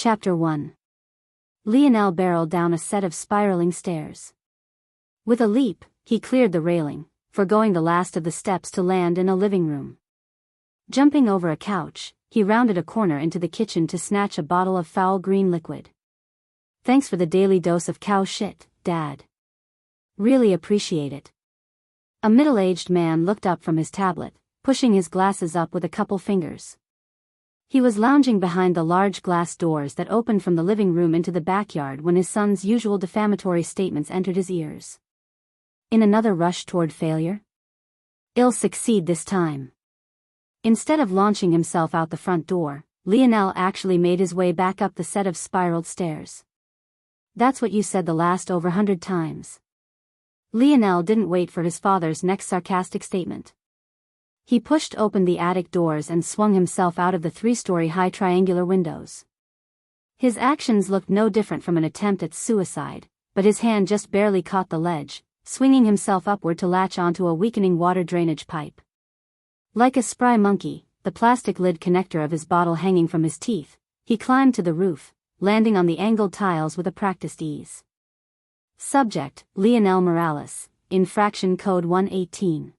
Chapter 1. Lionel barreled down a set of spiraling stairs. With a leap, he cleared the railing, forgoing the last of the steps to land in a living room. Jumping over a couch, he rounded a corner into the kitchen to snatch a bottle of foul green liquid. "Thanks for the daily dose of cow shit, Dad. Really appreciate it." A middle-aged man looked up from his tablet, pushing his glasses up with a couple fingers. He was lounging behind the large glass doors that opened from the living room into the backyard when his son's usual defamatory statements entered his ears. In another rush toward failure? He'll succeed this time. Instead of launching himself out the front door, Lionel actually made his way back up the set of spiraled stairs. "That's what you said the last over 100 times." Lionel didn't wait for his father's next sarcastic statement. He pushed open the attic doors and swung himself out of the 3-story high triangular windows. His actions looked no different from an attempt at suicide, but his hand just barely caught the ledge, swinging himself upward to latch onto a weakening water drainage pipe. Like a spry monkey, the plastic lid connector of his bottle hanging from his teeth, he climbed to the roof, landing on the angled tiles with a practiced ease. Subject: Lionel Morales, Infraction Code 118.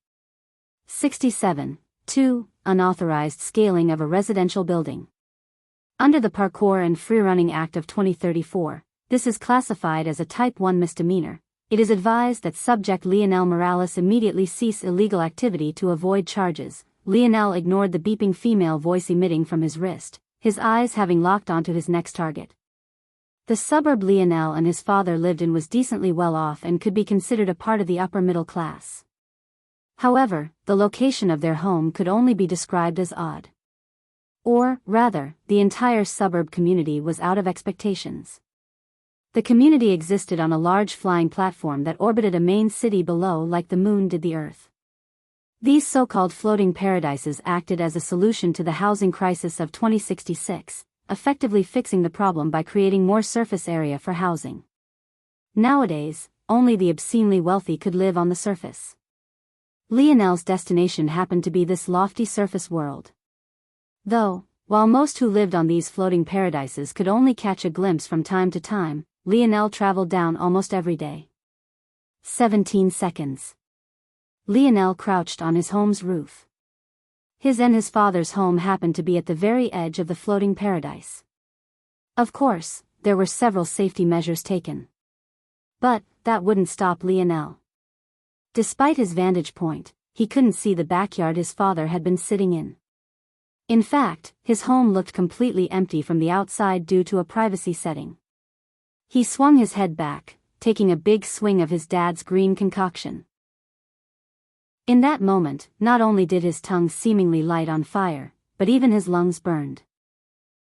67. 2. Unauthorized scaling of a residential building. Under the Parkour and Freerunning Act of 2034, this is classified as a Type 1 misdemeanor. It is advised that subject Lionel Morales immediately cease illegal activity to avoid charges. Lionel ignored the beeping female voice emitting from his wrist, his eyes having locked onto his next target. The suburb Lionel and his father lived in was decently well off and could be considered a part of the upper middle class. However, the location of their home could only be described as odd. Or, rather, the entire suburb community was out of expectations. The community existed on a large flying platform that orbited a main city below like the moon did the Earth. These so-called floating paradises acted as a solution to the housing crisis of 2066, effectively fixing the problem by creating more surface area for housing. Nowadays, only the obscenely wealthy could live on the surface. Lionel's destination happened to be this lofty surface world. Though, while most who lived on these floating paradises could only catch a glimpse from time to time, Lionel traveled down almost every day. 17 seconds. Lionel crouched on his home's roof. His and his father's home happened to be at the very edge of the floating paradise. Of course, there were several safety measures taken. But that wouldn't stop Lionel. Despite his vantage point, he couldn't see the backyard his father had been sitting in. In fact, his home looked completely empty from the outside due to a privacy setting. He swung his head back, taking a big swing of his dad's green concoction. In that moment, not only did his tongue seemingly light on fire, but even his lungs burned.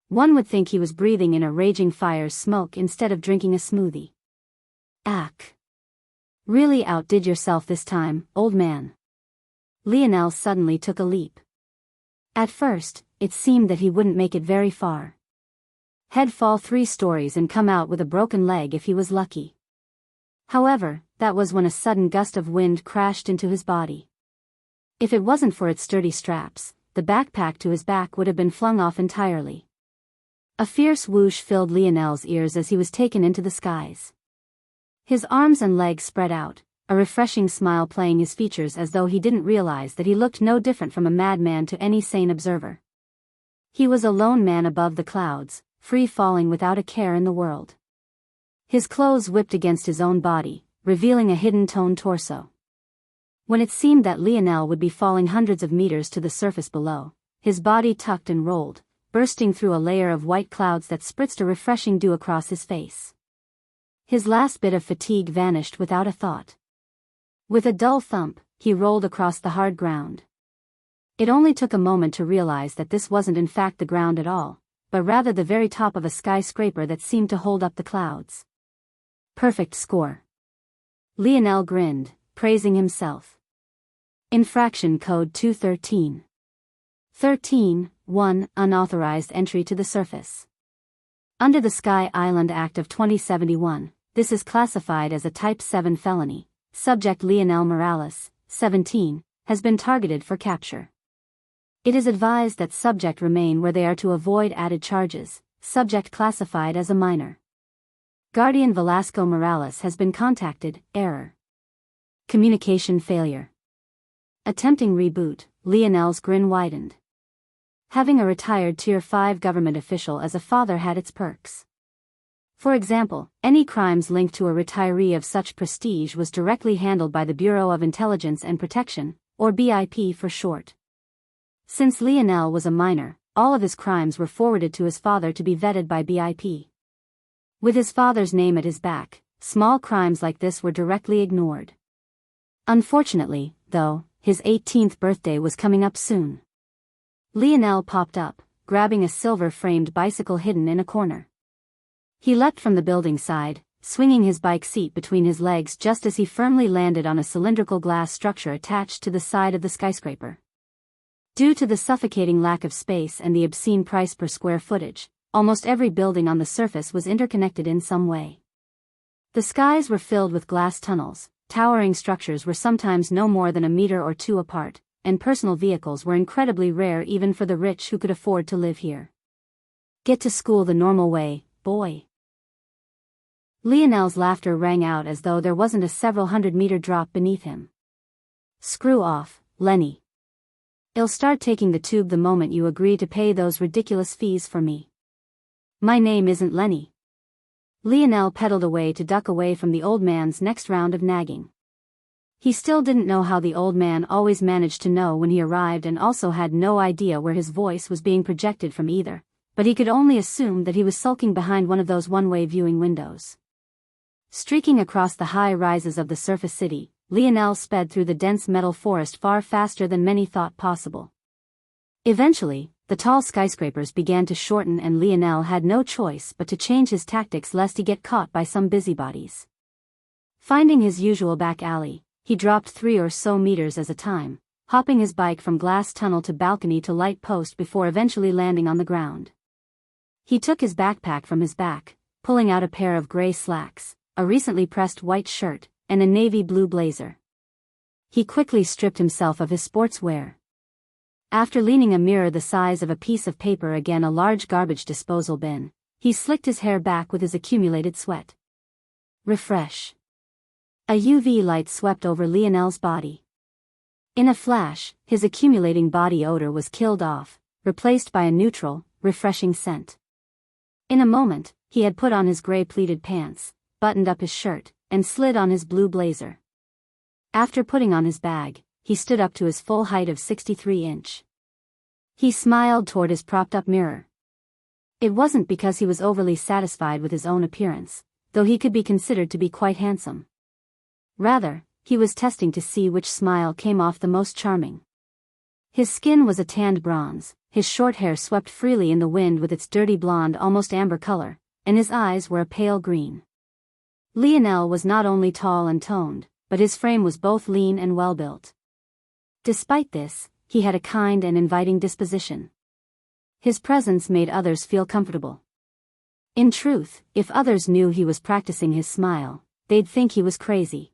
One would think he was breathing in a raging fire's smoke instead of drinking a smoothie. Ack. Really outdid yourself this time, old man. Lionel suddenly took a leap. At first, it seemed that he wouldn't make it very far. He'd fall 3 stories and come out with a broken leg if he was lucky. However, that was when a sudden gust of wind crashed into his body. If it wasn't for its sturdy straps, the backpack to his back would have been flung off entirely. A fierce whoosh filled Lionel's ears as he was taken into the skies. His arms and legs spread out, a refreshing smile playing his features as though he didn't realize that he looked no different from a madman to any sane observer. He was a lone man above the clouds, free falling without a care in the world. His clothes whipped against his own body, revealing a hidden toned torso. When it seemed that Lionel would be falling hundreds of meters to the surface below, his body tucked and rolled, bursting through a layer of white clouds that spritzed a refreshing dew across his face. His last bit of fatigue vanished without a thought. With a dull thump, he rolled across the hard ground. It only took a moment to realize that this wasn't in fact the ground at all, but rather the very top of a skyscraper that seemed to hold up the clouds. Perfect score. Lionel grinned, praising himself. Infraction Code 213. 13. 1. Unauthorized entry to the surface. Under the Sky Island Act of 2071, this is classified as a Type 7 felony. Subject Lionel Morales, 17, has been targeted for capture. It is advised that subject remain where they are to avoid added charges. subject classified as a minor. Guardian Velasco Morales has been contacted, error. Communication failure. Attempting reboot, Lionel's grin widened. Having a retired Tier 5 government official as a father had its perks. For example, any crimes linked to a retiree of such prestige was directly handled by the Bureau of Intelligence and Protection, or BIP for short. Since Lionel was a minor, all of his crimes were forwarded to his father to be vetted by BIP. With his father's name at his back, small crimes like this were directly ignored. Unfortunately, though, his 18th birthday was coming up soon. Lionel popped up, grabbing a silver-framed bicycle hidden in a corner. He leapt from the building side, swinging his bike seat between his legs just as he firmly landed on a cylindrical glass structure attached to the side of the skyscraper. Due to the suffocating lack of space and the obscene price per square footage, almost every building on the surface was interconnected in some way. The skies were filled with glass tunnels, towering structures were sometimes no more than a meter or two apart, and personal vehicles were incredibly rare even for the rich who could afford to live here. Get to school the normal way, boy. Lionel's laughter rang out as though there wasn't a several hundred-meter drop beneath him. Screw off, Lenny. I'll start taking the tube the moment you agree to pay those ridiculous fees for me. My name isn't Lenny. Lionel pedaled away to duck away from the old man's next round of nagging. He still didn't know how the old man always managed to know when he arrived and also had no idea where his voice was being projected from either, but he could only assume that he was sulking behind one of those one-way viewing windows. Streaking across the high rises of the surface city, Lionel sped through the dense metal forest far faster than many thought possible. Eventually, the tall skyscrapers began to shorten and Lionel had no choice but to change his tactics lest he get caught by some busybodies. Finding his usual back alley, he dropped 3 or so meters at a time, hopping his bike from glass tunnel to balcony to light post before eventually landing on the ground. He took his backpack from his back, pulling out a pair of gray slacks, a recently pressed white shirt, and a navy blue blazer. He quickly stripped himself of his sportswear. After leaning a mirror the size of a piece of paper against a large garbage disposal bin, he slicked his hair back with his accumulated sweat. Refresh. A UV light swept over Lionel's body. In a flash, his accumulating body odor was killed off, replaced by a neutral, refreshing scent. In a moment, he had put on his gray pleated pants, buttoned up his shirt, and slid on his blue blazer. After putting on his bag, he stood up to his full height of 63-inch. He smiled toward his propped-up mirror. It wasn't because he was overly satisfied with his own appearance, though he could be considered to be quite handsome. Rather, he was testing to see which smile came off the most charming. His skin was a tanned bronze, his short hair swept freely in the wind with its dirty blonde almost amber color, and his eyes were a pale green. Lionel was not only tall and toned, but his frame was both lean and well-built. Despite this, he had a kind and inviting disposition. His presence made others feel comfortable. In truth, if others knew he was practicing his smile, they'd think he was crazy.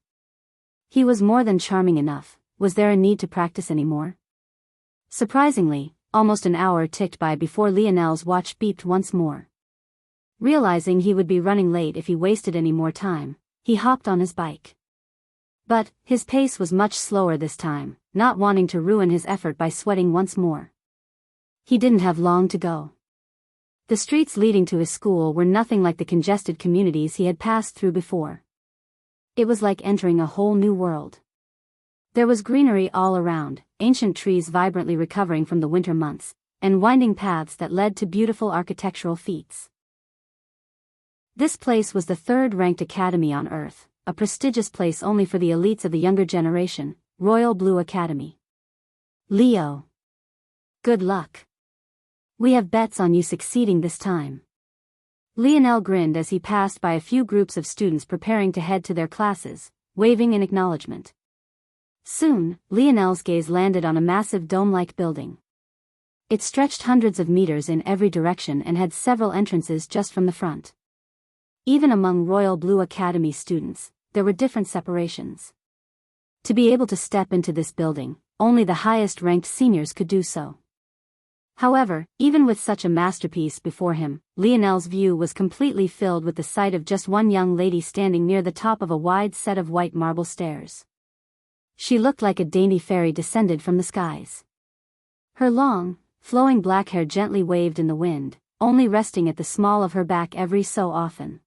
He was more than charming enough. Was there a need to practice anymore? Surprisingly, almost an hour ticked by before Lionel's watch beeped once more. Realizing he would be running late if he wasted any more time, he hopped on his bike. But, his pace was much slower this time, not wanting to ruin his effort by sweating once more. He didn't have long to go. The streets leading to his school were nothing like the congested communities he had passed through before. It was like entering a whole new world. There was greenery all around, ancient trees vibrantly recovering from the winter months, and winding paths that led to beautiful architectural feats. This place was the third-ranked academy on Earth, a prestigious place only for the elites of the younger generation, Royal Blue Academy. Leo. Good luck. We have bets on you succeeding this time. Lionel grinned as he passed by a few groups of students preparing to head to their classes, waving in acknowledgement. Soon, Lionel's gaze landed on a massive dome-like building. It stretched hundreds of meters in every direction and had several entrances just from the front. Even among Royal Blue Academy students, there were different separations. To be able to step into this building, only the highest-ranked seniors could do so. However, even with such a masterpiece before him, Lionel's view was completely filled with the sight of just one young lady standing near the top of a wide set of white marble stairs. She looked like a dainty fairy descended from the skies. Her long, flowing black hair gently waved in the wind, only resting at the small of her back every so often.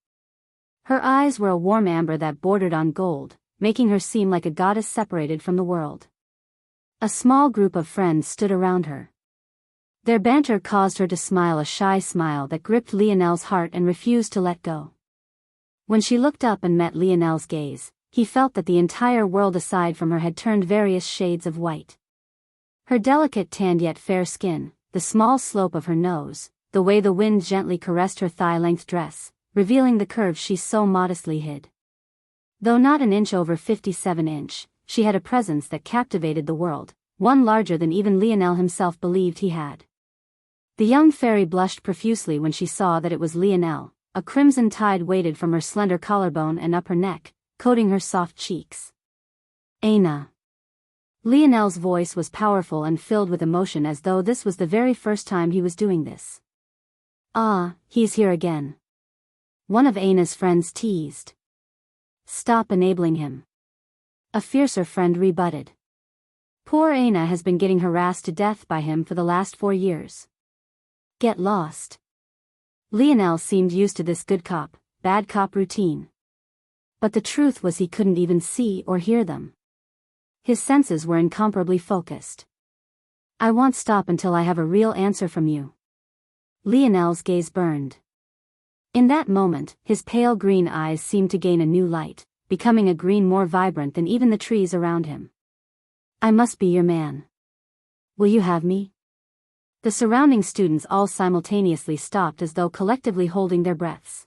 Her eyes were a warm amber that bordered on gold, making her seem like a goddess separated from the world. A small group of friends stood around her. Their banter caused her to smile, a shy smile that gripped Lionel's heart and refused to let go. When she looked up and met Lionel's gaze, he felt that the entire world aside from her had turned various shades of white. Her delicate tanned yet fair skin, the small slope of her nose, the way the wind gently caressed her thigh-length dress, revealing the curves she so modestly hid. Though not an inch over 57 inch, she had a presence that captivated the world, one larger than even Lionel himself believed he had. The young fairy blushed profusely when she saw that it was Lionel. A crimson tide waited from her slender collarbone and up her neck, coating her soft cheeks. Aina. Lionel's voice was powerful and filled with emotion, as though this was the very first time he was doing this. Ah, he's here again. One of Aina's friends teased. Stop enabling him. A fiercer friend rebutted. Poor Aina has been getting harassed to death by him for the last 4 years. Get lost. Lionel seemed used to this good cop, bad cop routine. But the truth was he couldn't even see or hear them. His senses were incomparably focused. I won't stop until I have a real answer from you. Lionel's gaze burned. In that moment, his pale green eyes seemed to gain a new light, becoming a green more vibrant than even the trees around him. I must be your man. Will you have me? The surrounding students all simultaneously stopped, as though collectively holding their breaths.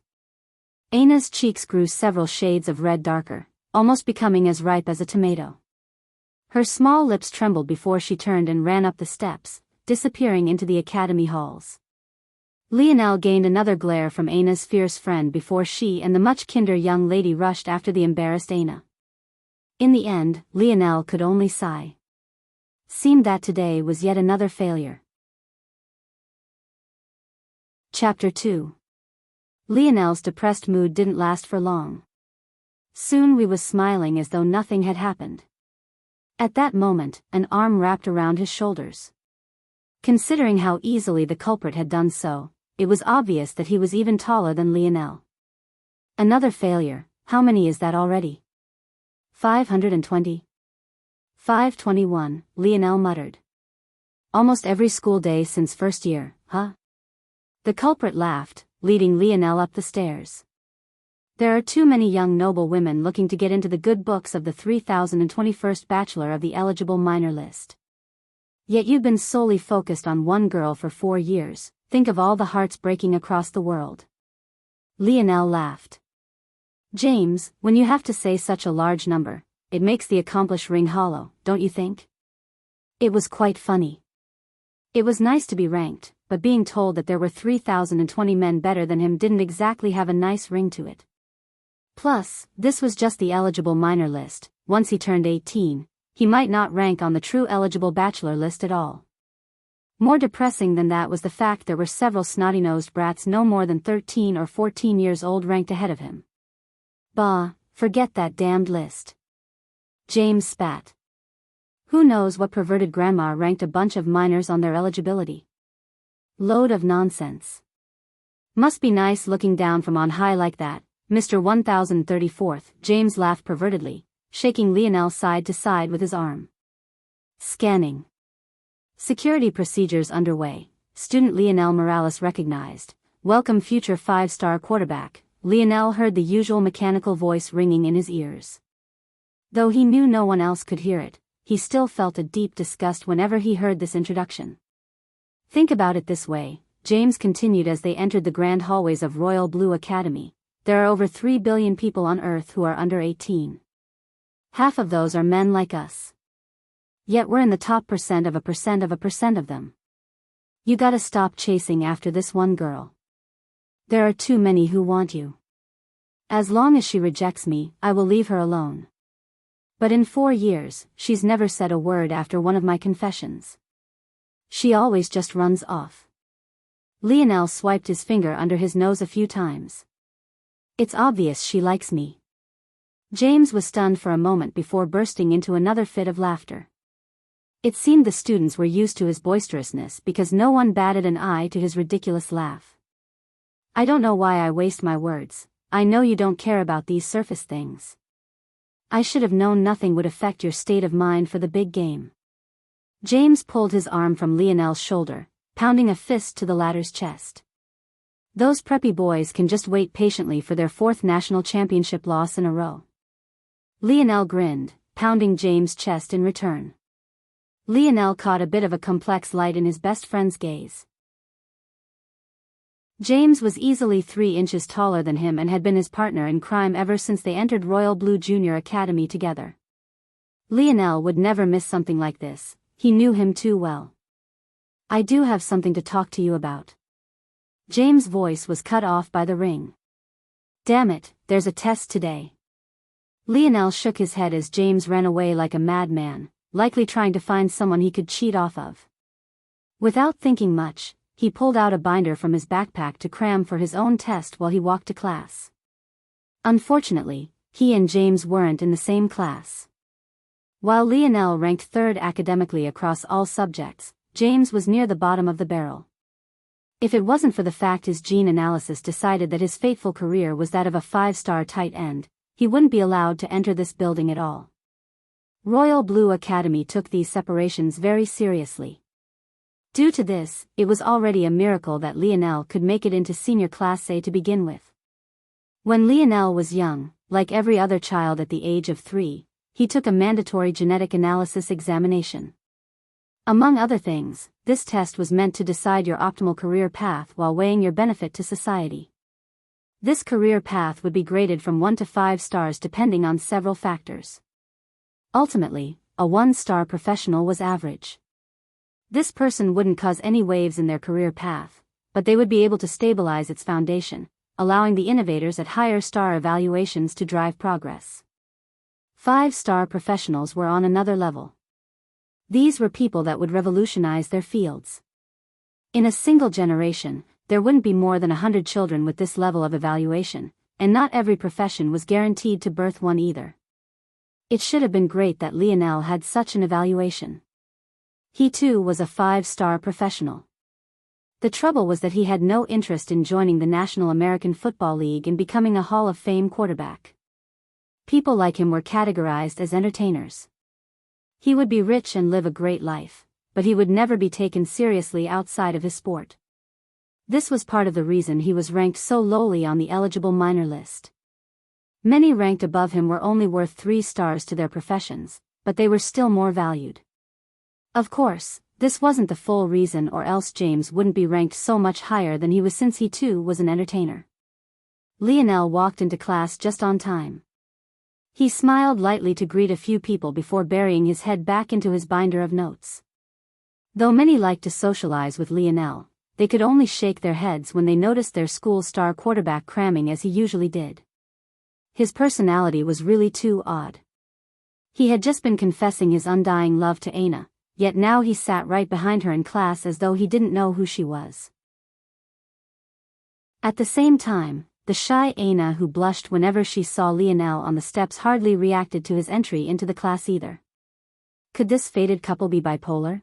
Aina's cheeks grew several shades of red, darker, almost becoming as ripe as a tomato. Her small lips trembled before she turned and ran up the steps, disappearing into the academy halls. Lionel gained another glare from Aina's fierce friend before she and the much kinder young lady rushed after the embarrassed Aina. In the end, Lionel could only sigh. Seemed that today was yet another failure. Chapter 2. Lionel's depressed mood didn't last for long. Soon he was smiling as though nothing had happened. At that moment, an arm wrapped around his shoulders. Considering how easily the culprit had done so, it was obvious that he was even taller than Lionel. Another failure. How many is that already? 520. 521, Lionel muttered. Almost every school day since first year, huh? The culprit laughed, leading Lionel up the stairs. There are too many young noble women looking to get into the good books of the 3021st bachelor of the eligible minor list. Yet you've been solely focused on one girl for 4 years, think of all the hearts breaking across the world. Lionel laughed. James, when you have to say such a large number, it makes the accomplished ring hollow, don't you think? It was quite funny. It was nice to be ranked, but being told that there were 3020 men better than him didn't exactly have a nice ring to it. Plus, this was just the eligible minor list. Once he turned 18, he might not rank on the true eligible bachelor list at all. More depressing than that was the fact there were several snotty-nosed brats no more than 13 or 14 years old ranked ahead of him. Bah, forget that damned list. James spat. Who knows what perverted grandma ranked a bunch of minors on their eligibility? Load of nonsense. Must be nice looking down from on high like that, Mr. 1034th, James laughed pervertedly, shaking Lionel side to side with his arm. Scanning. Security procedures underway. Student Lionel Morales recognized. Welcome future 5-star quarterback. Lionel heard the usual mechanical voice ringing in his ears. Though he knew no one else could hear it, he still felt a deep disgust whenever he heard this introduction. Think about it this way, James continued as they entered the grand hallways of Royal Blue Academy. There are over 3 billion people on Earth who are under 18. Half of those are men like us. Yet we're in the top percent of a percent of them. You gotta stop chasing after this one girl. There are too many who want you. As long as she rejects me, I will leave her alone. But in 4 years, she's never said a word after one of my confessions. She always just runs off. Lionel swiped his finger under his nose a few times. It's obvious she likes me. James was stunned for a moment before bursting into another fit of laughter. It seemed the students were used to his boisterousness because no one batted an eye to his ridiculous laugh. I don't know why I waste my words. I know you don't care about these surface things. I should have known nothing would affect your state of mind for the big game. James pulled his arm from Lionel's shoulder, pounding a fist to the latter's chest. Those preppy boys can just wait patiently for their 4th national championship loss in a row. Lionel grinned, pounding James' chest in return. Lionel caught a bit of a complex light in his best friend's gaze. James was easily 3 inches taller than him and had been his partner in crime ever since they entered Royal Blue Junior Academy together. Lionel would never miss something like this, he knew him too well. I do have something to talk to you about. James' voice was cut off by the ring. Damn it, there's a test today. Lionel shook his head as James ran away like a madman, likely trying to find someone he could cheat off of. Without thinking much, he pulled out a binder from his backpack to cram for his own test while he walked to class. Unfortunately, he and James weren't in the same class. While Lionel ranked 3rd academically across all subjects, James was near the bottom of the barrel. If it wasn't for the fact his gene analysis decided that his fateful career was that of a 5-star tight end, he wouldn't be allowed to enter this building at all. Royal Blue Academy took these separations very seriously. Due to this, it was already a miracle that Lionel could make it into senior class A to begin with. When Lionel was young, like every other child at the age of 3, he took a mandatory genetic analysis examination. Among other things, this test was meant to decide your optimal career path while weighing your benefit to society. This career path would be graded from 1 to 5 stars depending on several factors. Ultimately, a 1-star professional was average. This person wouldn't cause any waves in their career path, but they would be able to stabilize its foundation, allowing the innovators at higher star evaluations to drive progress. 5-star professionals were on another level. These were people that would revolutionize their fields. In a single generation, there wouldn't be more than 100 children with this level of evaluation, and not every profession was guaranteed to birth one either. It should have been great that Lionel had such an evaluation. He too was a 5-star professional. The trouble was that he had no interest in joining the National American Football League and becoming a Hall of Fame quarterback. People like him were categorized as entertainers. He would be rich and live a great life, but he would never be taken seriously outside of his sport. This was part of the reason he was ranked so lowly on the eligible minor list. Many ranked above him were only worth 3 stars to their professions, but they were still more valued. Of course, this wasn't the full reason, or else James wouldn't be ranked so much higher than he was, since he too was an entertainer. Lionel walked into class just on time. He smiled lightly to greet a few people before burying his head back into his binder of notes. Though many liked to socialize with Lionel, they could only shake their heads when they noticed their school star quarterback cramming as he usually did. His personality was really too odd. He had just been confessing his undying love to Aina, yet now he sat right behind her in class as though he didn't know who she was. At the same time, the shy Aina, who blushed whenever she saw Lionel on the steps, hardly reacted to his entry into the class either. Could this fated couple be bipolar?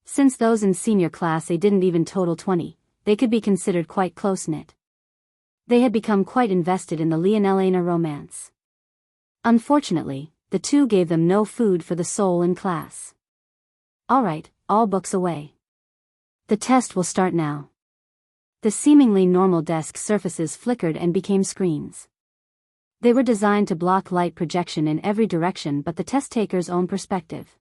Since those in senior class A didn't even total 20, they could be considered quite close-knit. They had become quite invested in the Lionel-Aina romance. Unfortunately, the two gave them no food for the soul in class. All right, all books away. The test will start now. The seemingly normal desk surfaces flickered and became screens. They were designed to block light projection in every direction but the test taker's own perspective.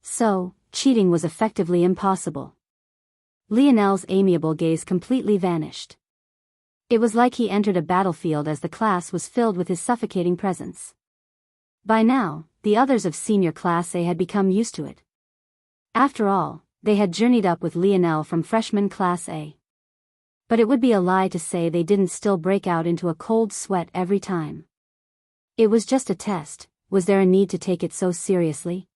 So, cheating was effectively impossible. Lionel's amiable gaze completely vanished. It was like he entered a battlefield as the class was filled with his suffocating presence. By now, the others of senior class A had become used to it. After all, they had journeyed up with Lionel from freshman class A. But it would be a lie to say they didn't still break out into a cold sweat every time. It was just a test. Was there a need to take it so seriously?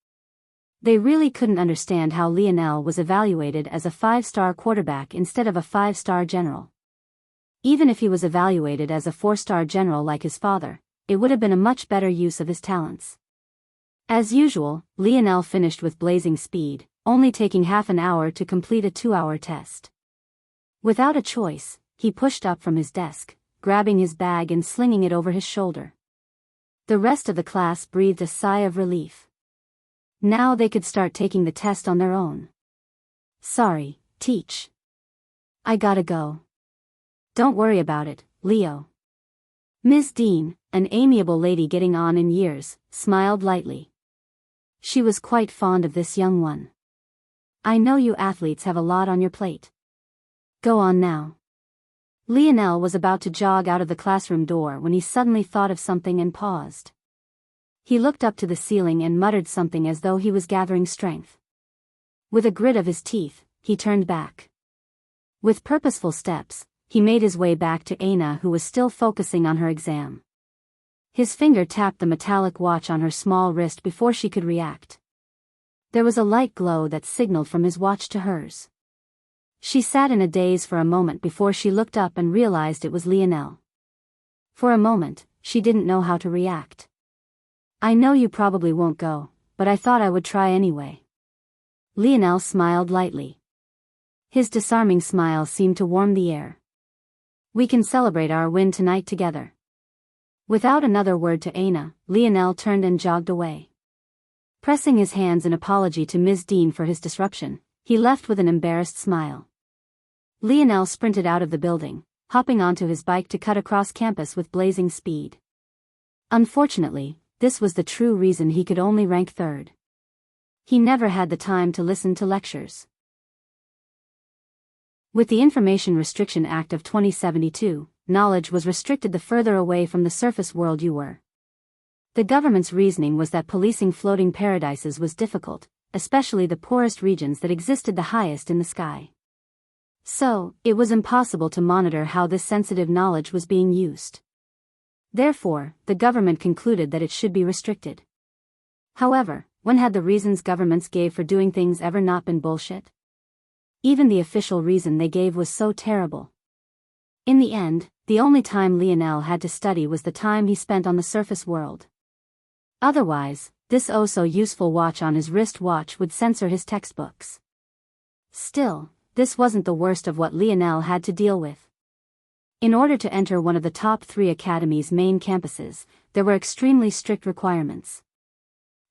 They really couldn't understand how Lionel was evaluated as a 5-star quarterback instead of a 5-star general. Even if he was evaluated as a 4-star general like his father, it would have been a much better use of his talents. As usual, Lionel finished with blazing speed, only taking half an hour to complete a 2-hour test. Without a choice, he pushed up from his desk, grabbing his bag and slinging it over his shoulder. The rest of the class breathed a sigh of relief. Now they could start taking the test on their own. Sorry, Teach. I gotta go. Don't worry about it, Leo. Ms. Dean, an amiable lady getting on in years, smiled lightly. She was quite fond of this young one. I know you athletes have a lot on your plate. Go on now. Lionel was about to jog out of the classroom door when he suddenly thought of something and paused. He looked up to the ceiling and muttered something as though he was gathering strength. With a grit of his teeth, he turned back. With purposeful steps, he made his way back to Aina, who was still focusing on her exam. His finger tapped the metallic watch on her small wrist before she could react. There was a light glow that signaled from his watch to hers. She sat in a daze for a moment before she looked up and realized it was Lionel. For a moment, she didn't know how to react. I know you probably won't go, but I thought I would try anyway. Lionel smiled lightly. His disarming smile seemed to warm the air. We can celebrate our win tonight together. Without another word to Aina, Lionel turned and jogged away. Pressing his hands in apology to Ms. Dean for his disruption, he left with an embarrassed smile. Lionel sprinted out of the building, hopping onto his bike to cut across campus with blazing speed. Unfortunately, this was the true reason he could only rank third. He never had the time to listen to lectures. With the Information Restriction Act of 2072, knowledge was restricted the further away from the surface world you were. The government's reasoning was that policing floating paradises was difficult, especially the poorest regions that existed the highest in the sky. So, it was impossible to monitor how this sensitive knowledge was being used. Therefore, the government concluded that it should be restricted. However, when had the reasons governments gave for doing things ever not been bullshit? Even the official reason they gave was so terrible. In the end, the only time Lionel had to study was the time he spent on the surface world. Otherwise, this oh-so-useful watch on his wrist watch would censor his textbooks. Still, this wasn't the worst of what Lionel had to deal with. In order to enter one of the top 3 academies' main campuses, there were extremely strict requirements.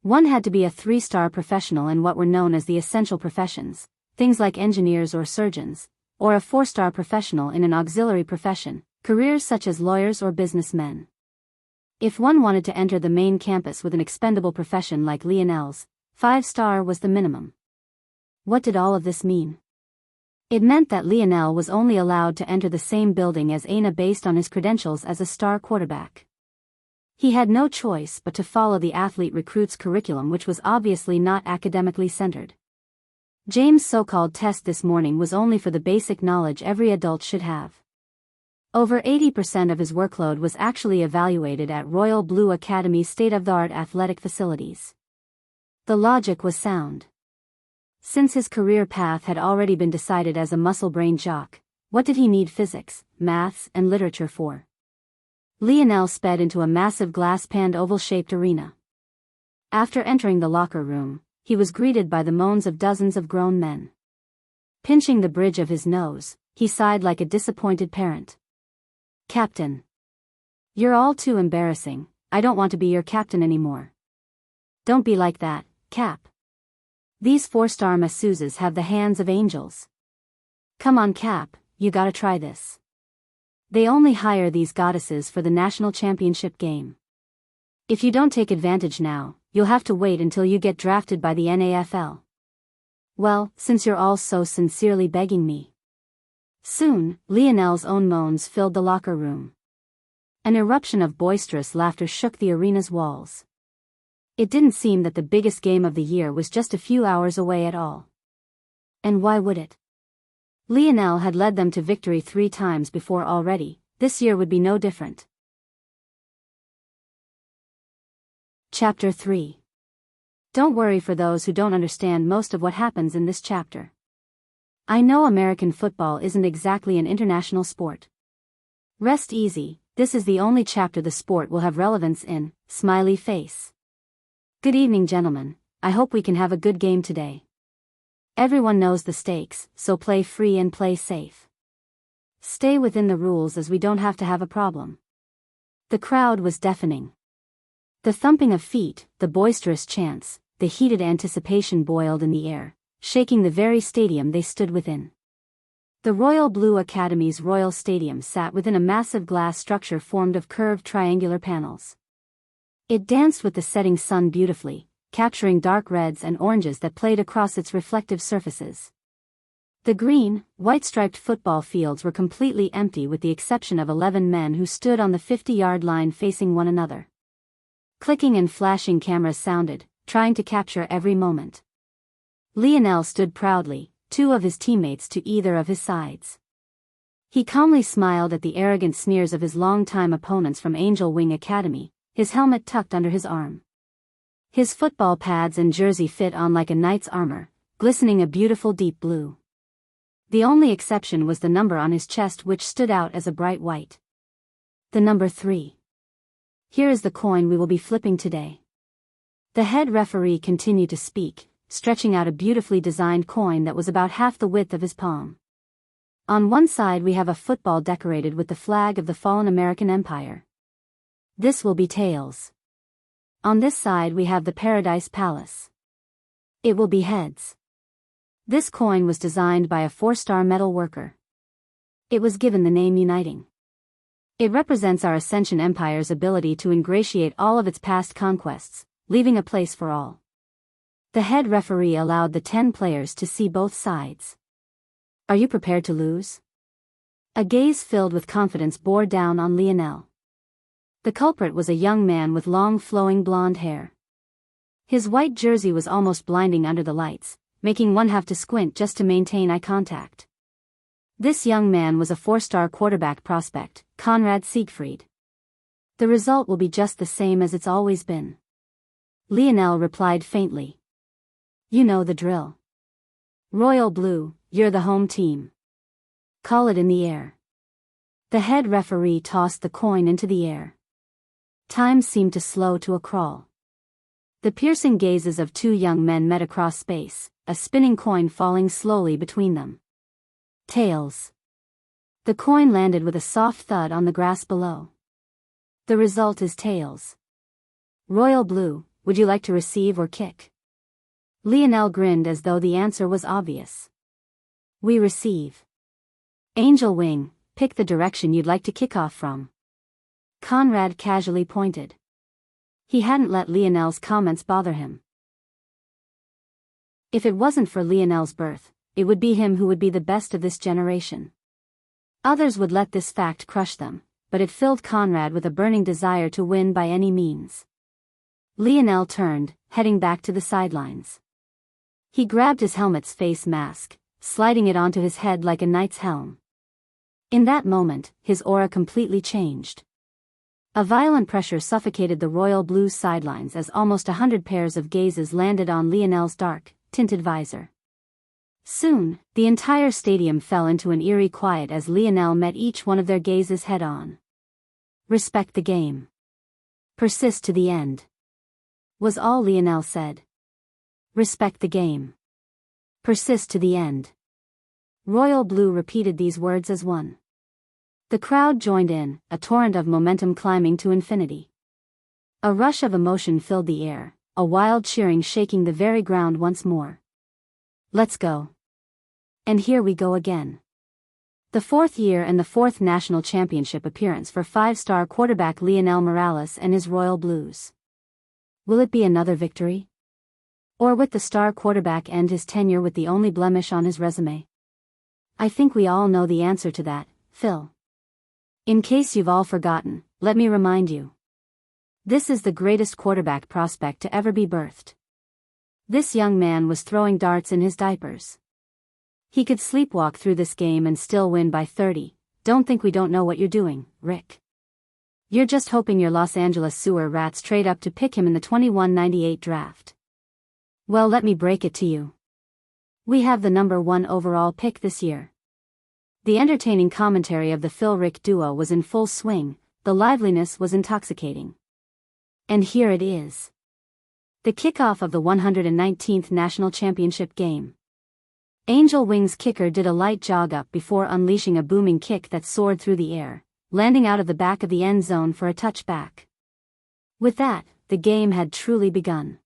One had to be a 3-star professional in what were known as the essential professions, things like engineers or surgeons, or a 4-star professional in an auxiliary profession, careers such as lawyers or businessmen. If one wanted to enter the main campus with an expendable profession like Lionel's, 5-star was the minimum. What did all of this mean? It meant that Lionel was only allowed to enter the same building as Aina based on his credentials as a star quarterback. He had no choice but to follow the athlete recruit's curriculum, which was obviously not academically centered. James' so-called test this morning was only for the basic knowledge every adult should have. Over 80% of his workload was actually evaluated at Royal Blue Academy's state-of-the-art athletic facilities. The logic was sound. Since his career path had already been decided as a muscle-brain jock, what did he need physics, maths, and literature for? Lionel sped into a massive glass-panned oval-shaped arena. After entering the locker room, he was greeted by the moans of dozens of grown men. Pinching the bridge of his nose, he sighed like a disappointed parent. Captain. You're all too embarrassing, I don't want to be your captain anymore. Don't be like that, Cap. These 4-star masseuses have the hands of angels. Come on, Cap, you gotta try this. They only hire these goddesses for the national championship game. If you don't take advantage now, you'll have to wait until you get drafted by the NAFL. Well, since you're all so sincerely begging me. Soon, Lionel's own moans filled the locker room. An eruption of boisterous laughter shook the arena's walls. It didn't seem that the biggest game of the year was just a few hours away at all. And why would it? Lionel had led them to victory 3 times before already, this year would be no different. Chapter 3. Don't worry for those who don't understand most of what happens in this chapter. I know American football isn't exactly an international sport. Rest easy, this is the only chapter the sport will have relevance in. Smiley face. Good evening, gentlemen, I hope we can have a good game today. Everyone knows the stakes, so play free and play safe. Stay within the rules as we don't have to have a problem. The crowd was deafening. The thumping of feet, the boisterous chants, the heated anticipation boiled in the air, shaking the very stadium they stood within. The Royal Blue Academy's Royal Stadium sat within a massive glass structure formed of curved triangular panels. It danced with the setting sun beautifully, capturing dark reds and oranges that played across its reflective surfaces. The green, white-striped football fields were completely empty with the exception of 11 men who stood on the 50-yard line facing one another. Clicking and flashing cameras sounded, trying to capture every moment. Lionel stood proudly, two of his teammates to either of his sides. He calmly smiled at the arrogant sneers of his longtime opponents from Angel Wing Academy, his helmet tucked under his arm. His football pads and jersey fit on like a knight's armor, glistening a beautiful deep blue. The only exception was the number on his chest, which stood out as a bright white. The number 3. Here is the coin we will be flipping today. The head referee continued to speak, stretching out a beautifully designed coin that was about half the width of his palm. On one side we have a football decorated with the flag of the fallen American Empire. This will be tails. On this side we have the Paradise Palace. It will be heads. This coin was designed by a 4-star metal worker. It was given the name Uniting. It represents our Ascension Empire's ability to ingratiate all of its past conquests, leaving a place for all. The head referee allowed the 10 players to see both sides. Are you prepared to lose? A gaze filled with confidence bore down on Lionel. The culprit was a young man with long flowing blonde hair. His white jersey was almost blinding under the lights, making one have to squint just to maintain eye contact. This young man was a 4-star quarterback prospect, Conrad Siegfried. The result will be just the same as it's always been. Lionel replied faintly. You know the drill. Royal Blue, you're the home team. Call it in the air. The head referee tossed the coin into the air. Time seemed to slow to a crawl. The piercing gazes of 2 young men met across space, a spinning coin falling slowly between them. Tails. The coin landed with a soft thud on the grass below. The result is tails. Royal Blue, would you like to receive or kick? Lionel grinned as though the answer was obvious. We receive. Angel Wing, pick the direction you'd like to kick off from. Conrad casually pointed. He hadn't let Lionel's comments bother him. If it wasn't for Lionel's birth, it would be him who would be the best of this generation. Others would let this fact crush them, but it filled Conrad with a burning desire to win by any means. Lionel turned, heading back to the sidelines. He grabbed his helmet's face mask, sliding it onto his head like a knight's helm. In that moment, his aura completely changed. A violent pressure suffocated the Royal Blue's sidelines as almost 100 pairs of gazes landed on Lionel's dark, tinted visor. Soon, the entire stadium fell into an eerie quiet as Lionel met each one of their gazes head-on. Respect the game. Persist to the end. Was all Lionel said. Respect the game. Persist to the end. Royal Blue repeated these words as one. The crowd joined in, a torrent of momentum climbing to infinity. A rush of emotion filled the air, a wild cheering shaking the very ground once more. Let's go. And here we go again. The 4th year and the 4th national championship appearance for 5-star quarterback Lionel Morales and his Royal Blues. Will it be another victory? Or will the star quarterback end his tenure with the only blemish on his resume? I think we all know the answer to that, Phil. In case you've all forgotten, let me remind you. This is the greatest quarterback prospect to ever be birthed. This young man was throwing darts in his diapers. He could sleepwalk through this game and still win by 30. Don't think we don't know what you're doing, Rick. You're just hoping your Los Angeles sewer rats trade up to pick him in the 2198 draft. Well, let me break it to you. We have the #1 overall pick this year. The entertaining commentary of the Phil-Rick duo was in full swing, the liveliness was intoxicating. And here it is. The kickoff of the 119th National Championship game. Angel Wing's kicker did a light jog up before unleashing a booming kick that soared through the air, landing out of the back of the end zone for a touchback. With that, the game had truly begun.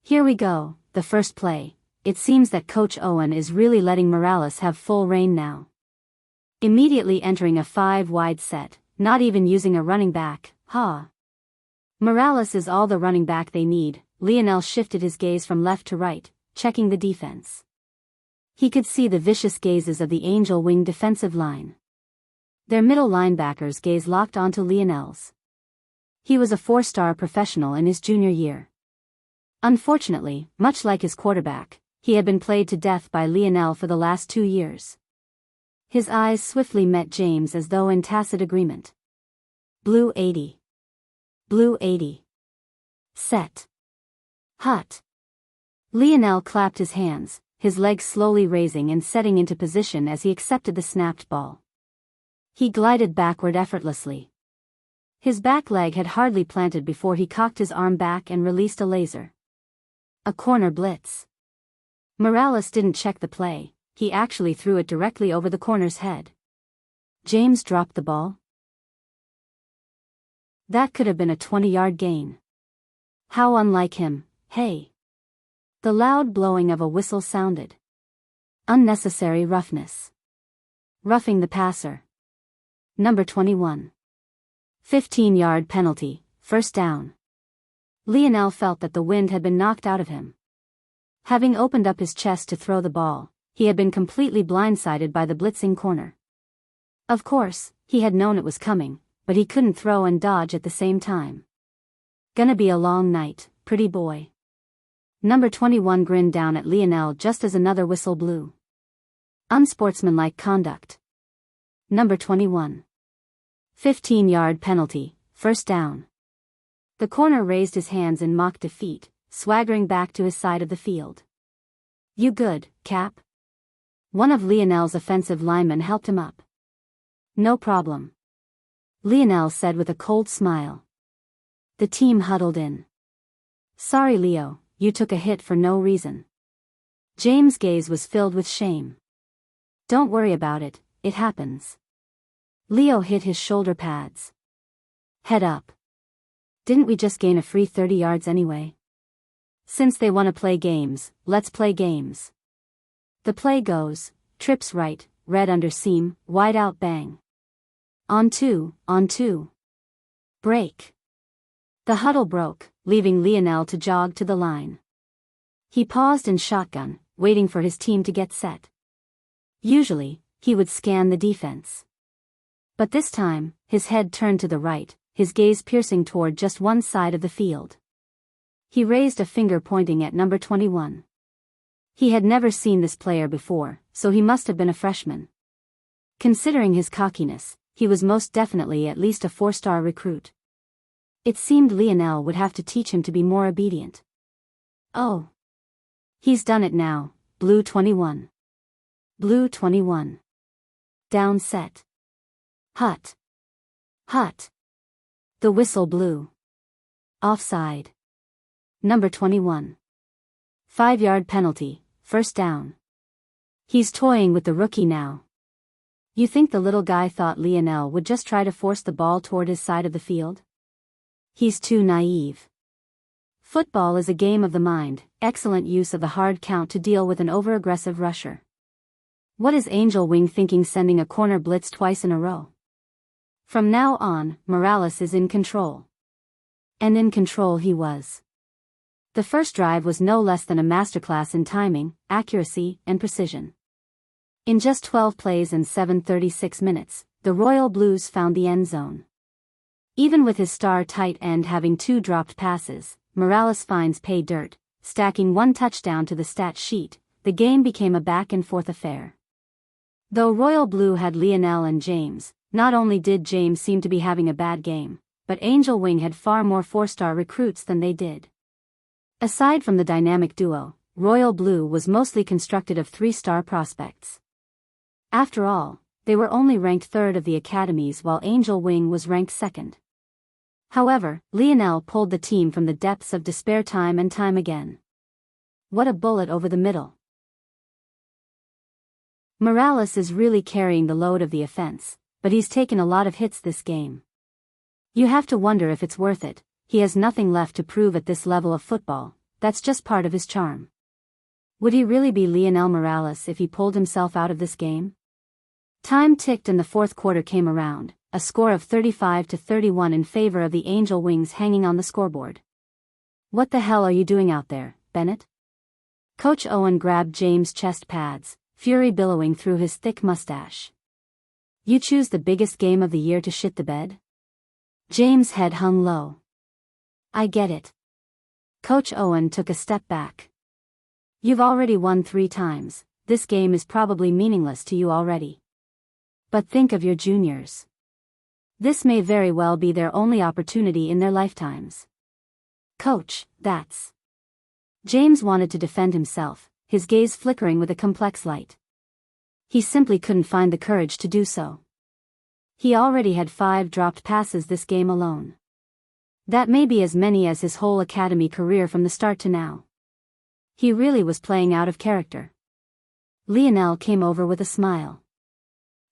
Here we go, the first play. It seems that Coach Owen is really letting Morales have full reign now. Immediately entering a 5-wide set, not even using a running back, Morales is all the running back they need. Lionel shifted his gaze from left to right, checking the defense. He could see the vicious gazes of the Angel Wing defensive line. Their middle linebackers' gaze locked onto Lionel's. He was a 4-star professional in his junior year. Unfortunately, much like his quarterback, he had been played to death by Lionel for the last 2 years. His eyes swiftly met James as though in tacit agreement. Blue 80. Blue 80. Set. Hut. Lionel clapped his hands, his legs slowly raising and setting into position as he accepted the snapped ball. He glided backward effortlessly. His back leg had hardly planted before he cocked his arm back and released a laser. A corner blitz. Morales didn't check the play, he actually threw it directly over the corner's head. James dropped the ball. That could have been a 20-yard gain. How unlike him, hey. The loud blowing of a whistle sounded. Unnecessary roughness. Roughing the passer. Number 21. 15-yard penalty, first down. Lionel felt that the wind had been knocked out of him. Having opened up his chest to throw the ball, he had been completely blindsided by the blitzing corner. Of course, he had known it was coming, but he couldn't throw and dodge at the same time. Gonna be a long night, pretty boy. Number 21 grinned down at Lionel just as another whistle blew. Unsportsmanlike conduct. Number 21. 15-yard penalty, first down. The corner raised his hands in mock defeat, swaggering back to his side of the field. You good, Cap? One of Lionel's offensive linemen helped him up. No problem. Lionel said with a cold smile. The team huddled in. Sorry, Leo, you took a hit for no reason. James' gaze was filled with shame. Don't worry about it, it happens. Leo hit his shoulder pads. Head up. Didn't we just gain a free 30 yards anyway? Since they want to play games, let's play games. The play goes, trips right, red under seam, wide out bang. On two. Break. The huddle broke, leaving Lionel to jog to the line. He paused in shotgun, waiting for his team to get set. Usually, he would scan the defense. But this time, his head turned to the right, his gaze piercing toward just one side of the field. He raised a finger pointing at number 21. He had never seen this player before, so he must have been a freshman. Considering his cockiness, he was most definitely at least a 4-star recruit. It seemed Lionel would have to teach him to be more obedient. Oh. He's done it now, Blue 21. Blue 21. Down set. Hut. The whistle blew. Offside. Number 21. 5-yard penalty, first down. He's toying with the rookie now. You think the little guy thought Lionel would just try to force the ball toward his side of the field? He's too naive. Football is a game of the mind, excellent use of the hard count to deal with an over-aggressive rusher. What is Angel Wing thinking sending a corner blitz twice in a row? From now on, Morales is in control. And in control he was. The first drive was no less than a masterclass in timing, accuracy, and precision. In just 12 plays and 7:36 minutes, the Royal Blues found the end zone. Even with his star tight end having 2 dropped passes, Morales finds pay dirt, stacking 1 touchdown to the stat sheet. The game became a back-and-forth affair. Though Royal Blue had Lionel and James, not only did James seem to be having a bad game, but Angel Wing had far more 4-star recruits than they did. Aside from the dynamic duo, Royal Blue was mostly constructed of 3-star prospects. After all, they were only ranked third of the academies while Angel Wing was ranked second. However, Lionel pulled the team from the depths of despair time and time again. What a bullet over the middle. Morales is really carrying the load of the offense, but he's taken a lot of hits this game. You have to wonder if it's worth it. He has nothing left to prove at this level of football. That's just part of his charm. Would he really be Lionel Morales if he pulled himself out of this game? Time ticked and the fourth quarter came around, a score of 35-31 in favor of the Angel Wings hanging on the scoreboard. What the hell are you doing out there, Bennett? Coach Owen grabbed James' chest pads, fury billowing through his thick mustache. You choose the biggest game of the year to shit the bed? James' head hung low. I get it. Coach Owen took a step back. You've already won 3 times, this game is probably meaningless to you already. But think of your juniors. This may very well be their only opportunity in their lifetimes. Coach, that's... James wanted to defend himself, his gaze flickering with a complex light. He simply couldn't find the courage to do so. He already had 5 dropped passes this game alone. That may be as many as his whole academy career from the start to now. He really was playing out of character. Lionel came over with a smile.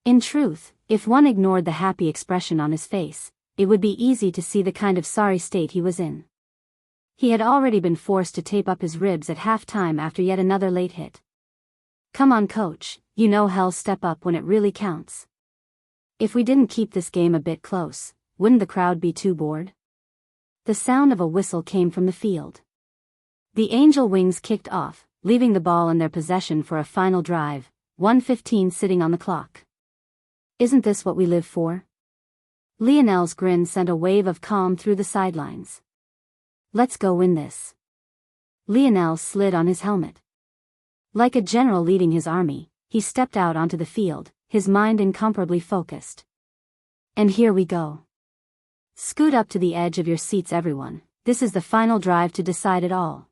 In truth, if one ignored the happy expression on his face, it would be easy to see the kind of sorry state he was in. He had already been forced to tape up his ribs at halftime after yet another late hit. Come on, coach, you know he'll step up when it really counts. If we didn't keep this game a bit close, wouldn't the crowd be too bored? The sound of a whistle came from the field. The Angel Wings kicked off, leaving the ball in their possession for a final drive, 1:15 sitting on the clock. Isn't this what we live for? Lionel's grin sent a wave of calm through the sidelines. Let's go win this. Lionel slid on his helmet. Like a general leading his army, he stepped out onto the field, his mind incomparably focused. And here we go. Scoot up to the edge of your seats, everyone. This is the final drive to decide it all.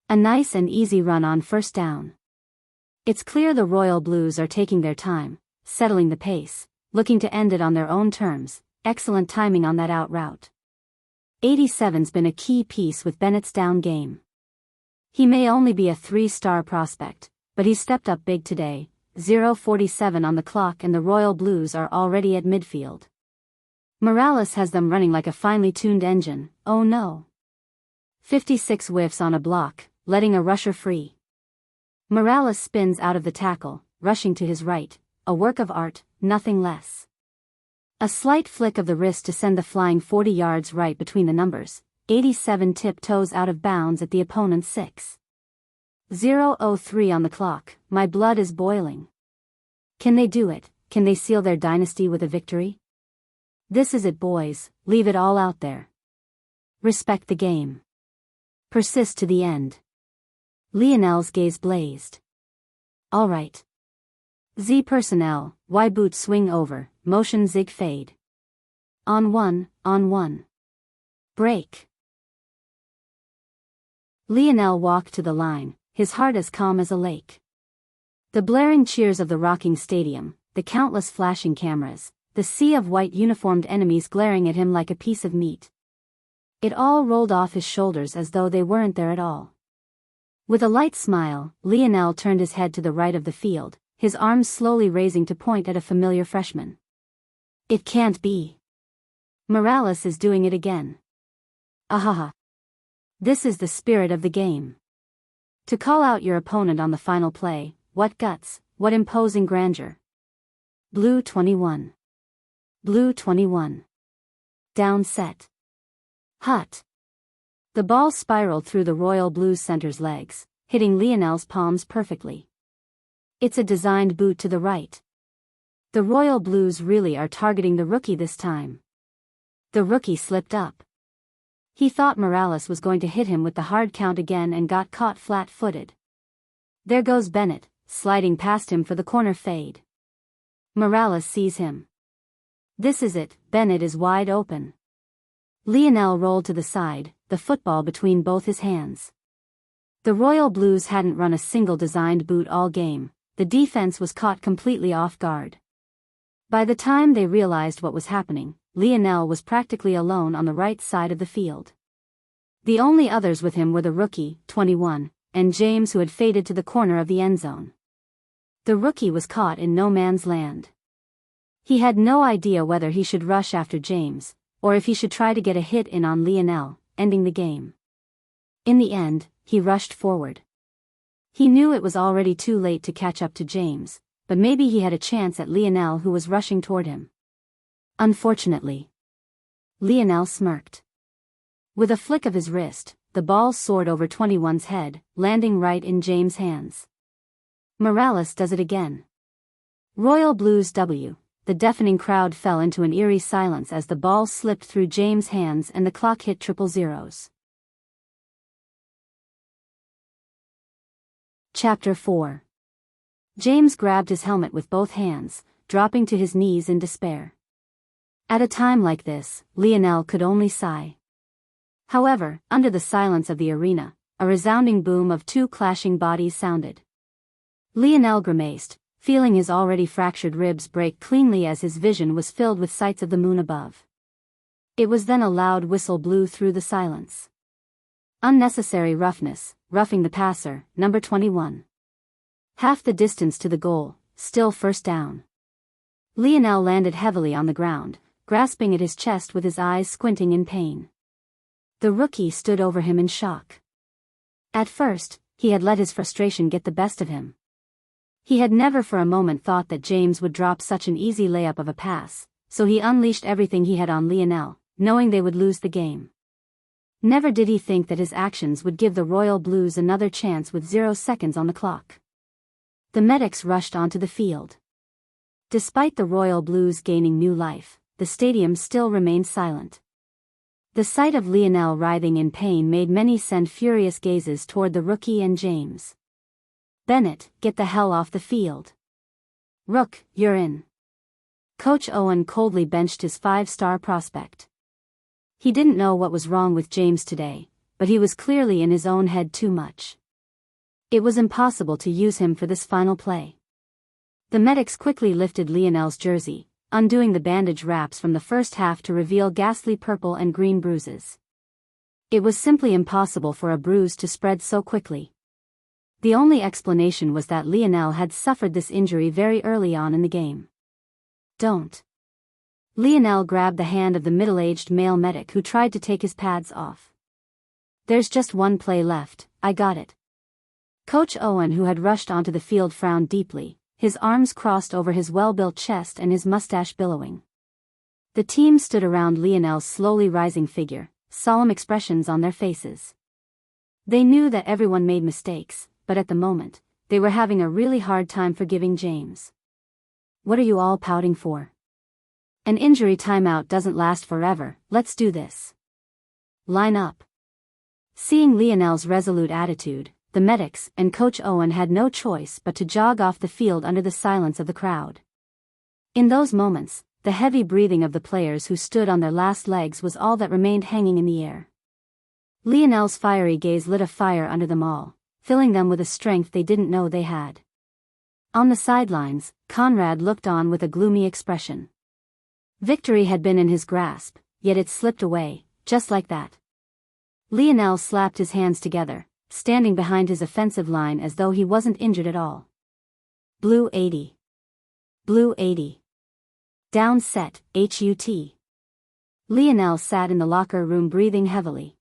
A nice and easy run on first down. It's clear the Royal Blues are taking their time, settling the pace, looking to end it on their own terms. Excellent timing on that out route. 87's been a key piece with Bennett's down game. He may only be a 3-star prospect, but he stepped up big today. 0:47 on the clock and the Royal Blues are already at midfield. Morales has them running like a finely tuned engine. Oh no. 56 whiffs on a block, letting a rusher free. Morales spins out of the tackle, rushing to his right, a work of art, nothing less. A slight flick of the wrist to send the flying 40 yards right between the numbers. 87 tiptoes out of bounds at the opponent's 6. 0:03 on the clock. My blood is boiling. Can they do it? Can they seal their dynasty with a victory? This is it, boys. Leave it all out there. Respect the game. Persist to the end. Lionel's gaze blazed. All right. Z personnel, Y boot swing over, motion zig fade. On one. Break. Lionel walked to the line, his heart as calm as a lake. The blaring cheers of the rocking stadium, the countless flashing cameras, the sea of white uniformed enemies glaring at him like a piece of meat. It all rolled off his shoulders as though they weren't there at all. With a light smile, Lionel turned his head to the right of the field, his arms slowly raising to point at a familiar freshman. It can't be. Morales is doing it again. Ahaha. This is the spirit of the game. To call out your opponent on the final play, what guts, what imposing grandeur. Blue 21. Blue 21. Down set. Hut. The ball spiraled through the Royal Blues center's legs, hitting Lionel's palms perfectly. It's a designed boot to the right. The Royal Blues really are targeting the rookie this time. The rookie slipped up. He thought Morales was going to hit him with the hard count again and got caught flat-footed. There goes Bennett, sliding past him for the corner fade. Morales sees him. This is it, Bennett is wide open. Lionel rolled to the side, the football between both his hands. The Royal Blues hadn't run a single designed boot all game. The defense was caught completely off guard. By the time they realized what was happening, Lionel was practically alone on the right side of the field. The only others with him were the rookie, 21, and James, who had faded to the corner of the end zone. The rookie was caught in no man's land. He had no idea whether he should rush after James, or if he should try to get a hit in on Lionel, ending the game. In the end, he rushed forward. He knew it was already too late to catch up to James, but maybe he had a chance at Lionel, who was rushing toward him. Unfortunately, Lionel smirked. With a flick of his wrist, the ball soared over 21's head, landing right in James' hands. Morales does it again. Royal Blues W. The deafening crowd fell into an eerie silence as the ball slipped through James' hands and the clock hit triple zeros. Chapter 4. James grabbed his helmet with both hands, dropping to his knees in despair. At a time like this, Lionel could only sigh. However, under the silence of the arena, a resounding boom of two clashing bodies sounded. Lionel grimaced, feeling his already fractured ribs break cleanly as his vision was filled with sights of the moon above. It was then a loud whistle blew through the silence. Unnecessary roughness, roughing the passer, number 21. Half the distance to the goal, still first down. Lionel landed heavily on the ground, grasping at his chest with his eyes squinting in pain. The rookie stood over him in shock. At first, he had let his frustration get the best of him. He had never for a moment thought that James would drop such an easy layup of a pass, so he unleashed everything he had on Lionel, knowing they would lose the game. Never did he think that his actions would give the Royal Blues another chance with 0 seconds on the clock. The medics rushed onto the field. Despite the Royal Blues gaining new life, the stadium still remained silent. The sight of Lionel writhing in pain made many send furious gazes toward the rookie and James. "Bennett, get the hell off the field. Rook, you're in." Coach Owen coldly benched his 5-star prospect. He didn't know what was wrong with James today, but he was clearly in his own head too much. It was impossible to use him for this final play. The medics quickly lifted Lionel's jersey, undoing the bandage wraps from the first half to reveal ghastly purple and green bruises. It was simply impossible for a bruise to spread so quickly. The only explanation was that Lionel had suffered this injury very early on in the game. "Don't." Lionel grabbed the hand of the middle-aged male medic who tried to take his pads off. "There's just one play left, I got it." Coach Owen, who had rushed onto the field, frowned deeply, his arms crossed over his well-built chest and his mustache billowing. The team stood around Lionel's slowly rising figure, solemn expressions on their faces. They knew that everyone made mistakes, but at the moment, they were having a really hard time forgiving James. "What are you all pouting for? An injury timeout doesn't last forever, let's do this. Line up." Seeing Lionel's resolute attitude, the medics and Coach Owen had no choice but to jog off the field under the silence of the crowd. In those moments, the heavy breathing of the players who stood on their last legs was all that remained hanging in the air. Lionel's fiery gaze lit a fire under them all, filling them with a strength they didn't know they had. On the sidelines, Conrad looked on with a gloomy expression. Victory had been in his grasp, yet it slipped away, just like that. Lionel slapped his hands together, standing behind his offensive line as though he wasn't injured at all. Blue 80. Blue 80. Down set, HUT. Lionel sat in the locker room breathing heavily.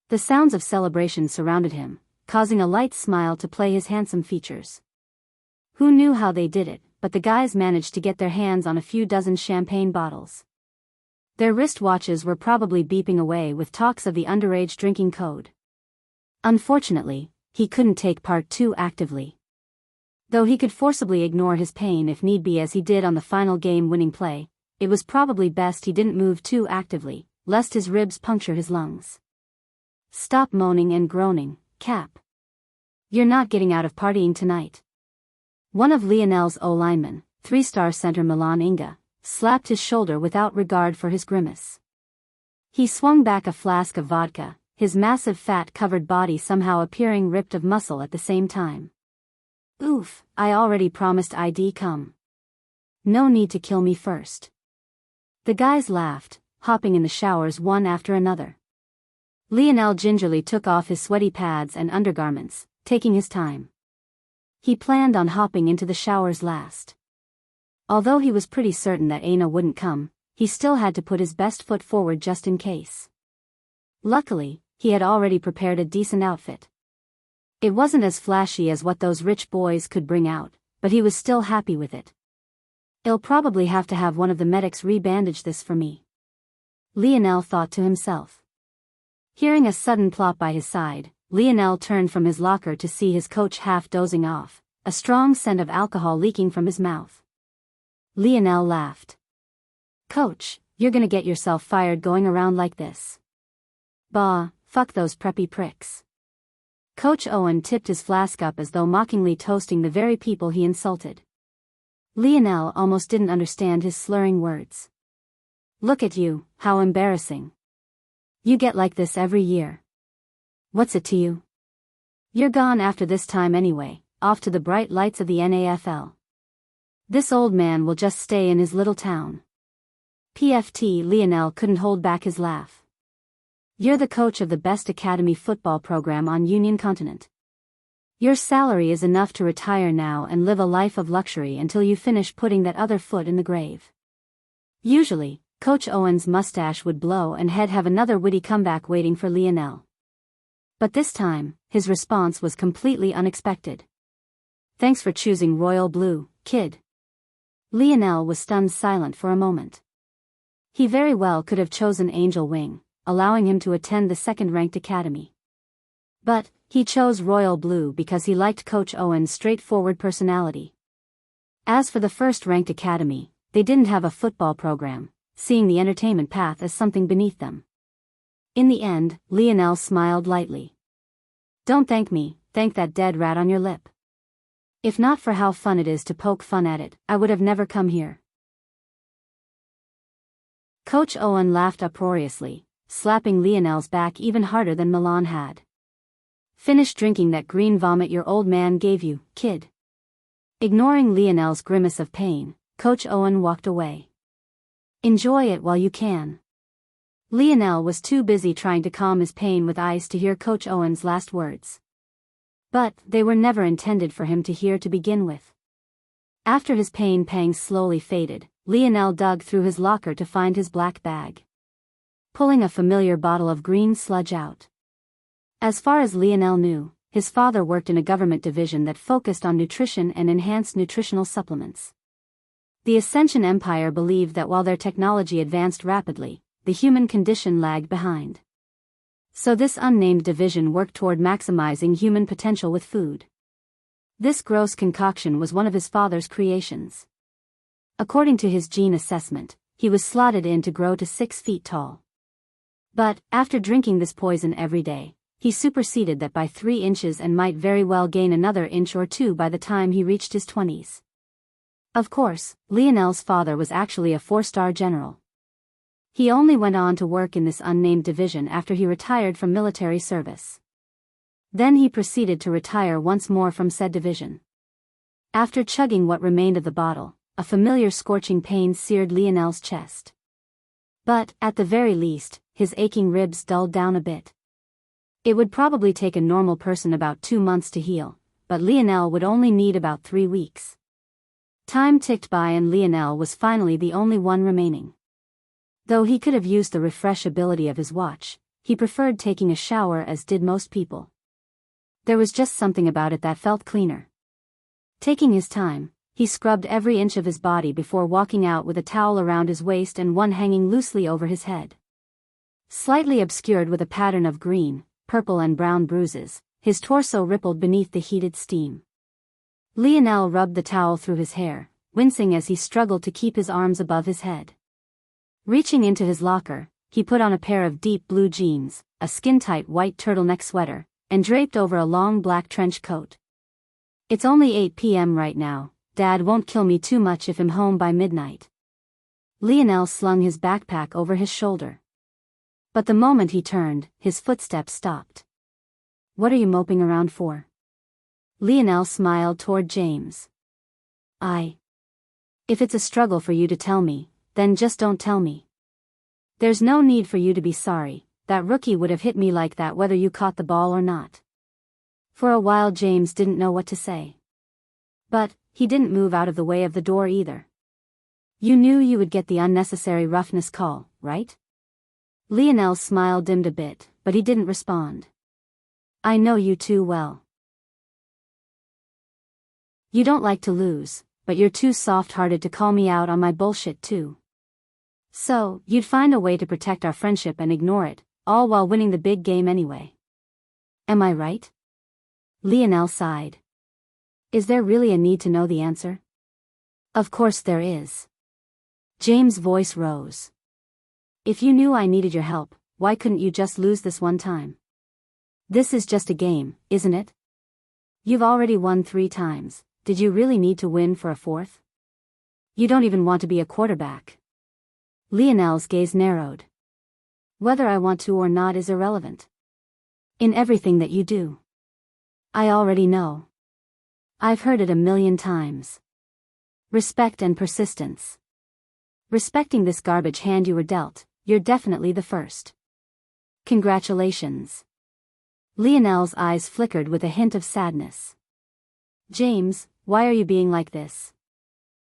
The sounds of celebration surrounded him, causing a light smile to play his handsome features. Who knew how they did it, but the guys managed to get their hands on a few dozen champagne bottles. Their wristwatches were probably beeping away with talks of the underage drinking code. Unfortunately, he couldn't take part too actively. Though he could forcibly ignore his pain if need be, as he did on the final game-winning play, it was probably best he didn't move too actively, lest his ribs puncture his lungs. "Stop moaning and groaning, Cap. You're not getting out of partying tonight." One of Lionel's O-linemen, 3-star center Milan Inga, slapped his shoulder without regard for his grimace. He swung back a flask of vodka, his massive fat-covered body somehow appearing ripped of muscle at the same time. Oof, I already promised I'd come. No need to kill me first. The guys laughed, hopping in the showers one after another. Lionel gingerly took off his sweaty pads and undergarments, taking his time. He planned on hopping into the showers last. Although he was pretty certain that Aina wouldn't come, he still had to put his best foot forward just in case. Luckily, he had already prepared a decent outfit. It wasn't as flashy as what those rich boys could bring out, but he was still happy with it. I'll probably have to have one of the medics re-bandage this for me, Lionel thought to himself. Hearing a sudden plop by his side, Lionel turned from his locker to see his coach half dozing off, a strong scent of alcohol leaking from his mouth. Lionel laughed. Coach, you're gonna get yourself fired going around like this. Bah, fuck those preppy pricks. Coach Owen tipped his flask up as though mockingly toasting the very people he insulted. Lionel almost didn't understand his slurring words. Look at you, how embarrassing. You get like this every year. What's it to you? You're gone after this time anyway, off to the bright lights of the NFL. This old man will just stay in his little town. PFT. Lionel couldn't hold back his laugh. You're the coach of the best academy football program on Union Continent. Your salary is enough to retire now and live a life of luxury until you finish putting that other foot in the grave. Usually, Coach Owen's mustache would blow and he'd have another witty comeback waiting for Lionel. But this time, his response was completely unexpected. Thanks for choosing royal blue, kid. Lionel was stunned silent for a moment. He very well could have chosen Angel Wing, allowing him to attend the second-ranked academy. But, he chose royal blue because he liked Coach Owen's straightforward personality. As for the first-ranked academy, they didn't have a football program, seeing the entertainment path as something beneath them. In the end, Lionel smiled lightly. Don't thank me, thank that dead rat on your lip. If not for how fun it is to poke fun at it, I would have never come here. Coach Owen laughed uproariously, slapping Lionel's back even harder than Milan had. Finish drinking that green vomit your old man gave you, kid. Ignoring Lionel's grimace of pain, Coach Owen walked away. Enjoy it while you can. Lionel was too busy trying to calm his pain with ice to hear Coach Owen's last words. But, they were never intended for him to hear to begin with. After his pain pangs slowly faded, Lionel dug through his locker to find his black bag. Pulling a familiar bottle of green sludge out. As far as Lionel knew, his father worked in a government division that focused on nutrition and enhanced nutritional supplements. The Ascension Empire believed that while their technology advanced rapidly, the human condition lagged behind. So this unnamed division worked toward maximizing human potential with food. This gross concoction was one of his father's creations. According to his gene assessment, he was slotted in to grow to 6 feet tall. But, after drinking this poison every day, he superseded that by 3 inches and might very well gain another inch or 2 by the time he reached his 20s. Of course, Lionel's father was actually a 4-star general. He only went on to work in this unnamed division after he retired from military service. Then he proceeded to retire once more from said division. After chugging what remained of the bottle, a familiar scorching pain seared Lionel's chest. But, at the very least, his aching ribs dulled down a bit. It would probably take a normal person about 2 months to heal, but Lionel would only need about 3 weeks. Time ticked by and Lionel was finally the only one remaining. Though he could have used the refresh ability of his watch, he preferred taking a shower as did most people. There was just something about it that felt cleaner. Taking his time, he scrubbed every inch of his body before walking out with a towel around his waist and one hanging loosely over his head. Slightly obscured with a pattern of green, purple and brown bruises, his torso rippled beneath the heated steam. Lionel rubbed the towel through his hair, wincing as he struggled to keep his arms above his head. Reaching into his locker, he put on a pair of deep blue jeans, a skin-tight white turtleneck sweater, and draped over a long black trench coat. It's only 8 p.m. right now, Dad won't kill me too much if I'm home by midnight. Lionel slung his backpack over his shoulder. But the moment he turned, his footsteps stopped. What are you moping around for? Lionel smiled toward James. If it's a struggle for you to tell me, then just don't tell me. There's no need for you to be sorry, that rookie would have hit me like that whether you caught the ball or not. For a while James didn't know what to say. But, he didn't move out of the way of the door either. You knew you would get the unnecessary roughness call, right? Lionel's smile dimmed a bit, but he didn't respond. I know you too well. You don't like to lose, but you're too soft-hearted to call me out on my bullshit too. So, you'd find a way to protect our friendship and ignore it, all while winning the big game anyway. Am I right? Lionel sighed. Is there really a need to know the answer? Of course there is. James' voice rose. If you knew I needed your help, why couldn't you just lose this one time? This is just a game, isn't it? You've already won 3 times, did you really need to win for a 4th? You don't even want to be a quarterback. Lionel's gaze narrowed. Whether I want to or not is irrelevant. In everything that you do. I already know. I've heard it 1,000,000 times. Respect and persistence. Respecting this garbage hand you were dealt, you're definitely the first. Congratulations. Lionel's eyes flickered with a hint of sadness. James, why are you being like this?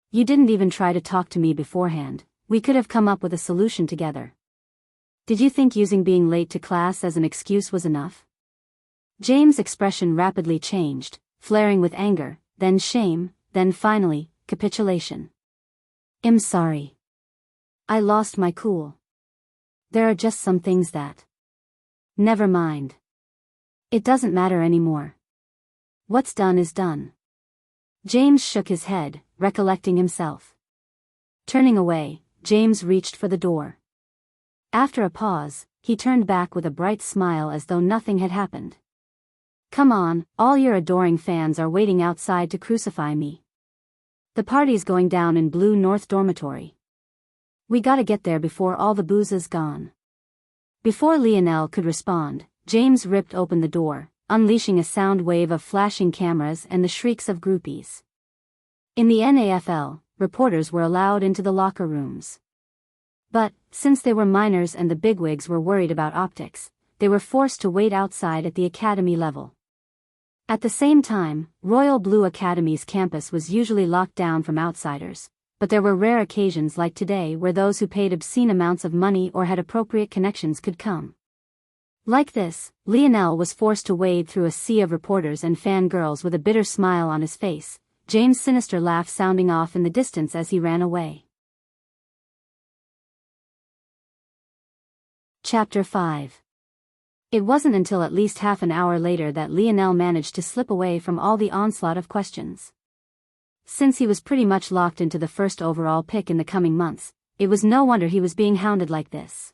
You didn't even try to talk to me beforehand, we could have come up with a solution together. Did you think using being late to class as an excuse was enough? James' expression rapidly changed, flaring with anger, then shame, then finally, capitulation. I'm sorry. I lost my cool. There are just some things that... Never mind. It doesn't matter anymore. What's done is done. James shook his head, recollecting himself. Turning away, James reached for the door. After a pause, he turned back with a bright smile as though nothing had happened. Come on, all your adoring fans are waiting outside to crucify me. The party's going down in Blue North Dormitory. We gotta get there before all the booze is gone. Before Lionel could respond, James ripped open the door, unleashing a sound wave of flashing cameras and the shrieks of groupies. In the NAFL, reporters were allowed into the locker rooms. But, since they were minors and the bigwigs were worried about optics, they were forced to wait outside at the academy level. At the same time, Royal Blue Academy's campus was usually locked down from outsiders, but there were rare occasions like today where those who paid obscene amounts of money or had appropriate connections could come. Like this, Lionel was forced to wade through a sea of reporters and fangirls with a bitter smile on his face, James' sinister laugh sounding off in the distance as he ran away. Chapter 5. It wasn't until at least half an hour later that Lionel managed to slip away from all the onslaught of questions. Since he was pretty much locked into the first overall pick in the coming months, it was no wonder he was being hounded like this.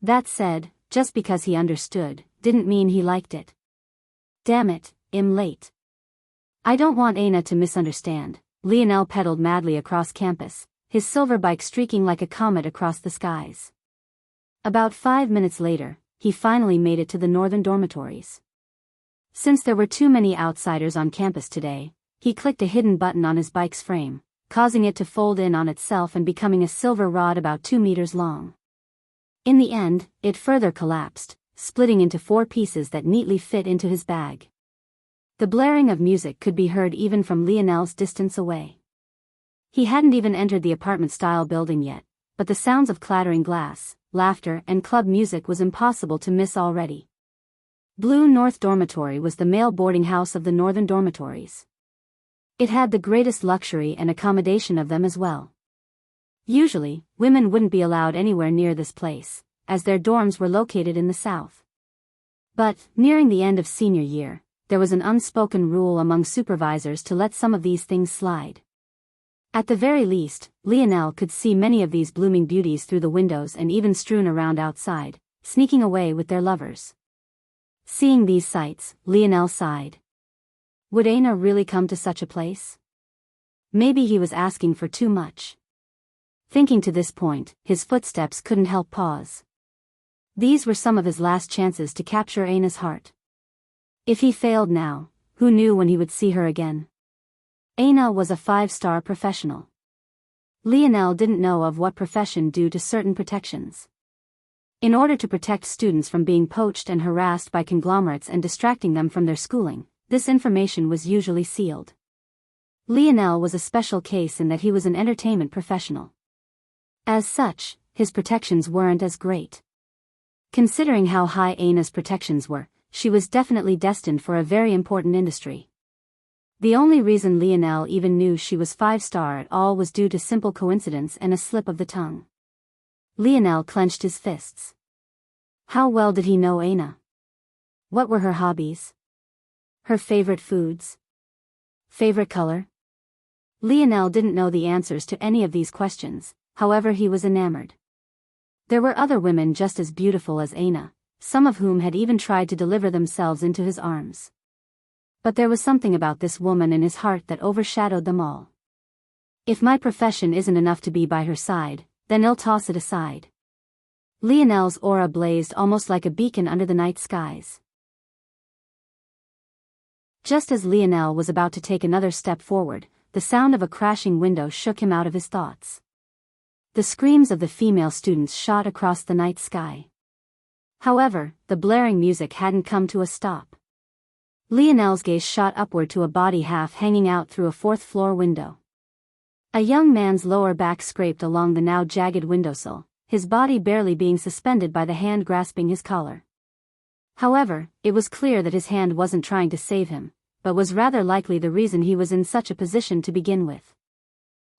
That said, just because he understood, didn't mean he liked it. Damn it, I'm late. I don't want Aina to misunderstand. Lionel pedaled madly across campus, his silver bike streaking like a comet across the skies. About 5 minutes later, he finally made it to the northern dormitories. Since there were too many outsiders on campus today, he clicked a hidden button on his bike's frame, causing it to fold in on itself and becoming a silver rod about 2 meters long. In the end, it further collapsed, splitting into 4 pieces that neatly fit into his bag. The blaring of music could be heard even from Lionel's distance away. He hadn't even entered the apartment-style building yet, but the sounds of clattering glass, laughter and club music was impossible to miss already. Blue North Dormitory was the male boarding house of the northern dormitories. It had the greatest luxury and accommodation of them as well. Usually, women wouldn't be allowed anywhere near this place, as their dorms were located in the south. But, nearing the end of senior year, there was an unspoken rule among supervisors to let some of these things slide. At the very least, Lionel could see many of these blooming beauties through the windows and even strewn around outside, sneaking away with their lovers. Seeing these sights, Lionel sighed. Would Aina really come to such a place? Maybe he was asking for too much. Thinking to this point, his footsteps couldn't help pause. These were some of his last chances to capture Aina's heart. If he failed now, who knew when he would see her again? Aina was a 5-star professional. Lionel didn't know of what profession due to certain protections. In order to protect students from being poached and harassed by conglomerates and distracting them from their schooling, this information was usually sealed. Lionel was a special case in that he was an entertainment professional. As such, his protections weren't as great. Considering how high Aina's protections were, she was definitely destined for a very important industry. The only reason Lionel even knew she was 5-star at all was due to simple coincidence and a slip of the tongue. Lionel clenched his fists. How well did he know Aina? What were her hobbies? Her favorite foods? Favorite color? Lionel didn't know the answers to any of these questions, however he was enamored. There were other women just as beautiful as Aina, some of whom had even tried to deliver themselves into his arms. But there was something about this woman in his heart that overshadowed them all. If my profession isn't enough to be by her side, then I'll toss it aside. Lionel's aura blazed almost like a beacon under the night skies. Just as Lionel was about to take another step forward, the sound of a crashing window shook him out of his thoughts. The screams of the female students shot across the night sky. However, the blaring music hadn't come to a stop. Lionel's gaze shot upward to a body half hanging out through a 4th-floor window. A young man's lower back scraped along the now jagged windowsill, his body barely being suspended by the hand grasping his collar. However, it was clear that his hand wasn't trying to save him, but was rather likely the reason he was in such a position to begin with.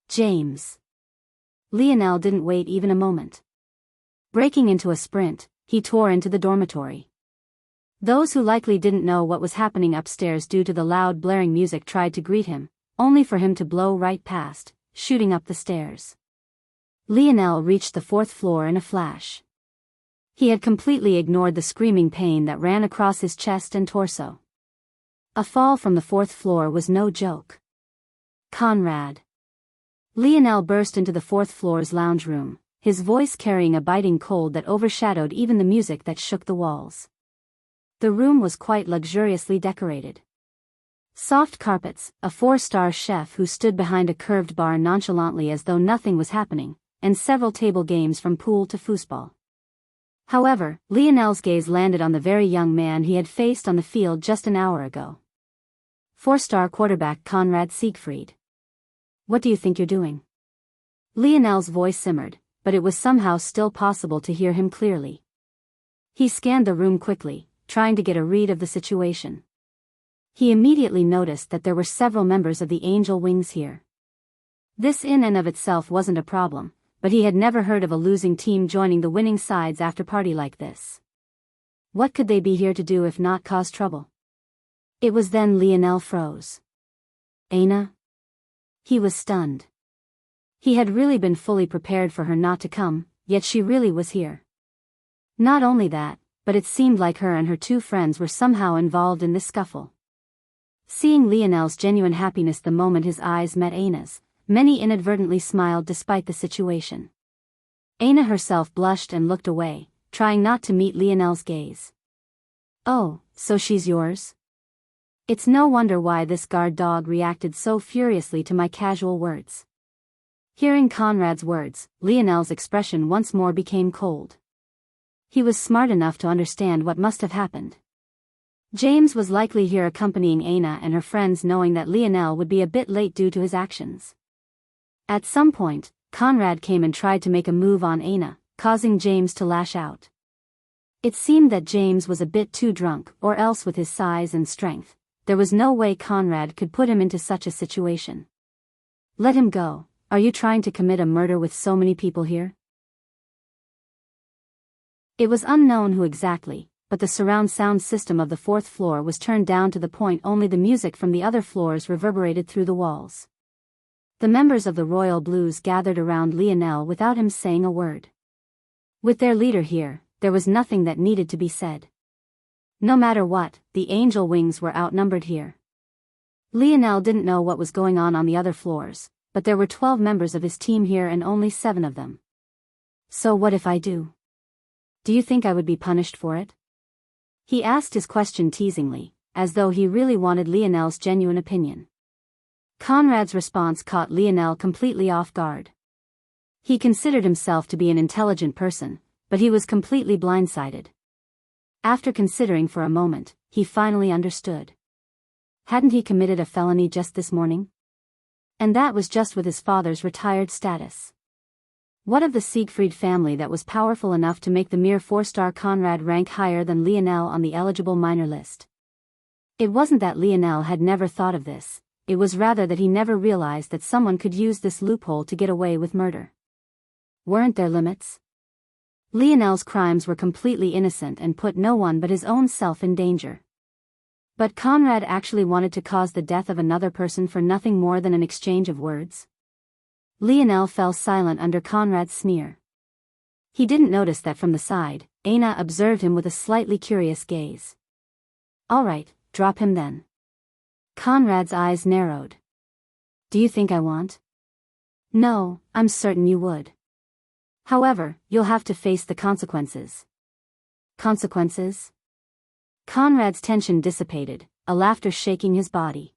James. Lionel didn't wait even a moment. Breaking into a sprint, he tore into the dormitory. Those who likely didn't know what was happening upstairs due to the loud blaring music tried to greet him, only for him to blow right past, shooting up the stairs. Lionel reached the 4th floor in a flash. He had completely ignored the screaming pain that ran across his chest and torso. A fall from the 4th floor was no joke. Conrad. Lionel burst into the 4th floor's lounge room, his voice carrying a biting cold that overshadowed even the music that shook the walls. The room was quite luxuriously decorated. Soft carpets, a 4-star chef who stood behind a curved bar nonchalantly as though nothing was happening, and several table games from pool to foosball. However, Lionel's gaze landed on the very young man he had faced on the field just an hour ago. 4-star quarterback Conrad Siegfried. What do you think you're doing? Lionel's voice simmered, but it was somehow still possible to hear him clearly. He scanned the room quickly, trying to get a read of the situation. He immediately noticed that there were several members of the Angel Wings here. This in and of itself wasn't a problem, but he had never heard of a losing team joining the winning side's after-party like this. What could they be here to do if not cause trouble? It was then Lionel froze. Aina? He was stunned. He had really been fully prepared for her not to come, yet she really was here. Not only that, but it seemed like her and her 2 friends were somehow involved in this scuffle. Seeing Lionel's genuine happiness the moment his eyes met Aina's, many inadvertently smiled despite the situation. Aina herself blushed and looked away, trying not to meet Lionel's gaze. Oh, so she's yours? It's no wonder why this guard dog reacted so furiously to my casual words. Hearing Conrad's words, Lionel's expression once more became cold. He was smart enough to understand what must have happened. James was likely here accompanying Aina and her friends, knowing that Lionel would be a bit late due to his actions. At some point, Conrad came and tried to make a move on Aina, causing James to lash out. It seemed that James was a bit too drunk, or else with his size and strength, there was no way Conrad could put him into such a situation. Let him go. Are you trying to commit a murder with so many people here? It was unknown who exactly, but the surround sound system of the 4th floor was turned down to the point only the music from the other floors reverberated through the walls. The members of the Royal Blues gathered around Lionel without him saying a word. With their leader here, there was nothing that needed to be said. No matter what, the Angel Wings were outnumbered here. Lionel didn't know what was going on the other floors, but there were 12 members of his team here and only 7 of them. So what if I do? Do you think I would be punished for it? He asked his question teasingly, as though he really wanted Lionel's genuine opinion. Conrad's response caught Lionel completely off guard. He considered himself to be an intelligent person, but he was completely blindsided. After considering for a moment, he finally understood. Hadn't he committed a felony just this morning? And that was just with his father's retired status. What of the Siegfried family that was powerful enough to make the mere 4-star Conrad rank higher than Lionel on the eligible minor list? It wasn't that Lionel had never thought of this, it was rather that he never realized that someone could use this loophole to get away with murder. Weren't there limits? Lionel's crimes were completely innocent and put no one but his own self in danger. But Conrad actually wanted to cause the death of another person for nothing more than an exchange of words? Lionel fell silent under Conrad's sneer. He didn't notice that from the side, Aina observed him with a slightly curious gaze. All right, drop him then. Conrad's eyes narrowed. Do you think I want? No, I'm certain you would. However, you'll have to face the consequences. Consequences? Conrad's tension dissipated, a laughter shaking his body.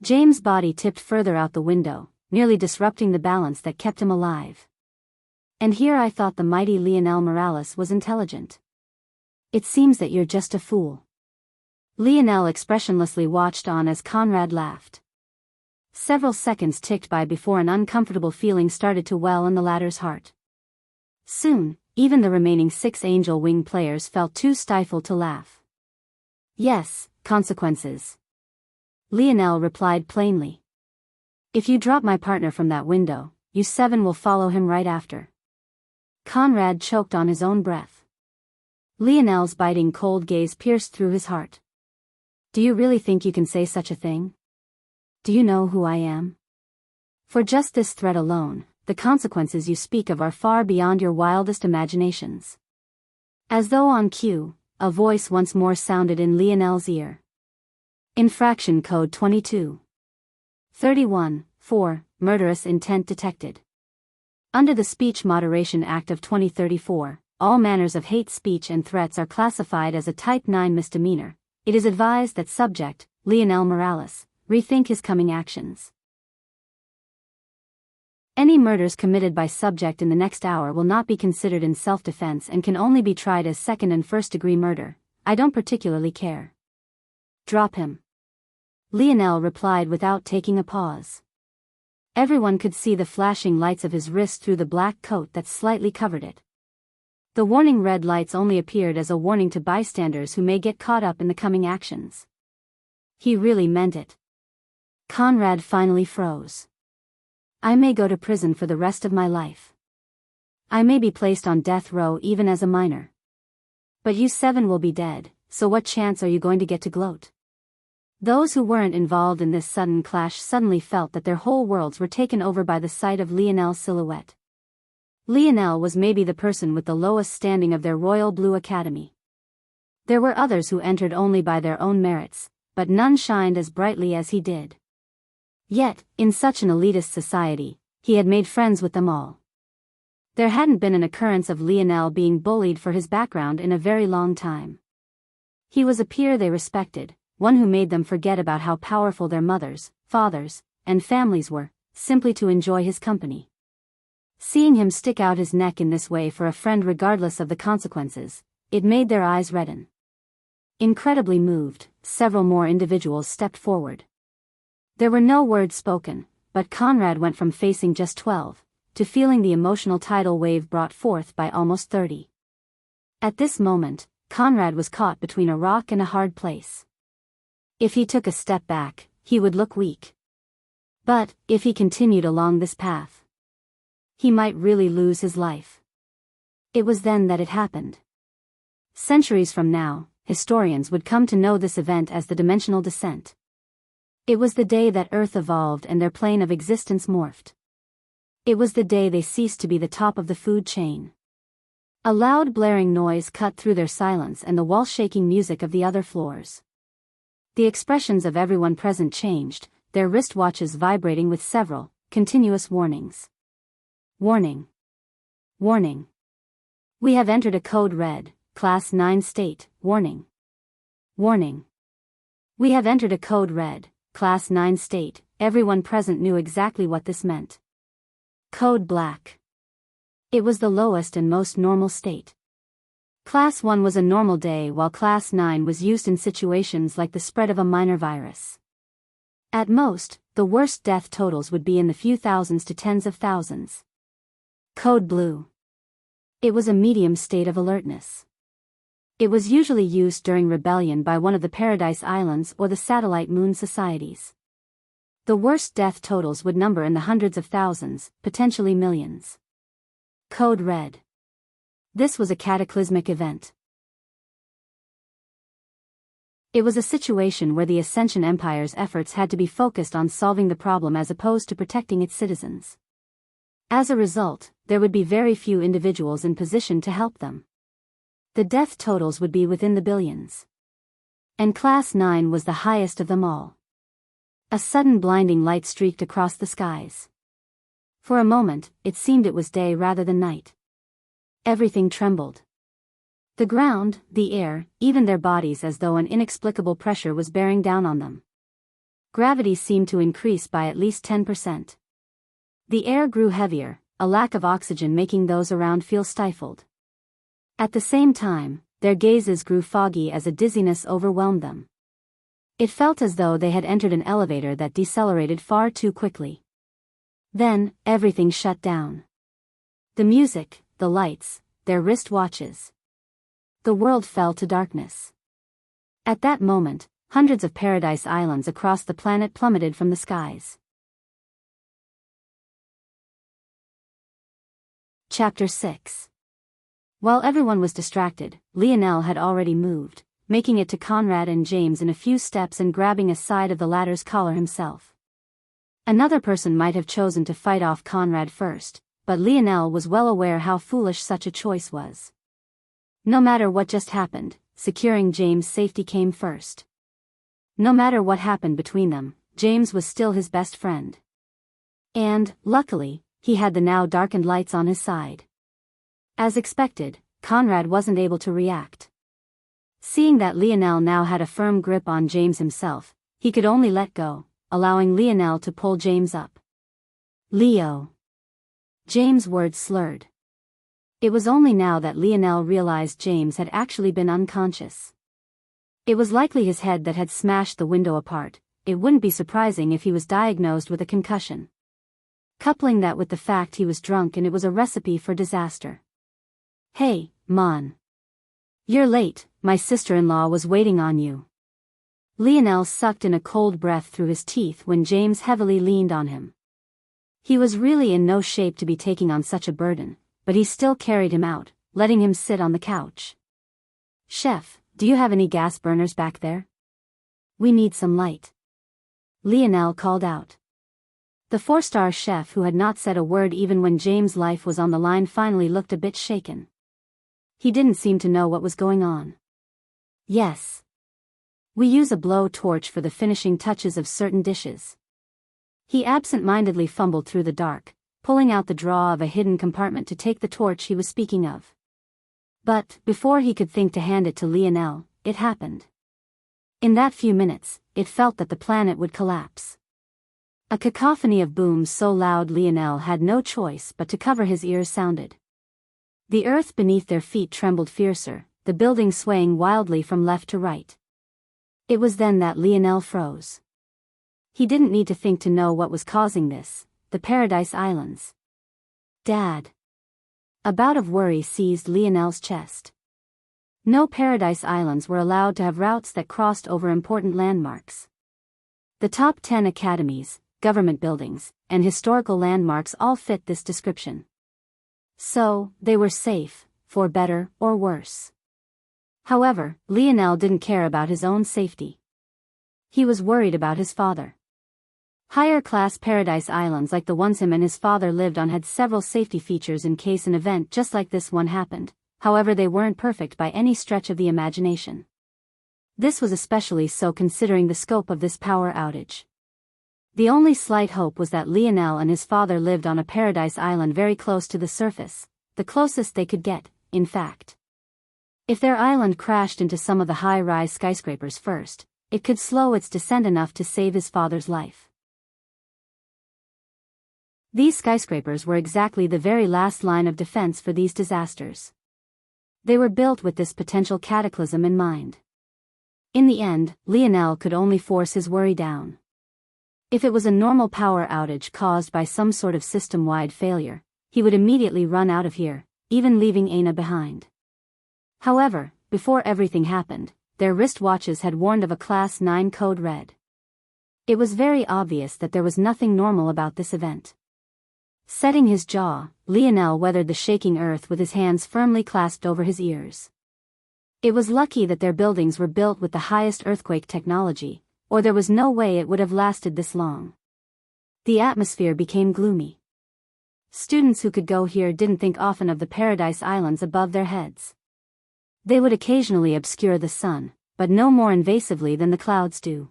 James' body tipped further out the window, nearly disrupting the balance that kept him alive. And here I thought the mighty Lionel Morales was intelligent. It seems that you're just a fool. Lionel expressionlessly watched on as Conrad laughed. Several seconds ticked by before an uncomfortable feeling started to well in the latter's heart. Soon, even the remaining 6 Angel Wing players felt too stifled to laugh. Yes, consequences. Lionel replied plainly. If you drop my partner from that window, you 7 will follow him right after. Conrad choked on his own breath. Lionel's biting cold gaze pierced through his heart. Do you really think you can say such a thing? Do you know who I am? For just this threat alone, the consequences you speak of are far beyond your wildest imaginations. As though on cue, a voice once more sounded in Lionel's ear. Infraction Code 22. 31-4, murderous intent detected. Under the Speech Moderation Act of 2034, all manners of hate speech and threats are classified as a Type 9 misdemeanor. It is advised that subject, Lionel Morales, rethink his coming actions. Any murders committed by subject in the next hour will not be considered in self-defense and can only be tried as second and first-degree murder. I don't particularly care. Drop him. Lionel replied without taking a pause. Everyone could see the flashing lights of his wrist through the black coat that slightly covered it. The warning red lights only appeared as a warning to bystanders who may get caught up in the coming actions. He really meant it. Conrad finally froze. I may go to prison for the rest of my life. I may be placed on death row even as a minor. But you 7 will be dead, so what chance are you going to get to gloat? Those who weren't involved in this sudden clash suddenly felt that their whole worlds were taken over by the sight of Lionel's silhouette. Lionel was maybe the person with the lowest standing of their Royal Blue Academy. There were others who entered only by their own merits, but none shined as brightly as he did. Yet, in such an elitist society, he had made friends with them all. There hadn't been an occurrence of Lionel being bullied for his background in a very long time. He was a peer they respected, one who made them forget about how powerful their mothers, fathers, and families were, simply to enjoy his company. Seeing him stick out his neck in this way for a friend regardless of the consequences, it made their eyes redden. Incredibly moved, several more individuals stepped forward. There were no words spoken, but Conrad went from facing just 12, to feeling the emotional tidal wave brought forth by almost 30. At this moment, Conrad was caught between a rock and a hard place. If he took a step back, he would look weak. But, if he continued along this path, he might really lose his life. It was then that it happened. Centuries from now, historians would come to know this event as the dimensional descent. It was the day that Earth evolved and their plane of existence morphed. It was the day they ceased to be the top of the food chain. A loud blaring noise cut through their silence and the wall-shaking music of the other floors. The expressions of everyone present changed, their wristwatches vibrating with several, continuous warnings. Warning. Warning. We have entered a code red, Class 9 state, warning. Warning. We have entered a code red, Class 9 state. Everyone present knew exactly what this meant. Code black. It was the lowest and most normal state. Class 1 was a normal day while Class 9 was used in situations like the spread of a minor virus. At most, the worst death totals would be in the few thousands to tens of thousands. Code blue. It was a medium state of alertness. It was usually used during rebellion by one of the Paradise Islands or the satellite moon societies. The worst death totals would number in the hundreds of thousands, potentially millions. Code red. This was a cataclysmic event. It was a situation where the Ascension Empire's efforts had to be focused on solving the problem as opposed to protecting its citizens. As a result, there would be very few individuals in position to help them. The death totals would be within the billions. And Class 9 was the highest of them all. A sudden blinding light streaked across the skies. For a moment, it seemed it was day rather than night. Everything trembled. The ground, the air, even their bodies, as though an inexplicable pressure was bearing down on them. Gravity seemed to increase by at least 10%. The air grew heavier, a lack of oxygen making those around feel stifled. At the same time, their gazes grew foggy as a dizziness overwhelmed them. It felt as though they had entered an elevator that decelerated far too quickly. Then, everything shut down. The music, the lights, their wristwatches. The world fell to darkness. At that moment, hundreds of Paradise Islands across the planet plummeted from the skies. Chapter 6. While everyone was distracted, Lionel had already moved, making it to Conrad and James in a few steps and grabbing a side of the latter's collar himself. Another person might have chosen to fight off Conrad first, but Lionel was well aware how foolish such a choice was. No matter what just happened, securing James' safety came first. No matter what happened between them, James was still his best friend. And, luckily, he had the now darkened lights on his side. As expected, Conrad wasn't able to react. Seeing that Lionel now had a firm grip on James himself, he could only let go, allowing Lionel to pull James up. Leo. James' words slurred. It was only now that Lionel realized James had actually been unconscious. It was likely his head that had smashed the window apart. It wouldn't be surprising if he was diagnosed with a concussion. Coupling that with the fact he was drunk, and it was a recipe for disaster. Hey, Mon. You're late, my sister-in-law was waiting on you. Lionel sucked in a cold breath through his teeth when James heavily leaned on him. He was really in no shape to be taking on such a burden, but he still carried him out, letting him sit on the couch. Chef, do you have any gas burners back there? We need some light. Lionel called out. The 4-star chef, who had not said a word even when James' life was on the line, finally looked a bit shaken. He didn't seem to know what was going on. Yes. We use a blow torch for the finishing touches of certain dishes. He absent-mindedly fumbled through the dark, pulling out the drawer of a hidden compartment to take the torch he was speaking of. But, before he could think to hand it to Lionel, it happened. In that few minutes, it felt that the planet would collapse. A cacophony of booms so loud Lionel had no choice but to cover his ears sounded. The earth beneath their feet trembled fiercer, the building swaying wildly from left to right. It was then that Lionel froze. He didn't need to think to know what was causing this. The Paradise Islands. Dad. A bout of worry seized Lionel's chest. No Paradise Islands were allowed to have routes that crossed over important landmarks. The top 10 academies, government buildings, and historical landmarks all fit this description. So, they were safe, for better or worse. However, Lionel didn't care about his own safety. He was worried about his father. Higher-class Paradise Islands like the ones him and his father lived on had several safety features in case an event just like this one happened, however they weren't perfect by any stretch of the imagination. This was especially so considering the scope of this power outage. The only slight hope was that Lionel and his father lived on a paradise island very close to the surface, the closest they could get, in fact. If their island crashed into some of the high-rise skyscrapers first, it could slow its descent enough to save his father's life. These skyscrapers were exactly the very last line of defense for these disasters. They were built with this potential cataclysm in mind. In the end, Lionel could only force his worry down. If it was a normal power outage caused by some sort of system-wide failure, he would immediately run out of here, even leaving Aina behind. However, before everything happened, their wristwatches had warned of a Class 9 code red. It was very obvious that there was nothing normal about this event. Setting his jaw, Lionel weathered the shaking earth with his hands firmly clasped over his ears. It was lucky that their buildings were built with the highest earthquake technology, or there was no way it would have lasted this long. The atmosphere became gloomy. Students who could go here didn't think often of the paradise islands above their heads. They would occasionally obscure the sun, but no more invasively than the clouds do.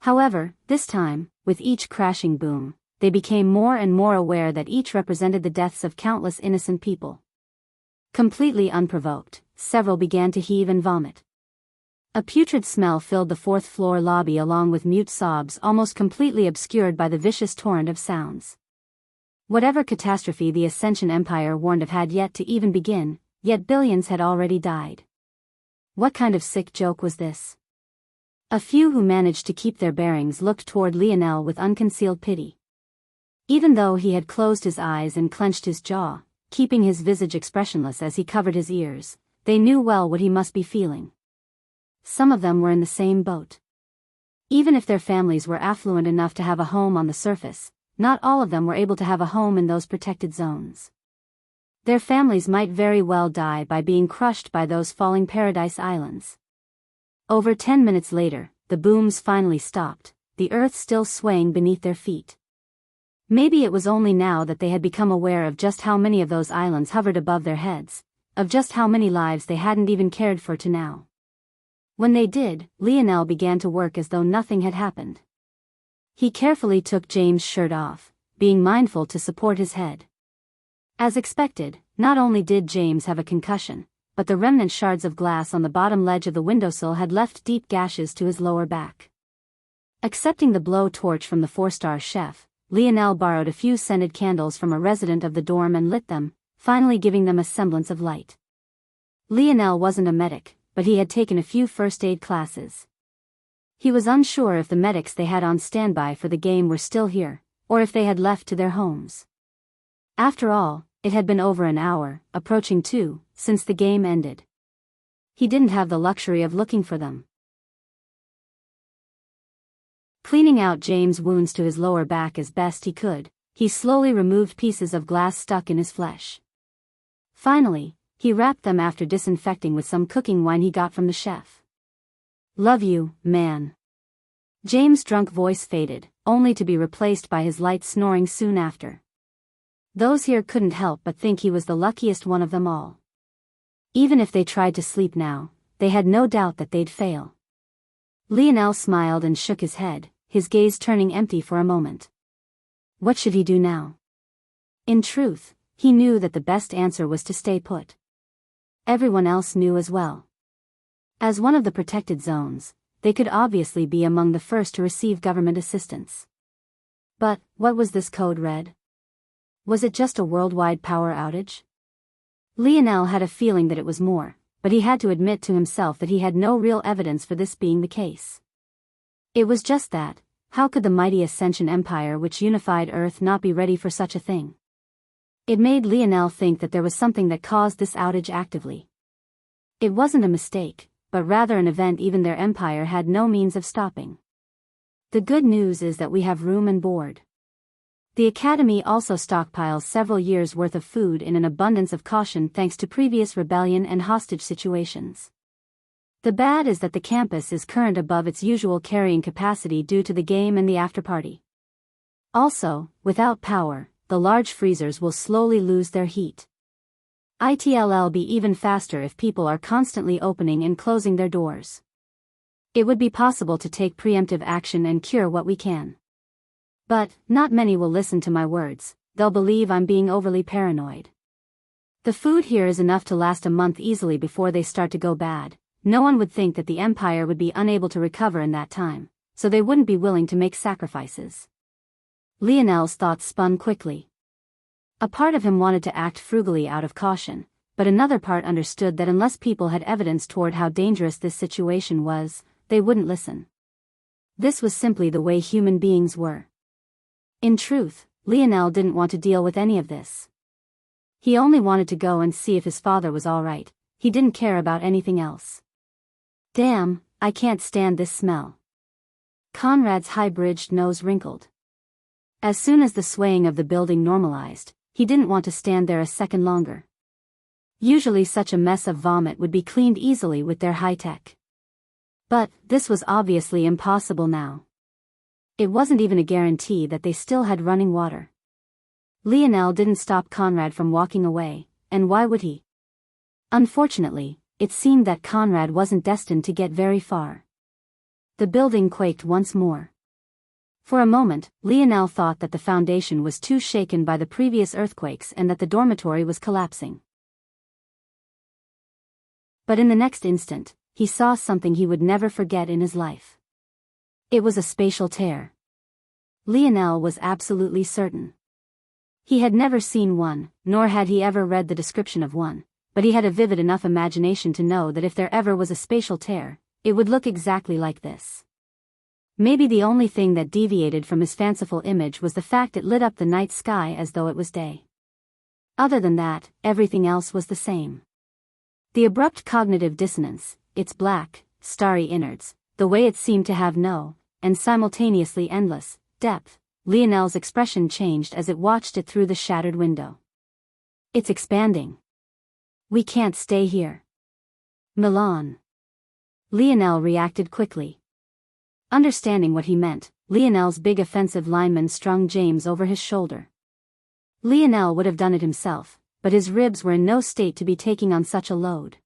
However, this time, with each crashing boom, they became more and more aware that each represented the deaths of countless innocent people. Completely unprovoked, several began to heave and vomit. A putrid smell filled the fourth-floor lobby along with mute sobs almost completely obscured by the vicious torrent of sounds. Whatever catastrophe the Ascension Empire warned of had yet to even begin, yet billions had already died. What kind of sick joke was this? A few who managed to keep their bearings looked toward Lionel with unconcealed pity. Even though he had closed his eyes and clenched his jaw, keeping his visage expressionless as he covered his ears, they knew well what he must be feeling. Some of them were in the same boat. Even if their families were affluent enough to have a home on the surface, not all of them were able to have a home in those protected zones. Their families might very well die by being crushed by those falling paradise islands. Over 10 minutes later, the booms finally stopped, the earth still swaying beneath their feet. Maybe it was only now that they had become aware of just how many of those islands hovered above their heads, of just how many lives they hadn't even cared for to now. When they did, Lionel began to work as though nothing had happened. He carefully took James' shirt off, being mindful to support his head. As expected, not only did James have a concussion, but the remnant shards of glass on the bottom ledge of the windowsill had left deep gashes to his lower back. Accepting the blow torch from the 4-star chef, Lionel borrowed a few scented candles from a resident of the dorm and lit them, finally giving them a semblance of light. Lionel wasn't a medic, but he had taken a few first aid classes. He was unsure if the medics they had on standby for the game were still here, or if they had left to their homes. After all, it had been over an hour, approaching 2, since the game ended. He didn't have the luxury of looking for them. Cleaning out James' wounds to his lower back as best he could, he slowly removed pieces of glass stuck in his flesh. Finally, he wrapped them after disinfecting with some cooking wine he got from the chef. "Love you, man." James' drunk voice faded, only to be replaced by his light snoring soon after. Those here couldn't help but think he was the luckiest one of them all. Even if they tried to sleep now, they had no doubt that they'd fail. Lionel smiled and shook his head, his gaze turning empty for a moment. What should he do now? In truth, he knew that the best answer was to stay put. Everyone else knew as well. As one of the protected zones, they could obviously be among the first to receive government assistance. But, what was this code red? Was it just a worldwide power outage? Lionel had a feeling that it was more, but he had to admit to himself that he had no real evidence for this being the case. It was just that, how could the mighty Ascension Empire which unified Earth not be ready for such a thing? It made Lionel think that there was something that caused this outage actively. It wasn't a mistake, but rather an event even their empire had no means of stopping. The good news is that we have room and board. The Academy also stockpiles several years' worth of food in an abundance of caution thanks to previous rebellion and hostage situations. The bad is that the campus is current above its usual carrying capacity due to the game and the afterparty. Also, without power, the large freezers will slowly lose their heat. It'll be even faster if people are constantly opening and closing their doors. It would be possible to take preemptive action and cure what we can. But, not many will listen to my words, they'll believe I'm being overly paranoid. The food here is enough to last a month easily before they start to go bad. No one would think that the Empire would be unable to recover in that time, so they wouldn't be willing to make sacrifices. Lionel's thoughts spun quickly. A part of him wanted to act frugally out of caution, but another part understood that unless people had evidence toward how dangerous this situation was, they wouldn't listen. This was simply the way human beings were. In truth, Lionel didn't want to deal with any of this. He only wanted to go and see if his father was all right. He didn't care about anything else. Damn, I can't stand this smell. Conrad's high-bridged nose wrinkled. As soon as the swaying of the building normalized, he didn't want to stand there a second longer. Usually such a mess of vomit would be cleaned easily with their high-tech. But, this was obviously impossible now. It wasn't even a guarantee that they still had running water. Lionel didn't stop Conrad from walking away, and why would he? Unfortunately, it seemed that Conrad wasn't destined to get very far. The building quaked once more. For a moment, Lionel thought that the foundation was too shaken by the previous earthquakes and that the dormitory was collapsing. But in the next instant, he saw something he would never forget in his life. It was a spatial tear. Lionel was absolutely certain. He had never seen one, nor had he ever read the description of one, but he had a vivid enough imagination to know that if there ever was a spatial tear, it would look exactly like this. Maybe the only thing that deviated from his fanciful image was the fact it lit up the night sky as though it was day. Other than that, everything else was the same. The abrupt cognitive dissonance, its black, starry innards, the way it seemed to have no, and simultaneously endless, depth. Lionel's expression changed as it watched it through the shattered window. It's expanding. We can't stay here. Milan. Lionel reacted quickly. Understanding what he meant, Lionel's big offensive lineman strung James over his shoulder. Lionel would have done it himself, but his ribs were in no state to be taking on such a load.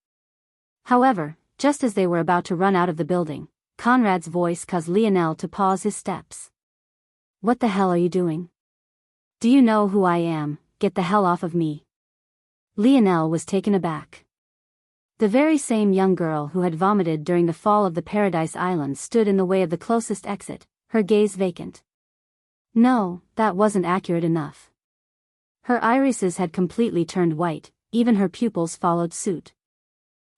However, just as they were about to run out of the building, Conrad's voice caused Lionel to pause his steps. What the hell are you doing? Do you know who I am? Get the hell off of me. Lionel was taken aback. The very same young girl who had vomited during the fall of the Paradise Islands stood in the way of the closest exit, her gaze vacant. No, that wasn't accurate enough. Her irises had completely turned white, even her pupils followed suit.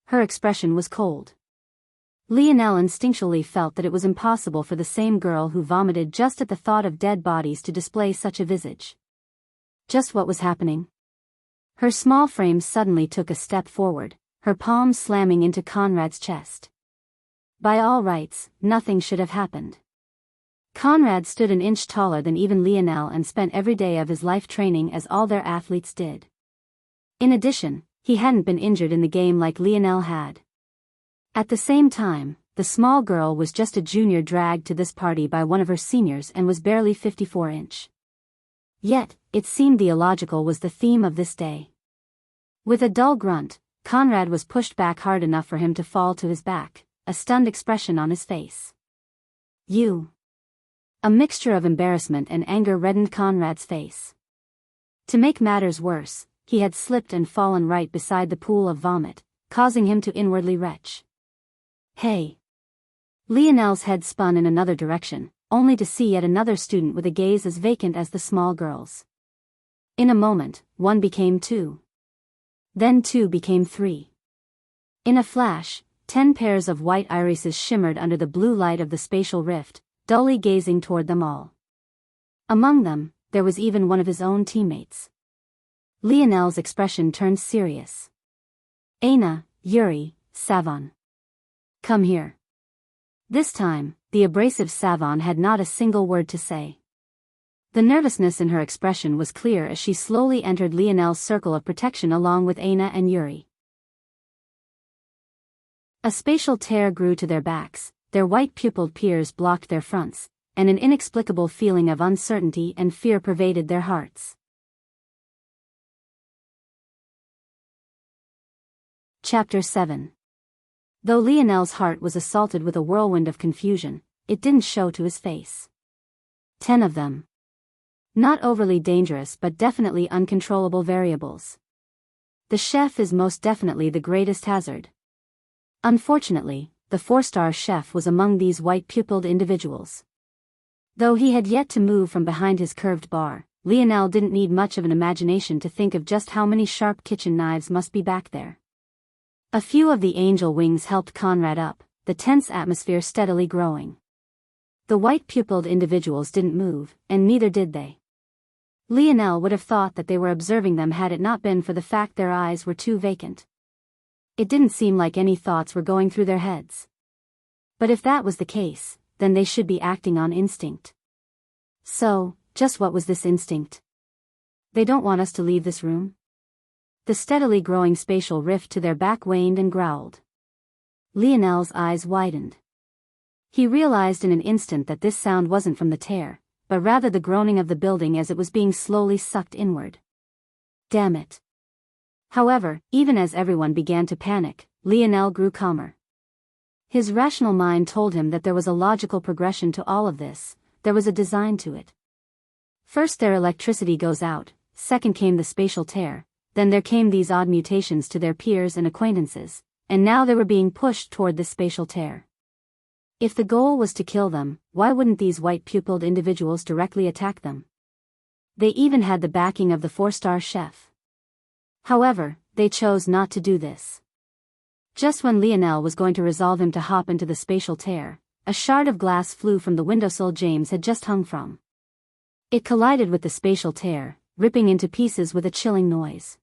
Her expression was cold. Lionel instinctually felt that it was impossible for the same girl who vomited just at the thought of dead bodies to display such a visage. Just what was happening? Her small frame suddenly took a step forward, her palms slamming into Conrad's chest. By all rights, nothing should have happened. Conrad stood an inch taller than even Lionel and spent every day of his life training as all their athletes did. In addition, he hadn't been injured in the game like Lionel had. At the same time, the small girl was just a junior dragged to this party by one of her seniors and was barely 54-inch. Yet, it seemed the illogical was the theme of this day. With a dull grunt, Conrad was pushed back hard enough for him to fall to his back, a stunned expression on his face. You. A mixture of embarrassment and anger reddened Conrad's face. To make matters worse, he had slipped and fallen right beside the pool of vomit, causing him to inwardly retch. Hey. Lionel's head spun in another direction, only to see yet another student with a gaze as vacant as the small girl's. In a moment, one became two. Then two became three. In a flash, 10 pairs of white irises shimmered under the blue light of the spatial rift, dully gazing toward them all. Among them, there was even one of his own teammates. Lionel's expression turned serious. Aina, Yuri, Savon. Come here. This time, the abrasive Savon had not a single word to say. The nervousness in her expression was clear as she slowly entered Lionel's circle of protection along with Aina and Yuri. A spatial tear grew to their backs, their white-pupilled peers blocked their fronts, and an inexplicable feeling of uncertainty and fear pervaded their hearts. Chapter 7. Though Lionel's heart was assaulted with a whirlwind of confusion, it didn't show to his face. 10 of them. Not overly dangerous but definitely uncontrollable variables. The chef is most definitely the greatest hazard. Unfortunately, the 4-star chef was among these white-pupilled individuals. Though he had yet to move from behind his curved bar, Lionel didn't need much of an imagination to think of just how many sharp kitchen knives must be back there. A few of the angel wings helped Conrad up, the tense atmosphere steadily growing. The white-pupilled individuals didn't move, and neither did they. Lionel would have thought that they were observing them had it not been for the fact their eyes were too vacant. It didn't seem like any thoughts were going through their heads. But if that was the case, then they should be acting on instinct. So, just what was this instinct? They don't want us to leave this room? The steadily growing spatial rift to their back waned and growled. Lionel's eyes widened. He realized in an instant that this sound wasn't from the tear, but rather the groaning of the building as it was being slowly sucked inward. Damn it. However, even as everyone began to panic, Lionel grew calmer. His rational mind told him that there was a logical progression to all of this, there was a design to it. First their electricity goes out, second came the spatial tear, then there came these odd mutations to their peers and acquaintances, and now they were being pushed toward this spatial tear. If the goal was to kill them, why wouldn't these white-pupilled individuals directly attack them? They even had the backing of the 4-star chef. However, they chose not to do this. Just when Lionel was going to resolve him to hop into the spatial tear, a shard of glass flew from the windowsill James had just hung from. It collided with the spatial tear, ripping into pieces with a chilling noise.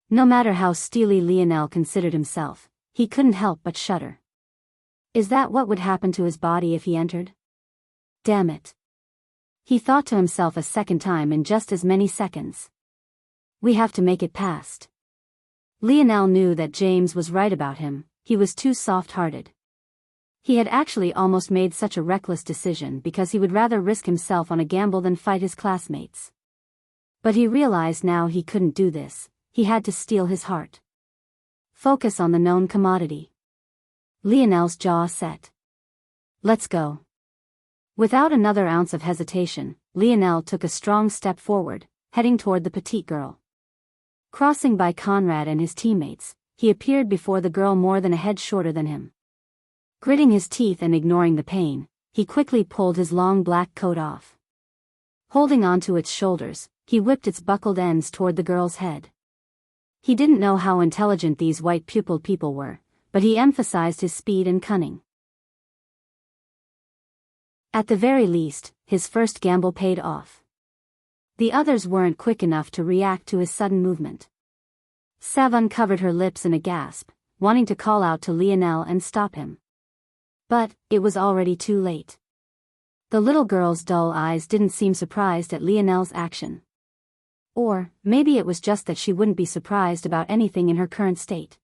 No matter how steely Lionel considered himself, he couldn't help but shudder. Is that what would happen to his body if he entered? Damn it. He thought to himself a second time in just as many seconds. We have to make it past. Lionel knew that James was right about him, he was too soft-hearted. He had actually almost made such a reckless decision because he would rather risk himself on a gamble than fight his classmates. But he realized now he couldn't do this, he had to steel his heart. Focus on the known commodity. Lionel's jaw set. Let's go. Without another ounce of hesitation, Lionel took a strong step forward, heading toward the petite girl. Crossing by Conrad and his teammates, he appeared before the girl more than a head shorter than him. Gritting his teeth and ignoring the pain, he quickly pulled his long black coat off. Holding onto its shoulders, he whipped its buckled ends toward the girl's head. He didn't know how intelligent these white-pupilled people were, but he emphasized his speed and cunning. At the very least, his first gamble paid off. The others weren't quick enough to react to his sudden movement. Sav uncovered her lips in a gasp, wanting to call out to Lionel and stop him. But, it was already too late. The little girl's dull eyes didn't seem surprised at Lionel's action. Or, maybe it was just that she wouldn't be surprised about anything in her current state.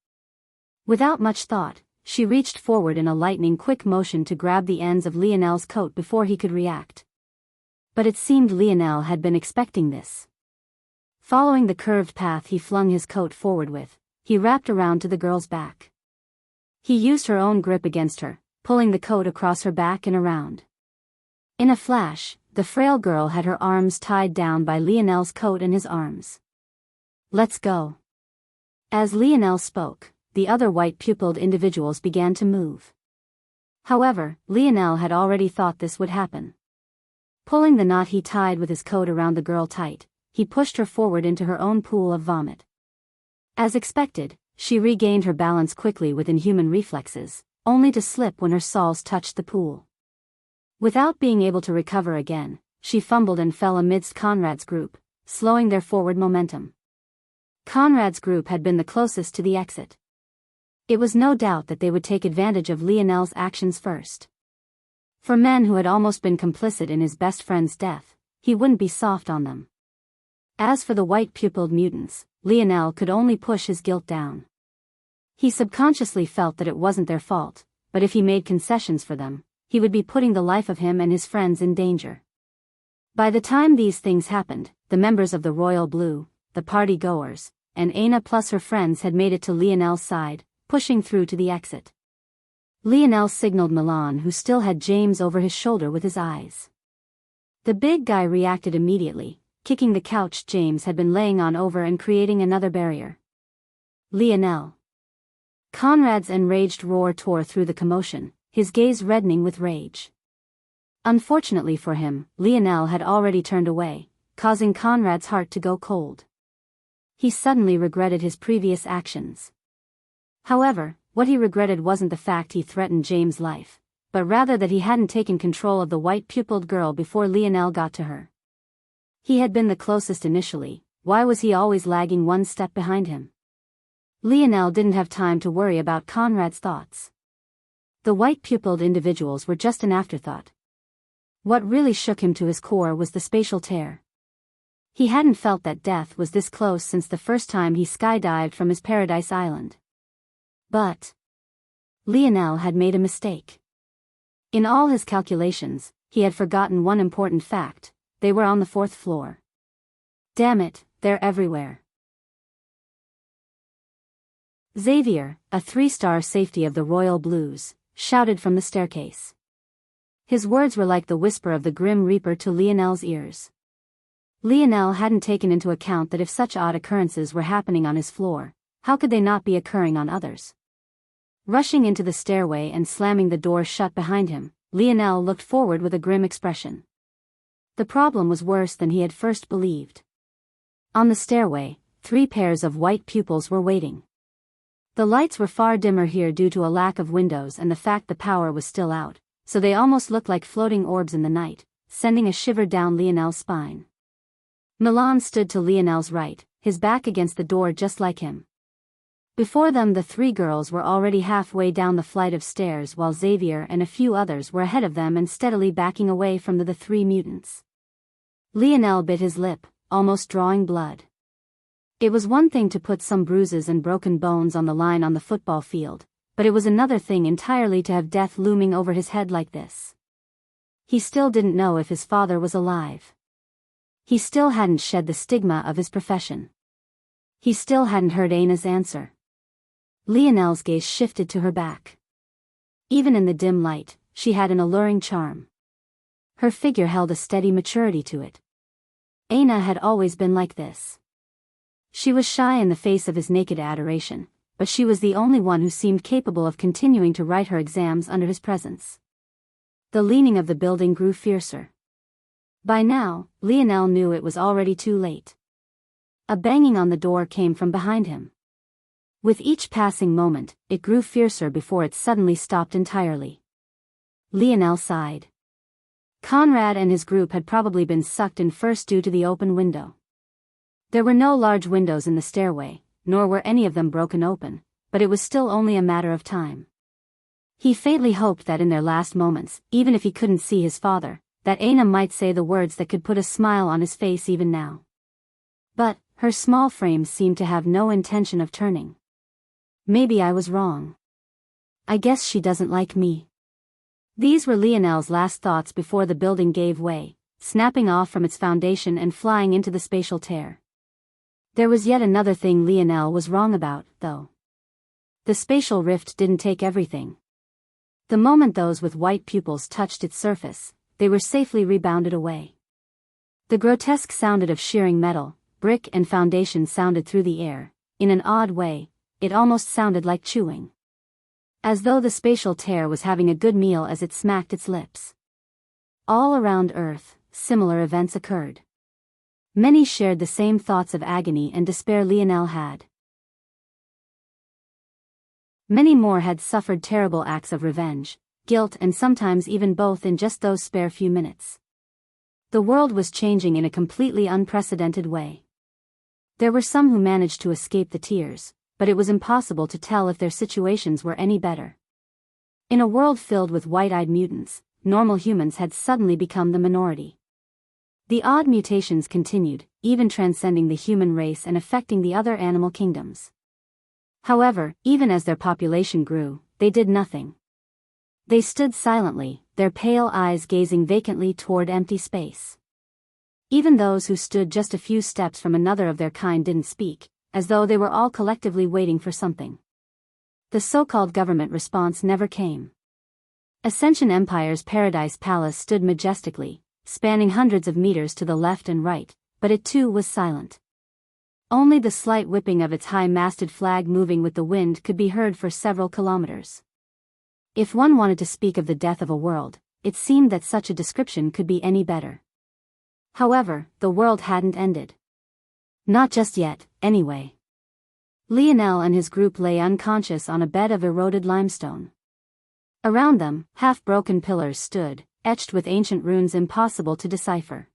Without much thought, she reached forward in a lightning-quick motion to grab the ends of Lionel's coat before he could react. But it seemed Lionel had been expecting this. Following the curved path he flung his coat forward with, he wrapped around to the girl's back. He used her own grip against her, pulling the coat across her back and around. In a flash, the frail girl had her arms tied down by Lionel's coat and his arms. Let's go. As Lionel spoke, the other white-pupilled individuals began to move. However, Lionel had already thought this would happen. Pulling the knot he tied with his coat around the girl tight, he pushed her forward into her own pool of vomit. As expected, she regained her balance quickly with inhuman reflexes, only to slip when her soles touched the pool. Without being able to recover again, she fumbled and fell amidst Conrad's group, slowing their forward momentum. Conrad's group had been the closest to the exit. It was no doubt that they would take advantage of Lionel's actions first. For men who had almost been complicit in his best friend's death, he wouldn't be soft on them. As for the white-pupilled mutants, Lionel could only push his guilt down. He subconsciously felt that it wasn't their fault, but if he made concessions for them, he would be putting the life of him and his friends in danger. By the time these things happened, the members of the Royal Blue, the party-goers, and Aina plus her friends had made it to Lionel's side, pushing through to the exit. Lionel signaled Milan, who still had James over his shoulder with his eyes. The big guy reacted immediately, kicking the couch James had been laying on over and creating another barrier. Lionel. Conrad's enraged roar tore through the commotion, his gaze reddening with rage. Unfortunately for him, Lionel had already turned away, causing Conrad's heart to go cold. He suddenly regretted his previous actions. However, what he regretted wasn't the fact he threatened James' life, but rather that he hadn't taken control of the white-pupiled girl before Lionel got to her. He had been the closest initially, why was he always lagging one step behind him? Lionel didn't have time to worry about Conrad's thoughts. The white-pupiled individuals were just an afterthought. What really shook him to his core was the spatial tear. He hadn't felt that death was this close since the first time he skydived from his paradise island. But Lionel had made a mistake. In all his calculations, he had forgotten one important fact: they were on the 4th floor. Damn it, they're everywhere. Xavier, a 3-star safety of the Royal Blues, shouted from the staircase. His words were like the whisper of the Grim Reaper to Lionel's ears. Lionel hadn't taken into account that if such odd occurrences were happening on his floor, how could they not be occurring on others? Rushing into the stairway and slamming the door shut behind him, Lionel looked forward with a grim expression. The problem was worse than he had first believed. On the stairway, 3 pairs of white pupils were waiting. The lights were far dimmer here due to a lack of windows and the fact the power was still out, so they almost looked like floating orbs in the night, sending a shiver down Lionel's spine. Milan stood to Lionel's right, his back against the door just like him. Before them the 3 girls were already halfway down the flight of stairs while Xavier and a few others were ahead of them and steadily backing away from the 3 mutants. Lionel bit his lip, almost drawing blood. It was one thing to put some bruises and broken bones on the line on the football field, but it was another thing entirely to have death looming over his head like this. He still didn't know if his father was alive. He still hadn't shed the stigma of his profession. He still hadn't heard Anna's answer. Lionel's gaze shifted to her back. Even in the dim light, she had an alluring charm. Her figure held a steady maturity to it. Anna had always been like this. She was shy in the face of his naked adoration, but she was the only one who seemed capable of continuing to write her exams under his presence. The leaning of the building grew fiercer. By now, Lionel knew it was already too late. A banging on the door came from behind him. With each passing moment, it grew fiercer before it suddenly stopped entirely. Lionel sighed. Conrad and his group had probably been sucked in first due to the open window. There were no large windows in the stairway, nor were any of them broken open, but it was still only a matter of time. He faintly hoped that in their last moments, even if he couldn't see his father, that Anna might say the words that could put a smile on his face even now. But her small frame seemed to have no intention of turning. Maybe I was wrong. I guess she doesn't like me. These were Lionel's last thoughts before the building gave way, snapping off from its foundation and flying into the spatial tear. There was yet another thing Lionel was wrong about, though. The spatial rift didn't take everything. The moment those with white pupils touched its surface, they were safely rebounded away. The grotesque sound of shearing metal, brick and foundation sounded through the air. In an odd way, it almost sounded like chewing. As though the spatial tear was having a good meal as it smacked its lips. All around Earth, similar events occurred. Many shared the same thoughts of agony and despair Lionel had. Many more had suffered terrible acts of revenge, guilt and sometimes even both in just those spare few minutes. The world was changing in a completely unprecedented way. There were some who managed to escape the tears, but it was impossible to tell if their situations were any better. In a world filled with white-eyed mutants, normal humans had suddenly become the minority. The odd mutations continued, even transcending the human race and affecting the other animal kingdoms. However, even as their population grew, they did nothing. They stood silently, their pale eyes gazing vacantly toward empty space. Even those who stood just a few steps from another of their kind didn't speak, as though they were all collectively waiting for something. The so-called government response never came. Ascension Empire's Paradise Palace stood majestically, spanning hundreds of meters to the left and right, but it too was silent. Only the slight whipping of its high-masted flag moving with the wind could be heard for several kilometers. If one wanted to speak of the death of a world, it seemed that such a description could be any better. However, the world hadn't ended. Not just yet, anyway. Lionel and his group lay unconscious on a bed of eroded limestone. Around them, half-broken pillars stood, etched with ancient runes impossible to decipher.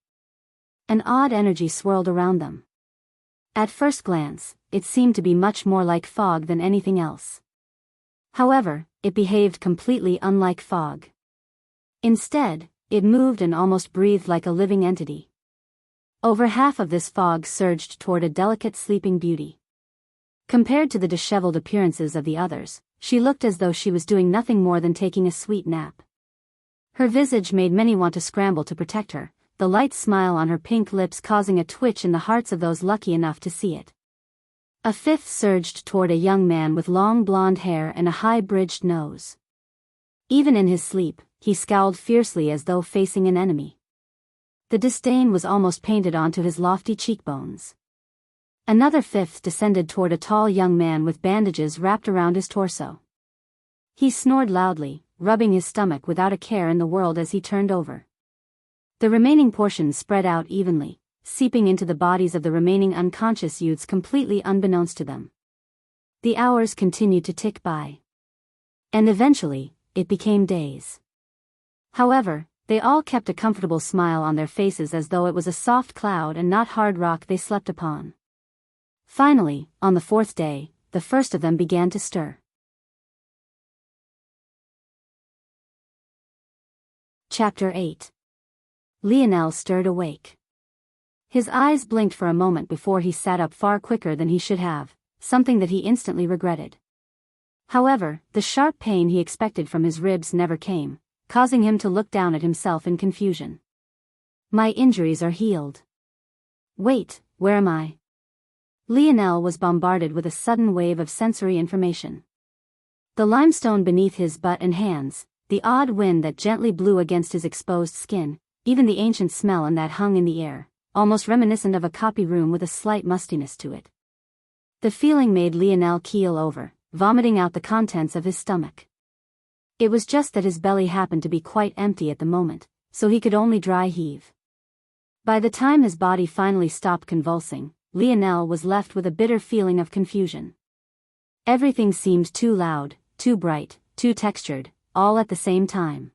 An odd energy swirled around them. At first glance, it seemed to be much more like fog than anything else. However, it behaved completely unlike fog. Instead, it moved and almost breathed like a living entity. Over half of this fog surged toward a delicate sleeping beauty. Compared to the disheveled appearances of the others, she looked as though she was doing nothing more than taking a sweet nap. Her visage made many want to scramble to protect her, the light smile on her pink lips causing a twitch in the hearts of those lucky enough to see it. A fifth surged toward a young man with long blonde hair and a high-bridged nose. Even in his sleep, he scowled fiercely as though facing an enemy. The disdain was almost painted onto his lofty cheekbones. Another fifth descended toward a tall young man with bandages wrapped around his torso. He snored loudly, rubbing his stomach without a care in the world as he turned over. The remaining portions spread out evenly, seeping into the bodies of the remaining unconscious youths completely unbeknownst to them. The hours continued to tick by. And eventually, it became days. However, they all kept a comfortable smile on their faces as though it was a soft cloud and not hard rock they slept upon. Finally, on the fourth day, the first of them began to stir. Chapter 8. Lionel stirred awake. His eyes blinked for a moment before he sat up far quicker than he should have, something that he instantly regretted. However, the sharp pain he expected from his ribs never came, causing him to look down at himself in confusion. My injuries are healed. Wait, where am I? Lionel was bombarded with a sudden wave of sensory information. The limestone beneath his butt and hands, the odd wind that gently blew against his exposed skin, even the ancient smell that hung in the air, almost reminiscent of a copy room with a slight mustiness to it. The feeling made Lionel keel over, vomiting out the contents of his stomach. It was just that his belly happened to be quite empty at the moment, so he could only dry heave. By the time his body finally stopped convulsing, Lionel was left with a bitter feeling of confusion. Everything seemed too loud, too bright, too textured, all at the same time.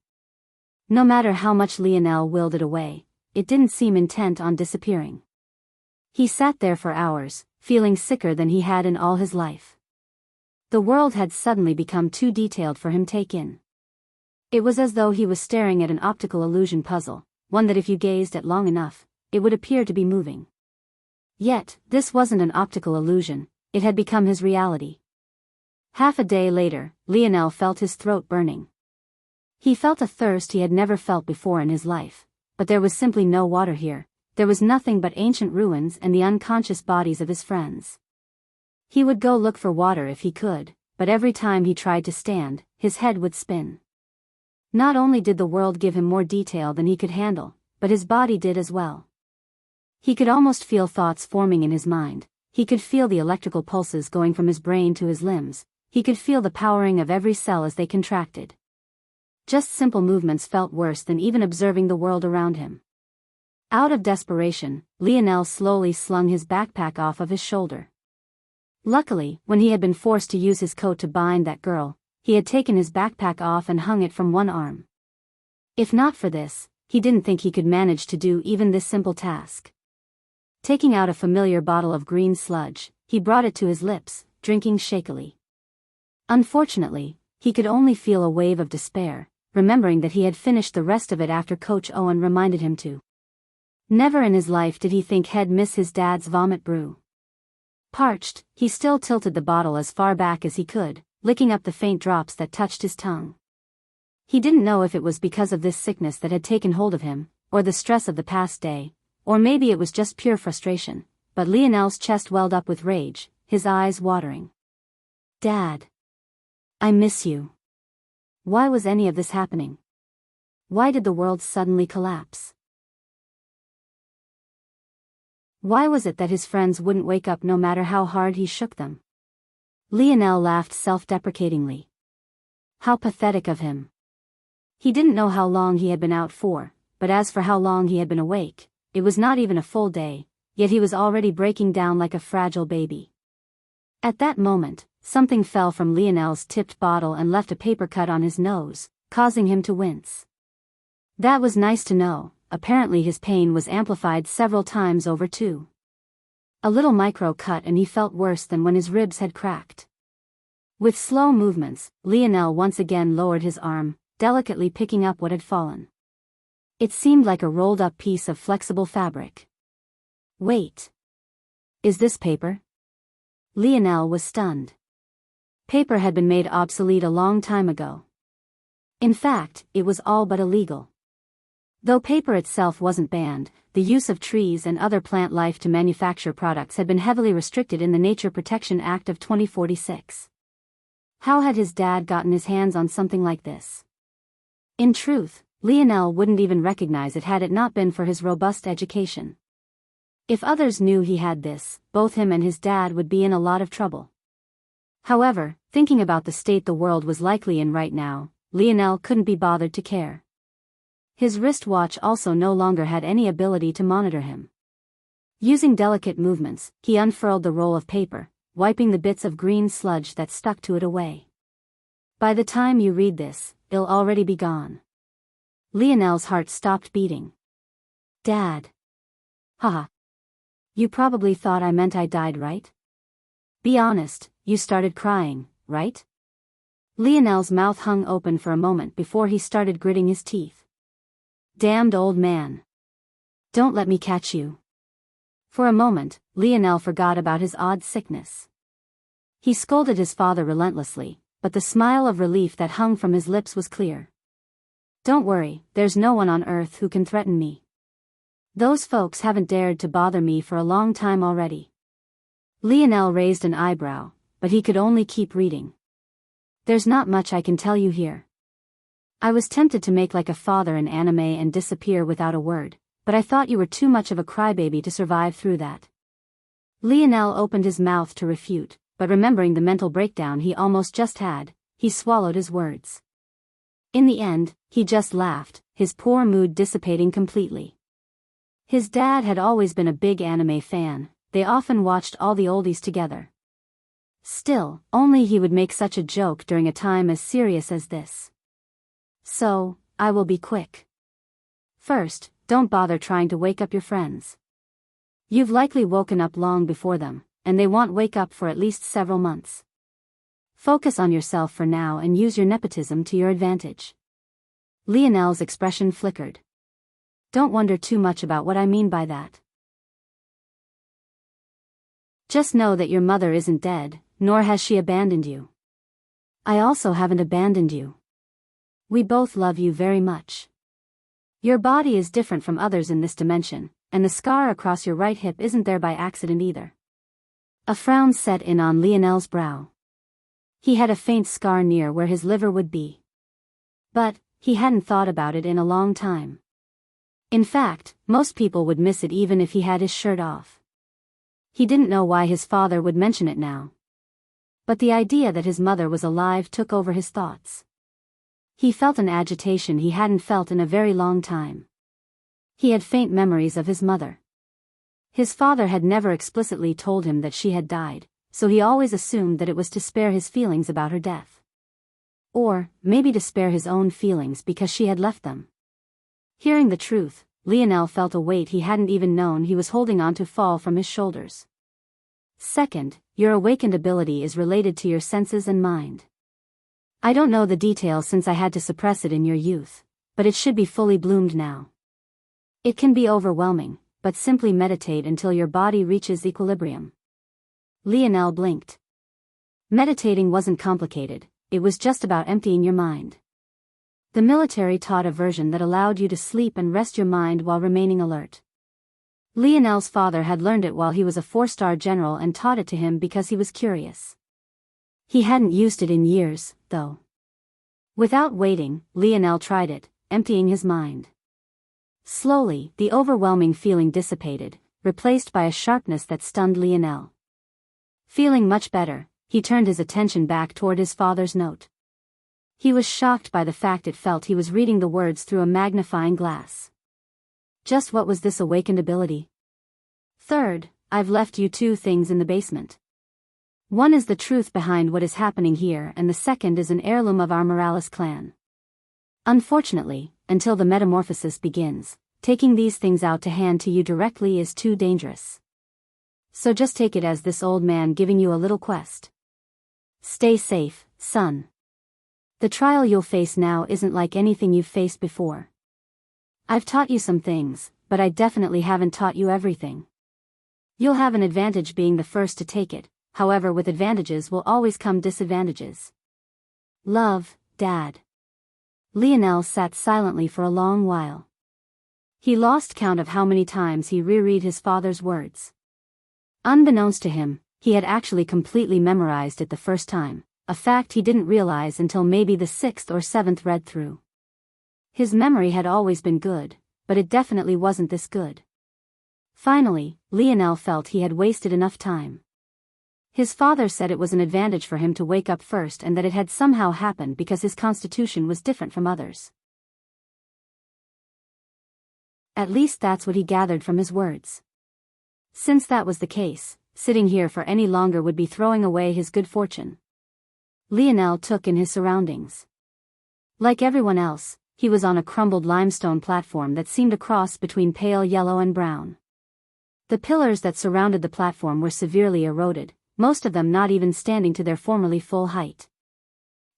No matter how much Lionel willed it away, it didn't seem intent on disappearing. He sat there for hours, feeling sicker than he had in all his life. The world had suddenly become too detailed for him to take in. It was as though he was staring at an optical illusion puzzle, one that if you gazed at long enough, it would appear to be moving. Yet, this wasn't an optical illusion, it had become his reality. Half a day later, Lionel felt his throat burning. He felt a thirst he had never felt before in his life, but there was simply no water here, there was nothing but ancient ruins and the unconscious bodies of his friends. He would go look for water if he could, but every time he tried to stand, his head would spin. Not only did the world give him more detail than he could handle, but his body did as well. He could almost feel thoughts forming in his mind, he could feel the electrical pulses going from his brain to his limbs, he could feel the powering of every cell as they contracted. Just simple movements felt worse than even observing the world around him. Out of desperation, Lionel slowly slung his backpack off of his shoulder. Luckily, when he had been forced to use his coat to bind that girl, he had taken his backpack off and hung it from one arm. If not for this, he didn't think he could manage to do even this simple task. Taking out a familiar bottle of green sludge, he brought it to his lips, drinking shakily. Unfortunately, he could only feel a wave of despair, remembering that he had finished the rest of it after Coach Owen reminded him to. Never in his life did he think he'd miss his dad's vomit brew. Parched, he still tilted the bottle as far back as he could, licking up the faint drops that touched his tongue. He didn't know if it was because of this sickness that had taken hold of him, or the stress of the past day, or maybe it was just pure frustration, but Lionel's chest welled up with rage, his eyes watering. Dad. I miss you. Why was any of this happening? Why did the world suddenly collapse? Why was it that his friends wouldn't wake up no matter how hard he shook them? Lionel laughed self-deprecatingly. How pathetic of him. He didn't know how long he had been out for, but as for how long he had been awake, it was not even a full day, yet he was already breaking down like a fragile baby. At that moment, something fell from Lionel's tipped bottle and left a paper cut on his nose, causing him to wince. That was nice to know. Apparently his pain was amplified several times over too. A little micro cut and he felt worse than when his ribs had cracked. With slow movements, Lionel once again lowered his arm, delicately picking up what had fallen. It seemed like a rolled-up piece of flexible fabric. Wait. Is this paper? Lionel was stunned. Paper had been made obsolete a long time ago. In fact, it was all but illegal. Though paper itself wasn't banned, the use of trees and other plant life to manufacture products had been heavily restricted in the Nature Protection Act of 2046. How had his dad gotten his hands on something like this? In truth, Lionel wouldn't even recognize it had it not been for his robust education. If others knew he had this, both him and his dad would be in a lot of trouble. However, thinking about the state the world was likely in right now, Lionel couldn't be bothered to care. His wristwatch also no longer had any ability to monitor him. Using delicate movements, he unfurled the roll of paper, wiping the bits of green sludge that stuck to it away. By the time you read this, it'll already be gone. Lionel's heart stopped beating. Dad. Haha. You probably thought I meant I died, right? Be honest, you started crying, right? Lionel's mouth hung open for a moment before he started gritting his teeth. Damned old man. Don't let me catch you. For a moment, Lionel forgot about his odd sickness. He scolded his father relentlessly, but the smile of relief that hung from his lips was clear. Don't worry, there's no one on earth who can threaten me. Those folks haven't dared to bother me for a long time already. Lionel raised an eyebrow, but he could only keep reading. There's not much I can tell you here. I was tempted to make like a father in anime and disappear without a word, but I thought you were too much of a crybaby to survive through that. Lionel opened his mouth to refute, but remembering the mental breakdown he almost just had, he swallowed his words. In the end, he just laughed, his poor mood dissipating completely. His dad had always been a big anime fan, they often watched all the oldies together. Still, only he would make such a joke during a time as serious as this. So, I will be quick. First, don't bother trying to wake up your friends. You've likely woken up long before them, and they won't wake up for at least several months. Focus on yourself for now and use your nepotism to your advantage. Lionel's expression flickered. Don't wonder too much about what I mean by that. Just know that your mother isn't dead, nor has she abandoned you. I also haven't abandoned you. We both love you very much. Your body is different from others in this dimension, and the scar across your right hip isn't there by accident either. A frown set in on Lionel's brow. He had a faint scar near where his liver would be. But, he hadn't thought about it in a long time. In fact, most people would miss it even if he had his shirt off. He didn't know why his father would mention it now. But the idea that his mother was alive took over his thoughts. He felt an agitation he hadn't felt in a very long time. He had faint memories of his mother. His father had never explicitly told him that she had died, so he always assumed that it was to spare his feelings about her death. Or, maybe to spare his own feelings because she had left them. Hearing the truth, Lionel felt a weight he hadn't even known he was holding on to fall from his shoulders. Second, your awakened ability is related to your senses and mind. I don't know the details since I had to suppress it in your youth, but it should be fully bloomed now. It can be overwhelming, but simply meditate until your body reaches equilibrium. Lionel blinked. Meditating wasn't complicated, it was just about emptying your mind. The military taught a version that allowed you to sleep and rest your mind while remaining alert. Lionel's father had learned it while he was a 4-star general and taught it to him because he was curious. He hadn't used it in years, though. Without waiting, Lionel tried it, emptying his mind. Slowly, the overwhelming feeling dissipated, replaced by a sharpness that stunned Lionel. Feeling much better, he turned his attention back toward his father's note. He was shocked by the fact it felt he was reading the words through a magnifying glass. Just what was this awakened ability? Third, I've left you 2 things in the basement. One is the truth behind what is happening here, and the second is an heirloom of our Morales clan. Unfortunately, until the metamorphosis begins, taking these things out to hand to you directly is too dangerous. So just take it as this old man giving you a little quest. Stay safe, son. The trial you'll face now isn't like anything you've faced before. I've taught you some things, but I definitely haven't taught you everything. You'll have an advantage being the first to take it, however with advantages will always come disadvantages. Love, Dad. Lionel sat silently for a long while. He lost count of how many times he reread his father's words. Unbeknownst to him, he had actually completely memorized it the first time, a fact he didn't realize until maybe the 6th or 7th read through. His memory had always been good, but it definitely wasn't this good. Finally, Lionel felt he had wasted enough time. His father said it was an advantage for him to wake up first and that it had somehow happened because his constitution was different from others. At least that's what he gathered from his words. Since that was the case, sitting here for any longer would be throwing away his good fortune. Lionel took in his surroundings. Like everyone else, he was on a crumbled limestone platform that seemed a cross between pale yellow and brown. The pillars that surrounded the platform were severely eroded, most of them not even standing to their formerly full height.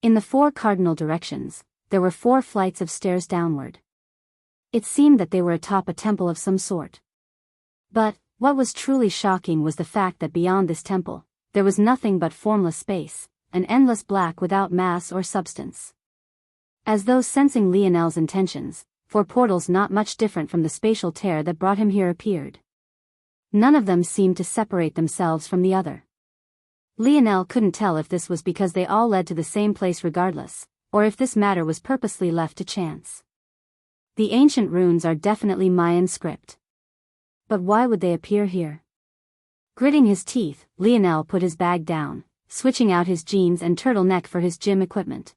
In the 4 cardinal directions, there were 4 flights of stairs downward. It seemed that they were atop a temple of some sort. But, what was truly shocking was the fact that beyond this temple, there was nothing but formless space, an endless black without mass or substance. As though sensing Lionel's intentions, 4 portals not much different from the spatial tear that brought him here appeared. None of them seemed to separate themselves from the other. Lionel couldn't tell if this was because they all led to the same place regardless, or if this matter was purposely left to chance. The ancient runes are definitely Mayan script. But why would they appear here? Gritting his teeth, Lionel put his bag down, switching out his jeans and turtleneck for his gym equipment.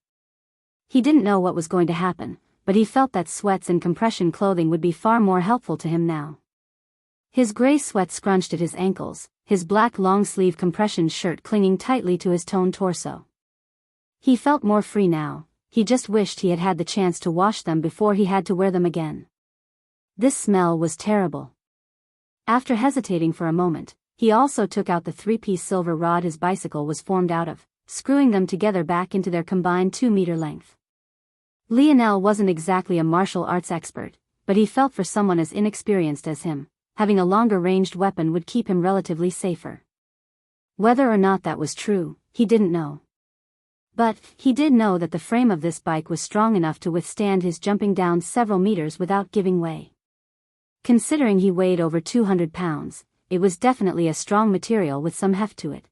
He didn't know what was going to happen, but he felt that sweats and compression clothing would be far more helpful to him now. His gray sweat scrunched at his ankles, his black long-sleeve compression shirt clinging tightly to his toned torso. He felt more free now, he just wished he had had the chance to wash them before he had to wear them again. This smell was terrible. After hesitating for a moment, he also took out the 3-piece silver rod his bicycle was formed out of, screwing them together back into their combined 2-meter length. Lionel wasn't exactly a martial arts expert, but he felt for someone as inexperienced as him, having a longer-ranged weapon would keep him relatively safer. Whether or not that was true, he didn't know. But, he did know that the frame of this bike was strong enough to withstand his jumping down several meters without giving way. Considering he weighed over 200 pounds, it was definitely a strong material with some heft to it.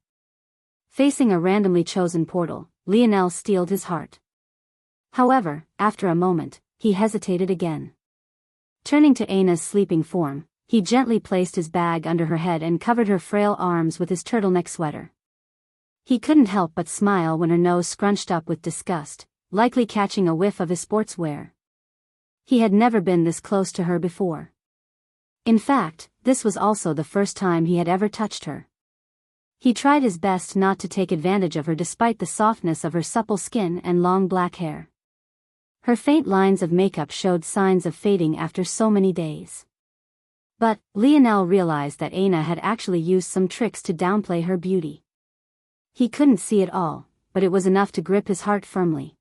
Facing a randomly chosen portal, Lionel steeled his heart. However, after a moment, he hesitated again. Turning to Aina's sleeping form, he gently placed his bag under her head and covered her frail arms with his turtleneck sweater. He couldn't help but smile when her nose scrunched up with disgust, likely catching a whiff of his sportswear. He had never been this close to her before. In fact, this was also the first time he had ever touched her. He tried his best not to take advantage of her despite the softness of her supple skin and long black hair. Her faint lines of makeup showed signs of fading after so many days. But, Lionel realized that Aina had actually used some tricks to downplay her beauty. He couldn't see it all, but it was enough to grip his heart firmly.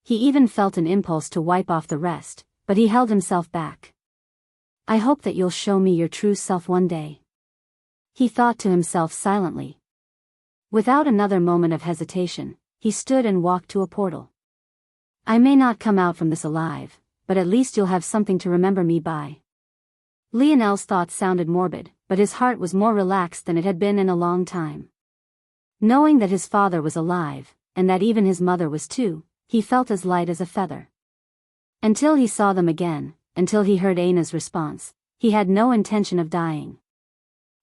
He even felt an impulse to wipe off the rest, but he held himself back. I hope that you'll show me your true self one day. He thought to himself silently. Without another moment of hesitation, he stood and walked to a portal. I may not come out from this alive, but at least you'll have something to remember me by. Lionel's thoughts sounded morbid, but his heart was more relaxed than it had been in a long time. Knowing that his father was alive, and that even his mother was too, he felt as light as a feather. Until he saw them again, until he heard Aina's response. He had no intention of dying.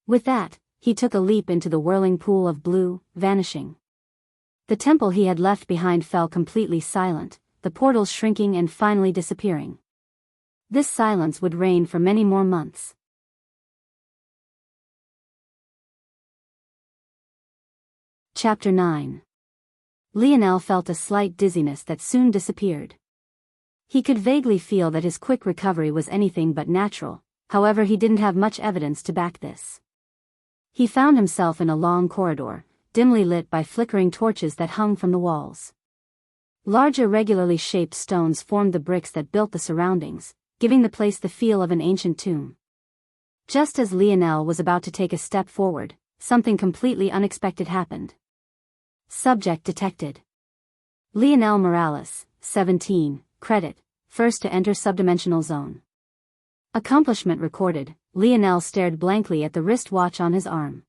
With that, he took a leap into the whirling pool of blue, vanishing. The temple he had left behind fell completely silent, the portals shrinking and finally disappearing. This silence would reign for many more months. Chapter 9. Lionel felt a slight dizziness that soon disappeared. He could vaguely feel that his quick recovery was anything but natural, however he didn't have much evidence to back this. He found himself in a long corridor, dimly lit by flickering torches that hung from the walls. Large irregularly shaped stones formed the bricks that built the surroundings, giving the place the feel of an ancient tomb. Just as Lionel was about to take a step forward, something completely unexpected happened. Subject detected. Lionel Morales, 17, credit, first to enter subdimensional zone. Accomplishment recorded. Lionel stared blankly at the wristwatch on his arm.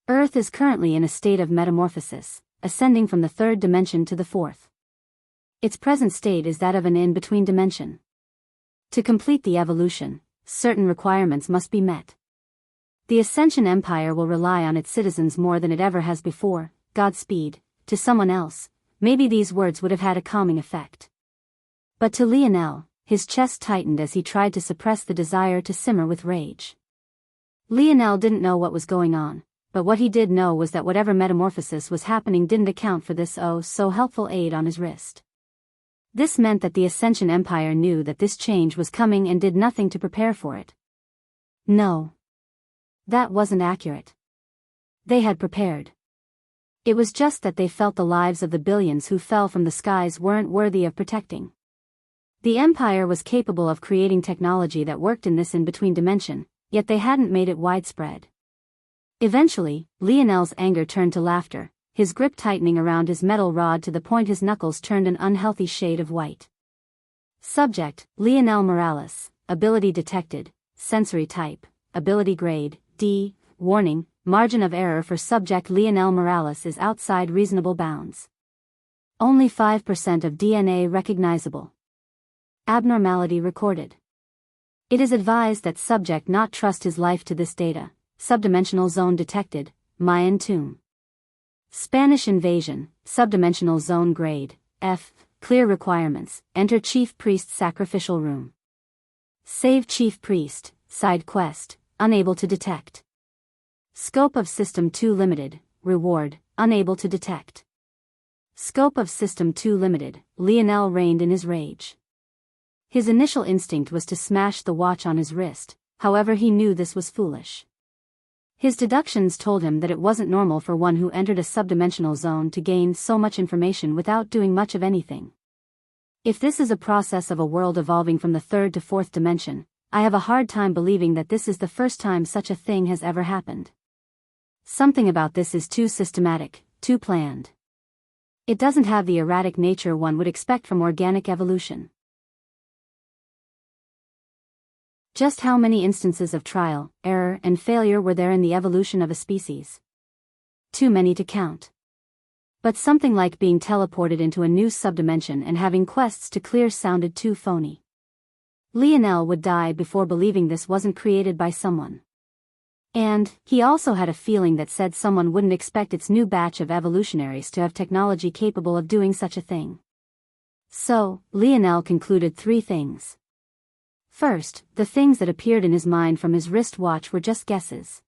Earth is currently in a state of metamorphosis, ascending from the third dimension to the fourth. Its present state is that of an in-between dimension. To complete the evolution, certain requirements must be met. The Ascension Empire will rely on its citizens more than it ever has before. Godspeed. To someone else, maybe these words would have had a calming effect. But to Lionel, his chest tightened as he tried to suppress the desire to simmer with rage. Lionel didn't know what was going on, but what he did know was that whatever metamorphosis was happening didn't account for this so helpful aid on his wrist. This meant that the Ascension Empire knew that this change was coming and did nothing to prepare for it. No. That wasn't accurate. They had prepared. It was just that they felt the lives of the billions who fell from the skies weren't worthy of protecting. The Empire was capable of creating technology that worked in this in-between dimension, yet they hadn't made it widespread. Eventually, Lionel's anger turned to laughter, his grip tightening around his metal rod to the point his knuckles turned an unhealthy shade of white. Subject, Lionel Morales, ability detected, sensory type, ability grade, D, warning, margin of error for subject Lionel Morales is outside reasonable bounds. Only 5% of DNA recognizable. Abnormality recorded. It is advised that subject not trust his life to this data. Subdimensional zone detected, Mayan tomb. Spanish invasion, subdimensional zone grade, F, clear requirements, enter chief priest's sacrificial room. Save chief priest, side quest, unable to detect. Scope of System 2 limited, reward, unable to detect. Scope of System 2 limited. Lionel reined in his rage. His initial instinct was to smash the watch on his wrist, however he knew this was foolish. His deductions told him that it wasn't normal for one who entered a subdimensional zone to gain so much information without doing much of anything. If this is a process of a world evolving from the third to fourth dimension, I have a hard time believing that this is the first time such a thing has ever happened. Something about this is too systematic, too planned. It doesn't have the erratic nature one would expect from organic evolution. Just how many instances of trial, error, and failure were there in the evolution of a species? Too many to count. But something like being teleported into a new subdimension and having quests to clear sounded too phony. Lionel would die before believing this wasn't created by someone. And, he also had a feeling that said someone wouldn't expect its new batch of evolutionaries to have technology capable of doing such a thing. So, Lionel concluded 3 things. First, the things that appeared in his mind from his wristwatch were just guesses.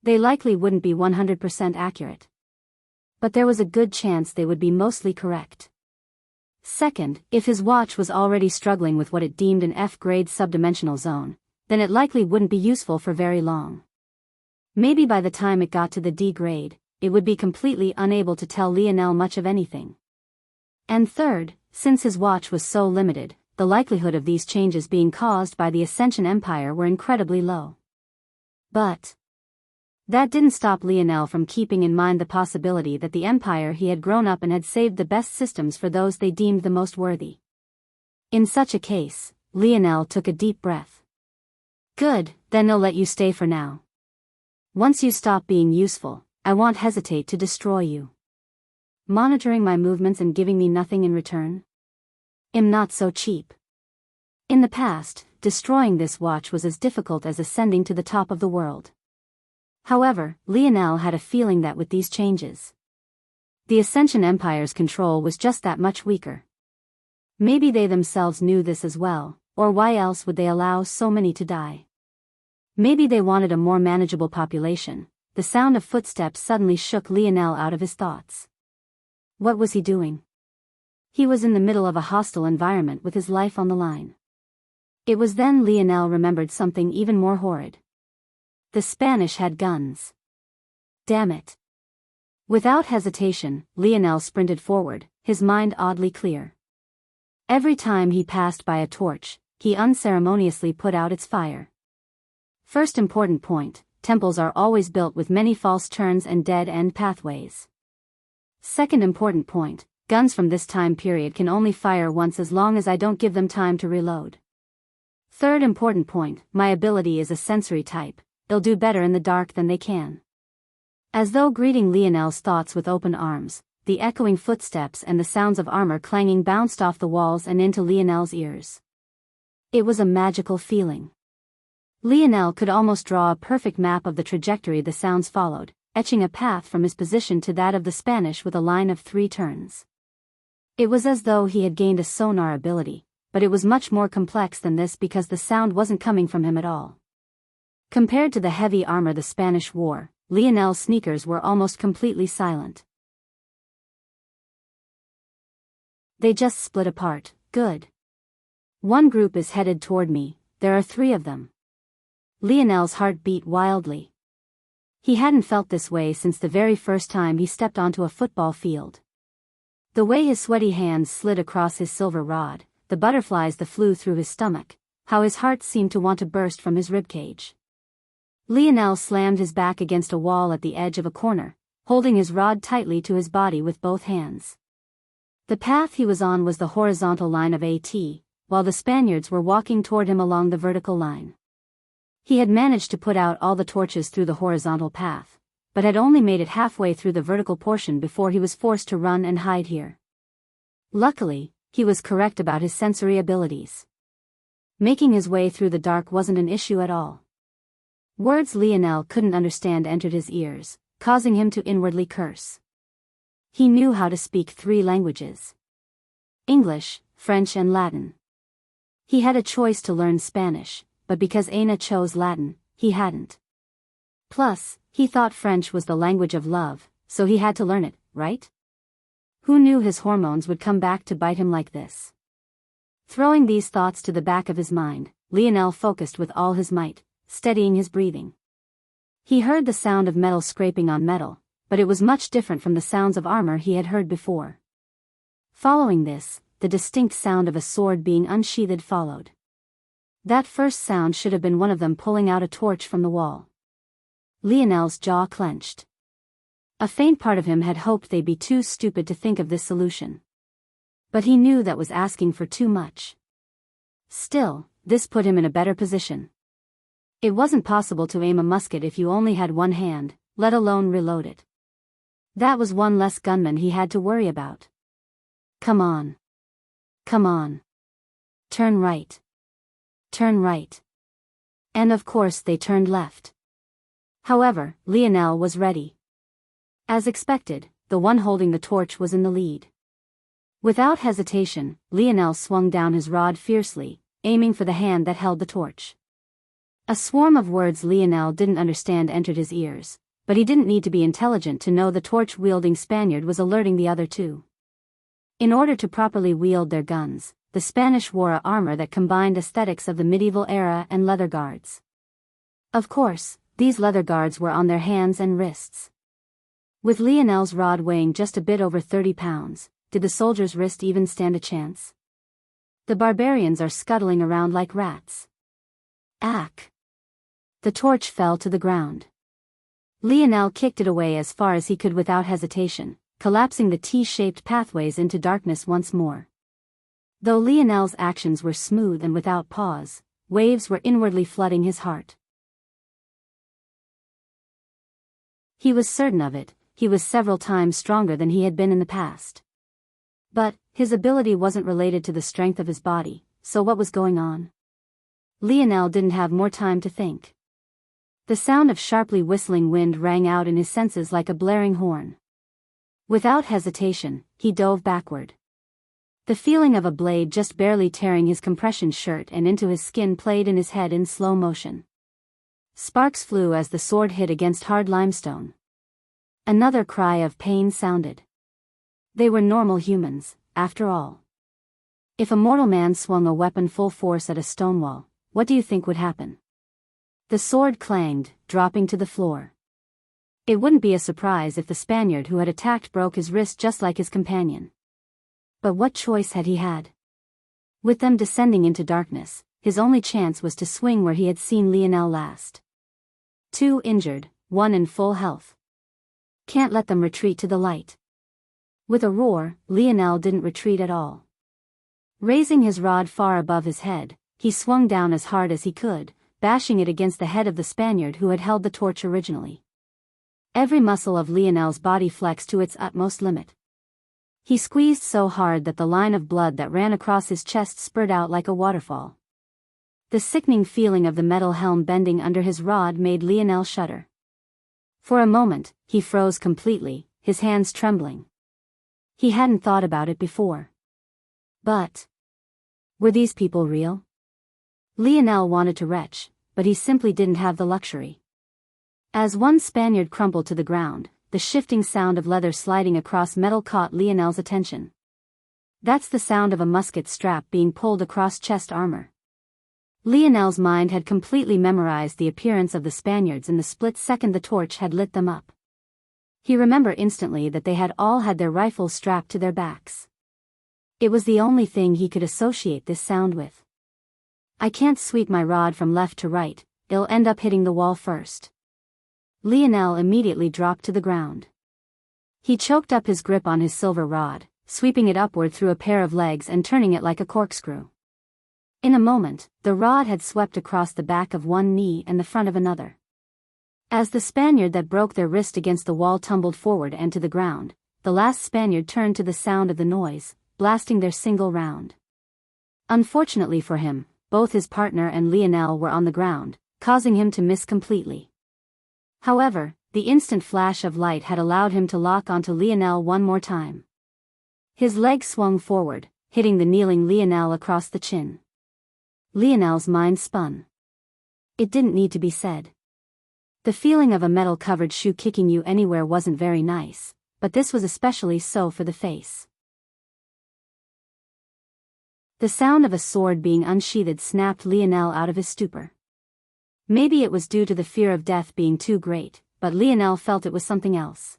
They likely wouldn't be 100% accurate. But there was a good chance they would be mostly correct. Second, if his watch was already struggling with what it deemed an F-grade subdimensional zone, then it likely wouldn't be useful for very long. Maybe by the time it got to the D grade, it would be completely unable to tell Lionel much of anything. And third, since his watch was so limited, the likelihood of these changes being caused by the Ascension Empire were incredibly low. But that didn't stop Lionel from keeping in mind the possibility that the Empire he had grown up in had saved the best systems for those they deemed the most worthy. In such a case, Lionel took a deep breath. Good, then they'll let you stay for now. Once you stop being useful, I won't hesitate to destroy you. Monitoring my movements and giving me nothing in return? I'm not so cheap. In the past, destroying this watch was as difficult as ascending to the top of the world. However, Lionel had a feeling that with these changes, the Ascension Empire's control was just that much weaker. Maybe they themselves knew this as well, or why else would they allow so many to die? Maybe they wanted a more manageable population. The sound of footsteps suddenly shook Lionel out of his thoughts. What was he doing? He was in the middle of a hostile environment with his life on the line. It was then Lionel remembered something even more horrid. The Spanish had guns. Damn it. Without hesitation, Lionel sprinted forward, his mind oddly clear. Every time he passed by a torch, he unceremoniously put out its fire. First important point, temples are always built with many false turns and dead-end pathways. Second important point, guns from this time period can only fire once as long as I don't give them time to reload. Third important point, my ability is a sensory type, they'll do better in the dark than they can. As though greeting Lionel's thoughts with open arms, the echoing footsteps and the sounds of armor clanging bounced off the walls and into Lionel's ears. It was a magical feeling. Lionel could almost draw a perfect map of the trajectory the sounds followed, etching a path from his position to that of the Spanish with a line of 3 turns. It was as though he had gained a sonar ability, but it was much more complex than this because the sound wasn't coming from him at all. Compared to the heavy armor the Spanish wore, Lionel's sneakers were almost completely silent. They just split apart. Good. One group is headed toward me, there are 3 of them. Lionel's heart beat wildly. He hadn't felt this way since the very first time he stepped onto a football field. The way his sweaty hands slid across his silver rod, the butterflies that flew through his stomach, how his heart seemed to want to burst from his ribcage. Lionel slammed his back against a wall at the edge of a corner, holding his rod tightly to his body with both hands. The path he was on was the horizontal line of AT, while the Spaniards were walking toward him along the vertical line. He had managed to put out all the torches through the horizontal path, but had only made it halfway through the vertical portion before he was forced to run and hide here. Luckily, he was correct about his sensory abilities. Making his way through the dark wasn't an issue at all. Words Lionel couldn't understand entered his ears, causing him to inwardly curse. He knew how to speak 3 languages: English, French and Latin. He had a choice to learn Spanish, but because Aina chose Latin, he hadn't. Plus, he thought French was the language of love, so he had to learn it, right? Who knew his hormones would come back to bite him like this? Throwing these thoughts to the back of his mind, Lionel focused with all his might, steadying his breathing. He heard the sound of metal scraping on metal, but it was much different from the sounds of armor he had heard before. Following this, the distinct sound of a sword being unsheathed followed. That first sound should have been one of them pulling out a torch from the wall. Lionel's jaw clenched. A faint part of him had hoped they'd be too stupid to think of this solution. But he knew that was asking for too much. Still, this put him in a better position. It wasn't possible to aim a musket if you only had one hand, let alone reload it. That was one less gunman he had to worry about. Come on. Come on. Turn right. Turn right. And of course they turned left. However, Lionel was ready. As expected, the one holding the torch was in the lead. Without hesitation, Lionel swung down his rod fiercely, aiming for the hand that held the torch. A swarm of words Lionel didn't understand entered his ears, but he didn't need to be intelligent to know the torch-wielding Spaniard was alerting the other 2. In order to properly wield their guns, the Spanish wore a armor that combined aesthetics of the medieval era and leather guards. Of course, these leather guards were on their hands and wrists. With Lionel's rod weighing just a bit over 30 pounds, did the soldier's wrist even stand a chance? The barbarians are scuttling around like rats. Ack! The torch fell to the ground. Lionel kicked it away as far as he could without hesitation, collapsing the T-shaped pathways into darkness once more. Though Lionel's actions were smooth and without pause, waves were inwardly flooding his heart. He was certain of it, he was several times stronger than he had been in the past. But, his ability wasn't related to the strength of his body, so what was going on? Lionel didn't have more time to think. The sound of sharply whistling wind rang out in his senses like a blaring horn. Without hesitation, he dove backward. The feeling of a blade just barely tearing his compression shirt and into his skin played in his head in slow motion. Sparks flew as the sword hit against hard limestone. Another cry of pain sounded. They were normal humans, after all. If a mortal man swung a weapon full force at a stone wall, what do you think would happen? The sword clanged, dropping to the floor. It wouldn't be a surprise if the Spaniard who had attacked broke his wrist just like his companion. But what choice had he had? With them descending into darkness, his only chance was to swing where he had seen Lionel last. 2 injured, 1 in full health. Can't let them retreat to the light. With a roar, Lionel didn't retreat at all. Raising his rod far above his head, he swung down as hard as he could, bashing it against the head of the Spaniard who had held the torch originally. Every muscle of Lionel's body flexed to its utmost limit. He squeezed so hard that the line of blood that ran across his chest spurted out like a waterfall. The sickening feeling of the metal helm bending under his rod made Lionel shudder. For a moment, he froze completely, his hands trembling. He hadn't thought about it before. But were these people real? Lionel wanted to retch, but he simply didn't have the luxury. As one Spaniard crumpled to the ground, the shifting sound of leather sliding across metal caught Lionel's attention. That's the sound of a musket strap being pulled across chest armor. Lionel's mind had completely memorized the appearance of the Spaniards in the split second the torch had lit them up. He remembered instantly that they had all had their rifles strapped to their backs. It was the only thing he could associate this sound with. I can't sweep my rod from left to right, it'll end up hitting the wall first. Lionel immediately dropped to the ground. He choked up his grip on his silver rod, sweeping it upward through a pair of legs and turning it like a corkscrew. In a moment, the rod had swept across the back of one knee and the front of another. As the Spaniard that broke their wrist against the wall tumbled forward and to the ground, the last Spaniard turned to the sound of the noise, blasting their single round. Unfortunately for him, both his partner and Lionel were on the ground, causing him to miss completely. However, the instant flash of light had allowed him to lock onto Lionel one more time. His leg swung forward, hitting the kneeling Lionel across the chin. Lionel's mind spun. It didn't need to be said. The feeling of a metal-covered shoe kicking you anywhere wasn't very nice, but this was especially so for the face. The sound of a sword being unsheathed snapped Lionel out of his stupor. Maybe it was due to the fear of death being too great, but Lionel felt it was something else.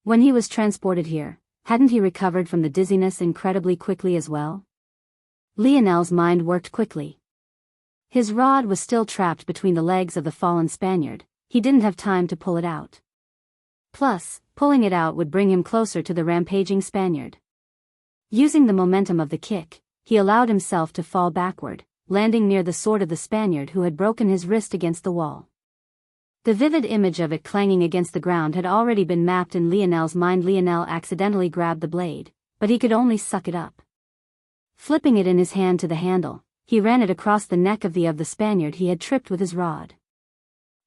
When he was transported here, hadn't he recovered from the dizziness incredibly quickly as well? Lionel's mind worked quickly. His rod was still trapped between the legs of the fallen Spaniard, he didn't have time to pull it out. Plus, pulling it out would bring him closer to the rampaging Spaniard. Using the momentum of the kick, he allowed himself to fall backward, landing near the sword of the Spaniard who had broken his wrist against the wall. The vivid image of it clanging against the ground had already been mapped in Lionel's mind. Lionel accidentally grabbed the blade, but he could only suck it up. Flipping it in his hand to the handle, he ran it across the neck of the Spaniard he had tripped with his rod.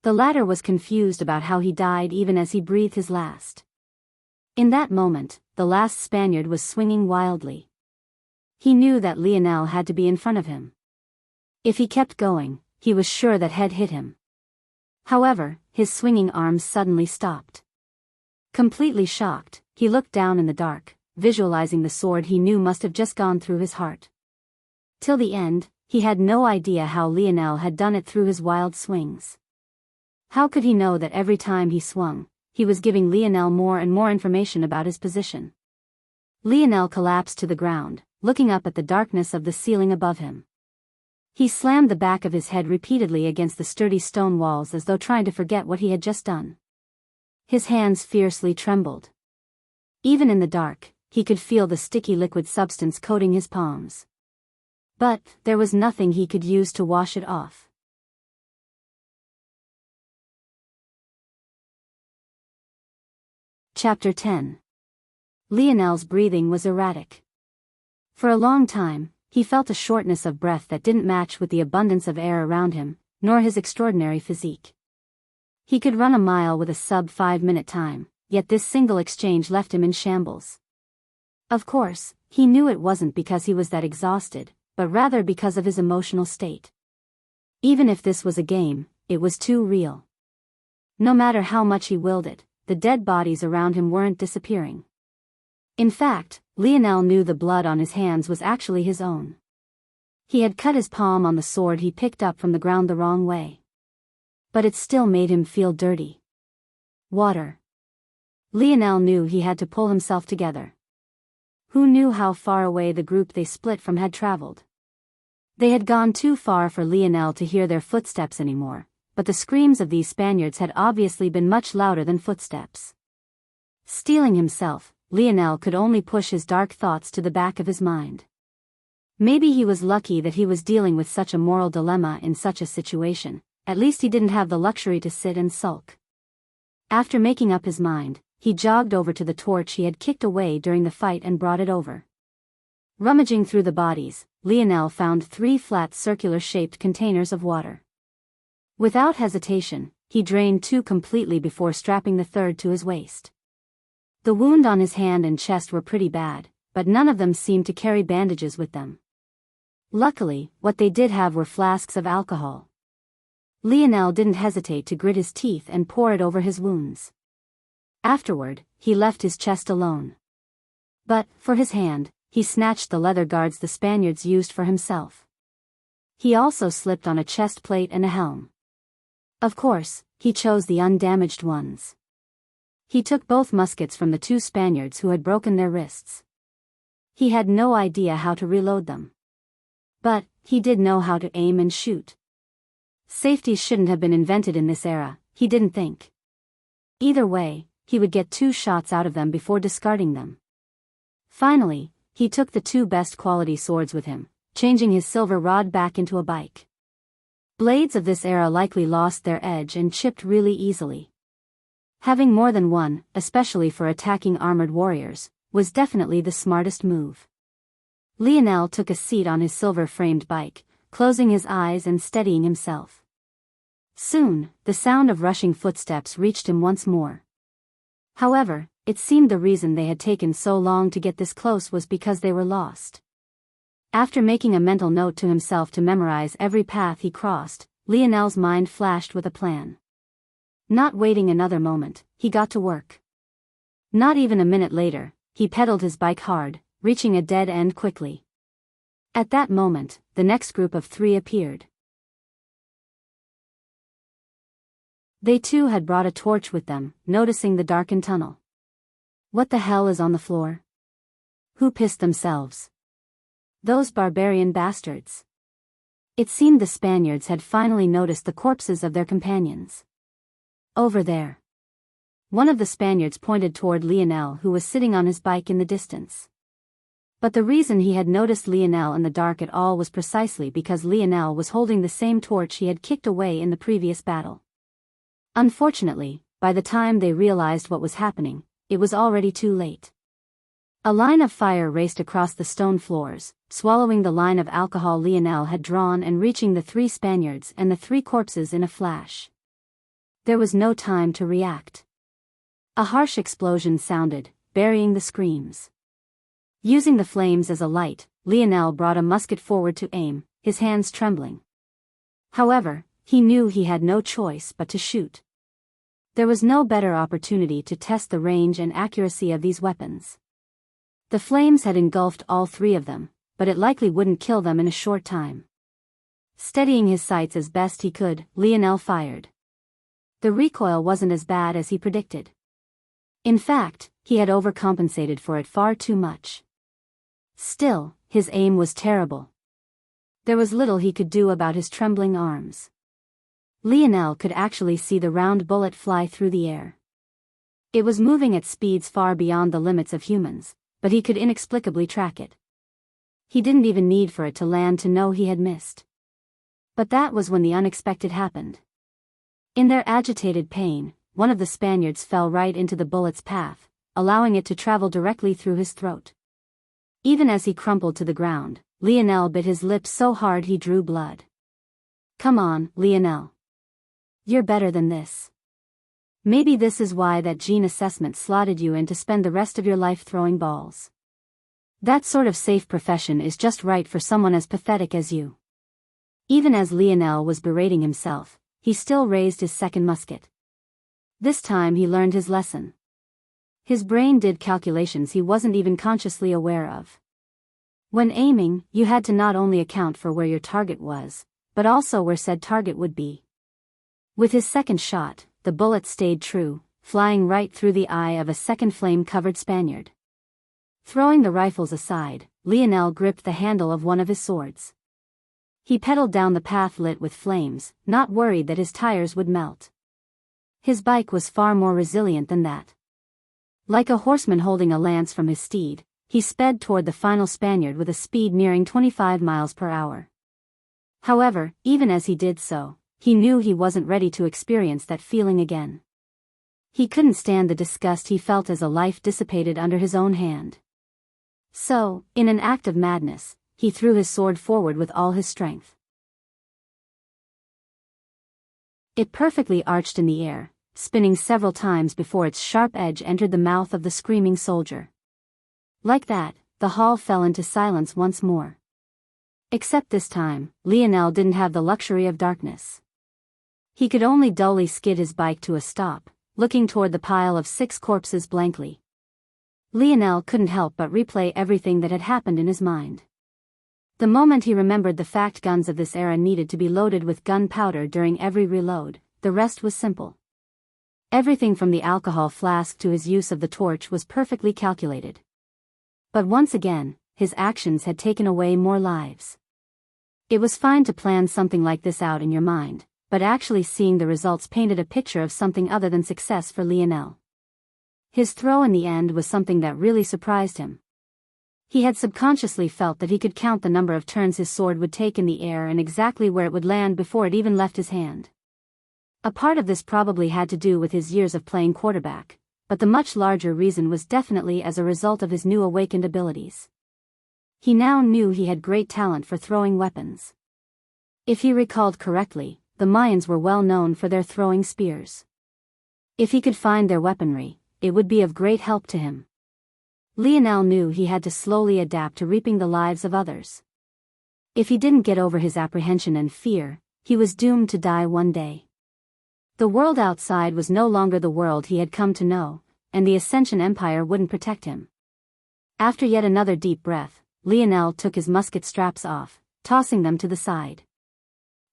The latter was confused about how he died even as he breathed his last. In that moment, the last Spaniard was swinging wildly. He knew that Lionel had to be in front of him. If he kept going, he was sure that he'd hit him. However, his swinging arms suddenly stopped. Completely shocked, he looked down in the dark, visualizing the sword he knew must have just gone through his heart. Till the end, he had no idea how Lionel had done it through his wild swings. How could he know that every time he swung, he was giving Lionel more and more information about his position? Lionel collapsed to the ground, looking up at the darkness of the ceiling above him. He slammed the back of his head repeatedly against the sturdy stone walls as though trying to forget what he had just done. His hands fiercely trembled. Even in the dark, he could feel the sticky liquid substance coating his palms. But there was nothing he could use to wash it off. Chapter 10. Lionel's breathing was erratic. For a long time, he felt a shortness of breath that didn't match with the abundance of air around him, nor his extraordinary physique. He could run a mile with a sub-5-minute time, yet this single exchange left him in shambles. Of course, he knew it wasn't because he was that exhausted, but rather because of his emotional state. Even if this was a game, it was too real. No matter how much he willed it, the dead bodies around him weren't disappearing. In fact, Lionel knew the blood on his hands was actually his own. He had cut his palm on the sword he picked up from the ground the wrong way. But it still made him feel dirty. Water. Lionel knew he had to pull himself together. Who knew how far away the group they split from had traveled? They had gone too far for Lionel to hear their footsteps anymore, but the screams of these Spaniards had obviously been much louder than footsteps. Steeling himself, Lionel could only push his dark thoughts to the back of his mind. Maybe he was lucky that he was dealing with such a moral dilemma in such a situation. At least he didn't have the luxury to sit and sulk. After making up his mind, he jogged over to the torch he had kicked away during the fight and brought it over. Rummaging through the bodies, Lionel found 3 flat circular-shaped containers of water. Without hesitation, he drained 2 completely before strapping the third to his waist. The wound on his hand and chest were pretty bad, but none of them seemed to carry bandages with them. Luckily, what they did have were flasks of alcohol. Lionel didn't hesitate to grit his teeth and pour it over his wounds. Afterward, he left his chest alone. But, for his hand, he snatched the leather guards the Spaniards used for himself. He also slipped on a chest plate and a helm. Of course, he chose the undamaged ones. He took both muskets from the 2 Spaniards who had broken their wrists. He had no idea how to reload them. But, he did know how to aim and shoot. Safety shouldn't have been invented in this era, he didn't think. Either way, he would get 2 shots out of them before discarding them. Finally, he took the 2 best quality swords with him, changing his silver rod back into a bike. Blades of this era likely lost their edge and chipped really easily. Having more than one, especially for attacking armored warriors, was definitely the smartest move. Lionel took a seat on his silver-framed bike, closing his eyes and steadying himself. Soon, the sound of rushing footsteps reached him once more. However, it seemed the reason they had taken so long to get this close was because they were lost. After making a mental note to himself to memorize every path he crossed, Lionel's mind flashed with a plan. Not waiting another moment, he got to work. Not even a minute later, he pedaled his bike hard, reaching a dead end quickly. At that moment, the next group of 3 appeared. They too had brought a torch with them, noticing the darkened tunnel. What the hell is on the floor? Who pissed themselves? Those barbarian bastards. It seemed the Spaniards had finally noticed the corpses of their companions. Over there. One of the Spaniards pointed toward Lionel, who was sitting on his bike in the distance. But the reason he had noticed Lionel in the dark at all was precisely because Lionel was holding the same torch he had kicked away in the previous battle. Unfortunately, by the time they realized what was happening, it was already too late. A line of fire raced across the stone floors, swallowing the line of alcohol Lionel had drawn and reaching the 3 Spaniards and the 3 corpses in a flash. There was no time to react. A harsh explosion sounded, burying the screams. Using the flames as a light, Lionel brought a musket forward to aim, his hands trembling. However, he knew he had no choice but to shoot. There was no better opportunity to test the range and accuracy of these weapons. The flames had engulfed all 3 of them, but it likely wouldn't kill them in a short time. Steadying his sights as best he could, Lionel fired. The recoil wasn't as bad as he predicted. In fact, he had overcompensated for it far too much. Still, his aim was terrible. There was little he could do about his trembling arms. Lionel could actually see the round bullet fly through the air. It was moving at speeds far beyond the limits of humans, but he could inexplicably track it. He didn't even need for it to land to know he had missed. But that was when the unexpected happened. In their agitated pain, one of the Spaniards fell right into the bullet's path, allowing it to travel directly through his throat. Even as he crumpled to the ground, Lionel bit his lips so hard he drew blood. Come on, Lionel. You're better than this. Maybe this is why that gene assessment slotted you in to spend the rest of your life throwing balls. That sort of safe profession is just right for someone as pathetic as you. Even as Lionel was berating himself, he still raised his second musket. This time he learned his lesson. His brain did calculations he wasn't even consciously aware of. When aiming, you had to not only account for where your target was, but also where said target would be. With his second shot, the bullet stayed true, flying right through the eye of a second flame-covered Spaniard. Throwing the rifles aside, Lionel gripped the handle of one of his swords. He pedaled down the path lit with flames, not worried that his tires would melt. His bike was far more resilient than that. Like a horseman holding a lance from his steed, he sped toward the final Spaniard with a speed nearing 25 miles per hour. However, even as he did so, he knew he wasn't ready to experience that feeling again. He couldn't stand the disgust he felt as a life dissipated under his own hand. So, in an act of madness, he threw his sword forward with all his strength. It perfectly arched in the air, spinning several times before its sharp edge entered the mouth of the screaming soldier. Like that, the hall fell into silence once more. Except this time, Lionel didn't have the luxury of darkness. He could only dully skid his bike to a stop, looking toward the pile of 6 corpses blankly. Lionel couldn't help but replay everything that had happened in his mind. The moment he remembered the fact guns of this era needed to be loaded with gunpowder during every reload, the rest was simple. Everything from the alcohol flask to his use of the torch was perfectly calculated. But once again, his actions had taken away more lives. It was fine to plan something like this out in your mind, but actually seeing the results painted a picture of something other than success for Lionel. His throw in the end was something that really surprised him. He had subconsciously felt that he could count the number of turns his sword would take in the air and exactly where it would land before it even left his hand. A part of this probably had to do with his years of playing quarterback, but the much larger reason was definitely as a result of his new awakened abilities. He now knew he had great talent for throwing weapons. If he recalled correctly, the Mayans were well known for their throwing spears. If he could find their weaponry, it would be of great help to him. Lionel knew he had to slowly adapt to reaping the lives of others. If he didn't get over his apprehension and fear, he was doomed to die one day. The world outside was no longer the world he had come to know, and the Ascension Empire wouldn't protect him. After yet another deep breath, Lionel took his musket straps off, tossing them to the side.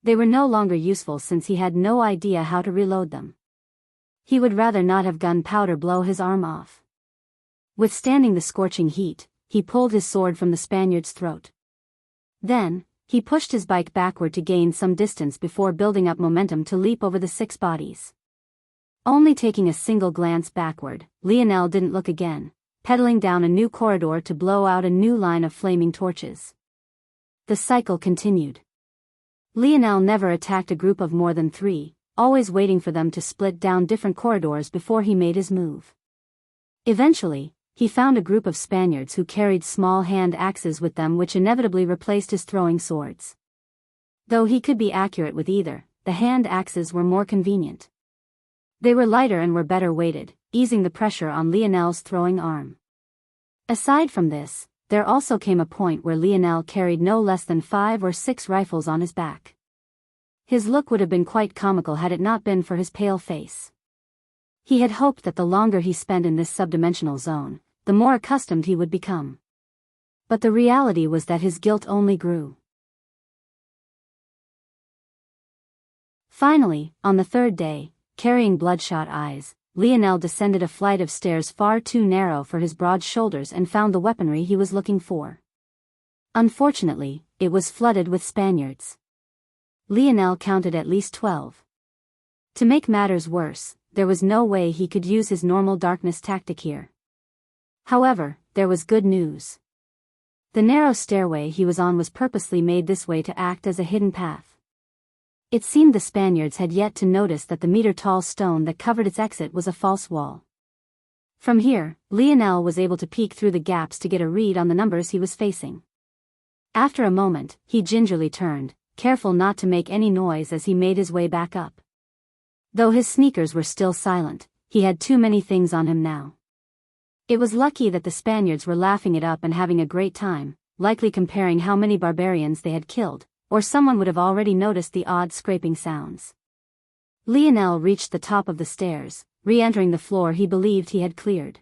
They were no longer useful since he had no idea how to reload them. He would rather not have gunpowder blow his arm off. Withstanding the scorching heat, he pulled his sword from the Spaniard's throat. Then, he pushed his bike backward to gain some distance before building up momentum to leap over the 6 bodies. Only taking a single glance backward, Lionel didn't look again, pedaling down a new corridor to blow out a new line of flaming torches. The cycle continued. Lionel never attacked a group of more than 3, always waiting for them to split down different corridors before he made his move. Eventually, he found a group of Spaniards who carried small hand axes with them which inevitably replaced his throwing swords. Though he could be accurate with either, the hand axes were more convenient. They were lighter and were better weighted, easing the pressure on Lionel's throwing arm. Aside from this, there also came a point where Lionel carried no less than 5 or 6 rifles on his back. His look would have been quite comical had it not been for his pale face. He had hoped that the longer he spent in this subdimensional zone, the more accustomed he would become. But the reality was that his guilt only grew. Finally, on the 3rd day, carrying bloodshot eyes, Lionel descended a flight of stairs far too narrow for his broad shoulders and found the weaponry he was looking for. Unfortunately, it was flooded with Spaniards. Lionel counted at least 12. To make matters worse, there was no way he could use his normal darkness tactic here. However, there was good news. The narrow stairway he was on was purposely made this way to act as a hidden path. It seemed the Spaniards had yet to notice that the meter-tall stone that covered its exit was a false wall. From here, Lionel was able to peek through the gaps to get a read on the numbers he was facing. After a moment, he gingerly turned, careful not to make any noise as he made his way back up. Though his sneakers were still silent, he had too many things on him now. It was lucky that the Spaniards were laughing it up and having a great time, likely comparing how many barbarians they had killed, or someone would have already noticed the odd scraping sounds. Lionel reached the top of the stairs, re-entering the floor he believed he had cleared.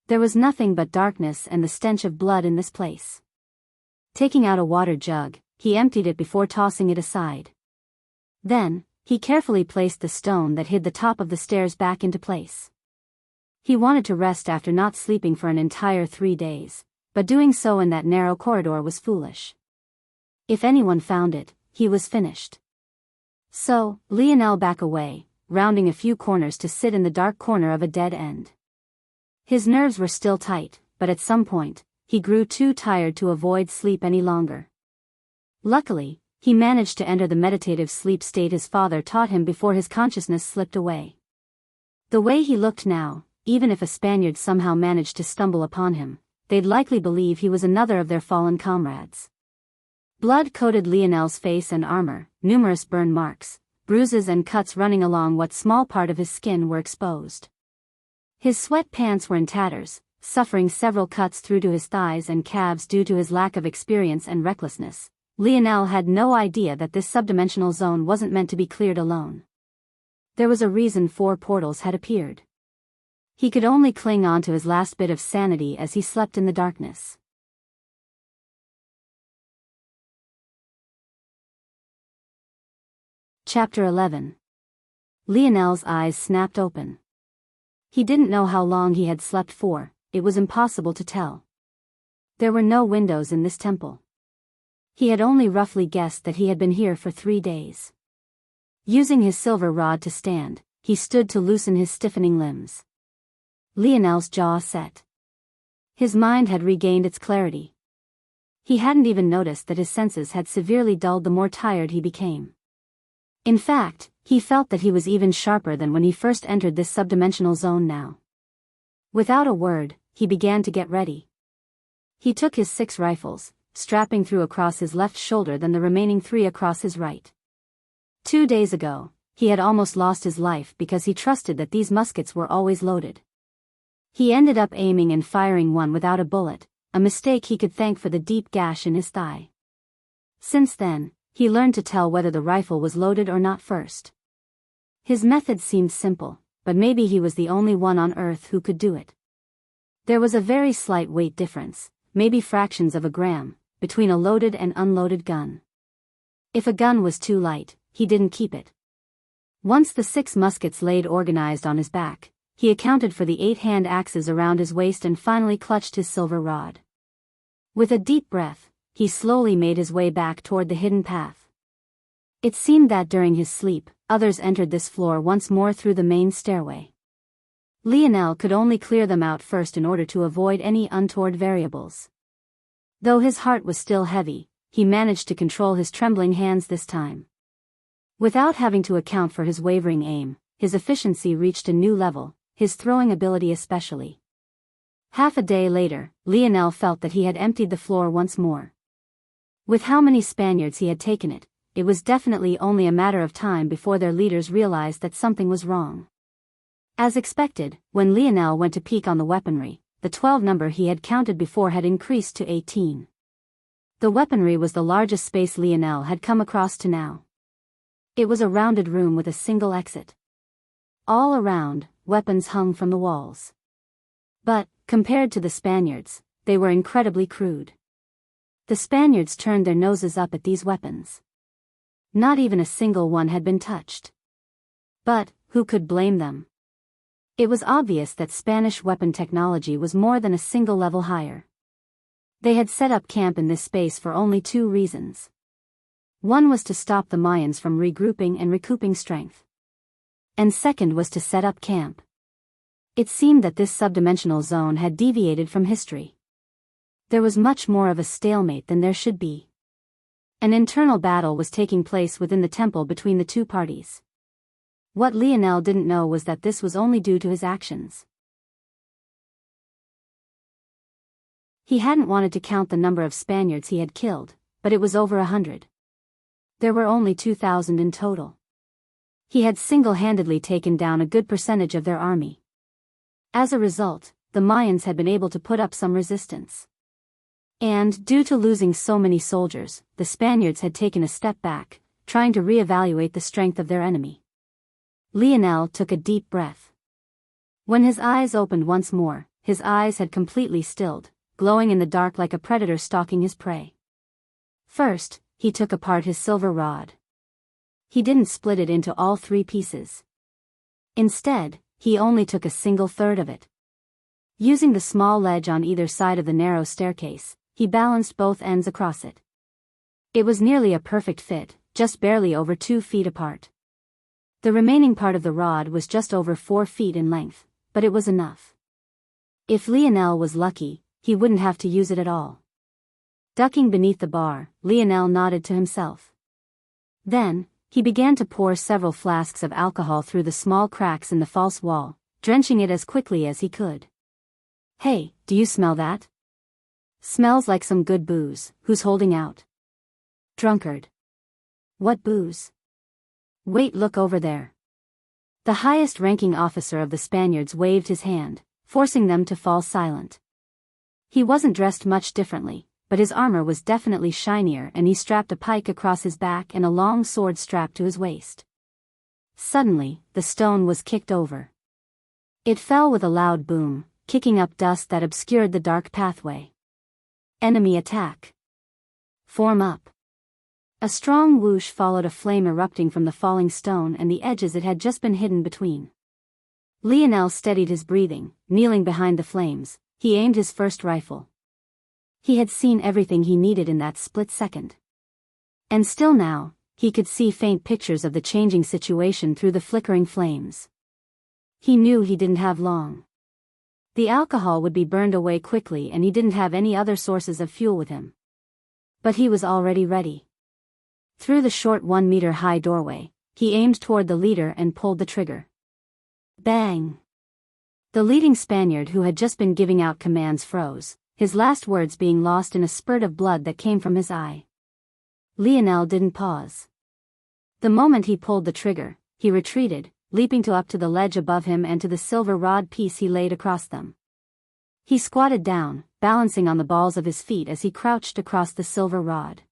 There was nothing but darkness and the stench of blood in this place. Taking out a water jug, he emptied it before tossing it aside. Then, he carefully placed the stone that hid the top of the stairs back into place. He wanted to rest after not sleeping for an entire 3 days, but doing so in that narrow corridor was foolish. If anyone found it, he was finished. So, Lionel backed away, rounding a few corners to sit in the dark corner of a dead end. His nerves were still tight, but at some point, he grew too tired to avoid sleep any longer. Luckily, he managed to enter the meditative sleep state his father taught him before his consciousness slipped away. The way he looked now, even if a Spaniard somehow managed to stumble upon him, they'd likely believe he was another of their fallen comrades. Blood coated Lionel's face and armor, numerous burn marks, bruises and cuts running along what small part of his skin were exposed. His sweat pants were in tatters, suffering several cuts through to his thighs and calves due to his lack of experience and recklessness. Lionel had no idea that this subdimensional zone wasn't meant to be cleared alone. There was a reason 4 portals had appeared. He could only cling on to his last bit of sanity as he slept in the darkness. Chapter 11. Lionel's eyes snapped open. He didn't know how long he had slept for, it was impossible to tell. There were no windows in this temple. He had only roughly guessed that he had been here for 3 days. Using his silver rod to stand, he stood to loosen his stiffening limbs. Lionel's jaw set. His mind had regained its clarity. He hadn't even noticed that his senses had severely dulled the more tired he became. In fact, he felt that he was even sharper than when he first entered this subdimensional zone now. Without a word, he began to get ready. He took his 6 rifles, strapping through across his left shoulder then the remaining 3 across his right. 2 days ago, he had almost lost his life because he trusted that these muskets were always loaded. He ended up aiming and firing one without a bullet, a mistake he could thank for the deep gash in his thigh. Since then, he learned to tell whether the rifle was loaded or not first. His method seemed simple, but maybe he was the only one on Earth who could do it. There was a very slight weight difference, maybe fractions of a gram, between a loaded and unloaded gun. If a gun was too light, he didn't keep it. Once the 6 muskets laid organized on his back, he accounted for the 8 hand axes around his waist and finally clutched his silver rod. With a deep breath, he slowly made his way back toward the hidden path. It seemed that during his sleep, others entered this floor once more through the main stairway. Lionel could only clear them out first in order to avoid any untoward variables. Though his heart was still heavy, he managed to control his trembling hands this time. Without having to account for his wavering aim, his efficiency reached a new level, his throwing ability especially. Half a day later, Lionel felt that he had emptied the floor once more. With how many Spaniards he had taken it was definitely only a matter of time before their leaders realized that something was wrong. As expected, when Lionel went to peek on the weaponry, the 12 number he had counted before had increased to 18. The weaponry was the largest space Lionel had come across to now. It was a rounded room with a single exit. All around, weapons hung from the walls. But, compared to the Spaniards, they were incredibly crude. The Spaniards turned their noses up at these weapons. Not even a single one had been touched. But, who could blame them? It was obvious that Spanish weapon technology was more than a single level higher. They had set up camp in this space for only 2 reasons. One was to stop the Mayans from regrouping and recouping strength. And second was to set up camp. It seemed that this subdimensional zone had deviated from history. There was much more of a stalemate than there should be. An internal battle was taking place within the temple between the 2 parties. What Lionel didn't know was that this was only due to his actions. He hadn't wanted to count the number of Spaniards he had killed, but it was over 100. There were only 2,000 in total. He had single-handedly taken down a good percentage of their army. As a result, the Mayans had been able to put up some resistance. And, due to losing so many soldiers, the Spaniards had taken a step back, trying to re-evaluate the strength of their enemy. Lionel took a deep breath. When his eyes opened once more, his eyes had completely stilled, glowing in the dark like a predator stalking his prey. First, he took apart his silver rod. He didn't split it into all 3 pieces. Instead, he only took a single third of it. Using the small ledge on either side of the narrow staircase, he balanced both ends across it. It was nearly a perfect fit, just barely over 2 feet apart. The remaining part of the rod was just over 4 feet in length, but it was enough. If Lionel was lucky, he wouldn't have to use it at all. Ducking beneath the bar, Lionel nodded to himself. Then, he began to pour several flasks of alcohol through the small cracks in the false wall, drenching it as quickly as he could. "Hey, do you smell that? Smells like some good booze. Who's holding out?" "Drunkard." "What booze?" "Wait, look over there." The highest-ranking officer of the Spaniards waved his hand, forcing them to fall silent. He wasn't dressed much differently, but his armor was definitely shinier and he strapped a pike across his back and a long sword strapped to his waist. Suddenly, the stone was kicked over. It fell with a loud boom, kicking up dust that obscured the dark pathway. Enemy attack. Form up. A strong whoosh followed a flame erupting from the falling stone and the edges it had just been hidden between. Lionel steadied his breathing, kneeling behind the flames. He aimed his first rifle. He had seen everything he needed in that split second. And still now, he could see faint pictures of the changing situation through the flickering flames. He knew he didn't have long. The alcohol would be burned away quickly and he didn't have any other sources of fuel with him. But he was already ready. Through the short 1-meter-high doorway, he aimed toward the leader and pulled the trigger. Bang! The leading Spaniard who had just been giving out commands froze, his last words being lost in a spurt of blood that came from his eye. Lionel didn't pause. The moment he pulled the trigger, he retreated, leaping up to the ledge above him and to the silver rod piece he laid across them. He squatted down, balancing on the balls of his feet as he crouched across the silver rod.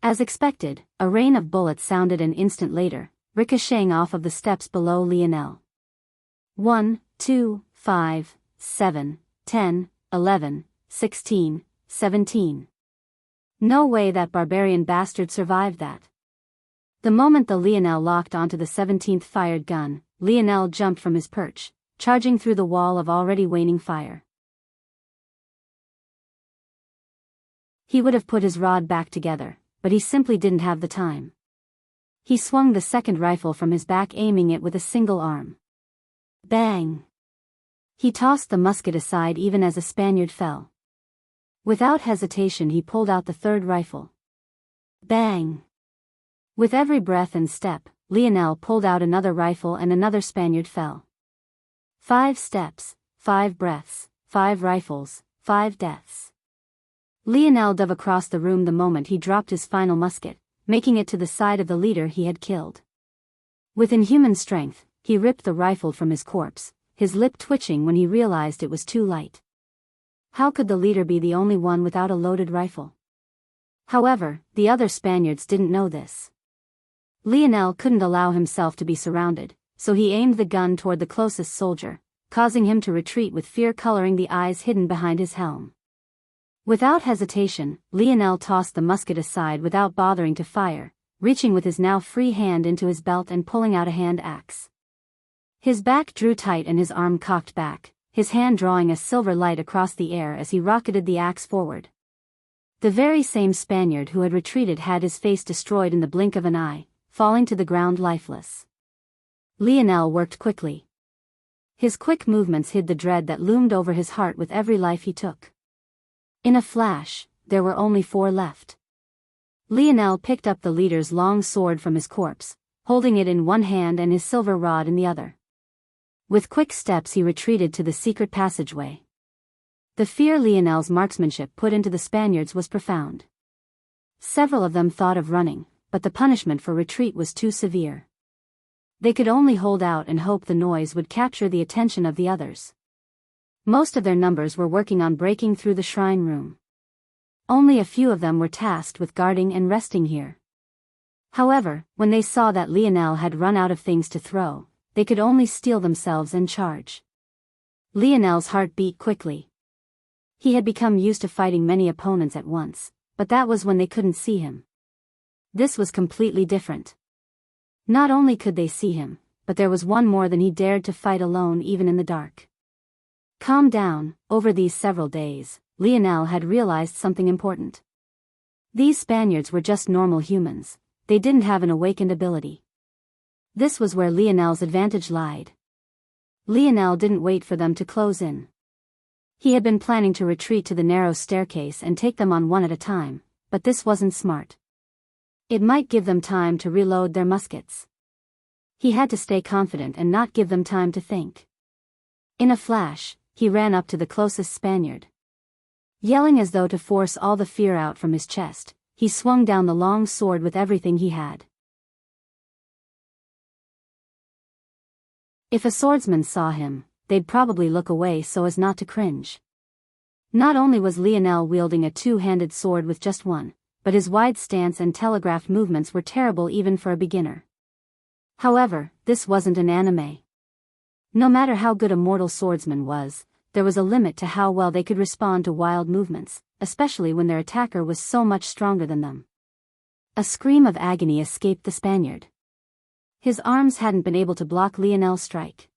As expected, a rain of bullets sounded an instant later, ricocheting off of the steps below Lionel. 1, 2, 5, 7, 10, 11, 16, 17. No way that barbarian bastard survived that. The moment the Lionel locked onto the 17th fired gun, Lionel jumped from his perch, charging through the wall of already waning fire. He would have put his rod back together, but he simply didn't have the time. He swung the second rifle from his back, aiming it with a single arm. Bang! He tossed the musket aside even as a Spaniard fell. Without hesitation he pulled out the third rifle. Bang! With every breath and step, Lionel pulled out another rifle and another Spaniard fell. 5 steps, 5 breaths, 5 rifles, 5 deaths. Lionel dove across the room the moment he dropped his final musket, making it to the side of the leader he had killed. With inhuman strength, he ripped the rifle from his corpse, his lip twitching when he realized it was too light. How could the leader be the only one without a loaded rifle? However, the other Spaniards didn't know this. Lionel couldn't allow himself to be surrounded, so he aimed the gun toward the closest soldier, causing him to retreat with fear coloring the eyes hidden behind his helm. Without hesitation, Lionel tossed the musket aside without bothering to fire, reaching with his now free hand into his belt and pulling out a hand axe. His back drew tight and his arm cocked back, his hand drawing a silver light across the air as he rocketed the axe forward. The very same Spaniard who had retreated had his face destroyed in the blink of an eye, falling to the ground lifeless. Lionel worked quickly. His quick movements hid the dread that loomed over his heart with every life he took. In a flash, there were only 4 left. Lionel picked up the leader's long sword from his corpse, holding it in one hand and his silver rod in the other. With quick steps he retreated to the secret passageway. The fear Lionel's marksmanship put into the Spaniards was profound. Several of them thought of running, but the punishment for retreat was too severe. They could only hold out and hope the noise would capture the attention of the others. Most of their numbers were working on breaking through the shrine room. Only a few of them were tasked with guarding and resting here. However, when they saw that Lionel had run out of things to throw, they could only steel themselves and charge. Lionel's heart beat quickly. He had become used to fighting many opponents at once, but that was when they couldn't see him. This was completely different. Not only could they see him, but there was one more than he dared to fight alone even in the dark. Calm down. Over these several days, Lionel had realized something important. These Spaniards were just normal humans, they didn't have an awakened ability. This was where Lionel's advantage lied. Lionel didn't wait for them to close in. He had been planning to retreat to the narrow staircase and take them on one at a time, but this wasn't smart. It might give them time to reload their muskets. He had to stay confident and not give them time to think. In a flash, he ran up to the closest Spaniard. Yelling as though to force all the fear out from his chest, he swung down the long sword with everything he had. If a swordsman saw him, they'd probably look away so as not to cringe. Not only was Lionel wielding a two-handed sword with just one, but his wide stance and telegraphed movements were terrible even for a beginner. However, this wasn't an anime. No matter how good a mortal swordsman was, there was a limit to how well they could respond to wild movements, especially when their attacker was so much stronger than them. A scream of agony escaped the Spaniard. His arms hadn't been able to block Lionel's strike.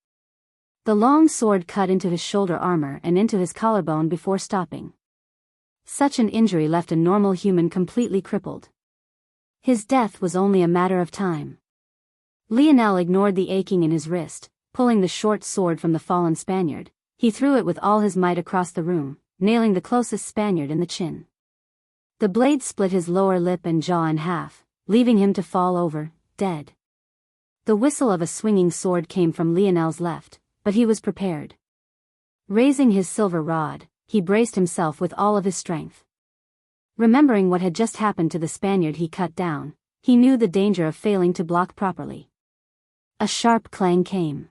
The long sword cut into his shoulder armor and into his collarbone before stopping. Such an injury left a normal human completely crippled. His death was only a matter of time. Lionel ignored the aching in his wrist, pulling the short sword from the fallen Spaniard. He threw it with all his might across the room, nailing the closest Spaniard in the chin. The blade split his lower lip and jaw in half, leaving him to fall over, dead. The whistle of a swinging sword came from Lionel's left, but he was prepared. Raising his silver rod, he braced himself with all of his strength. Remembering what had just happened to the Spaniard he cut down, he knew the danger of failing to block properly. A sharp clang came.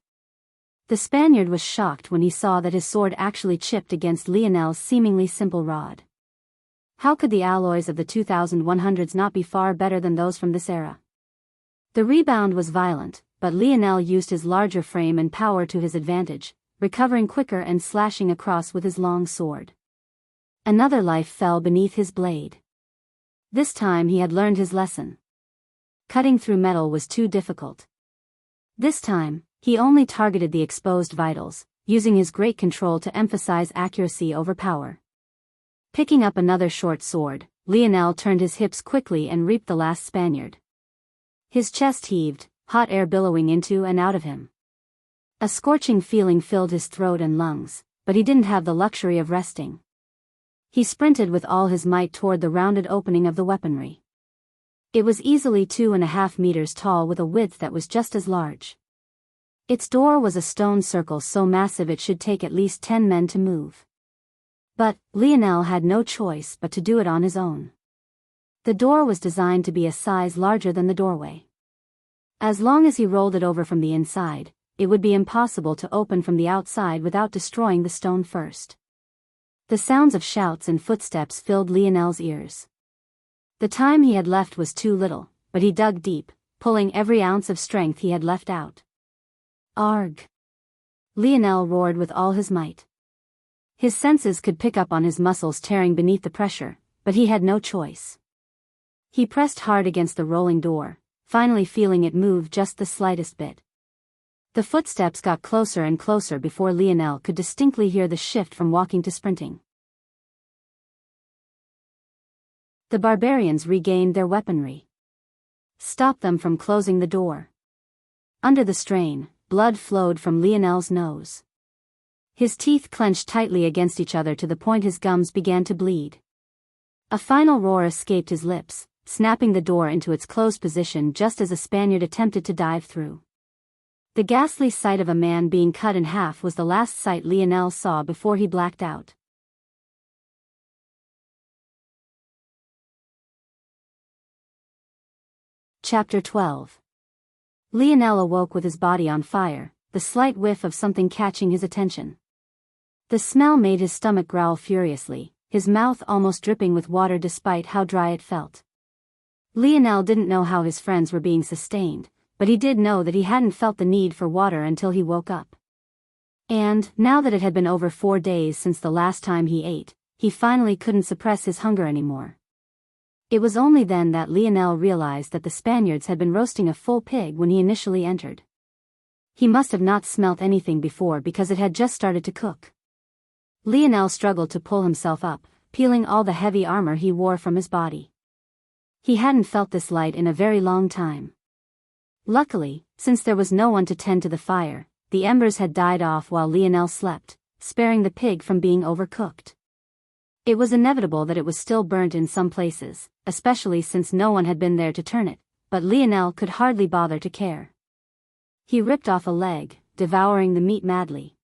The Spaniard was shocked when he saw that his sword actually chipped against Lionel's seemingly simple rod. How could the alloys of the 2100s not be far better than those from this era? The rebound was violent, but Lionel used his larger frame and power to his advantage, recovering quicker and slashing across with his long sword. Another life fell beneath his blade. This time he had learned his lesson. Cutting through metal was too difficult. This time, he only targeted the exposed vitals, using his great control to emphasize accuracy over power. Picking up another short sword, Lionel turned his hips quickly and reaped the last Spaniard. His chest heaved, hot air billowing into and out of him. A scorching feeling filled his throat and lungs, but he didn't have the luxury of resting. He sprinted with all his might toward the rounded opening of the weaponry. It was easily 2.5 meters tall with a width that was just as large. Its door was a stone circle so massive it should take at least 10 men to move. But Lionel had no choice but to do it on his own. The door was designed to be a size larger than the doorway. As long as he rolled it over from the inside, it would be impossible to open from the outside without destroying the stone first. The sounds of shouts and footsteps filled Lionel's ears. The time he had left was too little, but he dug deep, pulling every ounce of strength he had left out. Arg! Lionel roared with all his might. His senses could pick up on his muscles tearing beneath the pressure, but he had no choice. He pressed hard against the rolling door, finally feeling it move just the slightest bit. The footsteps got closer and closer before Lionel could distinctly hear the shift from walking to sprinting. The barbarians regained their weaponry. Stop them from closing the door. Under the strain, blood flowed from Lionel's nose. His teeth clenched tightly against each other to the point his gums began to bleed. A final roar escaped his lips, snapping the door into its closed position just as a Spaniard attempted to dive through. The ghastly sight of a man being cut in half was the last sight Lionel saw before he blacked out. Chapter 12. Lionel awoke with his body on fire, the slight whiff of something catching his attention. The smell made his stomach growl furiously, his mouth almost dripping with water despite how dry it felt. Lionel didn't know how his friends were being sustained, but he did know that he hadn't felt the need for water until he woke up. And, now that it had been over 4 days since the last time he ate, he finally couldn't suppress his hunger anymore. It was only then that Lionel realized that the Spaniards had been roasting a full pig when he initially entered. He must have not smelt anything before because it had just started to cook. Lionel struggled to pull himself up, peeling all the heavy armor he wore from his body. He hadn't felt this light in a very long time. Luckily, since there was no one to tend to the fire, the embers had died off while Lionel slept, sparing the pig from being overcooked. It was inevitable that it was still burnt in some places, especially since no one had been there to turn it, but Lionel could hardly bother to care. He ripped off a leg, devouring the meat madly.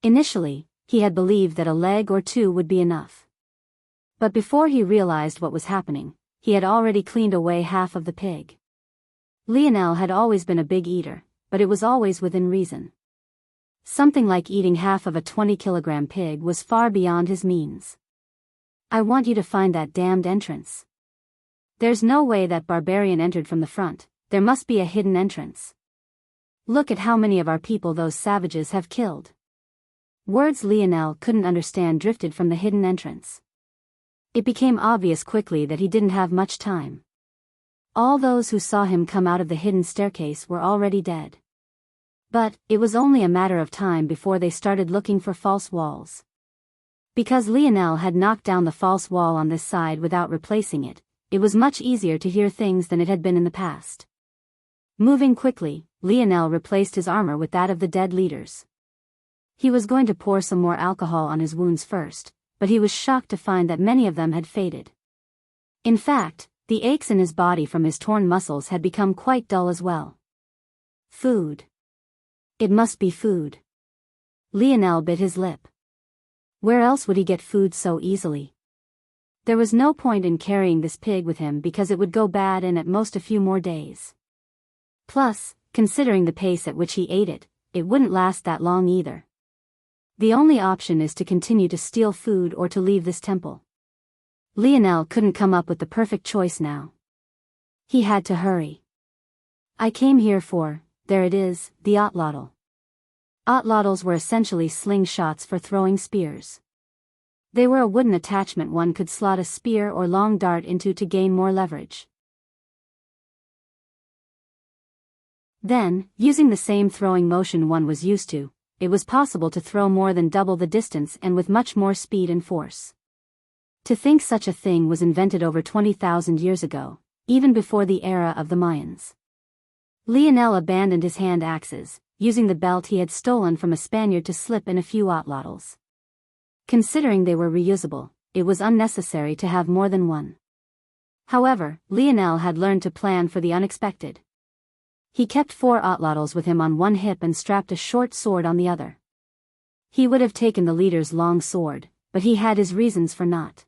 Initially, he had believed that a leg or two would be enough. But before he realized what was happening, he had already cleaned away half of the pig. Lionel had always been a big eater, but it was always within reason. Something like eating half of a 20-kilogram pig was far beyond his means. "I want you to find that damned entrance. There's no way that barbarian entered from the front, there must be a hidden entrance. Look at how many of our people those savages have killed." Words Lionel couldn't understand drifted from the hidden entrance. It became obvious quickly that he didn't have much time. All those who saw him come out of the hidden staircase were already dead. But, it was only a matter of time before they started looking for false walls. Because Lionel had knocked down the false wall on this side without replacing it, it was much easier to hear things than it had been in the past. Moving quickly, Lionel replaced his armor with that of the dead leaders. He was going to pour some more alcohol on his wounds first, but he was shocked to find that many of them had faded. In fact, the aches in his body from his torn muscles had become quite dull as well. Food. It must be food. Lionel bit his lip. Where else would he get food so easily? There was no point in carrying this pig with him because it would go bad in at most a few more days. Plus, considering the pace at which he ate it, it wouldn't last that long either. The only option is to continue to steal food or to leave this temple. Lionel couldn't come up with the perfect choice now. He had to hurry. "I came here for, there it is, the otlotl." Otlotls were essentially slingshots for throwing spears. They were a wooden attachment one could slot a spear or long dart into to gain more leverage. Then, using the same throwing motion one was used to, it was possible to throw more than double the distance and with much more speed and force. To think such a thing was invented over 20,000 years ago, even before the era of the Mayans. Lionel abandoned his hand axes, using the belt he had stolen from a Spaniard to slip in a few otlotls. Considering they were reusable, it was unnecessary to have more than one. However, Lionel had learned to plan for the unexpected. He kept 4 otlotls with him on one hip and strapped a short sword on the other. He would have taken the leader's long sword, but he had his reasons for not.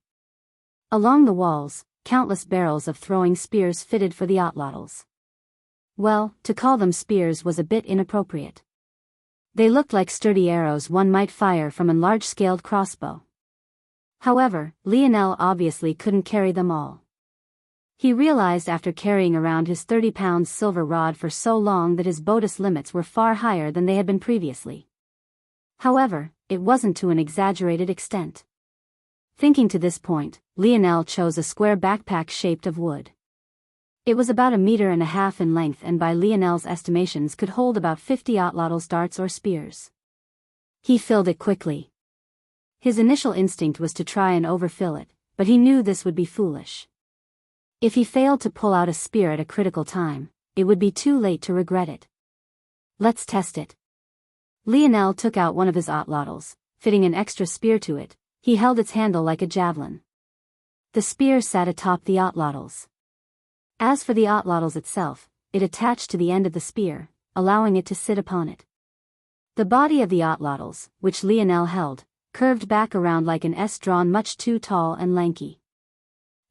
Along the walls, countless barrels of throwing spears fitted for the otlotls. Well, to call them spears was a bit inappropriate. They looked like sturdy arrows one might fire from a large-scaled crossbow. However, Lionel obviously couldn't carry them all. He realized after carrying around his 30-pound silver rod for so long that his bodis limits were far higher than they had been previously. However, it wasn't to an exaggerated extent. Thinking to this point, Lionel chose a square backpack shaped of wood. It was about 1.5 meters in length and by Lionel's estimations could hold about 50 otlotls darts or spears. He filled it quickly. His initial instinct was to try and overfill it, but he knew this would be foolish. If he failed to pull out a spear at a critical time, it would be too late to regret it. "Let's test it." Lionel took out one of his otlotls, fitting an extra spear to it. He held its handle like a javelin. The spear sat atop the otlotls. As for the otlotls itself, it attached to the end of the spear, allowing it to sit upon it. The body of the otlotls, which Lionel held, curved back around like an S drawn much too tall and lanky.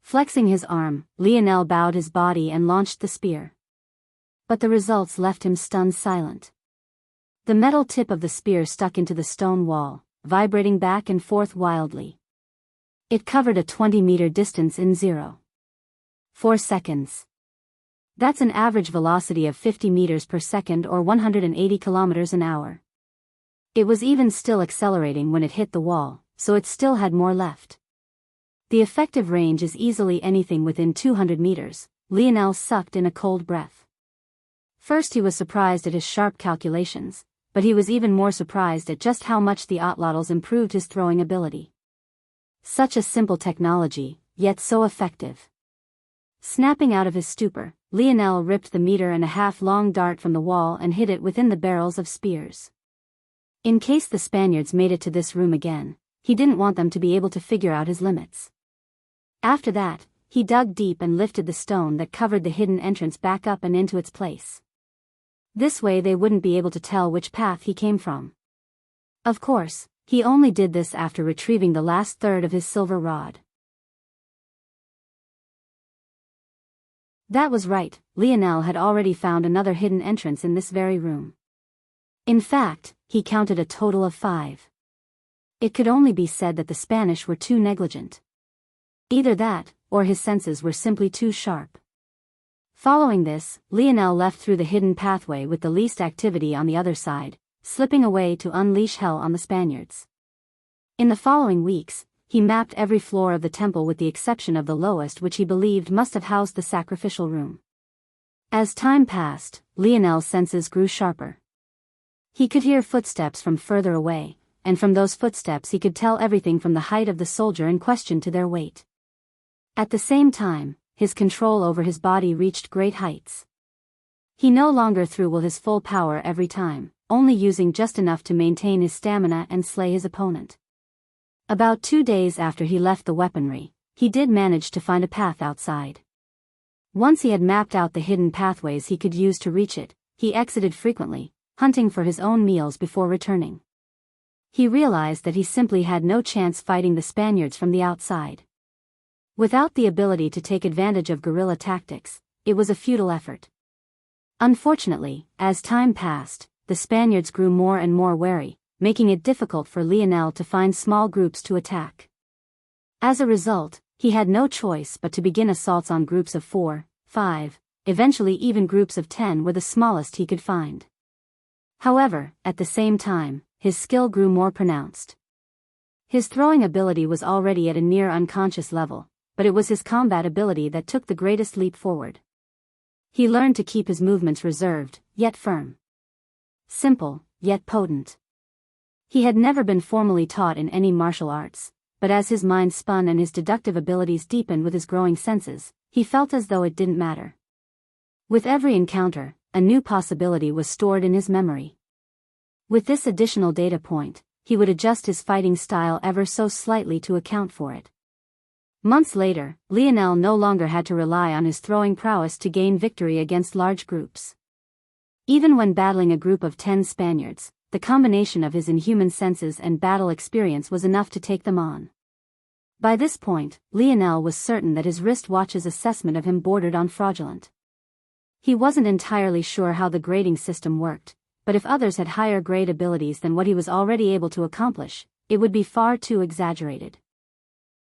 Flexing his arm, Lionel bowed his body and launched the spear. But the results left him stunned silent. The metal tip of the spear stuck into the stone wall, vibrating back and forth wildly. It covered a 20-meter distance in 0.4 seconds. That's an average velocity of 50 meters per second or 180 kilometers an hour. It was even still accelerating when it hit the wall, so it still had more left. The effective range is easily anything within 200 meters, Lionel sucked in a cold breath. First he was surprised at his sharp calculations, but he was even more surprised at just how much the Otlotls improved his throwing ability. Such a simple technology, yet so effective. Snapping out of his stupor, Lionel ripped the 1.5-meter long dart from the wall and hid it within the barrels of spears. In case the Spaniards made it to this room again, he didn't want them to be able to figure out his limits. After that, he dug deep and lifted the stone that covered the hidden entrance back up and into its place. This way they wouldn't be able to tell which path he came from. Of course, he only did this after retrieving the last third of his silver rod. That was right, Lionel had already found another hidden entrance in this very room. In fact, he counted a total of 5. It could only be said that the Spanish were too negligent. Either that, or his senses were simply too sharp. Following this, Lionel left through the hidden pathway with the least activity on the other side, slipping away to unleash hell on the Spaniards. In the following weeks, he mapped every floor of the temple with the exception of the lowest, which he believed must have housed the sacrificial room. As time passed, Lionel's senses grew sharper. He could hear footsteps from further away, and from those footsteps he could tell everything from the height of the soldier in question to their weight. At the same time, his control over his body reached great heights. He no longer threw his full power every time, only using just enough to maintain his stamina and slay his opponent. About 2 days after he left the weaponry, he did manage to find a path outside. Once he had mapped out the hidden pathways he could use to reach it, he exited frequently, hunting for his own meals before returning. He realized that he simply had no chance fighting the Spaniards from the outside. Without the ability to take advantage of guerrilla tactics, it was a futile effort. Unfortunately, as time passed, the Spaniards grew more and more wary, making it difficult for Lionel to find small groups to attack. As a result, he had no choice but to begin assaults on groups of 4, 5, eventually even groups of 10 were the smallest he could find. However, at the same time, his skill grew more pronounced. His throwing ability was already at a near unconscious level, but it was his combat ability that took the greatest leap forward. He learned to keep his movements reserved, yet firm. Simple, yet potent. He had never been formally taught in any martial arts, but as his mind spun and his deductive abilities deepened with his growing senses, he felt as though it didn't matter. With every encounter, a new possibility was stored in his memory. With this additional data point, he would adjust his fighting style ever so slightly to account for it. Months later, Lionel no longer had to rely on his throwing prowess to gain victory against large groups. Even when battling a group of 10 Spaniards, the combination of his inhuman senses and battle experience was enough to take them on. By this point, Lionel was certain that his wristwatch's assessment of him bordered on fraudulent. He wasn't entirely sure how the grading system worked, but if others had higher grade abilities than what he was already able to accomplish, it would be far too exaggerated.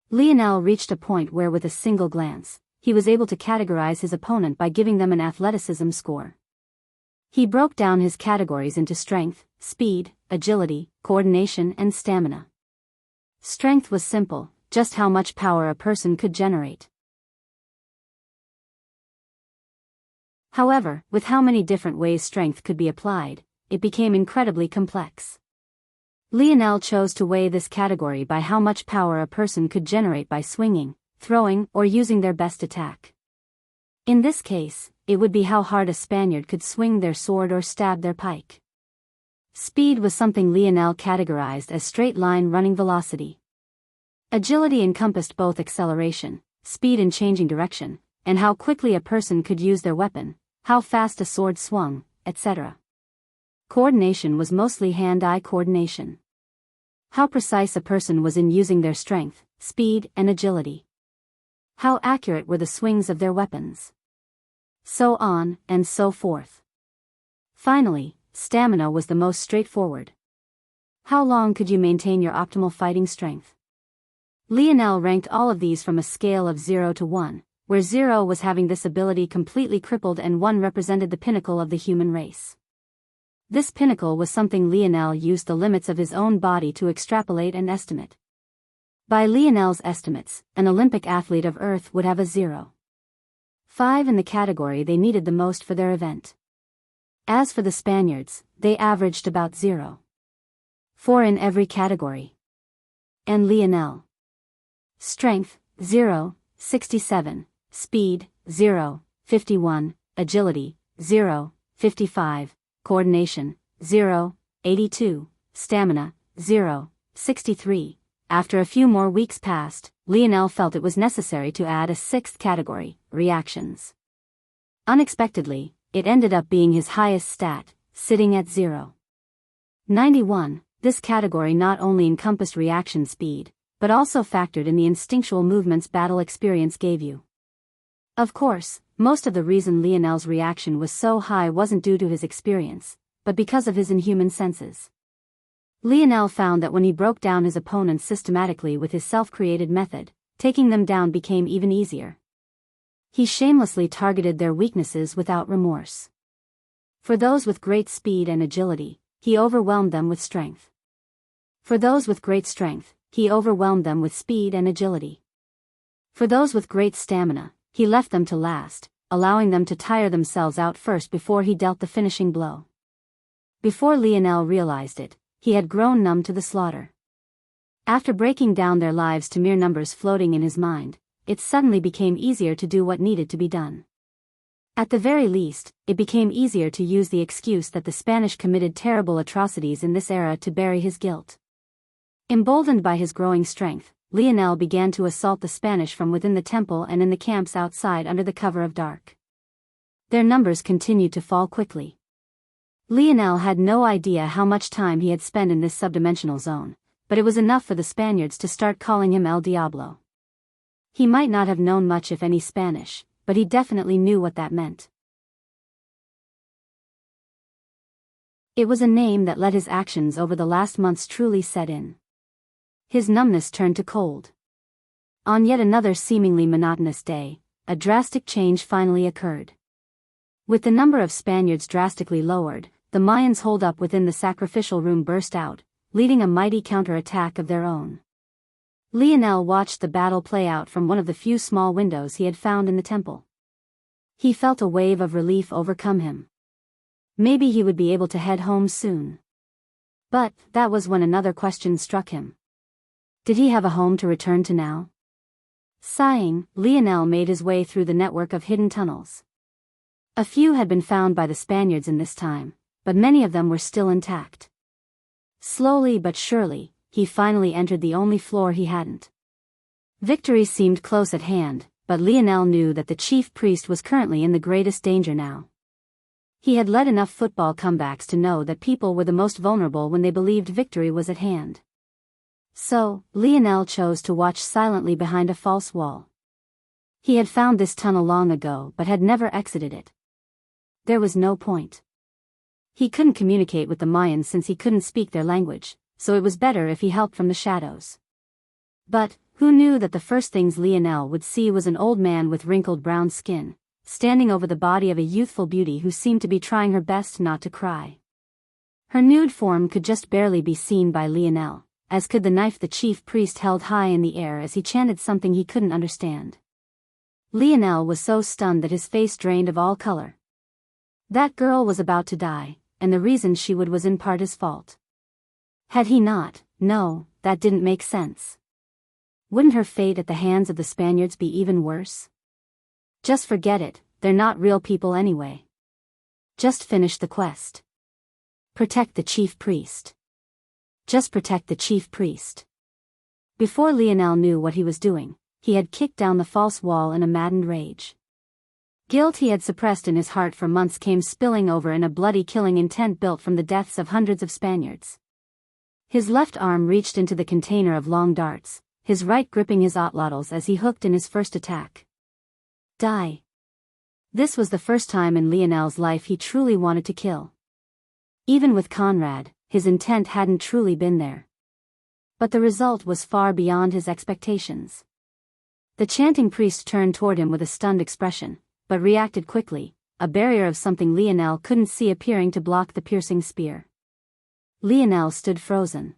Lionel reached a point where with a single glance, he was able to categorize his opponent by giving them an athleticism score. He broke down his categories into strength, speed, agility, coordination, and stamina. Strength was simple, just how much power a person could generate. However, with how many different ways strength could be applied, it became incredibly complex. Lionel chose to weigh this category by how much power a person could generate by swinging, throwing, or using their best attack. In this case, it would be how hard a Spaniard could swing their sword or stab their pike. Speed was something Lionel categorized as straight-line running velocity. Agility encompassed both acceleration, speed in changing direction, and how quickly a person could use their weapon, how fast a sword swung, etc. Coordination was mostly hand-eye coordination. How precise a person was in using their strength, speed, and agility. How accurate were the swings of their weapons? So on, and so forth. Finally, stamina was the most straightforward. How long could you maintain your optimal fighting strength? Lionel ranked all of these from a scale of 0 to 1, where 0 was having this ability completely crippled and 1 represented the pinnacle of the human race. This pinnacle was something Lionel used the limits of his own body to extrapolate and estimate. By Lionel's estimates, an Olympic athlete of Earth would have a 0.5 in the category they needed the most for their event. As for the Spaniards, they averaged about 0.4 in every category. And Lionel. Strength, 0.67, Speed, 0.51, Agility, 0.55, Coordination, 0.82, Stamina, 0.63. After a few more weeks passed, Lionel felt it was necessary to add a sixth category, reactions. Unexpectedly, it ended up being his highest stat, sitting at 0.91. This category not only encompassed reaction speed, but also factored in the instinctual movements battle experience gave you. Of course, most of the reason Lionel's reaction was so high wasn't due to his experience, but because of his inhuman senses. Lionel found that when he broke down his opponents systematically with his self-created method, taking them down became even easier. He shamelessly targeted their weaknesses without remorse. For those with great speed and agility, he overwhelmed them with strength. For those with great strength, he overwhelmed them with speed and agility. For those with great stamina, he left them to last, allowing them to tire themselves out first before he dealt the finishing blow. Before Lionel realized it, he had grown numb to the slaughter. After breaking down their lives to mere numbers floating in his mind, it suddenly became easier to do what needed to be done. At the very least, it became easier to use the excuse that the Spanish committed terrible atrocities in this era to bury his guilt. Emboldened by his growing strength, Lionel began to assault the Spanish from within the temple and in the camps outside under the cover of dark. Their numbers continued to fall quickly. Lionel had no idea how much time he had spent in this subdimensional zone, but it was enough for the Spaniards to start calling him El Diablo. He might not have known much if any Spanish, but he definitely knew what that meant. It was a name that let his actions over the last months truly set in. His numbness turned to cold. On yet another seemingly monotonous day, a drastic change finally occurred. With the number of Spaniards drastically lowered, the Mayans holed up within the sacrificial room burst out, leading a mighty counterattack of their own. Lionel watched the battle play out from one of the few small windows he had found in the temple. He felt a wave of relief overcome him. Maybe he would be able to head home soon. But that was when another question struck him. Did he have a home to return to now? Sighing, Lionel made his way through the network of hidden tunnels. A few had been found by the Spaniards in this time, but many of them were still intact. Slowly but surely, he finally entered the only floor he hadn't. Victory seemed close at hand, but Lionel knew that the chief priest was currently in the greatest danger now. He had led enough football comebacks to know that people were the most vulnerable when they believed victory was at hand. So, Lionel chose to watch silently behind a false wall. He had found this tunnel long ago but had never exited it. There was no point. He couldn't communicate with the Mayans since he couldn't speak their language, so it was better if he helped from the shadows. But, who knew that the first things Lionel would see was an old man with wrinkled brown skin, standing over the body of a youthful beauty who seemed to be trying her best not to cry. Her nude form could just barely be seen by Lionel, as could the knife the chief priest held high in the air as he chanted something he couldn't understand. Lionel was so stunned that his face drained of all color. That girl was about to die, and the reason she would was in part his fault. Had he not? No, that didn't make sense. Wouldn't her fate at the hands of the Spaniards be even worse? Just forget it, they're not real people anyway. Just finish the quest. Protect the chief priest. Just protect the chief priest. Before Lionel knew what he was doing, he had kicked down the false wall in a maddened rage. Guilt he had suppressed in his heart for months came spilling over in a bloody killing intent built from the deaths of hundreds of Spaniards. His left arm reached into the container of long darts, his right gripping his otlotls as he hooked in his first attack. Die. This was the first time in Lionel's life he truly wanted to kill. Even with Conrad, his intent hadn't truly been there. But the result was far beyond his expectations. The chanting priest turned toward him with a stunned expression, but reacted quickly, a barrier of something Lionel couldn't see appearing to block the piercing spear. Lionel stood frozen.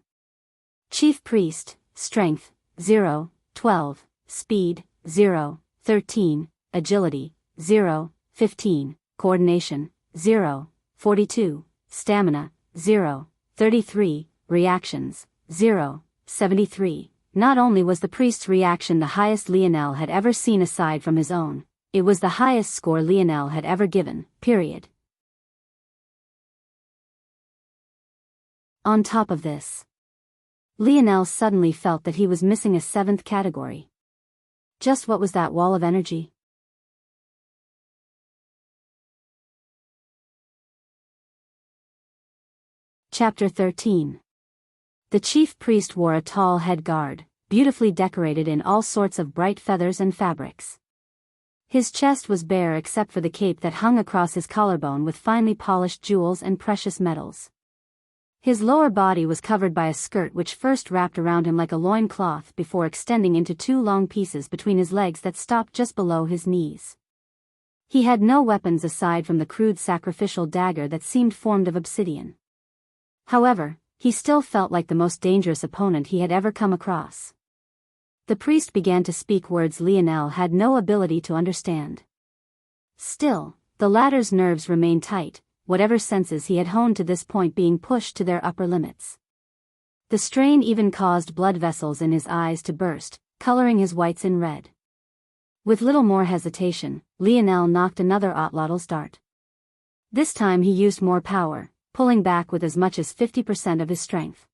Chief Priest, Strength, 0, 12, Speed, 0, 13, Agility, 0, 15, Coordination, 0, 42, Stamina, 0, 33, Reactions, 0, 73. Not only was the priest's reaction the highest Lionel had ever seen aside from his own, it was the highest score Lionel had ever given, period. On top of this, Lionel suddenly felt that he was missing a seventh category. Just what was that wall of energy? Chapter 13. The chief priest wore a tall head guard, beautifully decorated in all sorts of bright feathers and fabrics. His chest was bare except for the cape that hung across his collarbone with finely polished jewels and precious metals. His lower body was covered by a skirt which first wrapped around him like a loin cloth before extending into two long pieces between his legs that stopped just below his knees. He had no weapons aside from the crude sacrificial dagger that seemed formed of obsidian. However, he still felt like the most dangerous opponent he had ever come across. The priest began to speak words Lionel had no ability to understand. Still, the latter's nerves remained tight, whatever senses he had honed to this point being pushed to their upper limits. The strain even caused blood vessels in his eyes to burst, coloring his whites in red. With little more hesitation, Lionel knocked another Otlottl's dart. This time he used more power, pulling back with as much as 50% of his strength.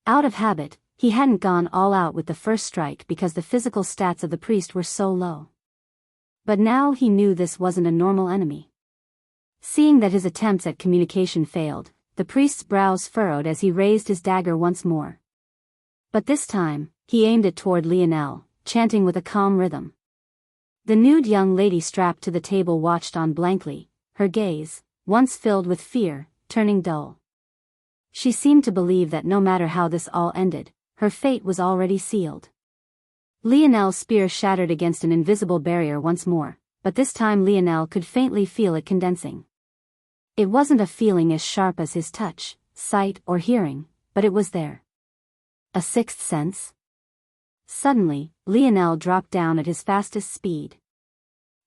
Out of habit, he hadn't gone all out with the first strike because the physical stats of the priest were so low. But now he knew this wasn't a normal enemy. Seeing that his attempts at communication failed, the priest's brows furrowed as he raised his dagger once more. But this time, he aimed it toward Lionel, chanting with a calm rhythm. The nude young lady strapped to the table watched on blankly, her gaze, once filled with fear, turning dull. She seemed to believe that no matter how this all ended, her fate was already sealed. Lionel's spear shattered against an invisible barrier once more, but this time Lionel could faintly feel it condensing. It wasn't a feeling as sharp as his touch, sight, or hearing, but it was there. A sixth sense? Suddenly, Lionel dropped down at his fastest speed.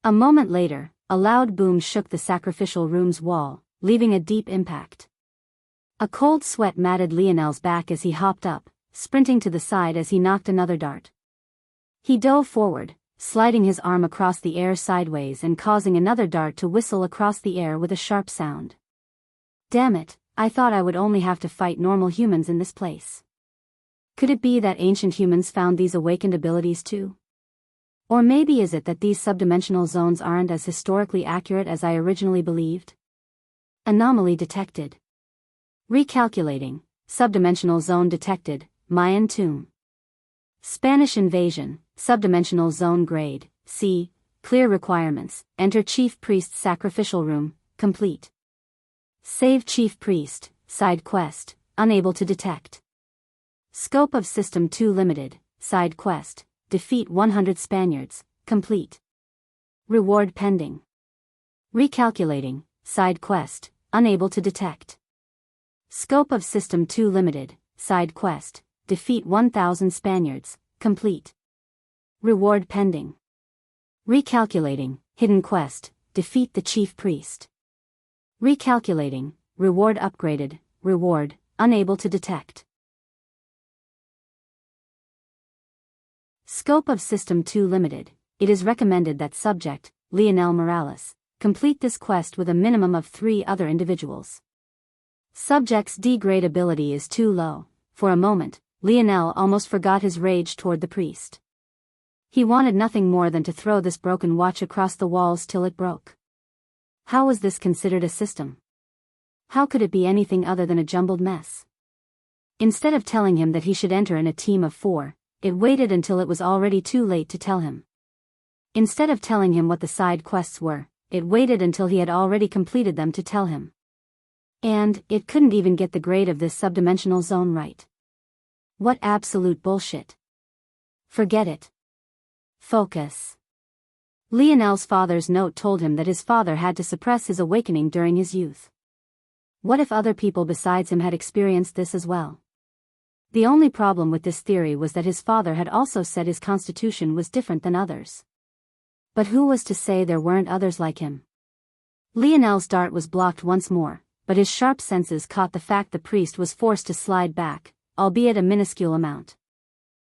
A moment later, a loud boom shook the sacrificial room's wall, leaving a deep impact. A cold sweat matted Lionel's back as he hopped up, sprinting to the side as he knocked another dart. He dove forward, sliding his arm across the air sideways and causing another dart to whistle across the air with a sharp sound. Damn it, I thought I would only have to fight normal humans in this place. Could it be that ancient humans found these awakened abilities too? Or maybe is it that these subdimensional zones aren't as historically accurate as I originally believed? Anomaly detected. Recalculating, subdimensional zone detected, Mayan tomb. Spanish invasion, subdimensional zone grade, C, clear requirements, enter chief priest's sacrificial room, complete. Save chief priest, side quest, unable to detect. Scope of System 2 limited, side quest, defeat 100 Spaniards, complete. Reward pending. Recalculating, side quest, unable to detect. Scope of System 2 limited, side quest, defeat 1,000 Spaniards, complete. Reward pending. Recalculating, hidden quest, defeat the chief priest. Recalculating, reward upgraded, reward, unable to detect. Scope of System 2 limited, it is recommended that subject, Lionel Morales, complete this quest with a minimum of 3 other individuals. Subject's D-grade ability is too low. For a moment, Lionel almost forgot his rage toward the priest. He wanted nothing more than to throw this broken watch across the walls till it broke. How was this considered a system? How could it be anything other than a jumbled mess? Instead of telling him that he should enter in a team of 4, it waited until it was already too late to tell him. Instead of telling him what the side quests were, it waited until he had already completed them to tell him. And it couldn't even get the grade of this subdimensional zone right. What absolute bullshit. Forget it. Focus. Lionel's father's note told him that his father had to suppress his awakening during his youth. What if other people besides him had experienced this as well? The only problem with this theory was that his father had also said his constitution was different than others. But who was to say there weren't others like him? Lionel's dart was blocked once more, but his sharp senses caught the fact the priest was forced to slide back, albeit a minuscule amount.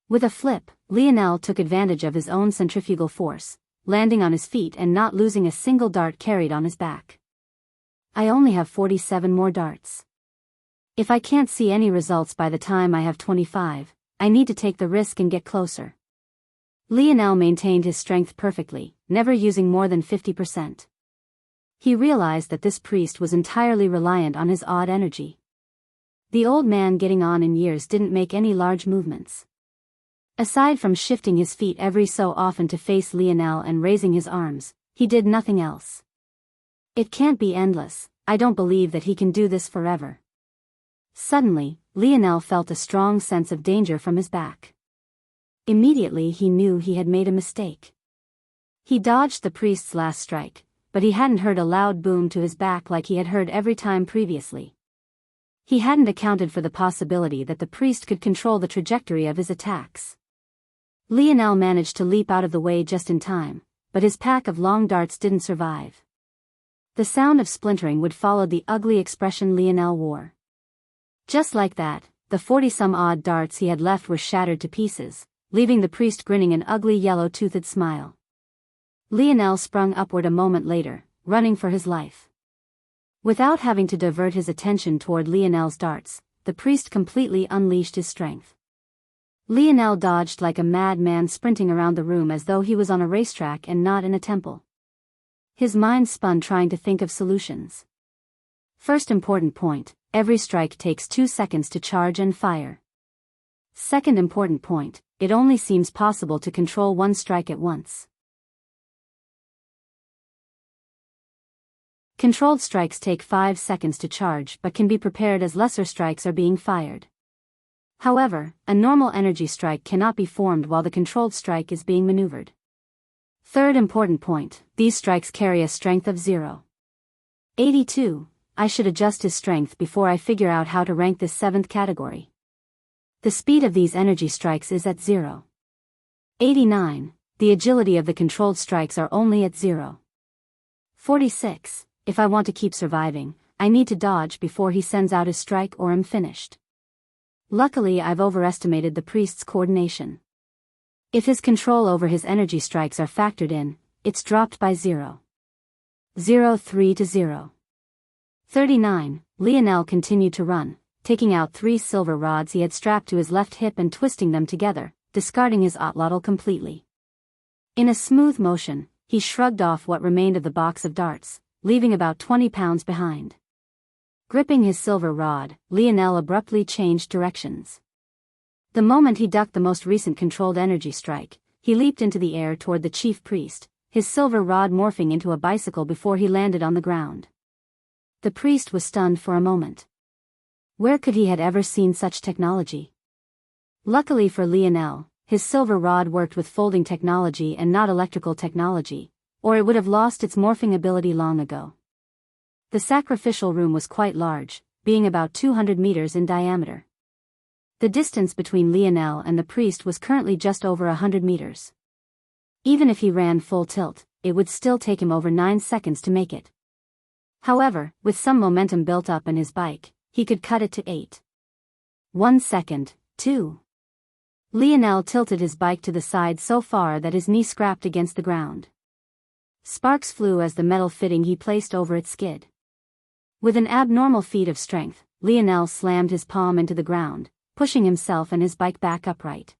With a flip, Lionel took advantage of his own centrifugal force, landing on his feet and not losing a single dart carried on his back. I only have 47 more darts. If I can't see any results by the time I have 25, I need to take the risk and get closer. Lionel maintained his strength perfectly, never using more than 50%. He realized that this priest was entirely reliant on his odd energy. The old man getting on in years didn't make any large movements. Aside from shifting his feet every so often to face Lionel and raising his arms, he did nothing else. It can't be endless, I don't believe that he can do this forever. Suddenly, Lionel felt a strong sense of danger from his back. Immediately he knew he had made a mistake. He dodged the priest's last strike, but he hadn't heard a loud boom to his back like he had heard every time previously. He hadn't accounted for the possibility that the priest could control the trajectory of his attacks. Lionel managed to leap out of the way just in time, but his pack of long darts didn't survive. The sound of splintering would follow the ugly expression Lionel wore. Just like that, the 40-some-odd darts he had left were shattered to pieces, leaving the priest grinning an ugly yellow-toothed smile. Lionel sprung upward a moment later, running for his life. Without having to divert his attention toward Lionel's darts, the priest completely unleashed his strength. Lionel dodged like a madman, sprinting around the room as though he was on a racetrack and not in a temple. His mind spun trying to think of solutions. First important point, every strike takes 2 seconds to charge and fire. Second important point, it only seems possible to control one strike at once. Controlled strikes take 5 seconds to charge but can be prepared as lesser strikes are being fired. However, a normal energy strike cannot be formed while the controlled strike is being maneuvered. Third important point, these strikes carry a strength of 0.82. I should adjust his strength before I figure out how to rank this 7th category. The speed of these energy strikes is at 0.89. The agility of the controlled strikes are only at 0.46. If I want to keep surviving, I need to dodge before he sends out his strike or I'm finished. Luckily I've overestimated the priest's coordination. If his control over his energy strikes are factored in, it's dropped by 0.03 to 0.39. Lionel continued to run, taking out 3 silver rods he had strapped to his left hip and twisting them together, discarding his otlotl completely. In a smooth motion, he shrugged off what remained of the box of darts, leaving about 20 pounds behind. Gripping his silver rod, Lionel abruptly changed directions. The moment he ducked the most recent controlled energy strike, he leaped into the air toward the chief priest, his silver rod morphing into a bicycle before he landed on the ground. The priest was stunned for a moment. Where could he had ever seen such technology? Luckily for Lionel, his silver rod worked with folding technology and not electrical technology, or it would have lost its morphing ability long ago. The sacrificial room was quite large, being about 200 meters in diameter. The distance between Lionel and the priest was currently just over 100 meters. Even if he ran full tilt, it would still take him over 9 seconds to make it. However, with some momentum built up in his bike, he could cut it to 8.1 seconds, 2. Lionel tilted his bike to the side so far that his knee scraped against the ground. Sparks flew as the metal fitting he placed over it skid. With an abnormal feat of strength, Lionel slammed his palm into the ground, pushing himself and his bike back upright.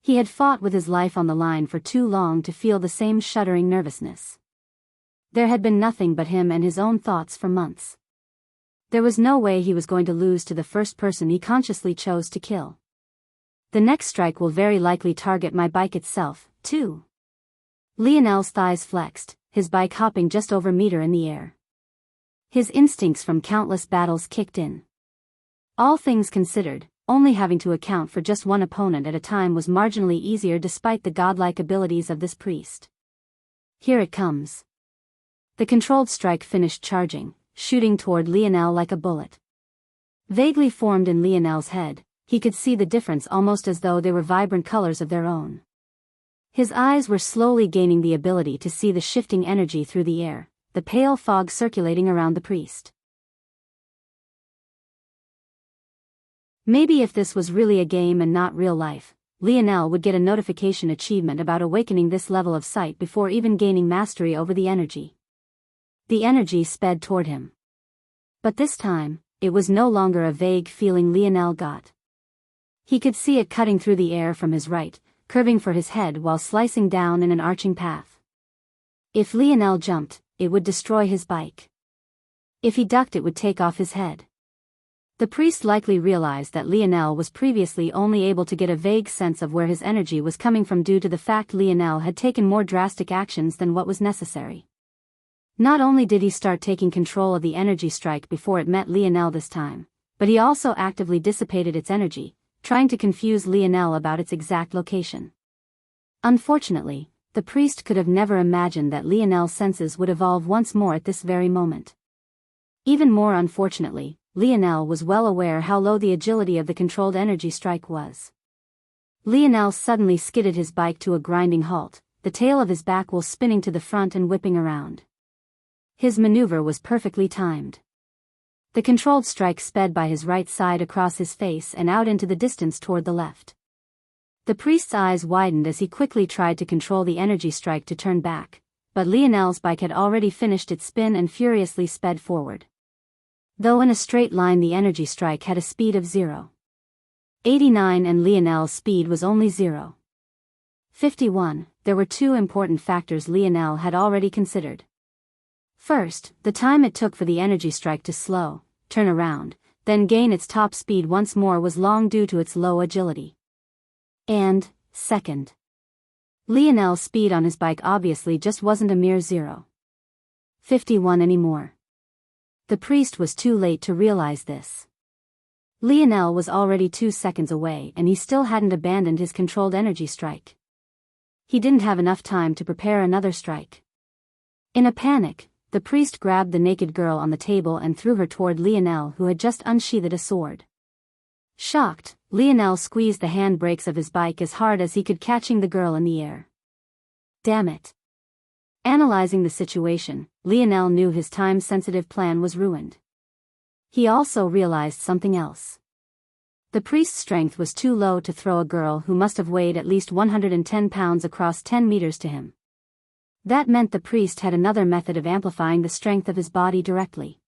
He had fought with his life on the line for too long to feel the same shuddering nervousness. There had been nothing but him and his own thoughts for months. There was no way he was going to lose to the first person he consciously chose to kill. The next strike will very likely target my bike itself, too. Lionel's thighs flexed, his bike hopping just over a meter in the air. His instincts from countless battles kicked in. All things considered, only having to account for just one opponent at a time was marginally easier despite the godlike abilities of this priest. Here it comes. The controlled strike finished charging, shooting toward Lionel like a bullet. Vaguely formed in Lionel's head, he could see the difference almost as though they were vibrant colors of their own. His eyes were slowly gaining the ability to see the shifting energy through the air, the pale fog circulating around the priest. Maybe if this was really a game and not real life, Lionel would get a notification achievement about awakening this level of sight before even gaining mastery over the energy. The energy sped toward him. But this time, it was no longer a vague feeling Lionel got. He could see it cutting through the air from his right, curving for his head while slicing down in an arching path. If Lionel jumped, it would destroy his bike. If he ducked, it would take off his head. The priest likely realized that Lionel was previously only able to get a vague sense of where his energy was coming from due to the fact Lionel had taken more drastic actions than what was necessary. Not only did he start taking control of the energy strike before it met Lionel this time, but he also actively dissipated its energy, trying to confuse Lionel about its exact location. Unfortunately, the priest could have never imagined that Lionel's senses would evolve once more at this very moment. Even more unfortunately, Lionel was well aware how low the agility of the controlled energy strike was. Lionel suddenly skidded his bike to a grinding halt, the tail of his back wheel spinning to the front and whipping around. His maneuver was perfectly timed. The controlled strike sped by his right side across his face and out into the distance toward the left. The priest's eyes widened as he quickly tried to control the energy strike to turn back, but Lionel's bike had already finished its spin and furiously sped forward. Though in a straight line, the energy strike had a speed of 0.89 and Lionel's speed was only 0.51. There were two important factors Lionel had already considered. First, the time it took for the energy strike to slow, turn around, then gain its top speed once more was long due to its low agility. And, second, Lionel's speed on his bike obviously just wasn't a mere 0.51 anymore. The priest was too late to realize this. Lionel was already 2 seconds away and he still hadn't abandoned his controlled energy strike. He didn't have enough time to prepare another strike. In a panic, the priest grabbed the naked girl on the table and threw her toward Lionel, who had just unsheathed a sword. Shocked, Lionel squeezed the handbrakes of his bike as hard as he could, catching the girl in the air. Damn it. Analyzing the situation, Lionel knew his time-sensitive plan was ruined. He also realized something else. The priest's strength was too low to throw a girl who must have weighed at least 110 pounds across 10 meters to him. That meant the priest had another method of amplifying the strength of his body directly.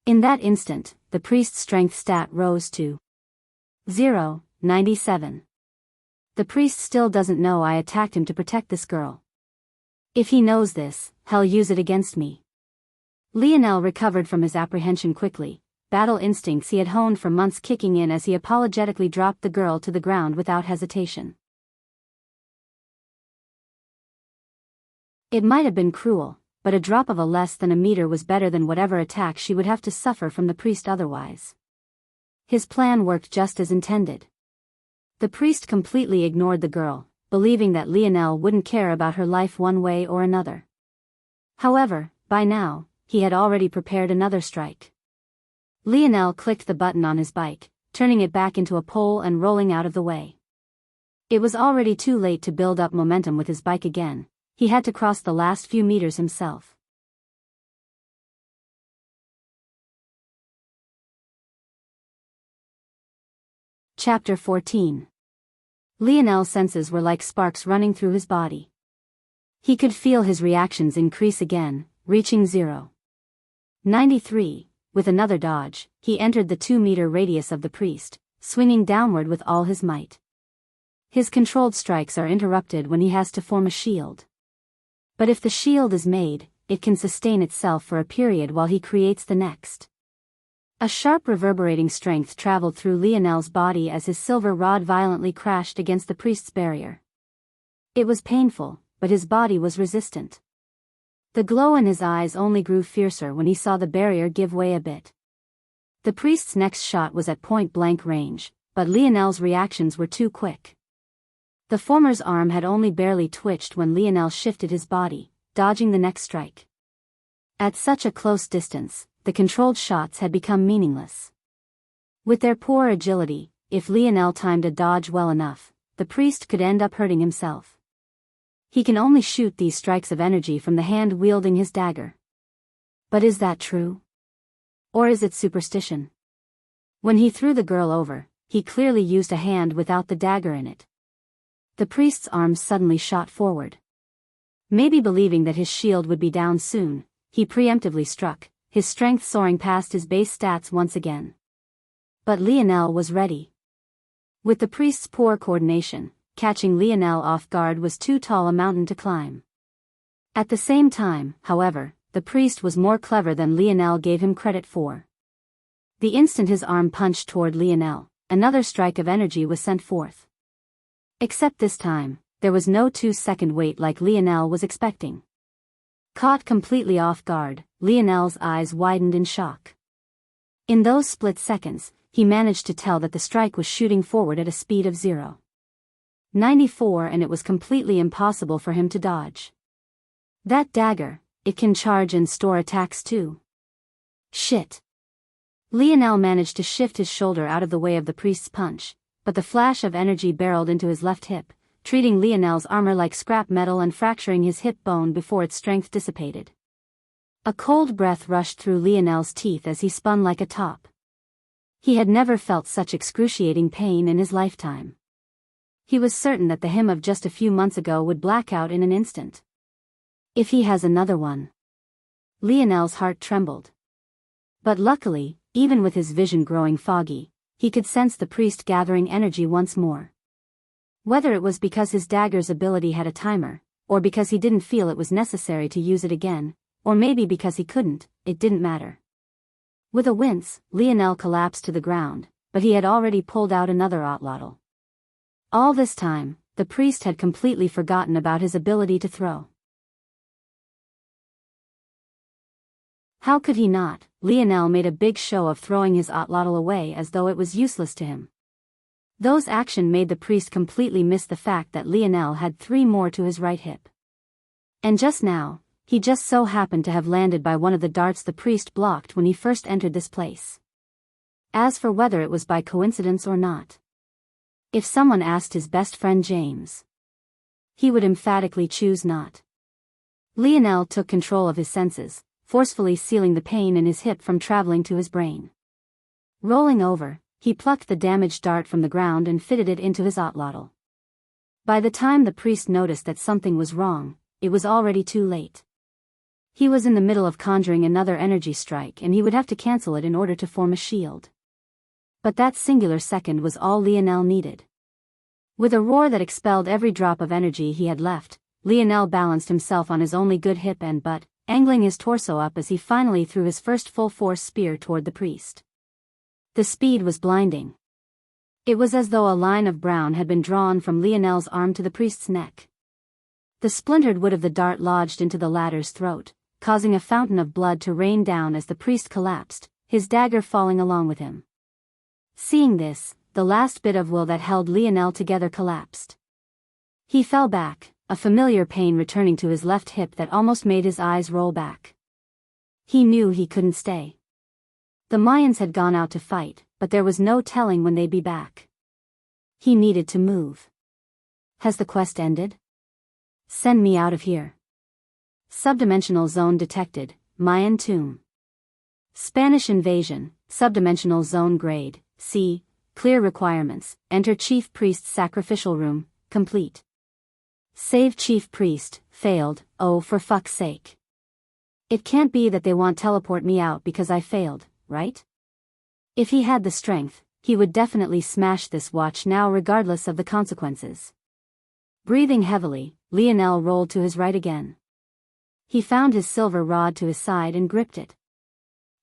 In that instant, the priest's strength stat rose to 0.97. The priest still doesn't know I attacked him to protect this girl. If he knows this, he'll use it against me. Lionel recovered from his apprehension quickly, battle instincts he had honed for months kicking in as he apologetically dropped the girl to the ground without hesitation. It might have been cruel, but a drop of a less than a meter was better than whatever attack she would have to suffer from the priest otherwise. His plan worked just as intended. The priest completely ignored the girl, believing that Lionel wouldn't care about her life one way or another. However, by now, he had already prepared another strike. Lionel clicked the button on his bike, turning it back into a pole and rolling out of the way. It was already too late to build up momentum with his bike again. He had to cross the last few meters himself. Chapter 14. Lionel's senses were like sparks running through his body. He could feel his reactions increase again, reaching 0.93. With another dodge, he entered the 2-meter radius of the priest, swinging downward with all his might. His controlled strikes are interrupted when he has to form a shield. But if the shield is made, it can sustain itself for a period while he creates the next. A sharp reverberating strength traveled through Lionel's body as his silver rod violently crashed against the priest's barrier. It was painful, but his body was resistant. The glow in his eyes only grew fiercer when he saw the barrier give way a bit. The priest's next shot was at point-blank range, but Lionel's reactions were too quick. The former's arm had only barely twitched when Lionel shifted his body, dodging the next strike. At such a close distance, the controlled shots had become meaningless. With their poor agility, if Lionel timed a dodge well enough, the priest could end up hurting himself. He can only shoot these strikes of energy from the hand wielding his dagger. But is that true? Or is it superstition? When he threw the girl over, he clearly used a hand without the dagger in it. The priest's arms suddenly shot forward. Maybe believing that his shield would be down soon, he preemptively struck, his strength soaring past his base stats once again. But Lionel was ready. With the priest's poor coordination, catching Lionel off guard was too tall a mountain to climb. At the same time, however, the priest was more clever than Lionel gave him credit for. The instant his arm punched toward Lionel, another strike of energy was sent forth. Except this time, there was no 2-second wait like Lionel was expecting. Caught completely off guard, Lionel's eyes widened in shock. In those split seconds, he managed to tell that the strike was shooting forward at a speed of 0.94 and it was completely impossible for him to dodge. That dagger, it can charge and store attacks too. Shit. Lionel managed to shift his shoulder out of the way of the priest's punch, but the flash of energy barreled into his left hip, treating Lionel's armor like scrap metal and fracturing his hip bone before its strength dissipated. A cold breath rushed through Lionel's teeth as he spun like a top. He had never felt such excruciating pain in his lifetime. He was certain that the him of just a few months ago would black out in an instant. If he has another one. Lionel's heart trembled. But luckily, even with his vision growing foggy, he could sense the priest gathering energy once more. Whether it was because his dagger's ability had a timer, or because he didn't feel it was necessary to use it again, or maybe because he couldn't, it didn't matter. With a wince, Lionel collapsed to the ground, but he had already pulled out another otlotl. All this time, the priest had completely forgotten about his ability to throw. How could he not? Lionel made a big show of throwing his otlotl away as though it was useless to him. Those action made the priest completely miss the fact that Lionel had 3 more to his right hip. And just now, he just so happened to have landed by one of the darts the priest blocked when he first entered this place. As for whether it was by coincidence or not. If someone asked his best friend James, he would emphatically choose not. Lionel took control of his senses, forcefully sealing the pain in his hip from traveling to his brain. Rolling over, he plucked the damaged dart from the ground and fitted it into his otlotl. By the time the priest noticed that something was wrong, it was already too late. He was in the middle of conjuring another energy strike and he would have to cancel it in order to form a shield. But that singular second was all Lionel needed. With a roar that expelled every drop of energy he had left, Lionel balanced himself on his only good hip and butt, angling his torso up as he finally threw his first full-force spear toward the priest. The speed was blinding. It was as though a line of brown had been drawn from Lionel's arm to the priest's neck. The splintered wood of the dart lodged into the latter's throat, causing a fountain of blood to rain down as the priest collapsed, his dagger falling along with him. Seeing this, the last bit of will that held Lionel together collapsed. He fell back, a familiar pain returning to his left hip that almost made his eyes roll back. He knew he couldn't stay. The Mayans had gone out to fight, but there was no telling when they'd be back. He needed to move. Has the quest ended? Send me out of here. Subdimensional zone detected, Mayan tomb. Spanish invasion, subdimensional zone grade, C, clear requirements, enter chief priest's sacrificial room, complete. Save chief priest, failed, oh for fuck's sake. It can't be that they want teleport me out because I failed, right? If he had the strength, he would definitely smash this watch now regardless of the consequences. Breathing heavily, Lionel rolled to his right again. He found his silver rod to his side and gripped it.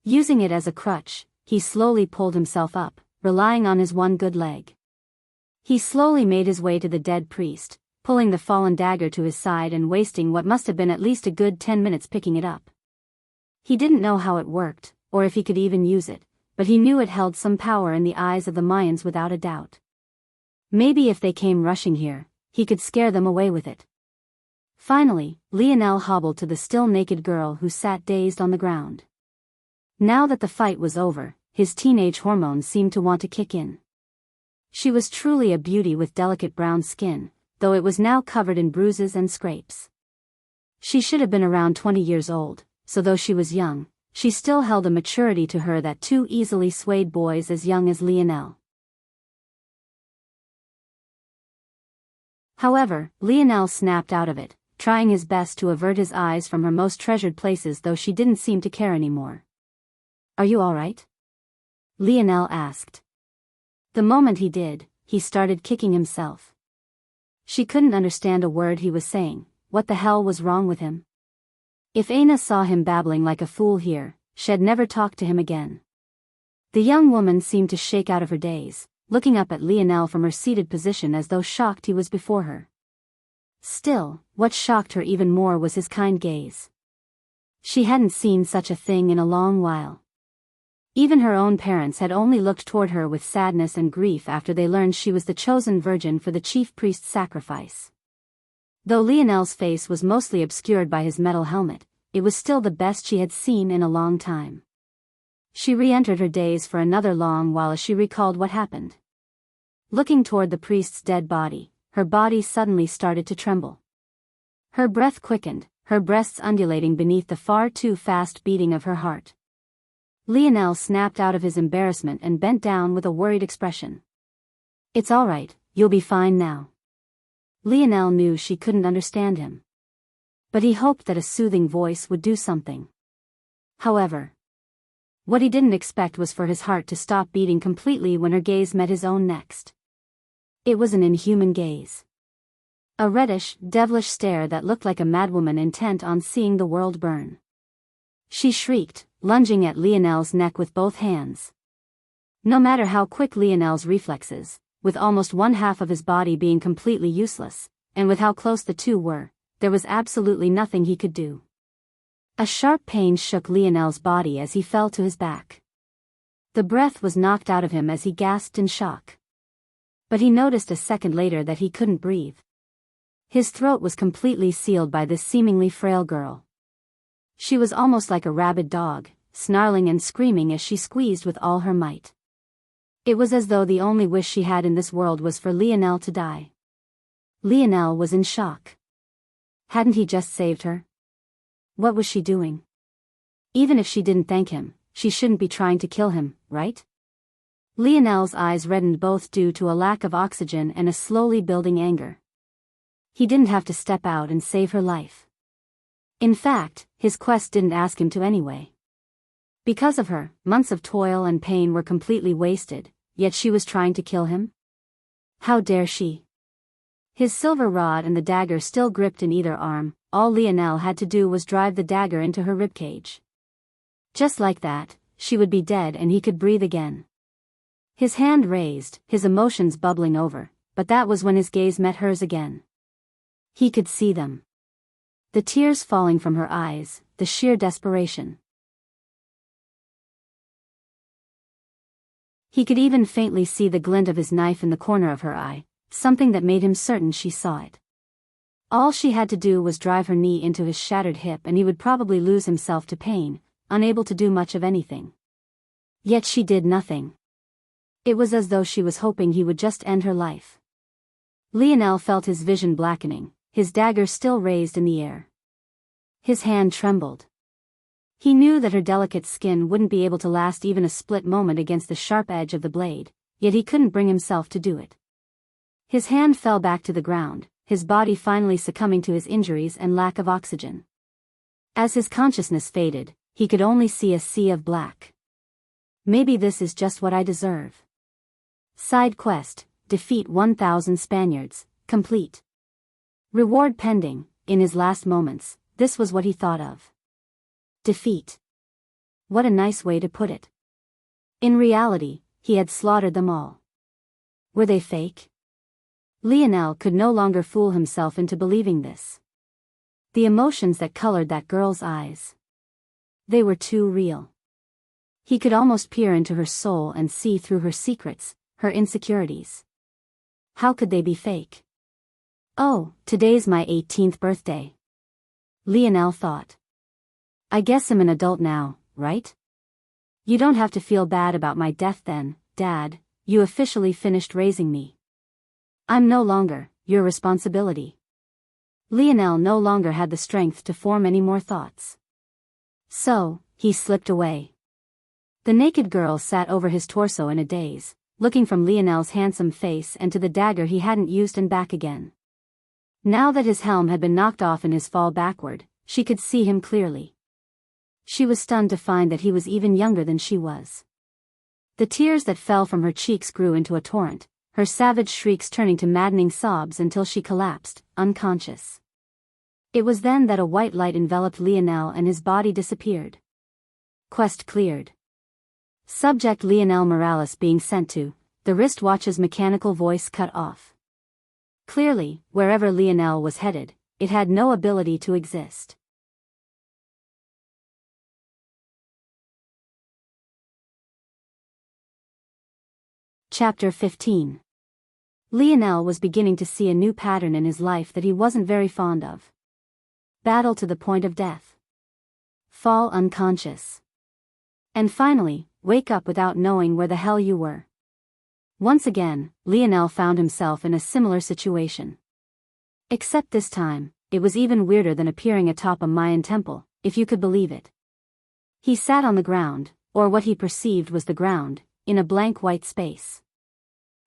Using it as a crutch, he slowly pulled himself up, relying on his one good leg. He slowly made his way to the dead priest, pulling the fallen dagger to his side and wasting what must have been at least a good 10 minutes picking it up. He didn't know how it worked, or if he could even use it, but he knew it held some power in the eyes of the Mayans without a doubt. Maybe if they came rushing here, he could scare them away with it. Finally, Lionel hobbled to the still naked girl who sat dazed on the ground. Now that the fight was over, his teenage hormones seemed to want to kick in. She was truly a beauty with delicate brown skin, though it was now covered in bruises and scrapes. She should have been around 20 years old, so though she was young, she still held a maturity to her that too easily swayed boys as young as Lionel. However, Lionel snapped out of it, trying his best to avert his eyes from her most treasured places, though she didn't seem to care anymore. "Are you all right?" Lionel asked. The moment he did, he started kicking himself. She couldn't understand a word he was saying. What the hell was wrong with him? If Aina saw him babbling like a fool here, she'd never talk to him again. The young woman seemed to shake out of her daze, looking up at Lionel from her seated position as though shocked he was before her. Still, what shocked her even more was his kind gaze. She hadn't seen such a thing in a long while. Even her own parents had only looked toward her with sadness and grief after they learned she was the chosen virgin for the chief priest's sacrifice. Though Lionel's face was mostly obscured by his metal helmet, it was still the best she had seen in a long time. She re-entered her daze for another long while as she recalled what happened. Looking toward the priest's dead body, her body suddenly started to tremble. Her breath quickened, her breasts undulating beneath the far too fast beating of her heart. Lionel snapped out of his embarrassment and bent down with a worried expression. "It's all right, you'll be fine now." Lionel knew she couldn't understand him. But he hoped that a soothing voice would do something. However, what he didn't expect was for his heart to stop beating completely when her gaze met his own next. It was an inhuman gaze. A reddish, devilish stare that looked like a madwoman intent on seeing the world burn. She shrieked, lunging at Lionel's neck with both hands. No matter how quick Lionel's reflexes, with almost one half of his body being completely useless, and with how close the two were, there was absolutely nothing he could do. A sharp pain shook Lionel's body as he fell to his back. The breath was knocked out of him as he gasped in shock. But he noticed a second later that he couldn't breathe. His throat was completely sealed by this seemingly frail girl. She was almost like a rabid dog, snarling and screaming as she squeezed with all her might. It was as though the only wish she had in this world was for Lionel to die. Lionel was in shock. Hadn't he just saved her? What was she doing? Even if she didn't thank him, she shouldn't be trying to kill him, right? Lionel's eyes reddened both due to a lack of oxygen and a slowly building anger. He didn't have to step out and save her life. In fact, his quest didn't ask him to anyway. Because of her, months of toil and pain were completely wasted, yet she was trying to kill him? How dare she? His silver rod and the dagger still gripped in either arm, all Lionel had to do was drive the dagger into her ribcage. Just like that, she would be dead and he could breathe again. His hand raised, his emotions bubbling over, but that was when his gaze met hers again. He could see them. The tears falling from her eyes, the sheer desperation. He could even faintly see the glint of his knife in the corner of her eye, something that made him certain she saw it. All she had to do was drive her knee into his shattered hip and he would probably lose himself to pain, unable to do much of anything. Yet she did nothing. It was as though she was hoping he would just end her life. Lionel felt his vision blackening, his dagger still raised in the air. His hand trembled. He knew that her delicate skin wouldn't be able to last even a split moment against the sharp edge of the blade, yet he couldn't bring himself to do it. His hand fell back to the ground, his body finally succumbing to his injuries and lack of oxygen. As his consciousness faded, he could only see a sea of black. Maybe this is just what I deserve. Side quest, defeat 1,000 Spaniards, complete. Reward pending. In his last moments, this was what he thought of. Defeat. What a nice way to put it. In reality, he had slaughtered them all. Were they fake? Lionel could no longer fool himself into believing this. The emotions that colored that girl's eyes. They were too real. He could almost peer into her soul and see through her secrets, her insecurities. How could they be fake? Oh, today's my 18th birthday. Lionel thought. I guess I'm an adult now, right? You don't have to feel bad about my death then, Dad, you officially finished raising me. I'm no longer your responsibility. Lionel no longer had the strength to form any more thoughts. So, he slipped away. The naked girl sat over his torso in a daze, looking from Lionel's handsome face and to the dagger he hadn't used and back again. Now that his helm had been knocked off in his fall backward, she could see him clearly. She was stunned to find that he was even younger than she was. The tears that fell from her cheeks grew into a torrent, her savage shrieks turning to maddening sobs until she collapsed, unconscious. It was then that a white light enveloped Lionel and his body disappeared. Quest cleared. Subject Lionel Morales being sent to, the wristwatch's mechanical voice cut off. Clearly, wherever Lionel was headed, it had no ability to exist. Chapter 15. Lionel was beginning to see a new pattern in his life that he wasn't very fond of. Battle to the point of death. Fall unconscious. And finally, wake up without knowing where the hell you were. Once again, Lionel found himself in a similar situation. Except this time, it was even weirder than appearing atop a Mayan temple, if you could believe it. He sat on the ground, or what he perceived was the ground, in a blank white space.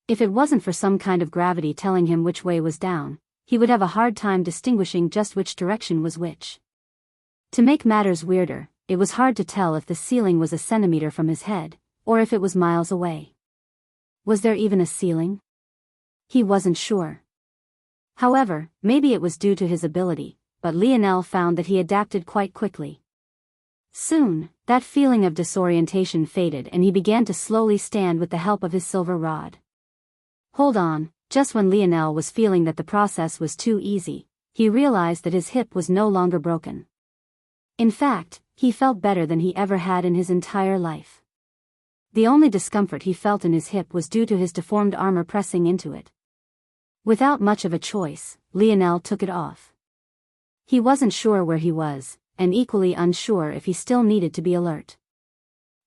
If it wasn't for some kind of gravity telling him which way was down, he would have a hard time distinguishing just which direction was which. To make matters weirder, it was hard to tell if the ceiling was a centimeter from his head, or if it was miles away. Was there even a ceiling? He wasn't sure. However, maybe it was due to his ability, but Lionel found that he adapted quite quickly. Soon, that feeling of disorientation faded and he began to slowly stand with the help of his silver rod. Hold on, just when Lionel was feeling that the process was too easy, he realized that his hip was no longer broken. In fact, he felt better than he ever had in his entire life. The only discomfort he felt in his hip was due to his deformed armor pressing into it. Without much of a choice, Lionel took it off. He wasn't sure where he was, and equally unsure if he still needed to be alert.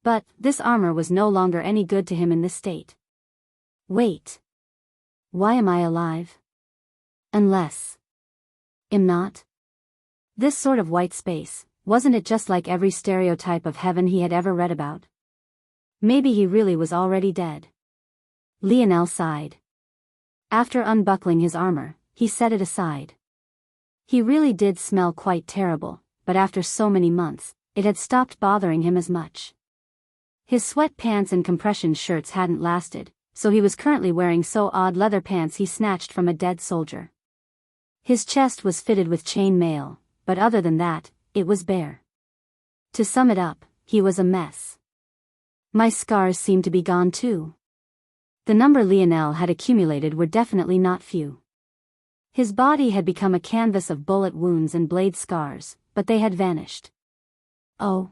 But, this armor was no longer any good to him in this state. Wait. Why am I alive? Unless I'm not? This sort of white space, wasn't it just like every stereotype of heaven he had ever read about? Maybe he really was already dead. Lionel sighed. After unbuckling his armor, he set it aside. He really did smell quite terrible, but after so many months, it had stopped bothering him as much. His sweatpants and compression shirts hadn't lasted, so he was currently wearing so odd leather pants he snatched from a dead soldier. His chest was fitted with chain mail, but other than that, it was bare. To sum it up, he was a mess. My scars seemed to be gone too. The number Lionel had accumulated were definitely not few. His body had become a canvas of bullet wounds and blade scars, but they had vanished. Oh.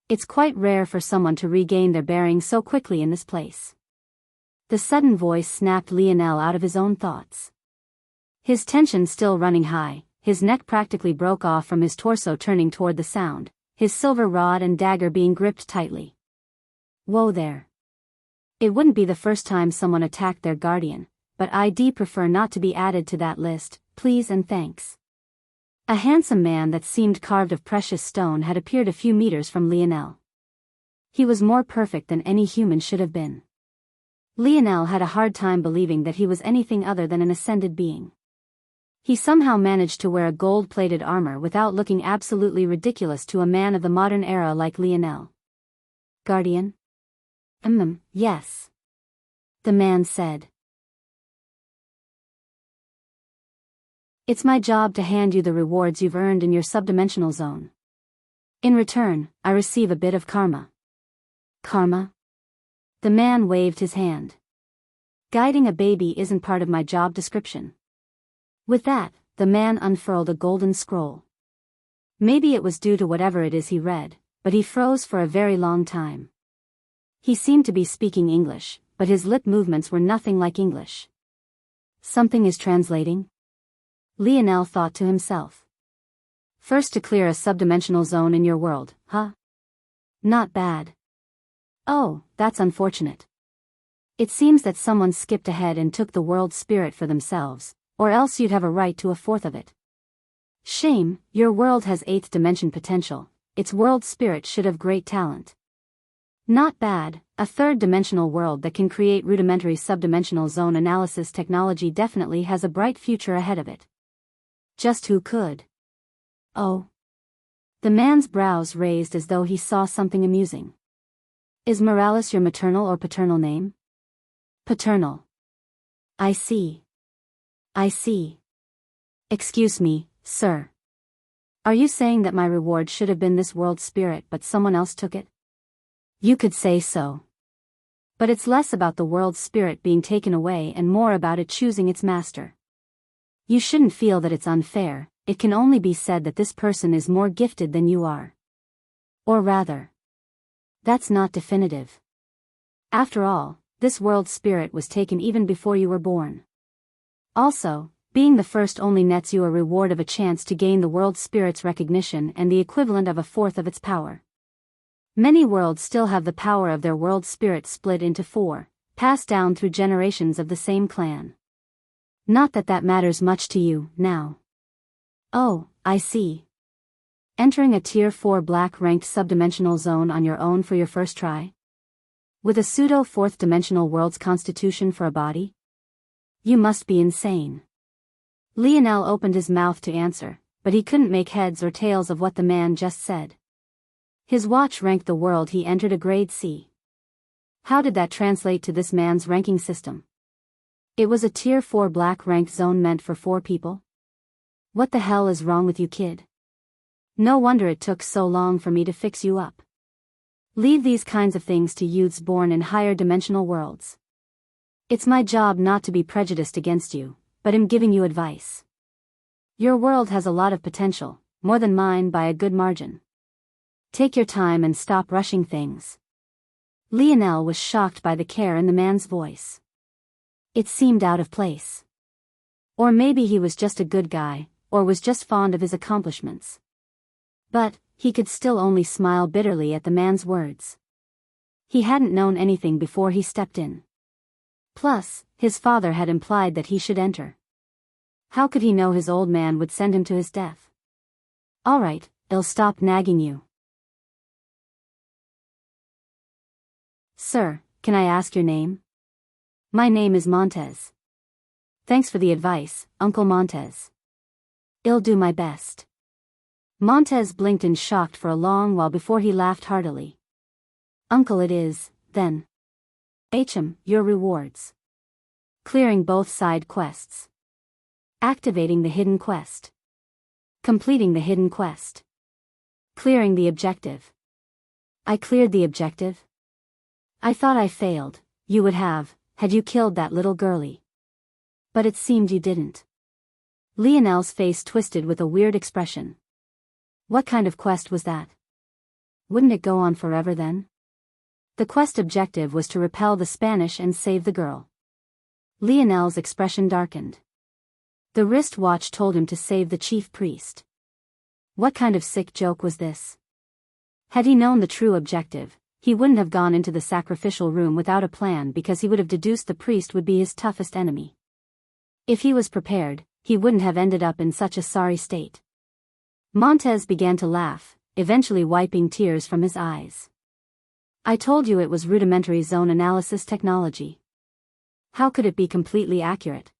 It's quite rare for someone to regain their bearings so quickly in this place. The sudden voice snapped Lionel out of his own thoughts. His tension still running high, his neck practically broke off from his torso turning toward the sound, his silver rod and dagger being gripped tightly. Whoa there. It wouldn't be the first time someone attacked their guardian, but I'd prefer not to be added to that list, please and thanks. A handsome man that seemed carved of precious stone had appeared a few meters from Lionel. He was more perfect than any human should have been. Lionel had a hard time believing that he was anything other than an ascended being. He somehow managed to wear a gold-plated armor without looking absolutely ridiculous to a man of the modern era like Lionel. Guardian? Yes. The man said. It's my job to hand you the rewards you've earned in your subdimensional zone. In return, I receive a bit of karma. Karma? The man waved his hand. Guiding a baby isn't part of my job description. With that, the man unfurled a golden scroll. Maybe it was due to whatever it is he read, but he froze for a very long time. He seemed to be speaking English, but his lip movements were nothing like English. Something is translating? Lionel thought to himself. First to clear a subdimensional zone in your world, huh? Not bad. Oh, that's unfortunate. It seems that someone skipped ahead and took the world spirit for themselves, or else you'd have a right to a fourth of it. Shame, your world has 8th dimension potential, its world spirit should have great talent. Not bad, a 3rd dimensional world that can create rudimentary subdimensional zone analysis technology definitely has a bright future ahead of it. Just who could? Oh. The man's brows raised as though he saw something amusing. Is Morales your maternal or paternal name? Paternal. I see. I see. Excuse me, sir. Are you saying that my reward should have been this world spirit but someone else took it? You could say so. But it's less about the world spirit being taken away and more about it choosing its master. You shouldn't feel that it's unfair, it can only be said that this person is more gifted than you are. Or rather. That's not definitive. After all, this world spirit was taken even before you were born. Also, being the first only nets you a reward of a chance to gain the world spirit's recognition and the equivalent of a fourth of its power. Many worlds still have the power of their world spirit split into 4, passed down through generations of the same clan. Not that that matters much to you, now. Oh, I see. Entering a Tier 4 black-ranked subdimensional zone on your own for your first try? With a pseudo 4th dimensional world's constitution for a body? You must be insane. Lionel opened his mouth to answer, but he couldn't make heads or tails of what the man just said. His watch ranked the world he entered a grade C. How did that translate to this man's ranking system? It was a Tier 4 black-ranked zone meant for 4 people? What the hell is wrong with you, kid? No wonder it took so long for me to fix you up. Leave these kinds of things to youths born in higher dimensional worlds. It's my job not to be prejudiced against you, but I'm giving you advice. Your world has a lot of potential, more than mine by a good margin. Take your time and stop rushing things. Lionel was shocked by the care in the man's voice. It seemed out of place. Or maybe he was just a good guy, or was just fond of his accomplishments. But, he could still only smile bitterly at the man's words. He hadn't known anything before he stepped in. Plus, his father had implied that he should enter. How could he know his old man would send him to his death? All right, I'll stop nagging you. Sir, can I ask your name? My name is Montez. Thanks for the advice, Uncle Montez. I'll do my best. Montez blinked in shock for a long while before he laughed heartily. Uncle it is, then. Your rewards. Clearing both side quests. Activating the hidden quest. Completing the hidden quest. Clearing the objective. I cleared the objective? I thought I failed, you would have, had you killed that little girlie. But it seemed you didn't. Lionel's face twisted with a weird expression. What kind of quest was that? Wouldn't it go on forever then? The quest objective was to repel the Spanish and save the girl. Lionel's expression darkened. The wristwatch told him to save the chief priest. What kind of sick joke was this? Had he known the true objective, he wouldn't have gone into the sacrificial room without a plan because he would have deduced the priest would be his toughest enemy. If he was prepared, he wouldn't have ended up in such a sorry state. Montez began to laugh, eventually wiping tears from his eyes. I told you it was rudimentary zone analysis technology. How could it be completely accurate?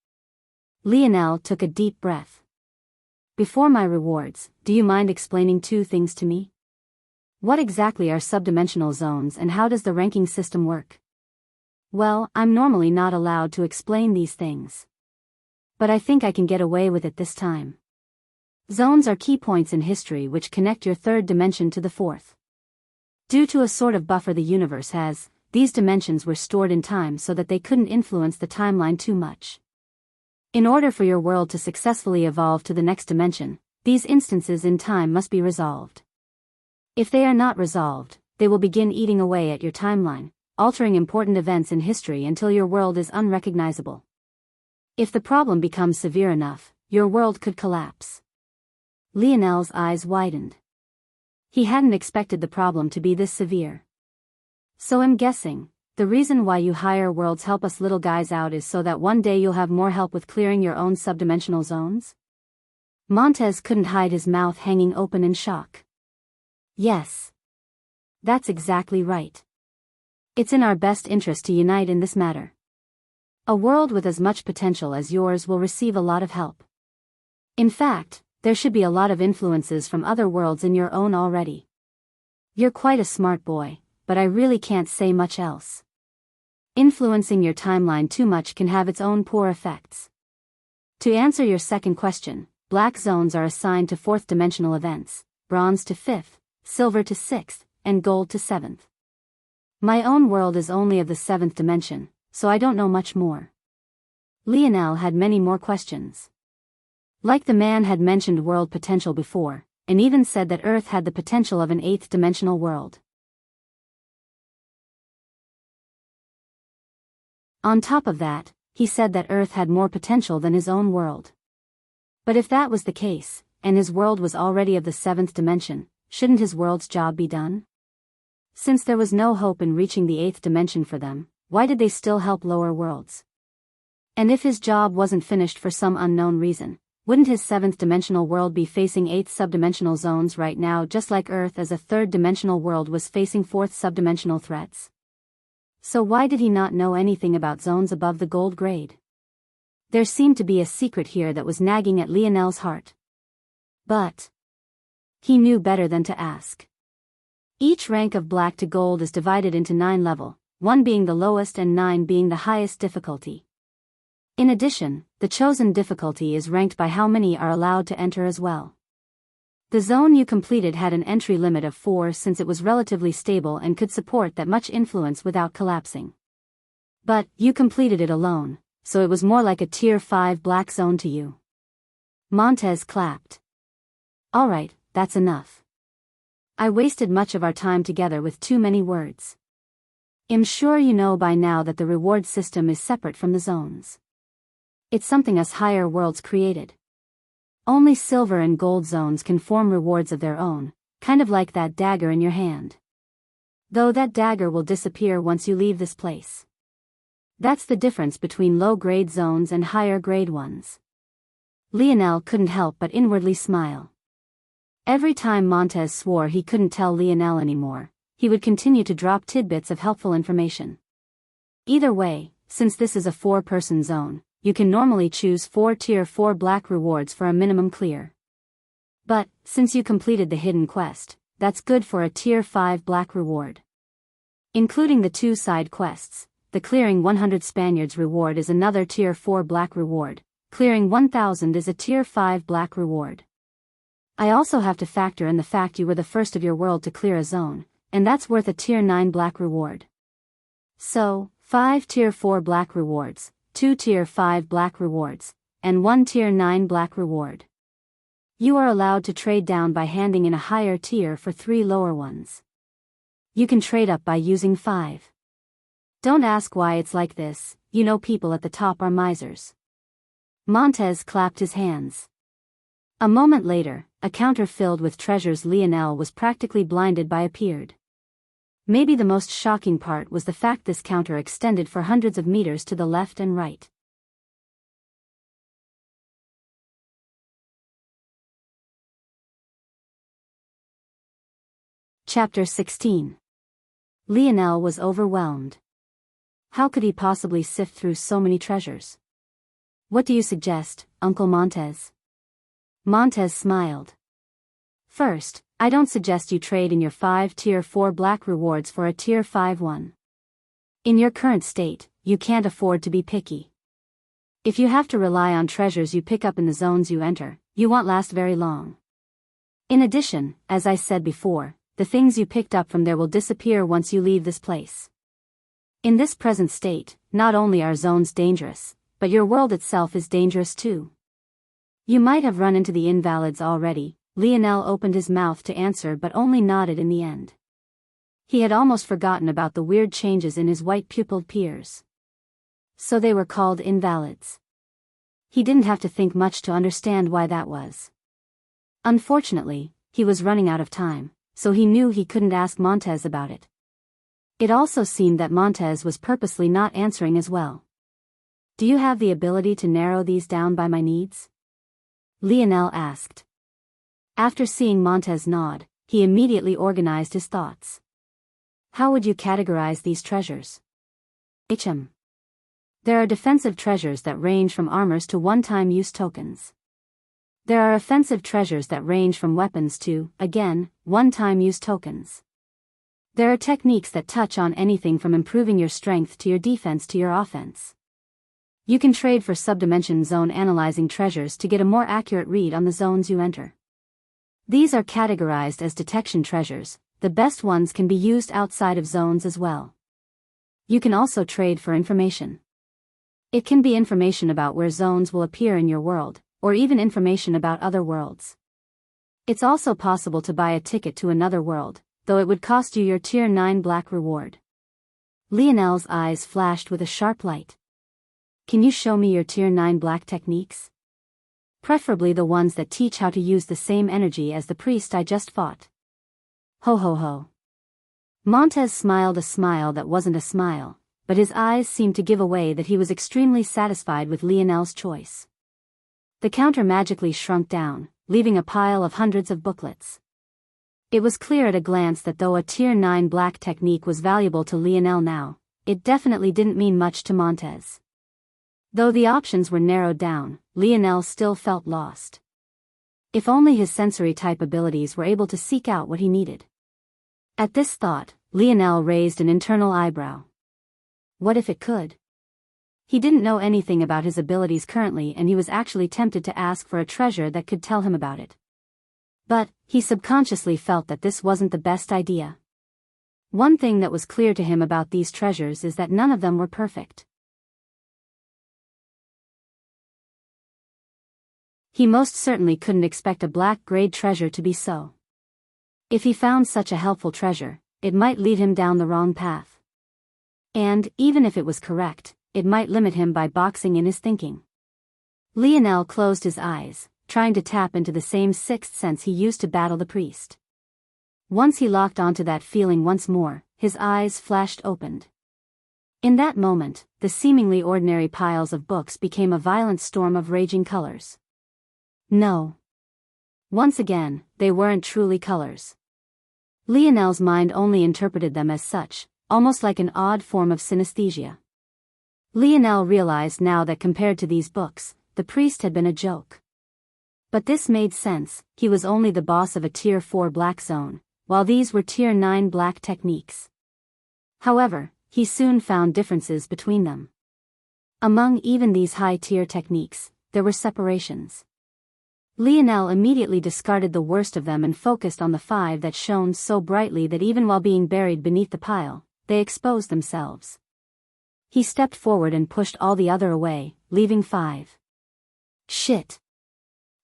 Lionel took a deep breath. Before my rewards, do you mind explaining 2 things to me? What exactly are subdimensional zones and how does the ranking system work? Well, I'm normally not allowed to explain these things. But I think I can get away with it this time. Zones are key points in history which connect your 3rd dimension to the 4th. Due to a sort of buffer the universe has, these dimensions were stored in time so that they couldn't influence the timeline too much. In order for your world to successfully evolve to the next dimension, these instances in time must be resolved. If they are not resolved, they will begin eating away at your timeline, altering important events in history until your world is unrecognizable. If the problem becomes severe enough, your world could collapse. Lionel's eyes widened. He hadn't expected the problem to be this severe. So I'm guessing, the reason why you hire worlds help us little guys out is so that one day you'll have more help with clearing your own subdimensional zones? Montez couldn't hide his mouth hanging open in shock. Yes. That's exactly right. It's in our best interest to unite in this matter. A world with as much potential as yours will receive a lot of help. In fact, there should be a lot of influences from other worlds in your own already. You're quite a smart boy, but I really can't say much else. Influencing your timeline too much can have its own poor effects. To answer your second question, black zones are assigned to fourth dimensional events, bronze to fifth, silver to sixth, and gold to seventh. My own world is only of the seventh dimension, so I don't know much more. Lionel had many more questions. Like the man had mentioned world potential before, and even said that Earth had the potential of an eighth dimensional world. On top of that, he said that Earth had more potential than his own world. But if that was the case, and his world was already of the seventh dimension, shouldn't his world's job be done? Since there was no hope in reaching the eighth dimension for them, why did they still help lower worlds? And if his job wasn't finished for some unknown reason, wouldn't his seventh dimensional world be facing eighth subdimensional zones right now just like Earth as a third dimensional world was facing fourth subdimensional threats? So why did he not know anything about zones above the gold grade? There seemed to be a secret here that was nagging at Lionel's heart. But he knew better than to ask. Each rank of black to gold is divided into 9 levels, 1 being the lowest and 9 being the highest difficulty. In addition, the chosen difficulty is ranked by how many are allowed to enter as well. The zone you completed had an entry limit of 4 since it was relatively stable and could support that much influence without collapsing. But you completed it alone, so it was more like a tier 5 black zone to you. Montez clapped. Alright, that's enough. I wasted much of our time together with too many words. I'm sure you know by now that the reward system is separate from the zones. It's something us higher worlds created. Only silver and gold zones can form rewards of their own, kind of like that dagger in your hand. Though that dagger will disappear once you leave this place. That's the difference between low-grade zones and higher-grade ones. Lionel couldn't help but inwardly smile. Every time Montez swore he couldn't tell Lionel anymore, he would continue to drop tidbits of helpful information. Either way, since this is a 4-person zone, you can normally choose 4 tier 4 black rewards for a minimum clear. But, since you completed the hidden quest, that's good for a tier 5 black reward. Including the 2 side quests, the clearing 100 Spaniards reward is another tier 4 black reward, clearing 1000 is a tier 5 black reward. I also have to factor in the fact you were the first of your world to clear a zone, and that's worth a tier 9 black reward. So, 5 tier 4 black rewards, 2 tier 5 black rewards, and 1 tier 9 black reward. You are allowed to trade down by handing in a higher tier for 3 lower ones. You can trade up by using 5. Don't ask why it's like this, you know people at the top are misers. Montez clapped his hands. A moment later, a counter filled with treasures Lionel was practically blinded by appeared. Maybe the most shocking part was the fact this counter extended for hundreds of meters to the left and right. Chapter 16. Lionel was overwhelmed. How could he possibly sift through so many treasures? What do you suggest, Uncle Montez? Montez smiled. First, I don't suggest you trade in your 5 tier 4 black rewards for a tier 5 one. In your current state, you can't afford to be picky. If you have to rely on treasures you pick up in the zones you enter, you won't last very long. In addition, as I said before, the things you picked up from there will disappear once you leave this place. In this present state, not only are zones dangerous, but your world itself is dangerous too. You might have run into the invalids already. Lionel opened his mouth to answer but only nodded in the end. He had almost forgotten about the weird changes in his white-pupilled peers. So they were called invalids. He didn't have to think much to understand why that was. Unfortunately, he was running out of time, so he knew he couldn't ask Montez about it. It also seemed that Montez was purposely not answering as well. Do you have the ability to narrow these down by my needs? Lionel asked. After seeing Montez nod, he immediately organized his thoughts. How would you categorize these treasures? There are defensive treasures that range from armors to one-time use tokens. There are offensive treasures that range from weapons to, again, one-time use tokens. There are techniques that touch on anything from improving your strength to your defense to your offense. You can trade for subdimension zone analyzing treasures to get a more accurate read on the zones you enter. These are categorized as detection treasures. The best ones can be used outside of zones as well. You can also trade for information. It can be information about where zones will appear in your world, or even information about other worlds. It's also possible to buy a ticket to another world, though it would cost you your Tier 9 black reward. Lionel's eyes flashed with a sharp light. Can you show me your Tier 9 black techniques? Preferably the ones that teach how to use the same energy as the priest I just fought. Ho ho ho. Montez smiled a smile that wasn't a smile, but his eyes seemed to give away that he was extremely satisfied with Lionel's choice. The counter magically shrunk down, leaving a pile of hundreds of booklets. It was clear at a glance that though a Tier 9 black technique was valuable to Lionel now, it definitely didn't mean much to Montez. Though the options were narrowed down, Lionel still felt lost. If only his sensory-type abilities were able to seek out what he needed. At this thought, Lionel raised an internal eyebrow. What if it could? He didn't know anything about his abilities currently and he was actually tempted to ask for a treasure that could tell him about it. But, he subconsciously felt that this wasn't the best idea. One thing that was clear to him about these treasures is that none of them were perfect. He most certainly couldn't expect a black-grade treasure to be so. If he found such a helpful treasure, it might lead him down the wrong path. And, even if it was correct, it might limit him by boxing in his thinking. Lionel closed his eyes, trying to tap into the same sixth sense he used to battle the priest. Once he locked onto that feeling once more, his eyes flashed opened. In that moment, the seemingly ordinary piles of books became a violent storm of raging colors. No. Once again, they weren't truly colors. Lionel's mind only interpreted them as such, almost like an odd form of synesthesia. Lionel realized now that compared to these books, the priest had been a joke. But this made sense, he was only the boss of a Tier 4 black zone, while these were Tier 9 black techniques. However, he soon found differences between them. Among even these high-tier techniques, there were separations. Lionel immediately discarded the worst of them and focused on the 5 that shone so brightly that even while being buried beneath the pile, they exposed themselves. He stepped forward and pushed all the other away, leaving 5. Shit.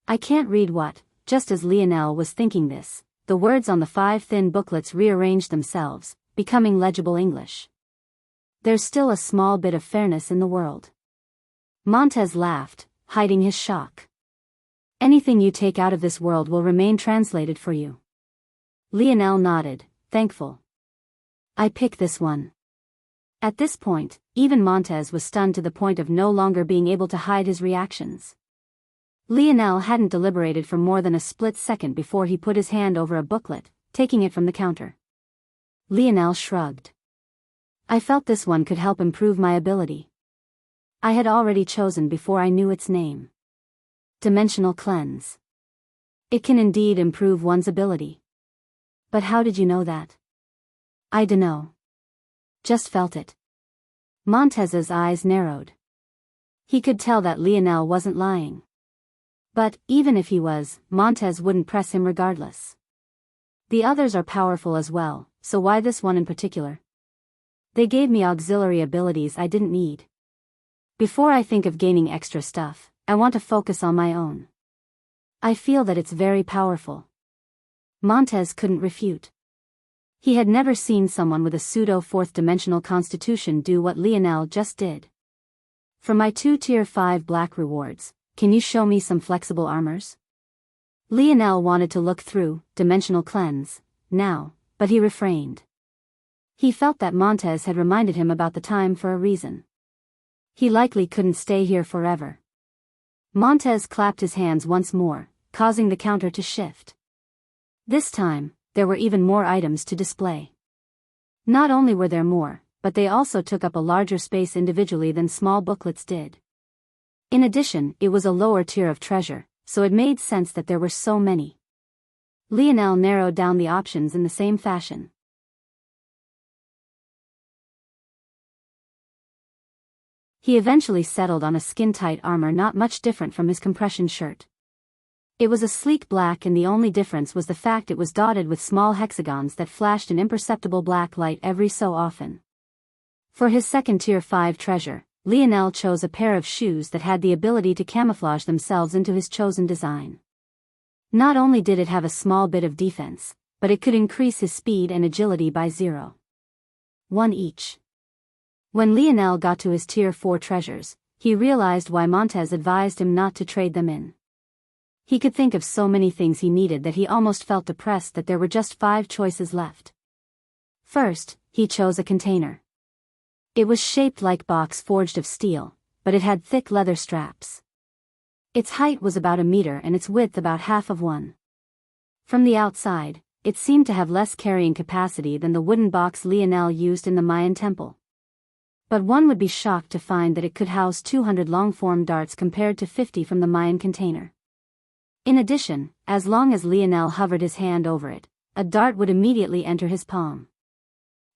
I can't read what. Just as Lionel was thinking this, the words on the 5 thin booklets rearranged themselves, becoming legible English. There's still a small bit of fairness in the world. Montez laughed, hiding his shock. Anything you take out of this world will remain translated for you. Lionel nodded, thankful. I pick this one. At this point, even Montez was stunned to the point of no longer being able to hide his reactions. Lionel hadn't deliberated for more than a split second before he put his hand over a booklet, taking it from the counter. Lionel shrugged. I felt this one could help improve my ability. I had already chosen before I knew its name. Dimensional Cleanse. It can indeed improve one's ability. But how did you know that? I dunno. Just felt it. Montez's eyes narrowed. He could tell that Lionel wasn't lying. But, even if he was, Montez wouldn't press him regardless. The others are powerful as well, so why this one in particular? They gave me auxiliary abilities I didn't need. Before I think of gaining extra stuff, I want to focus on my own. I feel that it's very powerful. Montez couldn't refute. He had never seen someone with a pseudo-fourth-dimensional constitution do what Lionel just did. For my 2 Tier 5 black rewards, can you show me some flexible armors? Lionel wanted to look through Dimensional Cleanse now, but he refrained. He felt that Montez had reminded him about the time for a reason. He likely couldn't stay here forever. Montez clapped his hands once more, causing the counter to shift. This time, there were even more items to display. Not only were there more, but they also took up a larger space individually than small booklets did. In addition, it was a lower tier of treasure, so it made sense that there were so many. Lionel narrowed down the options in the same fashion. He eventually settled on a skin-tight armor not much different from his compression shirt. It was a sleek black, and the only difference was the fact it was dotted with small hexagons that flashed an imperceptible black light every so often. For his second Tier 5 treasure, Lionel chose a pair of shoes that had the ability to camouflage themselves into his chosen design. Not only did it have a small bit of defense, but it could increase his speed and agility by 0.1 each. When Lionel got to his Tier 4 treasures, he realized why Montez advised him not to trade them in. He could think of so many things he needed that he almost felt depressed that there were just 5 choices left. First, he chose a container. It was shaped like box forged of steel, but it had thick leather straps. Its height was about 1 meter and its width about half of one. From the outside, it seemed to have less carrying capacity than the wooden box Lionel used in the Mayan temple. But one would be shocked to find that it could house 200 long-form darts compared to 50 from the Mayan container. In addition, as long as Lionel hovered his hand over it, a dart would immediately enter his palm.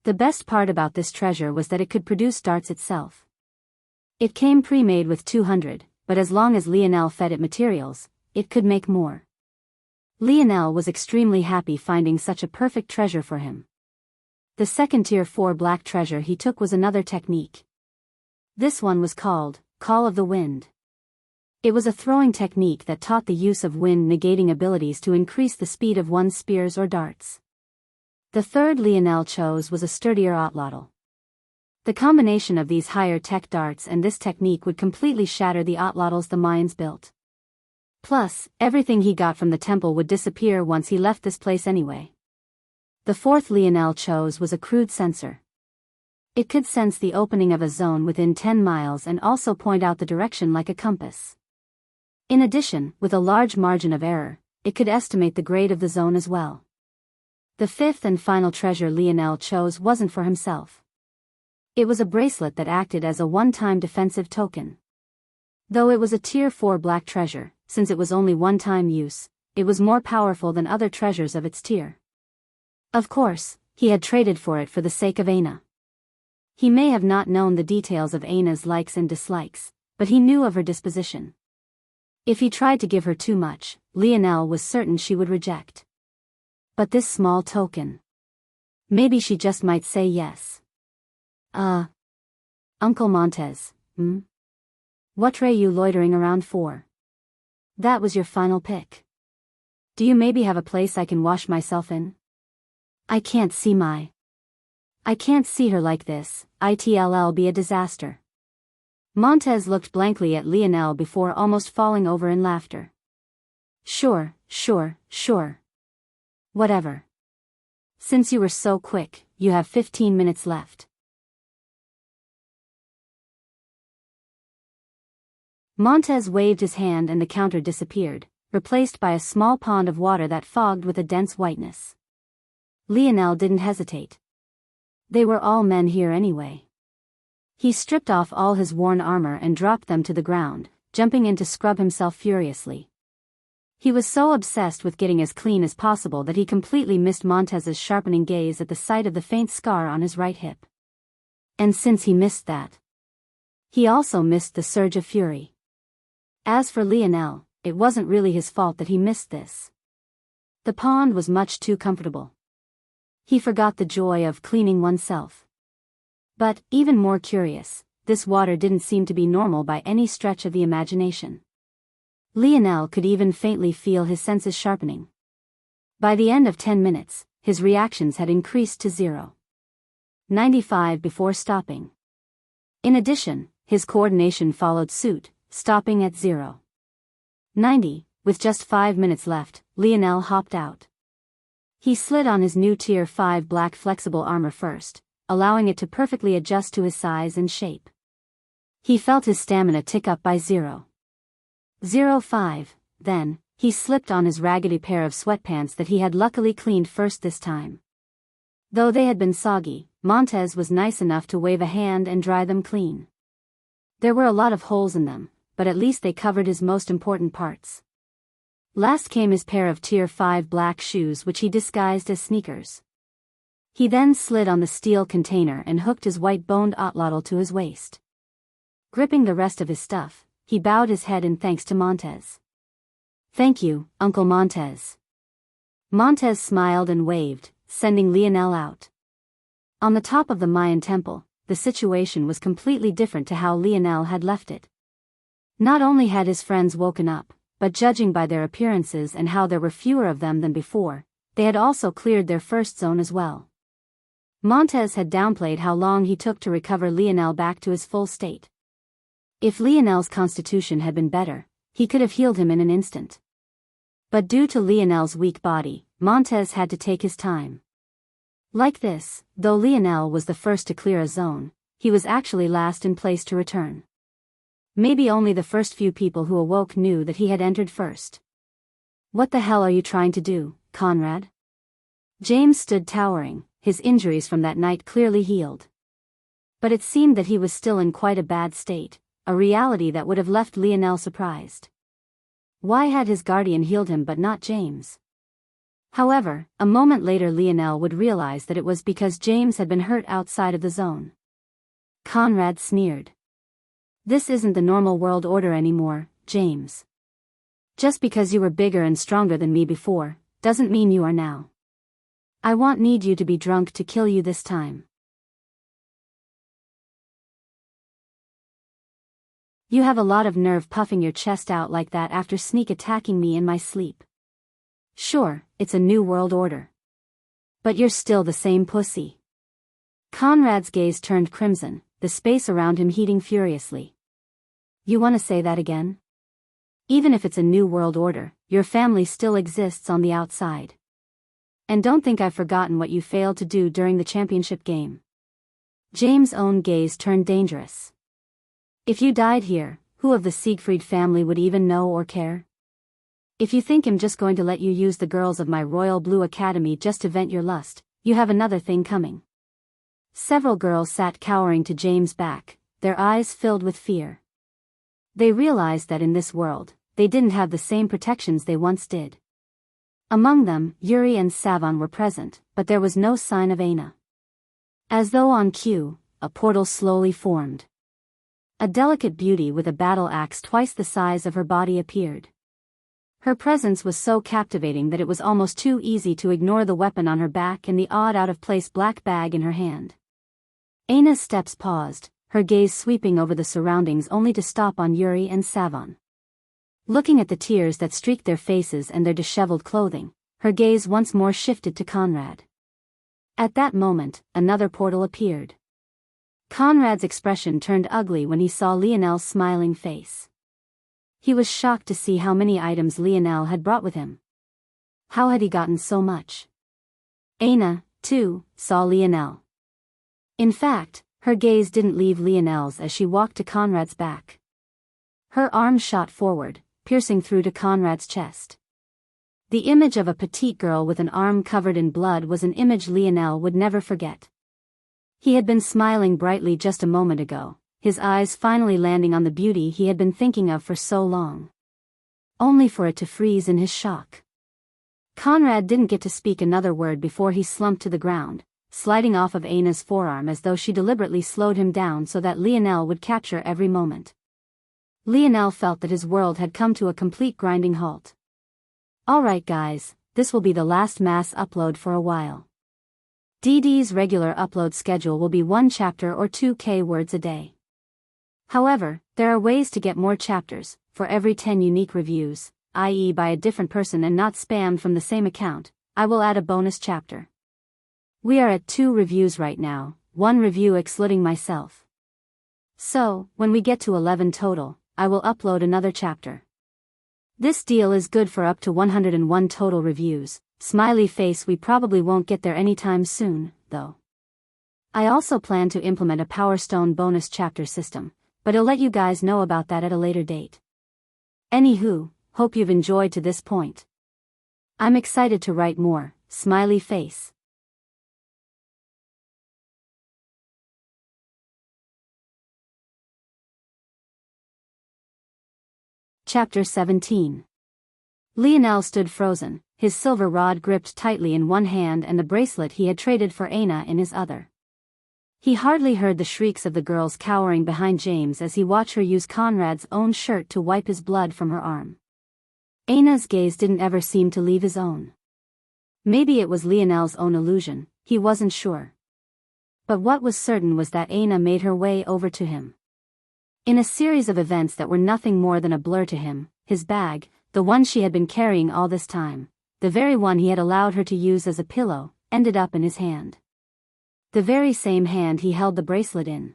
The best part about this treasure was that it could produce darts itself. It came pre-made with 200, but as long as Lionel fed it materials, it could make more. Lionel was extremely happy finding such a perfect treasure for him. The second Tier 4 black treasure he took was another technique. This one was called Call of the Wind. It was a throwing technique that taught the use of wind-negating abilities to increase the speed of one's spears or darts. The third Lionel chose was a sturdier otlotl. The combination of these higher-tech darts and this technique would completely shatter the otlotls the Mayans built. Plus, everything he got from the temple would disappear once he left this place anyway. The fourth Lionel chose was a crude sensor. It could sense the opening of a zone within 10 miles and also point out the direction like a compass. In addition, with a large margin of error, it could estimate the grade of the zone as well. The fifth and final treasure Lionel chose wasn't for himself. It was a bracelet that acted as a one-time defensive token. Though it was a Tier 4 black treasure, since it was only one-time use, it was more powerful than other treasures of its tier. Of course, he had traded for it for the sake of Aina. He may have not known the details of Aina's likes and dislikes, but he knew of her disposition. If he tried to give her too much, Lionel was certain she would reject. But this small token. Maybe she just might say yes. Uncle Montez, what are you loitering around for? That was your final pick. Do you maybe have a place I can wash myself in? I can't see her like this, it'll be a disaster. Montez looked blankly at Lionel before almost falling over in laughter. Sure. Whatever. Since you were so quick, you have 15 minutes left. Montez waved his hand and the counter disappeared, replaced by a small pond of water that fogged with a dense whiteness. Lionel didn't hesitate. They were all men here anyway. He stripped off all his worn armor and dropped them to the ground, jumping in to scrub himself furiously. He was so obsessed with getting as clean as possible that he completely missed Montez's sharpening gaze at the sight of the faint scar on his right hip. And since he missed that, he also missed the surge of fury. As for Lionel, it wasn't really his fault that he missed this. The pond was much too comfortable. He forgot the joy of cleaning oneself. But, even more curious, this water didn't seem to be normal by any stretch of the imagination. Lionel could even faintly feel his senses sharpening. By the end of 10 minutes, his reactions had increased to 0.95 before stopping. In addition, his coordination followed suit, stopping at 0.90. With just 5 minutes left, Lionel hopped out. He slid on his new Tier 5 black flexible armor first, allowing it to perfectly adjust to his size and shape. He felt his stamina tick up by 0.05. Then, he slipped on his raggedy pair of sweatpants that he had luckily cleaned first this time. Though they had been soggy, Montez was nice enough to wave a hand and dry them clean. There were a lot of holes in them, but at least they covered his most important parts. Last came his pair of Tier 5 black shoes, which he disguised as sneakers. He then slid on the steel container and hooked his white-boned otlotl to his waist. Gripping the rest of his stuff, he bowed his head in thanks to Montez. "Thank you, Uncle Montez." Montez smiled and waved, sending Lionel out. On the top of the Mayan temple, the situation was completely different to how Lionel had left it. Not only had his friends woken up, but judging by their appearances and how there were fewer of them than before, they had also cleared their first zone as well. Montez had downplayed how long he took to recover Lionel back to his full state. If Lionel's constitution had been better, he could have healed him in an instant. But due to Lionel's weak body, Montez had to take his time. Like this, though Lionel was the first to clear a zone, he was actually last in place to return. Maybe only the first few people who awoke knew that he had entered first. "What the hell are you trying to do, Conrad?" James stood towering, his injuries from that night clearly healed. But it seemed that he was still in quite a bad state, a reality that would have left Lionel surprised. Why had his guardian healed him but not James? However, a moment later Lionel would realize that it was because James had been hurt outside of the zone. Conrad sneered. "This isn't the normal world order anymore, James. Just because you were bigger and stronger than me before, doesn't mean you are now. I won't need you to be drunk to kill you this time." "You have a lot of nerve puffing your chest out like that after sneak attacking me in my sleep. Sure, it's a new world order. But you're still the same pussy." Conrad's gaze turned crimson, the space around him heating furiously. "You want to say that again? Even if it's a new world order, your family still exists on the outside. And don't think I've forgotten what you failed to do during the championship game." James' own gaze turned dangerous. "If you died here, who of the Siegfried family would even know or care? If you think I'm just going to let you use the girls of my Royal Blue Academy just to vent your lust, you have another thing coming." Several girls sat cowering to James' back, their eyes filled with fear. They realized that in this world, they didn't have the same protections they once did. Among them, Yuri and Savon were present, but there was no sign of Aina. As though on cue, a portal slowly formed. A delicate beauty with a battle axe twice the size of her body appeared. Her presence was so captivating that it was almost too easy to ignore the weapon on her back and the odd out-of-place black bag in her hand. Aina's steps paused, her gaze sweeping over the surroundings only to stop on Yuri and Savon. Looking at the tears that streaked their faces and their disheveled clothing, her gaze once more shifted to Conrad. At that moment, another portal appeared. Conrad's expression turned ugly when he saw Lionel's smiling face. He was shocked to see how many items Lionel had brought with him. How had he gotten so much? Aina, too, saw Lionel. In fact, her gaze didn't leave Lionel's as she walked to Conrad's back. Her arm shot forward, piercing through to Conrad's chest. The image of a petite girl with an arm covered in blood was an image Lionel would never forget. He had been smiling brightly just a moment ago, his eyes finally landing on the beauty he had been thinking of for so long. Only for it to freeze in his shock. Conrad didn't get to speak another word before he slumped to the ground, sliding off of Aina's forearm as though she deliberately slowed him down so that Lionel would capture every moment. Lionel felt that his world had come to a complete grinding halt. "Alright guys, this will be the last mass upload for a while. DD's regular upload schedule will be 1 chapter or 2K words a day. However, there are ways to get more chapters, for every 10 unique reviews, i.e. by a different person and not spammed from the same account, I will add a bonus chapter. We are at 2 reviews right now, 1 review excluding myself. So, when we get to 11 total, I will upload another chapter. This deal is good for up to 101 total reviews. Smiley face. We probably won't get there anytime soon, though. I also plan to implement a Power Stone bonus chapter system, but I'll let you guys know about that at a later date. Anywho, hope you've enjoyed to this point. I'm excited to write more, smiley face. Chapter 17. Lionel stood frozen, his silver rod gripped tightly in one hand and the bracelet he had traded for Aina in his other. He hardly heard the shrieks of the girls cowering behind James as he watched her use Conrad's own shirt to wipe his blood from her arm. Aina's gaze didn't ever seem to leave his own. Maybe it was Lionel's own illusion, he wasn't sure. But what was certain was that Aina made her way over to him. In a series of events that were nothing more than a blur to him, his bag, the one she had been carrying all this time, the very one he had allowed her to use as a pillow, ended up in his hand. The very same hand he held the bracelet in.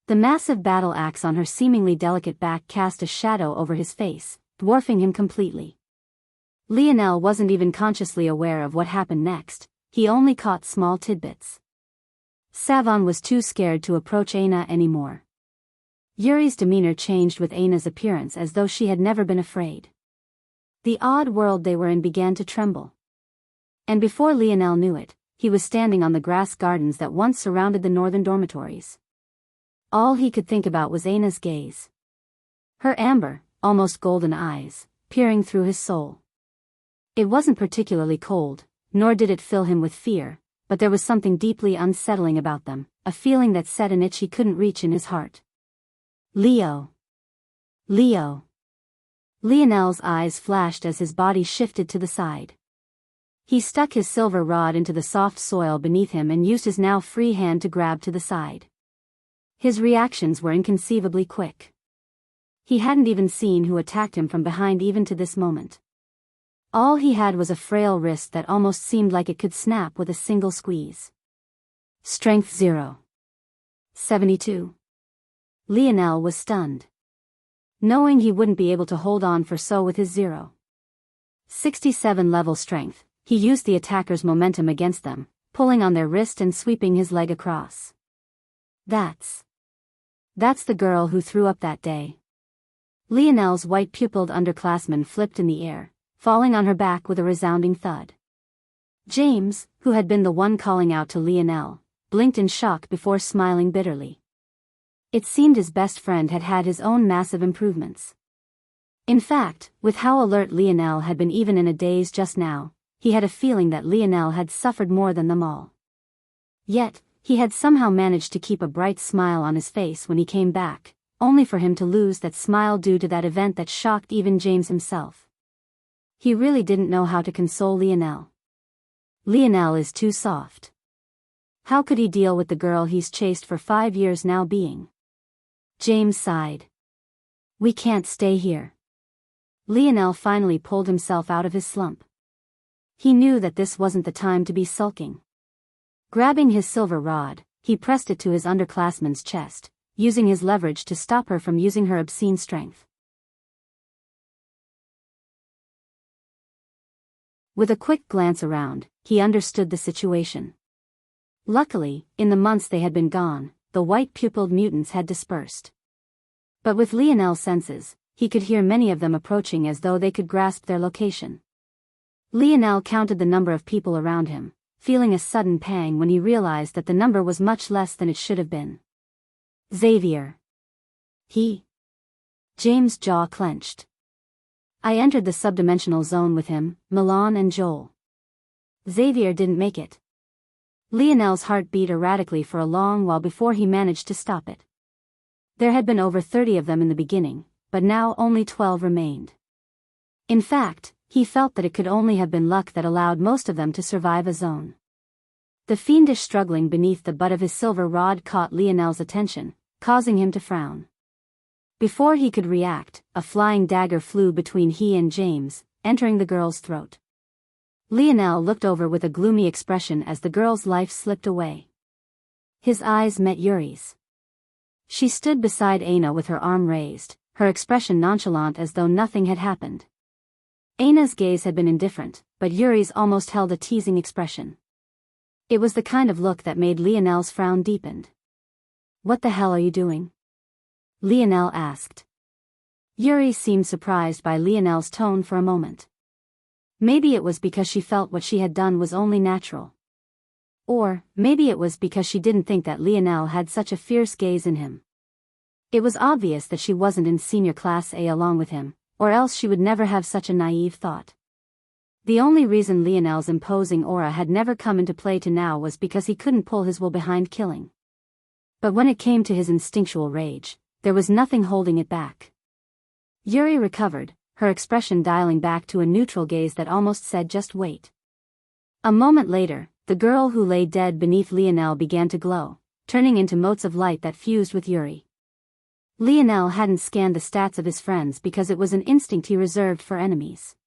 The massive battle axe on her seemingly delicate back cast a shadow over his face, dwarfing him completely. Lionel wasn't even consciously aware of what happened next, he only caught small tidbits. Savon was too scared to approach Aina anymore. Yuri's demeanor changed with Aina's appearance as though she had never been afraid. The odd world they were in began to tremble. And before Lionel knew it, he was standing on the grass gardens that once surrounded the northern dormitories. All he could think about was Aina's gaze. Her amber, almost golden eyes, peering through his soul. It wasn't particularly cold, nor did it fill him with fear, but there was something deeply unsettling about them, a feeling that set an itch he couldn't reach in his heart. Leo. Leo. Lionel's eyes flashed as his body shifted to the side. He stuck his silver rod into the soft soil beneath him and used his now free hand to grab to the side. His reactions were inconceivably quick. He hadn't even seen who attacked him from behind even to this moment. All he had was a frail wrist that almost seemed like it could snap with a single squeeze. Strength 0. 72. Lionel was stunned. Knowing he wouldn't be able to hold on for so with his 0. 67 level strength, he used the attacker's momentum against them, pulling on their wrist and sweeping his leg across. That's the girl who threw up that day. Lionel's white-pupilled underclassman flipped in the air, falling on her back with a resounding thud. James, who had been the one calling out to Lionel, blinked in shock before smiling bitterly. It seemed his best friend had had his own massive improvements. In fact, with how alert Lionel had been even in a daze just now, he had a feeling that Lionel had suffered more than them all. Yet, he had somehow managed to keep a bright smile on his face when he came back, only for him to lose that smile due to that event that shocked even James himself. He really didn't know how to console Lionel. Lionel is too soft. How could he deal with the girl he's chased for 5 years now being? James sighed. We can't stay here. Lionel finally pulled himself out of his slump. He knew that this wasn't the time to be sulking. Grabbing his silver rod, he pressed it to his underclassman's chest, using his leverage to stop her from using her obscene strength. With a quick glance around, he understood the situation. Luckily, in the months they had been gone, the white-pupilled mutants had dispersed. But with Lionel's senses, he could hear many of them approaching as though they could grasp their location. Lionel counted the number of people around him, feeling a sudden pang when he realized that the number was much less than it should have been. Xavier. James' jaw clenched. I entered the subdimensional zone with him, Milan and Joel. Xavier didn't make it. Lionel's heart beat erratically for a long while before he managed to stop it. There had been over 30 of them in the beginning, but now only 12 remained. In fact, he felt that it could only have been luck that allowed most of them to survive a zone. The fiendish struggling beneath the butt of his silver rod caught Lionel's attention, causing him to frown. Before he could react, a flying dagger flew between he and James, entering the girl's throat. Lionel looked over with a gloomy expression as the girl's life slipped away. His eyes met Yuri's. She stood beside Aina with her arm raised, her expression nonchalant as though nothing had happened. Aina's gaze had been indifferent, but Yuri's almost held a teasing expression. It was the kind of look that made Lionel's frown deepened. "What the hell are you doing?" Lionel asked. Yuri seemed surprised by Lionel's tone for a moment. Maybe it was because she felt what she had done was only natural. Or, maybe it was because she didn't think that Lionel had such a fierce gaze in him. It was obvious that she wasn't in senior class A along with him, or else she would never have such a naive thought. The only reason Lionel's imposing aura had never come into play to now was because he couldn't pull his will behind killing. But when it came to his instinctual rage, there was nothing holding it back. Yuri recovered, her expression dialing back to a neutral gaze that almost said just wait. A moment later, the girl who lay dead beneath Lionel began to glow, turning into motes of light that fused with Yuri. Lionel hadn't scanned the stats of his friends because it was an instinct he reserved for enemies.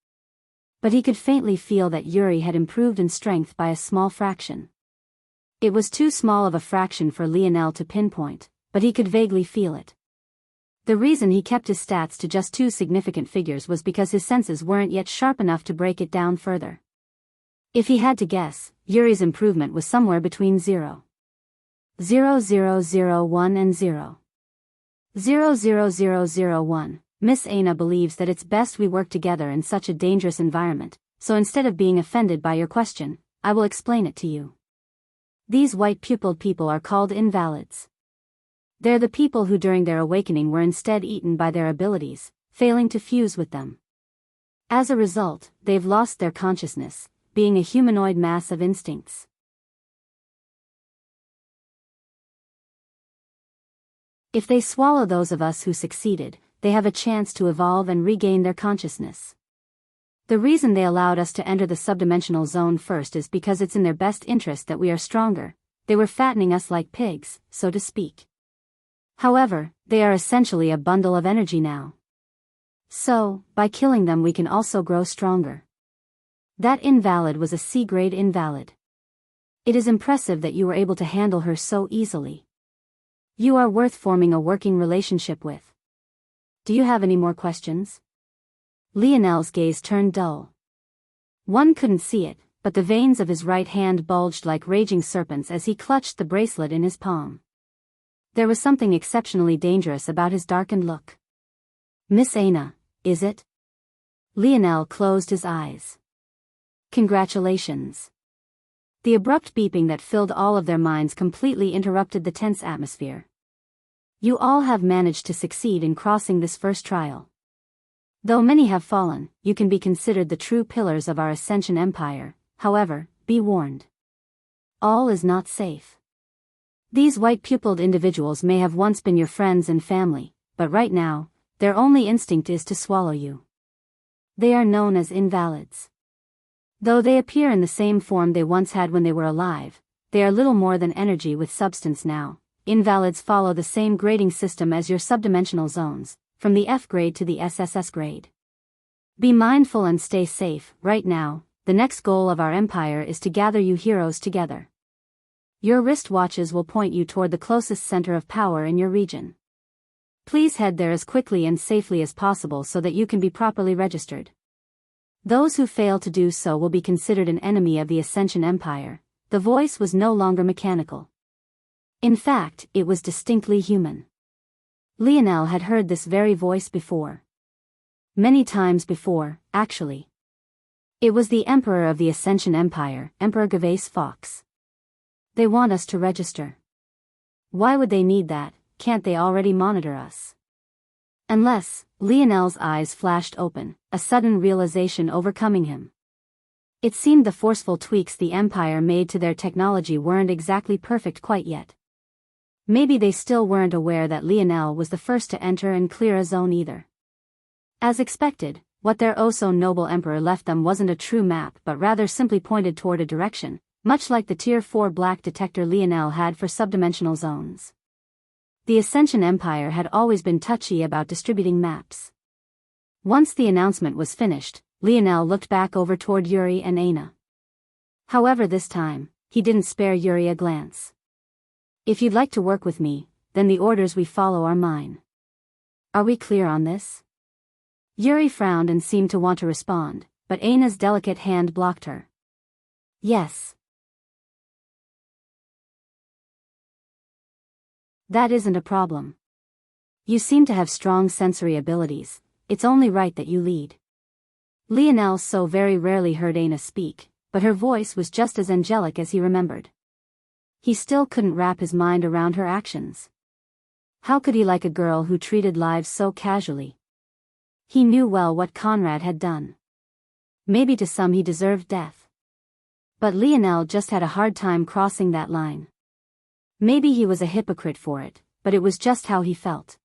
But he could faintly feel that Yuri had improved in strength by a small fraction. It was too small of a fraction for Lionel to pinpoint, but he could vaguely feel it. The reason he kept his stats to just 2 significant figures was because his senses weren't yet sharp enough to break it down further. If he had to guess, Yuri's improvement was somewhere between 0.0001 and 0.00001. Miss Aina believes that it's best we work together in such a dangerous environment, so instead of being offended by your question, I will explain it to you. These white-pupiled people are called invalids. They're the people who during their awakening were instead eaten by their abilities, failing to fuse with them. As a result, they've lost their consciousness, being a humanoid mass of instincts. If they swallow those of us who succeeded, they have a chance to evolve and regain their consciousness. The reason they allowed us to enter the subdimensional zone first is because it's in their best interest that we are stronger. They were fattening us like pigs, so to speak. However, they are essentially a bundle of energy now. So, by killing them we can also grow stronger. That invalid was a C-grade invalid. It is impressive that you were able to handle her so easily. You are worth forming a working relationship with. Do you have any more questions? Lionel's gaze turned dull. One couldn't see it, but the veins of his right hand bulged like raging serpents as he clutched the bracelet in his palm. There was something exceptionally dangerous about his darkened look. Miss Aina, is it? Lionel closed his eyes. Congratulations. The abrupt beeping that filled all of their minds completely interrupted the tense atmosphere. You all have managed to succeed in crossing this first trial. Though many have fallen, you can be considered the true pillars of our Ascension Empire. However, be warned. All is not safe. These white-pupiled individuals may have once been your friends and family, but right now, their only instinct is to swallow you. They are known as invalids. Though they appear in the same form they once had when they were alive, they are little more than energy with substance now. Invalids follow the same grading system as your subdimensional zones, from the F grade to the SSS grade. Be mindful and stay safe. Right now, the next goal of our empire is to gather you heroes together. Your wristwatches will point you toward the closest center of power in your region. Please head there as quickly and safely as possible so that you can be properly registered. Those who fail to do so will be considered an enemy of the Ascension Empire. The voice was no longer mechanical. In fact, it was distinctly human. Lionel had heard this very voice before. Many times before, actually. It was the Emperor of the Ascension Empire, Emperor Gervais Fox. They want us to register. Why would they need that? Can't they already monitor us? Unless, Lionel's eyes flashed open, a sudden realization overcoming him. It seemed the forceful tweaks the Empire made to their technology weren't exactly perfect quite yet. Maybe they still weren't aware that Lionel was the first to enter and clear a zone either. As expected, what their oh-so-noble emperor left them wasn't a true map but rather simply pointed toward a direction, much like the Tier 4 black detector Lionel had for subdimensional zones. The Ascension Empire had always been touchy about distributing maps. Once the announcement was finished, Lionel looked back over toward Yuri and Aina. However, this time, he didn't spare Yuri a glance. If you'd like to work with me, then the orders we follow are mine. Are we clear on this? Yuri frowned and seemed to want to respond, but Aina's delicate hand blocked her. Yes. That isn't a problem. You seem to have strong sensory abilities, it's only right that you lead. Lionel so very rarely heard Aina speak, but her voice was just as angelic as he remembered. He still couldn't wrap his mind around her actions. How could he like a girl who treated lives so casually? He knew well what Conrad had done. Maybe to some he deserved death. But Lionel just had a hard time crossing that line. Maybe he was a hypocrite for it, but it was just how he felt.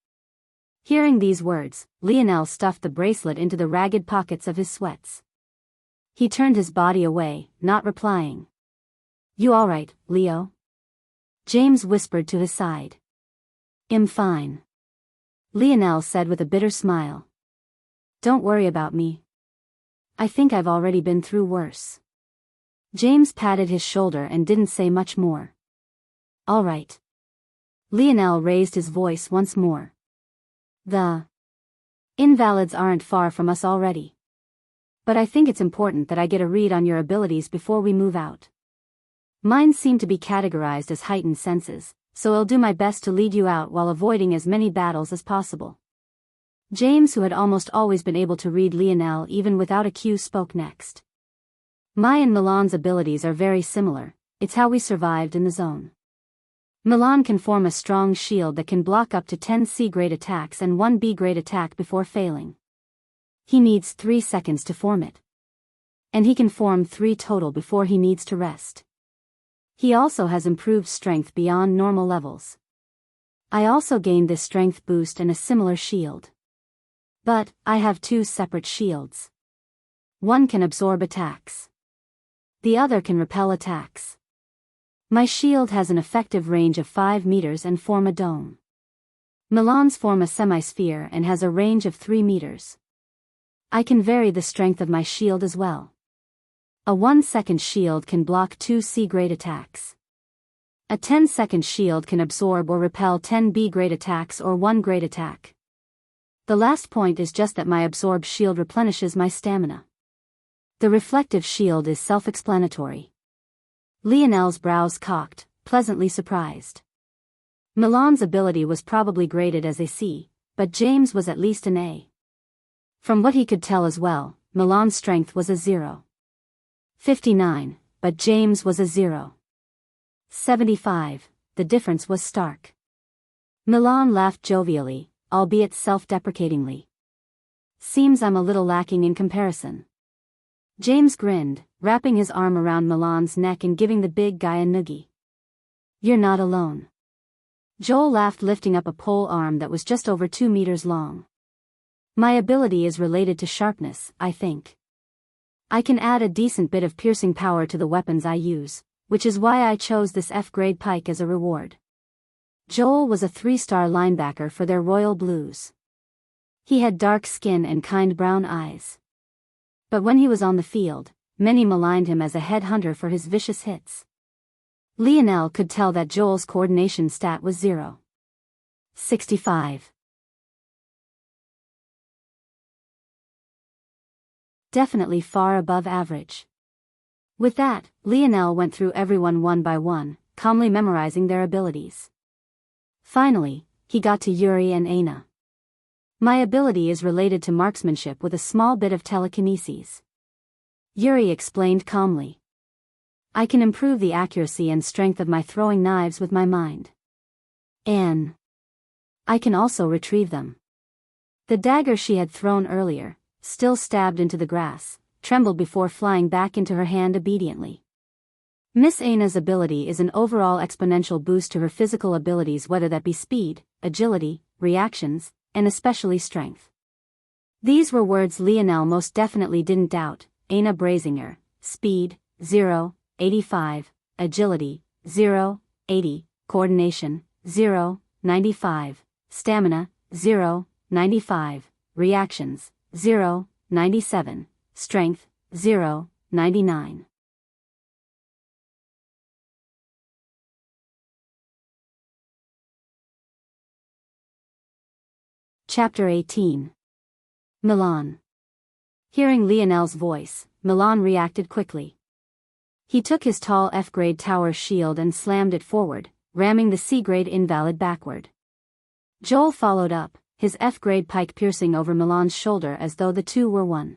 Hearing these words, Lionel stuffed the bracelet into the ragged pockets of his sweats. He turned his body away, not replying. You alright, Leo? James whispered to his side. I'm fine. Lionel said with a bitter smile. Don't worry about me. I think I've already been through worse. James patted his shoulder and didn't say much more. All right. Lionel raised his voice once more. The invalids aren't far from us already. But I think it's important that I get a read on your abilities before we move out. Mine seem to be categorized as heightened senses, so I'll do my best to lead you out while avoiding as many battles as possible. James, who had almost always been able to read Lionel even without a cue, spoke next. My and Milan's abilities are very similar, it's how we survived in the zone. Milan can form a strong shield that can block up to 10 C-grade attacks and 1 B-grade attack before failing. He needs 3 seconds to form it. And he can form 3 total before he needs to rest. He also has improved strength beyond normal levels. I also gained this strength boost and a similar shield. But, I have 2 separate shields. One can absorb attacks. The other can repel attacks. My shield has an effective range of 5 meters and form a dome. Milan's form a semi-sphere and has a range of 3 meters. I can vary the strength of my shield as well. A 1-second shield can block 2 C-grade attacks. A 10-second shield can absorb or repel 10 B-grade attacks or 1 grade attack. The last point is just that my absorb shield replenishes my stamina. The reflective shield is self-explanatory. Lionel's brows cocked, pleasantly surprised. Milan's ability was probably graded as a C, but James was at least an A. From what he could tell as well, Milan's strength was a 0. 59, but James was a 0. 75, the difference was stark. Milan laughed jovially, albeit self-deprecatingly. Seems I'm a little lacking in comparison. James grinned, wrapping his arm around Milan's neck and giving the big guy a noogie. You're not alone. Joel laughed, lifting up a pole arm that was just over 2 meters long. My ability is related to sharpness, I think. I can add a decent bit of piercing power to the weapons I use, which is why I chose this F-grade pike as a reward. Joel was a 3-star linebacker for their Royal Blues. He had dark skin and kind brown eyes. But when he was on the field, many maligned him as a headhunter for his vicious hits. Lionel could tell that Joel's coordination stat was 0. 65. Definitely far above average. With that, Lionel went through everyone one by one, calmly memorizing their abilities. Finally, he got to Yuri and Aina. My ability is related to marksmanship with a small bit of telekinesis. Yuri explained calmly. I can improve the accuracy and strength of my throwing knives with my mind. And I can also retrieve them. The dagger she had thrown earlier, still stabbed into the grass, trembled before flying back into her hand obediently. Miss Aina's ability is an overall exponential boost to her physical abilities, whether that be speed, agility, reactions, and especially strength. These were words Lionel most definitely didn't doubt. Aina Brazinger, speed, 0, 85, agility, 0, 80, coordination, 0, 95, stamina, 0, 95, reactions, 0, 97, strength, 0, 99. Chapter 18. Milan. Hearing Lionel's voice, Milan reacted quickly. He took his tall F-grade tower shield and slammed it forward, ramming the C-grade invalid backward. Joel followed up, his F-grade pike piercing over Milan's shoulder as though the two were one.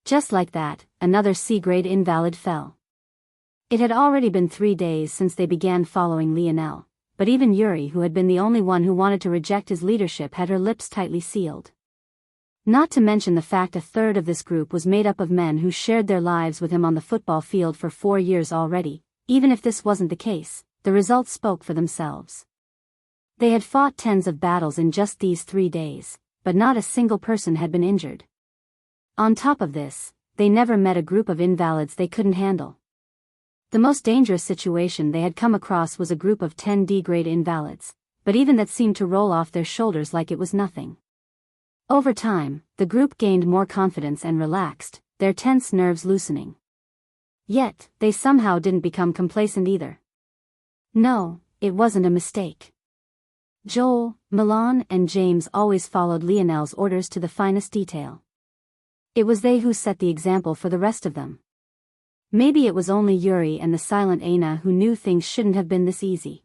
Just like that, another C-grade invalid fell. It had already been 3 days since they began following Lionel, but even Yuri, who had been the only one who wanted to reject his leadership, had her lips tightly sealed. Not to mention the fact a third of this group was made up of men who shared their lives with him on the football field for 4 years already. Even if this wasn't the case, the results spoke for themselves. They had fought tens of battles in just these 3 days, but not a single person had been injured. On top of this, they never met a group of invalids they couldn't handle. The most dangerous situation they had come across was a group of 10 D-grade invalids, but even that seemed to roll off their shoulders like it was nothing. Over time, the group gained more confidence and relaxed, their tense nerves loosening. Yet, they somehow didn't become complacent either. No, it wasn't a mistake. Joel, Milan, and James always followed Lionel's orders to the finest detail. It was they who set the example for the rest of them. Maybe it was only Yuri and the silent Aina who knew things shouldn't have been this easy.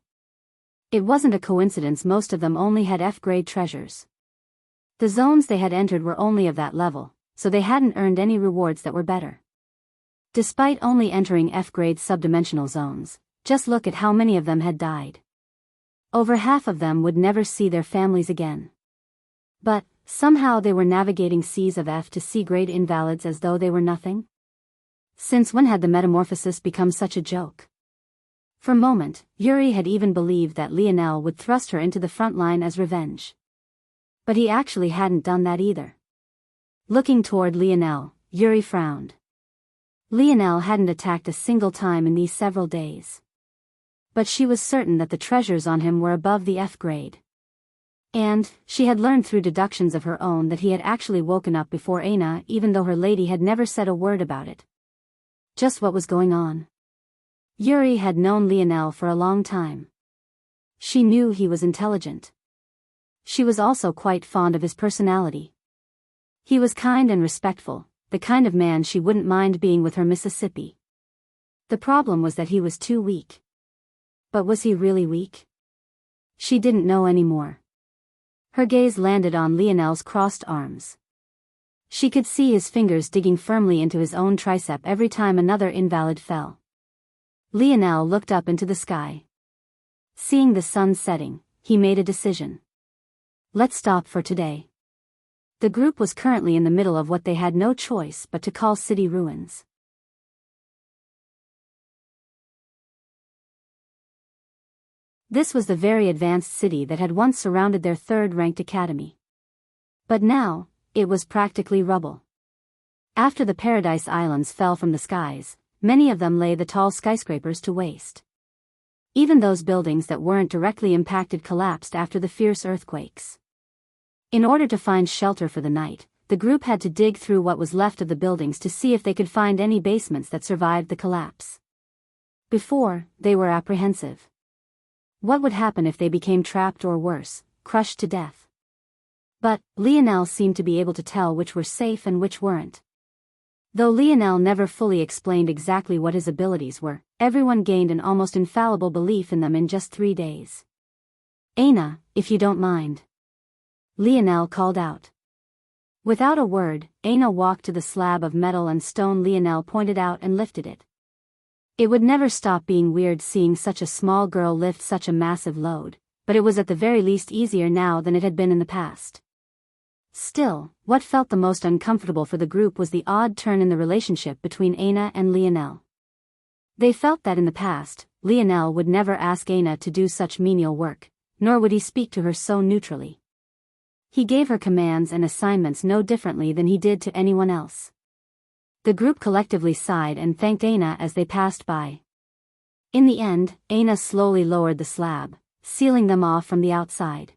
It wasn't a coincidence most of them only had F-grade treasures. The zones they had entered were only of that level, so they hadn't earned any rewards that were better. Despite only entering F-grade subdimensional zones, just look at how many of them had died. Over half of them would never see their families again. But, somehow they were navigating seas of F to C-grade invalids as though they were nothing. Since when had the metamorphosis become such a joke? For a moment, Yuri had even believed that Lionel would thrust her into the front line as revenge. But he actually hadn't done that either. Looking toward Lionel, Yuri frowned. Lionel hadn't attacked a single time in these several days. But she was certain that the treasures on him were above the F grade. And, she had learned through deductions of her own that he had actually woken up before Aina, even though her lady had never said a word about it. Just what was going on? Yuri had known Lionel for a long time. She knew he was intelligent. She was also quite fond of his personality. He was kind and respectful, the kind of man she wouldn't mind being with her Mississippi. The problem was that he was too weak. But was he really weak? She didn't know anymore. Her gaze landed on Lionel's crossed arms. She could see his fingers digging firmly into his own tricep every time another invalid fell. Lionel looked up into the sky. Seeing the sun setting, he made a decision. Let's stop for today. The group was currently in the middle of what they had no choice but to call city ruins. This was the very advanced city that had once surrounded their third-ranked academy. But now, it was practically rubble. After the Paradise Islands fell from the skies, many of them lay the tall skyscrapers to waste. Even those buildings that weren't directly impacted collapsed after the fierce earthquakes. In order to find shelter for the night, the group had to dig through what was left of the buildings to see if they could find any basements that survived the collapse. Before, they were apprehensive. What would happen if they became trapped or worse, crushed to death? But, Lionel seemed to be able to tell which were safe and which weren't. Though Lionel never fully explained exactly what his abilities were, everyone gained an almost infallible belief in them in just 3 days. Aina, if you don't mind. Lionel called out. Without a word, Aina walked to the slab of metal and stone Lionel pointed out and lifted it. It would never stop being weird seeing such a small girl lift such a massive load, but it was at the very least easier now than it had been in the past. Still, what felt the most uncomfortable for the group was the odd turn in the relationship between Aina and Lionel. They felt that in the past, Lionel would never ask Aina to do such menial work, nor would he speak to her so neutrally. He gave her commands and assignments no differently than he did to anyone else. The group collectively sighed and thanked Aina as they passed by. In the end, Aina slowly lowered the slab, sealing them off from the outside.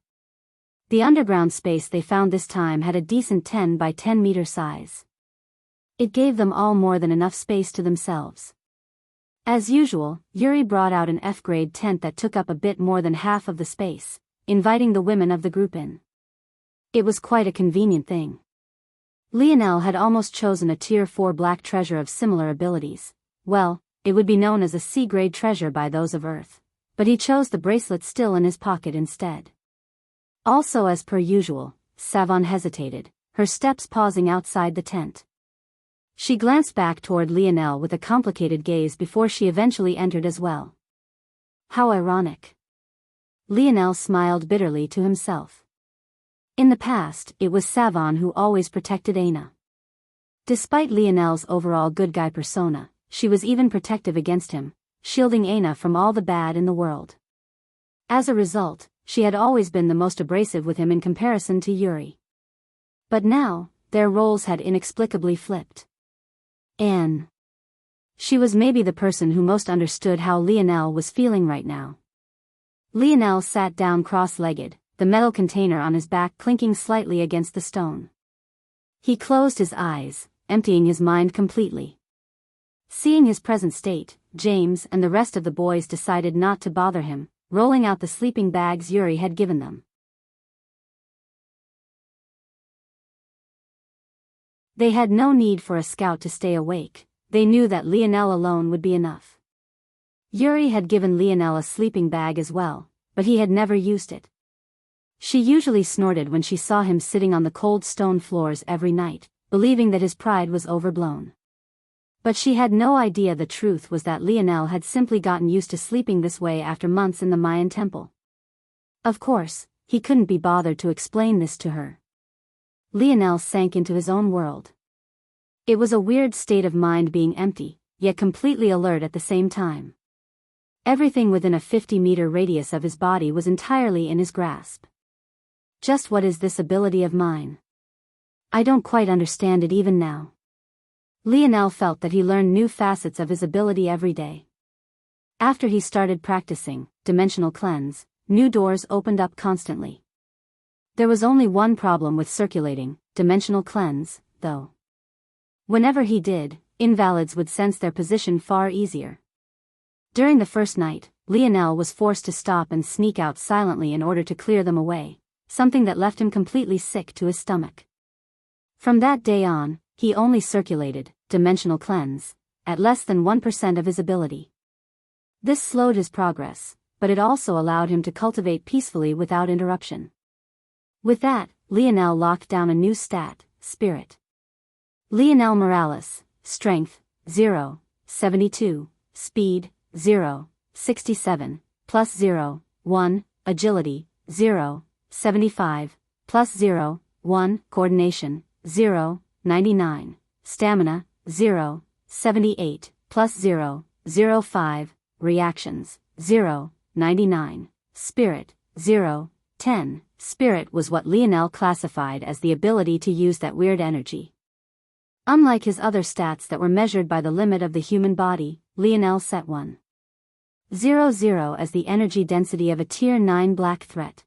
The underground space they found this time had a decent 10 by 10 meter size. It gave them all more than enough space to themselves. As usual, Yuri brought out an F-grade tent that took up a bit more than half of the space, inviting the women of the group in. It was quite a convenient thing. Lionel had almost chosen a Tier 4 black treasure of similar abilities. Well, it would be known as a C-grade treasure by those of Earth. But he chose the bracelet still in his pocket instead. Also, as per usual, Savon hesitated, her steps pausing outside the tent. She glanced back toward Lionel with a complicated gaze before she eventually entered as well. How ironic. Lionel smiled bitterly to himself. In the past, it was Savon who always protected Aina. Despite Lionel's overall good guy persona, she was even protective against him, shielding Aina from all the bad in the world. As a result, she had always been the most abrasive with him in comparison to Yuri. But now, their roles had inexplicably flipped. Anne. She was maybe the person who most understood how Lionel was feeling right now. Lionel sat down cross-legged, the metal container on his back clinking slightly against the stone. He closed his eyes, emptying his mind completely. Seeing his present state, James and the rest of the boys decided not to bother him, rolling out the sleeping bags Yuri had given them. They had no need for a scout to stay awake, they knew that Lionel alone would be enough. Yuri had given Lionel a sleeping bag as well, but he had never used it. She usually snorted when she saw him sitting on the cold stone floors every night, believing that his pride was overblown. But she had no idea the truth was that Lionel had simply gotten used to sleeping this way after months in the Mayan temple. Of course, he couldn't be bothered to explain this to her. Lionel sank into his own world. It was a weird state of mind being empty, yet completely alert at the same time. Everything within a 50-meter radius of his body was entirely in his grasp. Just what is this ability of mine? I don't quite understand it even now. Lionel felt that he learned new facets of his ability every day. After he started practicing dimensional cleanse, new doors opened up constantly. There was only one problem with circulating dimensional cleanse, though. Whenever he did, invalids would sense their position far easier. During the first night, Lionel was forced to stop and sneak out silently in order to clear them away, something that left him completely sick to his stomach. From that day on, he only circulated dimensional cleanse at less than 1% of his ability. This slowed his progress, but it also allowed him to cultivate peacefully without interruption. With that, Lionel locked down a new stat, Spirit. Lionel Morales, Strength, 0, 72, Speed, 0, 67, plus 0, 1, Agility, 0, 75, plus 0, 1, Coordination, 0, 99, Stamina, 0, 78, plus 0, 05, Reactions, 0, 99, Spirit, 0, 10. Spirit was what Lionel classified as the ability to use that weird energy. Unlike his other stats that were measured by the limit of the human body, Lionel set 1. 00 as the energy density of a Tier 9 black threat.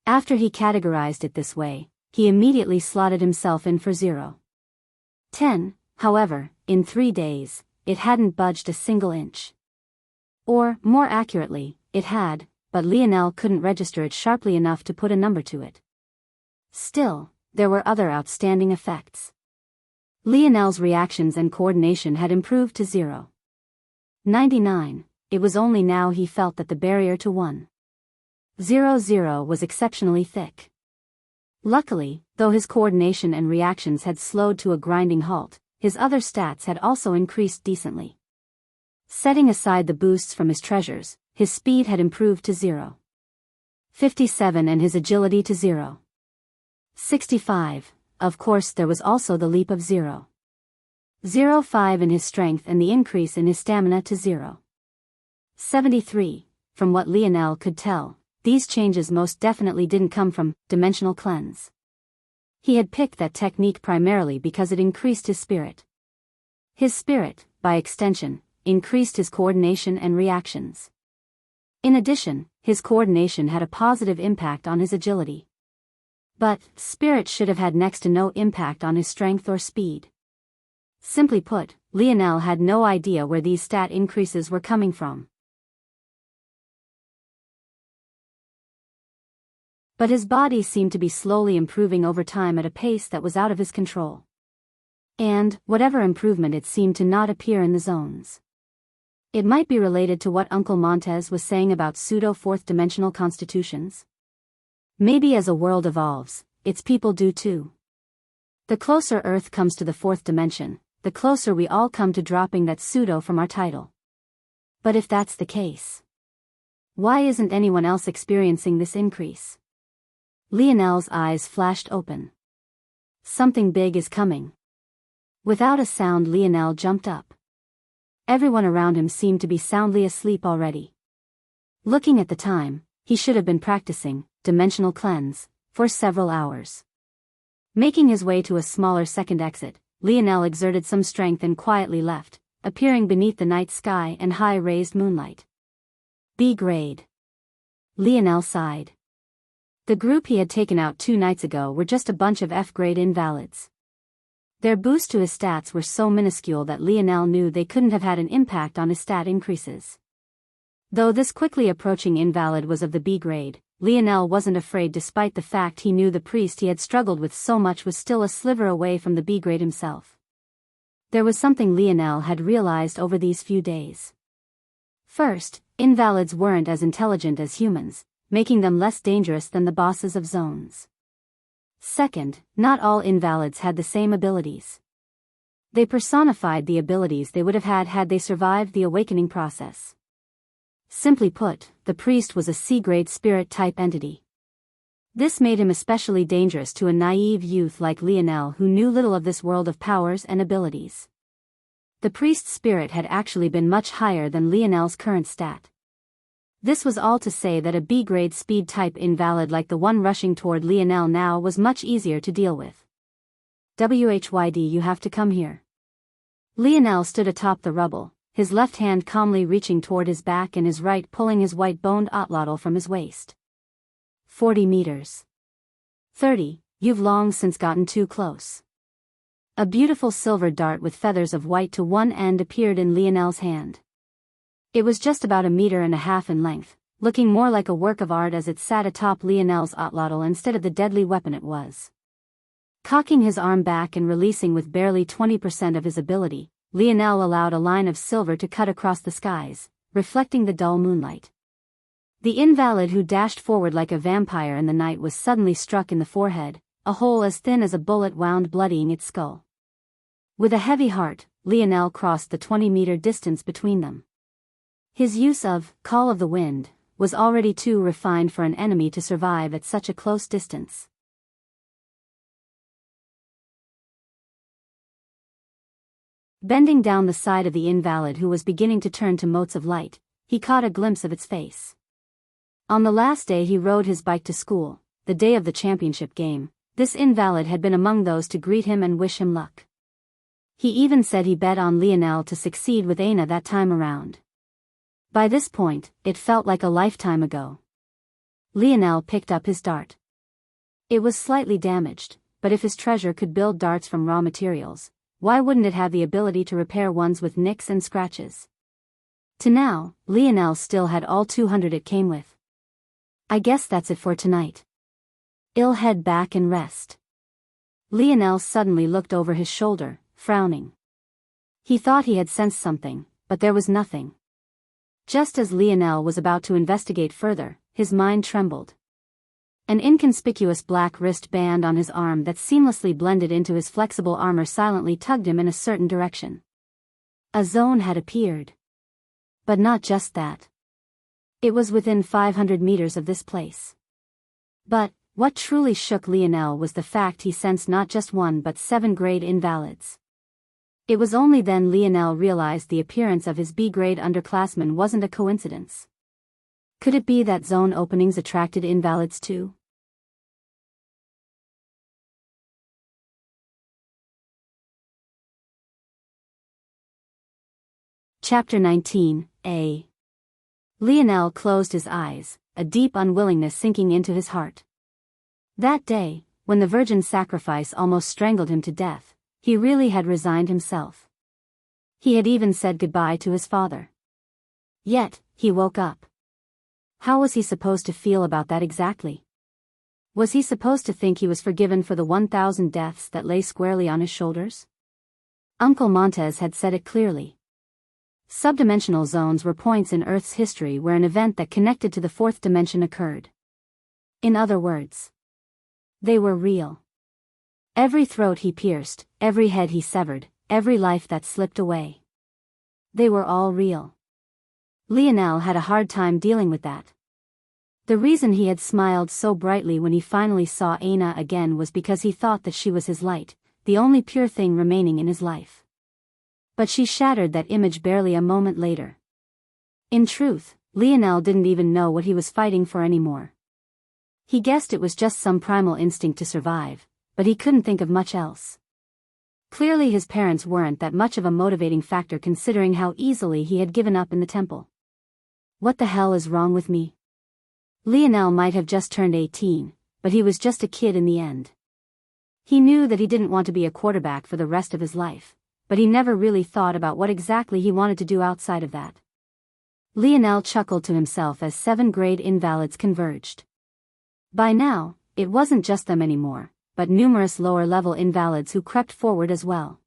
After he categorized it this way, he immediately slotted himself in for 0. 10, however, in 3 days, it hadn't budged a single inch. Or, more accurately, it had, but Lionel couldn't register it sharply enough to put a number to it. Still, there were other outstanding effects. Lionel's reactions and coordination had improved to 0. 99, it was only now he felt that the barrier to 1. 00 was exceptionally thick. Luckily, though his coordination and reactions had slowed to a grinding halt, his other stats had also increased decently. Setting aside the boosts from his treasures, his speed had improved to 0. 57 and his agility to 0. 65, of course there was also the leap of 0. 05 in his strength and the increase in his stamina to 0. 73, from what Lionel could tell, these changes most definitely didn't come from dimensional cleanse. He had picked that technique primarily because it increased his spirit. His spirit, by extension, increased his coordination and reactions. In addition, his coordination had a positive impact on his agility. But spirit should have had next to no impact on his strength or speed. Simply put, Lionel had no idea where these stat increases were coming from. But his body seemed to be slowly improving over time at a pace that was out of his control. And, whatever improvement, it seemed to not appear in the zones. It might be related to what Uncle Montez was saying about pseudo-fourth-dimensional constitutions. Maybe as a world evolves, its people do too. The closer Earth comes to the fourth dimension, the closer we all come to dropping that pseudo from our title. But if that's the case, why isn't anyone else experiencing this increase? Lionel's eyes flashed open. Something big is coming. Without a sound, Lionel jumped up. Everyone around him seemed to be soundly asleep already. Looking at the time, he should have been practicing dimensional cleanse for several hours. Making his way to a smaller second exit, Lionel exerted some strength and quietly left, appearing beneath the night sky and high raised moonlight. B grade. Lionel sighed. The group he had taken out 2 nights ago were just a bunch of F-grade invalids. Their boost to his stats were so minuscule that Lionel knew they couldn't have had an impact on his stat increases. Though this quickly approaching invalid was of the B grade, Lionel wasn't afraid despite the fact he knew the priest he had struggled with so much was still a sliver away from the B grade himself. There was something Lionel had realized over these few days. First, invalids weren't as intelligent as humans, making them less dangerous than the bosses of zones. Second, not all invalids had the same abilities. They personified the abilities they would have had they survived the awakening process. Simply put, the priest was a C-grade spirit-type entity. This made him especially dangerous to a naive youth like Lionel who knew little of this world of powers and abilities. The priest's spirit had actually been much higher than Lionel's current stat. This was all to say that a B-grade speed-type invalid like the one rushing toward Lionel now was much easier to deal with. WHYD, you have to come here. Lionel stood atop the rubble, his left hand calmly reaching toward his back and his right pulling his white-boned otlotl from his waist. 40 meters. 30, you've long since gotten too close. A beautiful silver dart with feathers of white to one end appeared in Lionel's hand. It was just about 1.5 meters in length, looking more like a work of art as it sat atop Lionel's otlotl instead of the deadly weapon it was. Cocking his arm back and releasing with barely 20% of his ability, Lionel allowed a line of silver to cut across the skies, reflecting the dull moonlight. The invalid who dashed forward like a vampire in the night was suddenly struck in the forehead, a hole as thin as a bullet wound bloodying its skull. With a heavy heart, Lionel crossed the 20-meter distance between them. His use of Call of the Wind was already too refined for an enemy to survive at such a close distance. Bending down the side of the invalid who was beginning to turn to motes of light, he caught a glimpse of its face. On the last day he rode his bike to school, the day of the championship game, this invalid had been among those to greet him and wish him luck. He even said he bet on Lionel to succeed with Aina that time around. By this point, it felt like a lifetime ago. Lionel picked up his dart. It was slightly damaged, but if his treasure could build darts from raw materials, why wouldn't it have the ability to repair ones with nicks and scratches? To now, Lionel still had all 200 it came with. I guess that's it for tonight. I'll head back and rest. Lionel suddenly looked over his shoulder, frowning. He thought he had sensed something, but there was nothing. Just as Lionel was about to investigate further, his mind trembled. An inconspicuous black wristband on his arm that seamlessly blended into his flexible armor silently tugged him in a certain direction. A zone had appeared. But not just that. It was within 500 meters of this place. But what truly shook Lionel was the fact he sensed not just 1 but 7 grade invalids. It was only then Lionel realized the appearance of his B-grade underclassmen wasn't a coincidence. Could it be that zone openings attracted invalids too? Chapter 19, A. Lionel closed his eyes, a deep unwillingness sinking into his heart. That day, when the virgin sacrifice almost strangled him to death, he really had resigned himself. He had even said goodbye to his father. Yet, he woke up. How was he supposed to feel about that exactly? Was he supposed to think he was forgiven for the 1,000 deaths that lay squarely on his shoulders? Uncle Montez had said it clearly. Subdimensional zones were points in Earth's history where an event that connected to the fourth dimension occurred. In other words, they were real. Every throat he pierced, every head he severed, every life that slipped away. They were all real. Lionel had a hard time dealing with that. The reason he had smiled so brightly when he finally saw Aina again was because he thought that she was his light, the only pure thing remaining in his life. But she shattered that image barely a moment later. In truth, Lionel didn't even know what he was fighting for anymore. He guessed it was just some primal instinct to survive, but he couldn't think of much else. Clearly his parents weren't that much of a motivating factor considering how easily he had given up in the temple. What the hell is wrong with me? Lionel might have just turned 18, but he was just a kid in the end. He knew that he didn't want to be a quarterback for the rest of his life, but he never really thought about what exactly he wanted to do outside of that. Lionel chuckled to himself as 7th-grade invalids converged. By now, it wasn't just them anymore, but numerous lower-level invalids who crept forward as well.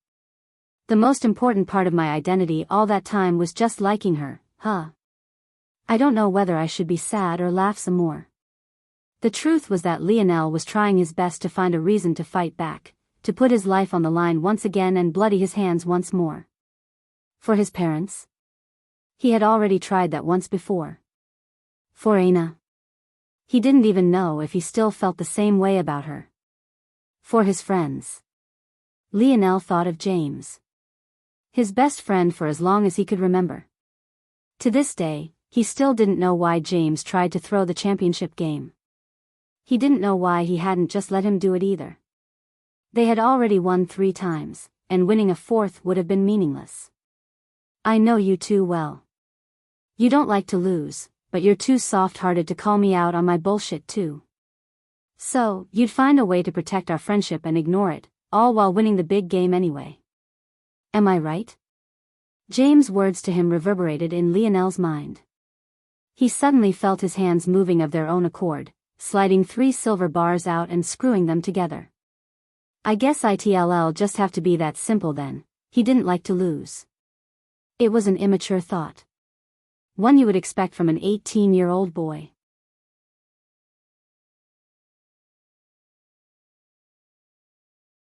The most important part of my identity all that time was just liking her, huh? I don't know whether I should be sad or laugh some more. The truth was that Lionel was trying his best to find a reason to fight back, to put his life on the line once again and bloody his hands once more. For his parents? He had already tried that once before. For Aina? He didn't even know if he still felt the same way about her. For his friends? Lionel thought of James. His best friend for as long as he could remember. To this day, he still didn't know why James tried to throw the championship game. He didn't know why he hadn't just let him do it either. They had already won 3 times, and winning a 4th would have been meaningless. I know you too well. You don't like to lose, but you're too soft-hearted to call me out on my bullshit too. So, you'd find a way to protect our friendship and ignore it, all while winning the big game anyway. Am I right? James' words to him reverberated in Lionel's mind. He suddenly felt his hands moving of their own accord, sliding 3 silver bars out and screwing them together. I guess it'll just have to be that simple then. He didn't like to lose. It was an immature thought. One you would expect from an 18-year-old boy.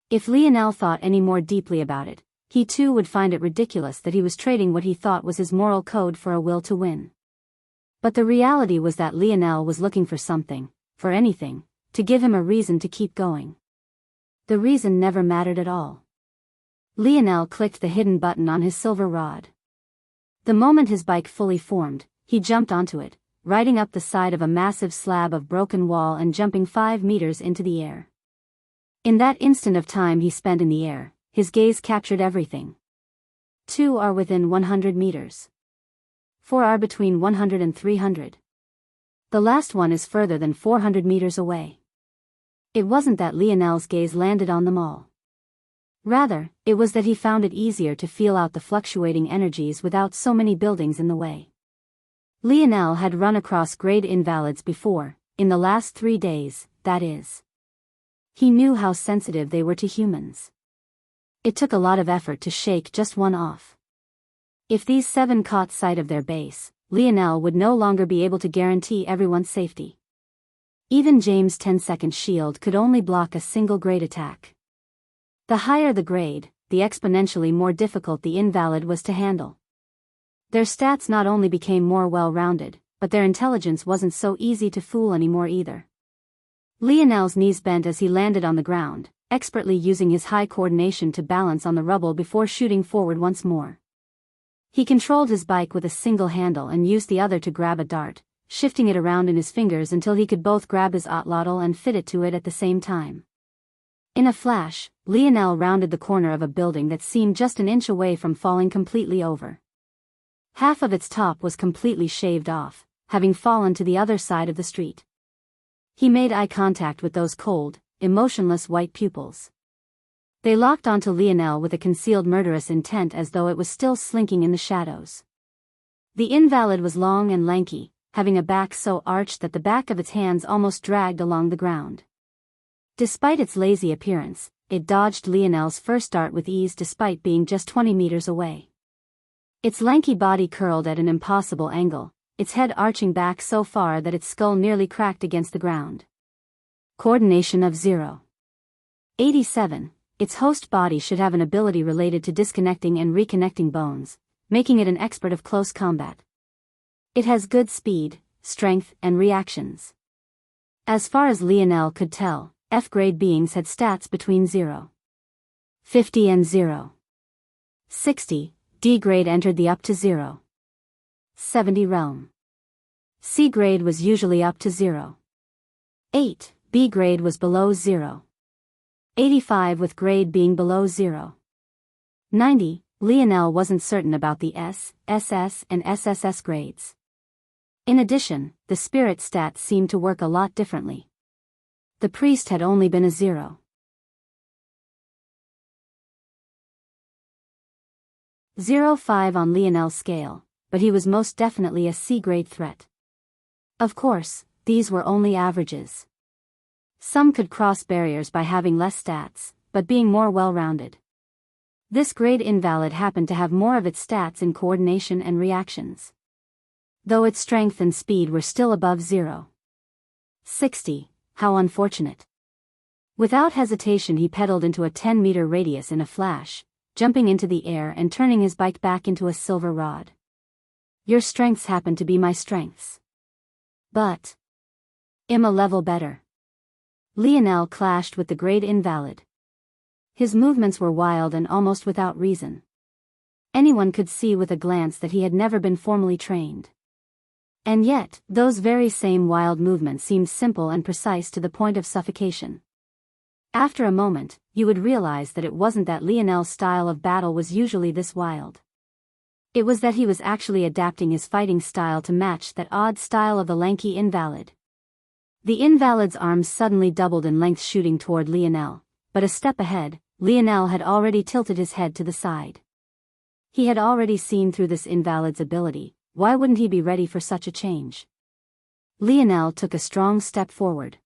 If Lionel thought any more deeply about it, he too would find it ridiculous that he was trading what he thought was his moral code for a will to win. But the reality was that Lionel was looking for something, for anything, to give him a reason to keep going. The reason never mattered at all. Lionel clicked the hidden button on his silver rod. The moment his bike fully formed, he jumped onto it, riding up the side of a massive slab of broken wall and jumping 5 meters into the air. In that instant of time he spent in the air, his gaze captured everything. 2 are within 100 meters. 4 are between 100 and 300. The last one is further than 400 meters away. It wasn't that Lionel's gaze landed on them all. Rather, it was that he found it easier to feel out the fluctuating energies without so many buildings in the way. Lionel had run across grade invalids before, in the last 3 days, that is. He knew how sensitive they were to humans. It took a lot of effort to shake just one off. If these 7 caught sight of their base, Lionel would no longer be able to guarantee everyone's safety. Even James' 10-second shield could only block a single grade attack. The higher the grade, the exponentially more difficult the invalid was to handle. Their stats not only became more well-rounded, but their intelligence wasn't so easy to fool anymore either. Lionel's knees bent as he landed on the ground, expertly using his high coordination to balance on the rubble before shooting forward once more. He controlled his bike with a single handle and used the other to grab a dart, shifting it around in his fingers until he could both grab his otlotl and fit it to it at the same time. In a flash, Lionel rounded the corner of a building that seemed just an inch away from falling completely over. Half of its top was completely shaved off, having fallen to the other side of the street. He made eye contact with those cold, emotionless white pupils. They locked onto Lionel with a concealed murderous intent as though it was still slinking in the shadows. The invalid was long and lanky, having a back so arched that the back of its hands almost dragged along the ground. Despite its lazy appearance, it dodged Lionel's first dart with ease despite being just 20 meters away. Its lanky body curled at an impossible angle, its head arching back so far that its skull nearly cracked against the ground. Coordination of 0. 87. Its host body should have an ability related to disconnecting and reconnecting bones, making it an expert of close combat. It has good speed, strength, and reactions. As far as Lionel could tell, F-grade beings had stats between 0. 50 and 0. 60, D-grade entered the up to 0. 70 realm. C-grade was usually up to 0. 8, B-grade was below 0. 85 with grade being below 0. 90, Lionel wasn't certain about the S, SS, and SSS grades. In addition, the spirit stats seemed to work a lot differently. The priest had only been a 0. 0.5 on Lionel's scale, but he was most definitely a C-grade threat. Of course, these were only averages. Some could cross barriers by having less stats, but being more well-rounded. This grade invalid happened to have more of its stats in coordination and reactions. Though its strength and speed were still above 0. 60, how unfortunate. Without hesitation he pedaled into a 10-meter radius in a flash, jumping into the air and turning his bike back into a silver rod. Your strengths happen to be my strengths. But I'm a level better. Lionel clashed with the grade invalid. His movements were wild and almost without reason. Anyone could see with a glance that he had never been formally trained. And yet, those very same wild movements seemed simple and precise to the point of suffocation. After a moment, you would realize that it wasn't that Lionel's style of battle was usually this wild. It was that he was actually adapting his fighting style to match that odd style of the lanky invalid. The invalid's arms suddenly doubled in length shooting toward Lionel, but a step ahead, Lionel had already tilted his head to the side. He had already seen through this invalid's ability. Why wouldn't he be ready for such a change? Lionel took a strong step forward.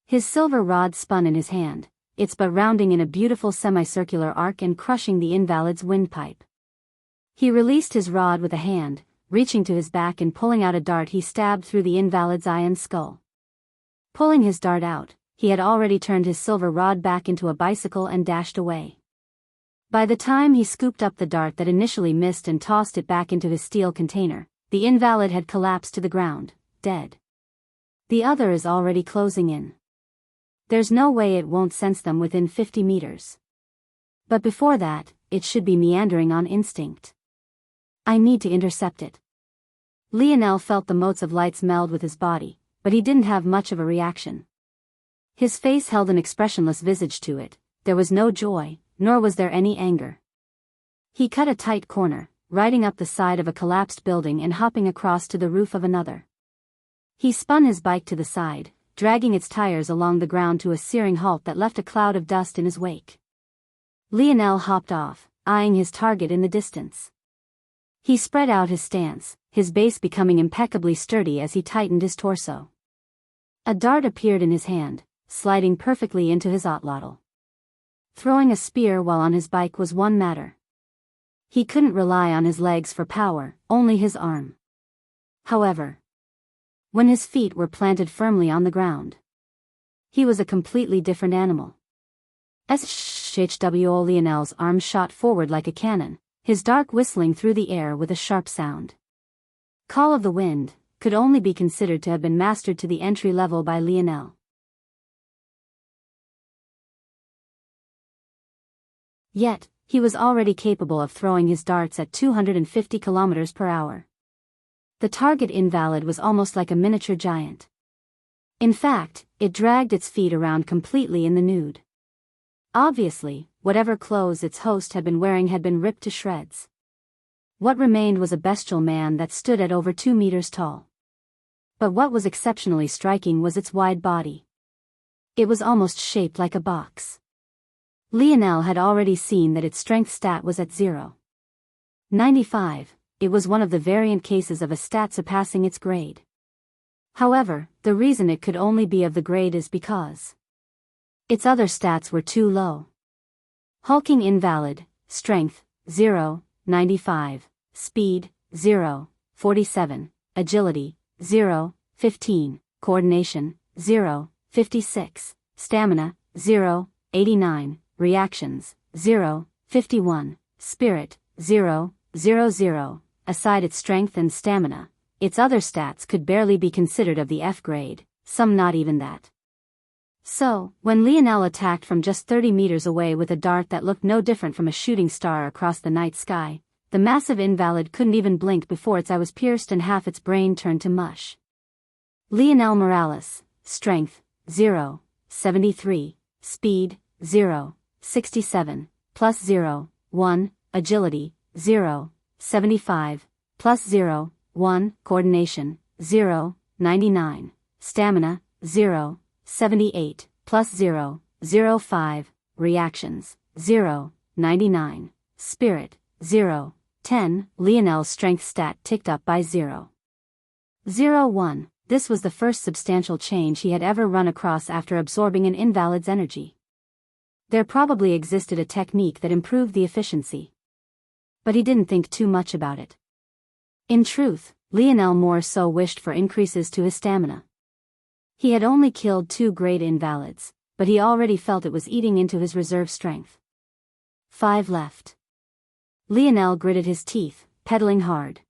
His silver rod spun in his hand, its butt rounding in a beautiful semicircular arc and crushing the invalid's windpipe. He released his rod with a hand, reaching to his back and pulling out a dart he stabbed through the invalid's eye and skull. Pulling his dart out, he had already turned his silver rod back into a bicycle and dashed away. By the time he scooped up the dart that initially missed and tossed it back into his steel container, the invalid had collapsed to the ground, dead. The other is already closing in. There's no way it won't sense them within 50 meters. But before that, it should be meandering on instinct. I need to intercept it. Lionel felt the motes of lights meld with his body, but he didn't have much of a reaction. His face held an expressionless visage to it. There was no joy, nor was there any anger. He cut a tight corner, riding up the side of a collapsed building and hopping across to the roof of another. He spun his bike to the side, dragging its tires along the ground to a searing halt that left a cloud of dust in his wake. Lionel hopped off, eyeing his target in the distance. He spread out his stance, his base becoming impeccably sturdy as he tightened his torso. A dart appeared in his hand, sliding perfectly into his otlotl. Throwing a spear while on his bike was one matter. He couldn't rely on his legs for power, only his arm. However, when his feet were planted firmly on the ground, he was a completely different animal. SHWO Lionel's arm shot forward like a cannon, his dart whistling through the air with a sharp sound. Call of the Wind could only be considered to have been mastered to the entry level by Lionel. Yet, he was already capable of throwing his darts at 250 km per hour. The target invalid was almost like a miniature giant. In fact, it dragged its feet around completely in the nude. Obviously, whatever clothes its host had been wearing had been ripped to shreds. What remained was a bestial man that stood at over 2 meters tall. But what was exceptionally striking was its wide body. It was almost shaped like a box. Lionel had already seen that its strength stat was at 0.95. It was one of the variant cases of a stat surpassing its grade. However, the reason it could only be of the grade is because its other stats were too low. Hulking invalid, strength, 0.95, speed, 0.47, agility, 0.15, coordination, 0.56, stamina, 0.89, reactions, 0.51, spirit, 0.00. Aside its strength and stamina, its other stats could barely be considered of the F grade, some not even that. So, when Lionel attacked from just 30 meters away with a dart that looked no different from a shooting star across the night sky, the massive invalid couldn't even blink before its eye was pierced and half its brain turned to mush. Lionel Morales, strength, 0.73, speed, 0.67, plus 0.1, agility, 0.75, plus 0.1, coordination, 0.99, stamina, 0.78, plus 0.05, reactions, 0.99, spirit, 0.10, Lionel's strength stat ticked up by 0.01. This was the first substantial change he had ever run across after absorbing an invalid's energy. There probably existed a technique that improved the efficiency. But he didn't think too much about it. In truth, Lionel more so wished for increases to his stamina. He had only killed 2 grade invalids, but he already felt it was eating into his reserve strength. 5 left. Lionel gritted his teeth, pedaling hard.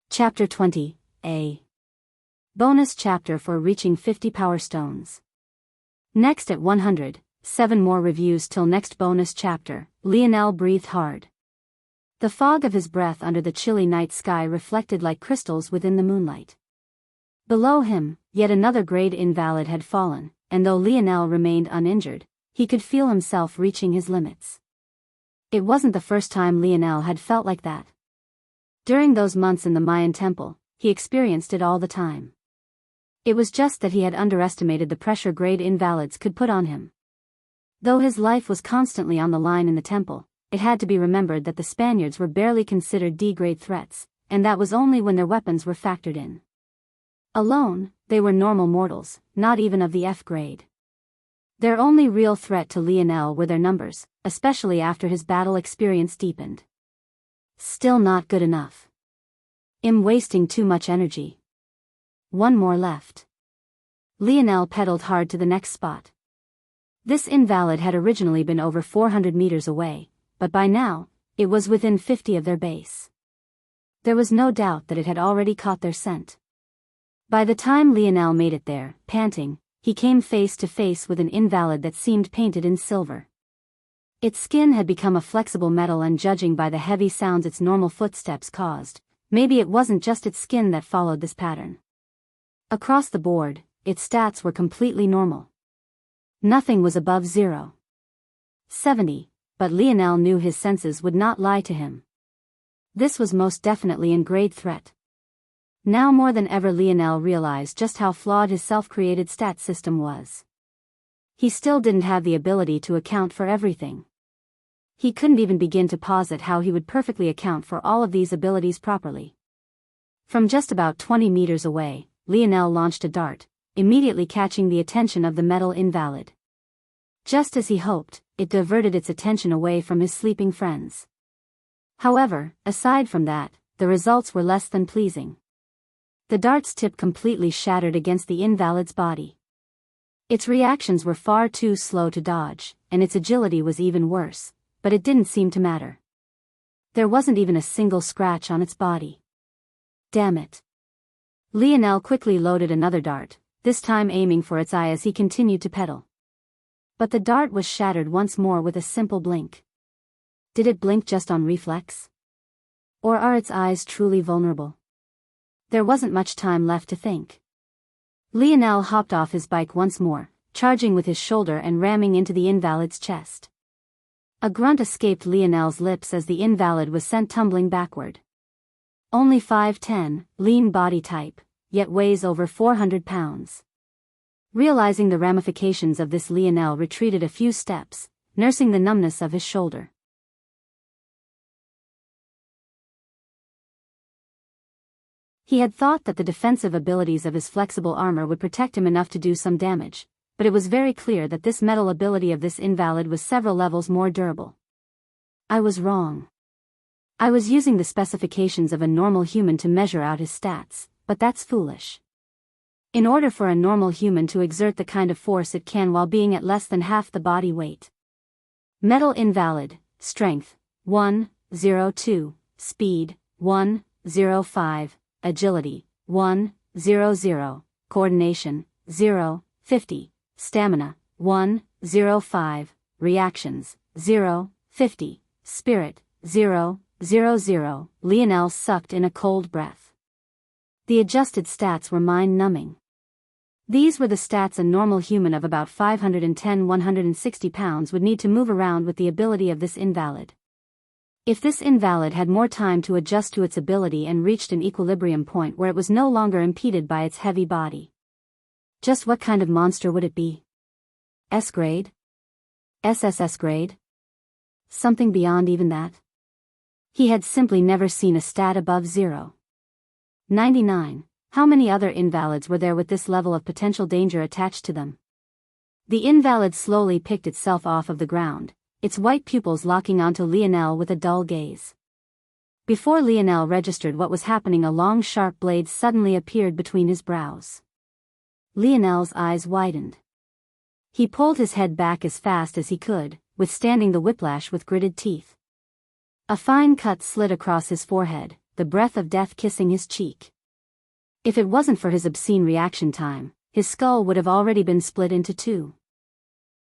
Chapter 20, A. Bonus chapter for reaching 50 power stones. Next at 100, 7 more reviews till next bonus chapter. Lionel breathed hard. The fog of his breath under the chilly night sky reflected like crystals within the moonlight. Below him, yet another grade invalid had fallen, and though Lionel remained uninjured, he could feel himself reaching his limits. It wasn't the first time Lionel had felt like that. During those months in the Mayan temple, he experienced it all the time. It was just that he had underestimated the pressure grade invalids could put on him. Though his life was constantly on the line in the temple, it had to be remembered that the Spaniards were barely considered D-grade threats, and that was only when their weapons were factored in. Alone, they were normal mortals, not even of the F grade. Their only real threat to Lionel were their numbers, especially after his battle experience deepened. Still not good enough. I'm wasting too much energy. 1 more left. Lionel pedaled hard to the next spot. This invalid had originally been over 400 meters away, but by now, it was within 50 of their base. There was no doubt that it had already caught their scent. By the time Lionel made it there, panting, he came face to face with an invalid that seemed painted in silver. Its skin had become a flexible metal, and judging by the heavy sounds its normal footsteps caused, maybe it wasn't just its skin that followed this pattern. Across the board, its stats were completely normal. Nothing was above 0.70, but Lionel knew his senses would not lie to him. This was most definitely a grade threat. Now more than ever Lionel realized just how flawed his self-created stat system was. He still didn't have the ability to account for everything. He couldn't even begin to posit how he would perfectly account for all of these abilities properly. From just about 20 meters away, Lionel launched a dart, immediately catching the attention of the metal invalid. Just as he hoped, it diverted its attention away from his sleeping friends. However, aside from that, the results were less than pleasing. The dart's tip completely shattered against the invalid's body. Its reactions were far too slow to dodge, and its agility was even worse, but it didn't seem to matter. There wasn't even a single scratch on its body. Damn it. Lionel quickly loaded another dart, this time aiming for its eye as he continued to pedal. But the dart was shattered once more with a simple blink. Did it blink just on reflex? Or are its eyes truly vulnerable? There wasn't much time left to think. Lionel hopped off his bike once more, charging with his shoulder and ramming into the invalid's chest. A grunt escaped Lionel's lips as the invalid was sent tumbling backward. Only 5'10", lean body type, yet weighs over 400 pounds. Realizing the ramifications of this, Lionel retreated a few steps, nursing the numbness of his shoulder. He had thought that the defensive abilities of his flexible armor would protect him enough to do some damage, but it was very clear that this metal ability of this invalid was several levels more durable. I was wrong. I was using the specifications of a normal human to measure out his stats, but that's foolish. In order for a normal human to exert the kind of force it can while being at less than half the body weight. Metal invalid, strength, 102, speed, 105, agility, 100, coordination, 050, stamina, 105, reactions, 050, spirit, 000. Lionel sucked in a cold breath. The adjusted stats were mind-numbing. These were the stats a normal human of about 510–160 pounds would need to move around with the ability of this invalid. If this invalid had more time to adjust to its ability and reached an equilibrium point where it was no longer impeded by its heavy body. Just what kind of monster would it be? S grade? SSS grade? Something beyond even that? He had simply never seen a stat above 0. 99. How many other invalids were there with this level of potential danger attached to them? The invalid slowly picked itself off of the ground, its white pupils locking onto Lionel with a dull gaze. Before Lionel registered what was happening, a long sharp blade suddenly appeared between his brows. Lionel's eyes widened. He pulled his head back as fast as he could, withstanding the whiplash with gritted teeth. A fine cut slid across his forehead, the breath of death kissing his cheek. If it wasn't for his obscene reaction time, his skull would have already been split into two.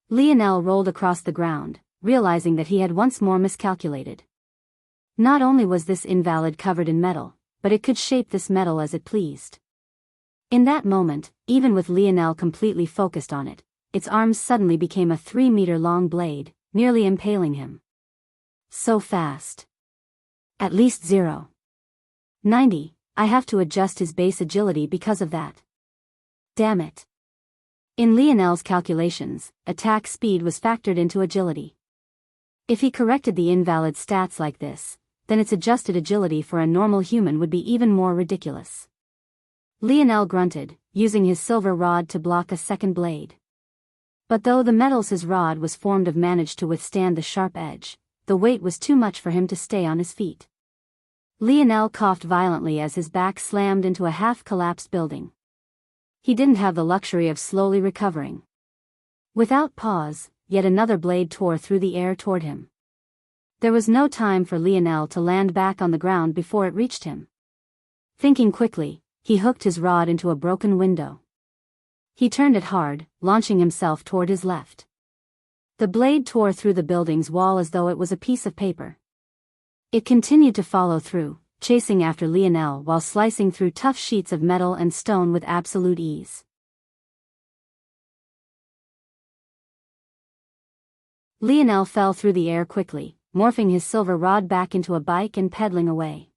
Lionel rolled across the ground, realizing that he had once more miscalculated. Not only was this invalid covered in metal, but it could shape this metal as it pleased. In that moment, even with Lionel completely focused on it, its arms suddenly became a 3-meter-long blade, nearly impaling him. So fast. At least 0.90. I have to adjust his base agility because of that. Damn it. In Lionel's calculations, attack speed was factored into agility. If he corrected the invalid stats like this, then its adjusted agility for a normal human would be even more ridiculous. Lionel grunted, using his silver rod to block a second blade. But though the metals his rod was formed of managed to withstand the sharp edge, the weight was too much for him to stay on his feet. Lionel coughed violently as his back slammed into a half-collapsed building. He didn't have the luxury of slowly recovering. Without pause, yet another blade tore through the air toward him. There was no time for Lionel to land back on the ground before it reached him. Thinking quickly, he hooked his rod into a broken window. He turned it hard, launching himself toward his left. The blade tore through the building's wall as though it was a piece of paper. It continued to follow through, chasing after Lionel while slicing through tough sheets of metal and stone with absolute ease. Lionel fell through the air quickly, morphing his silver rod back into a bike and pedaling away.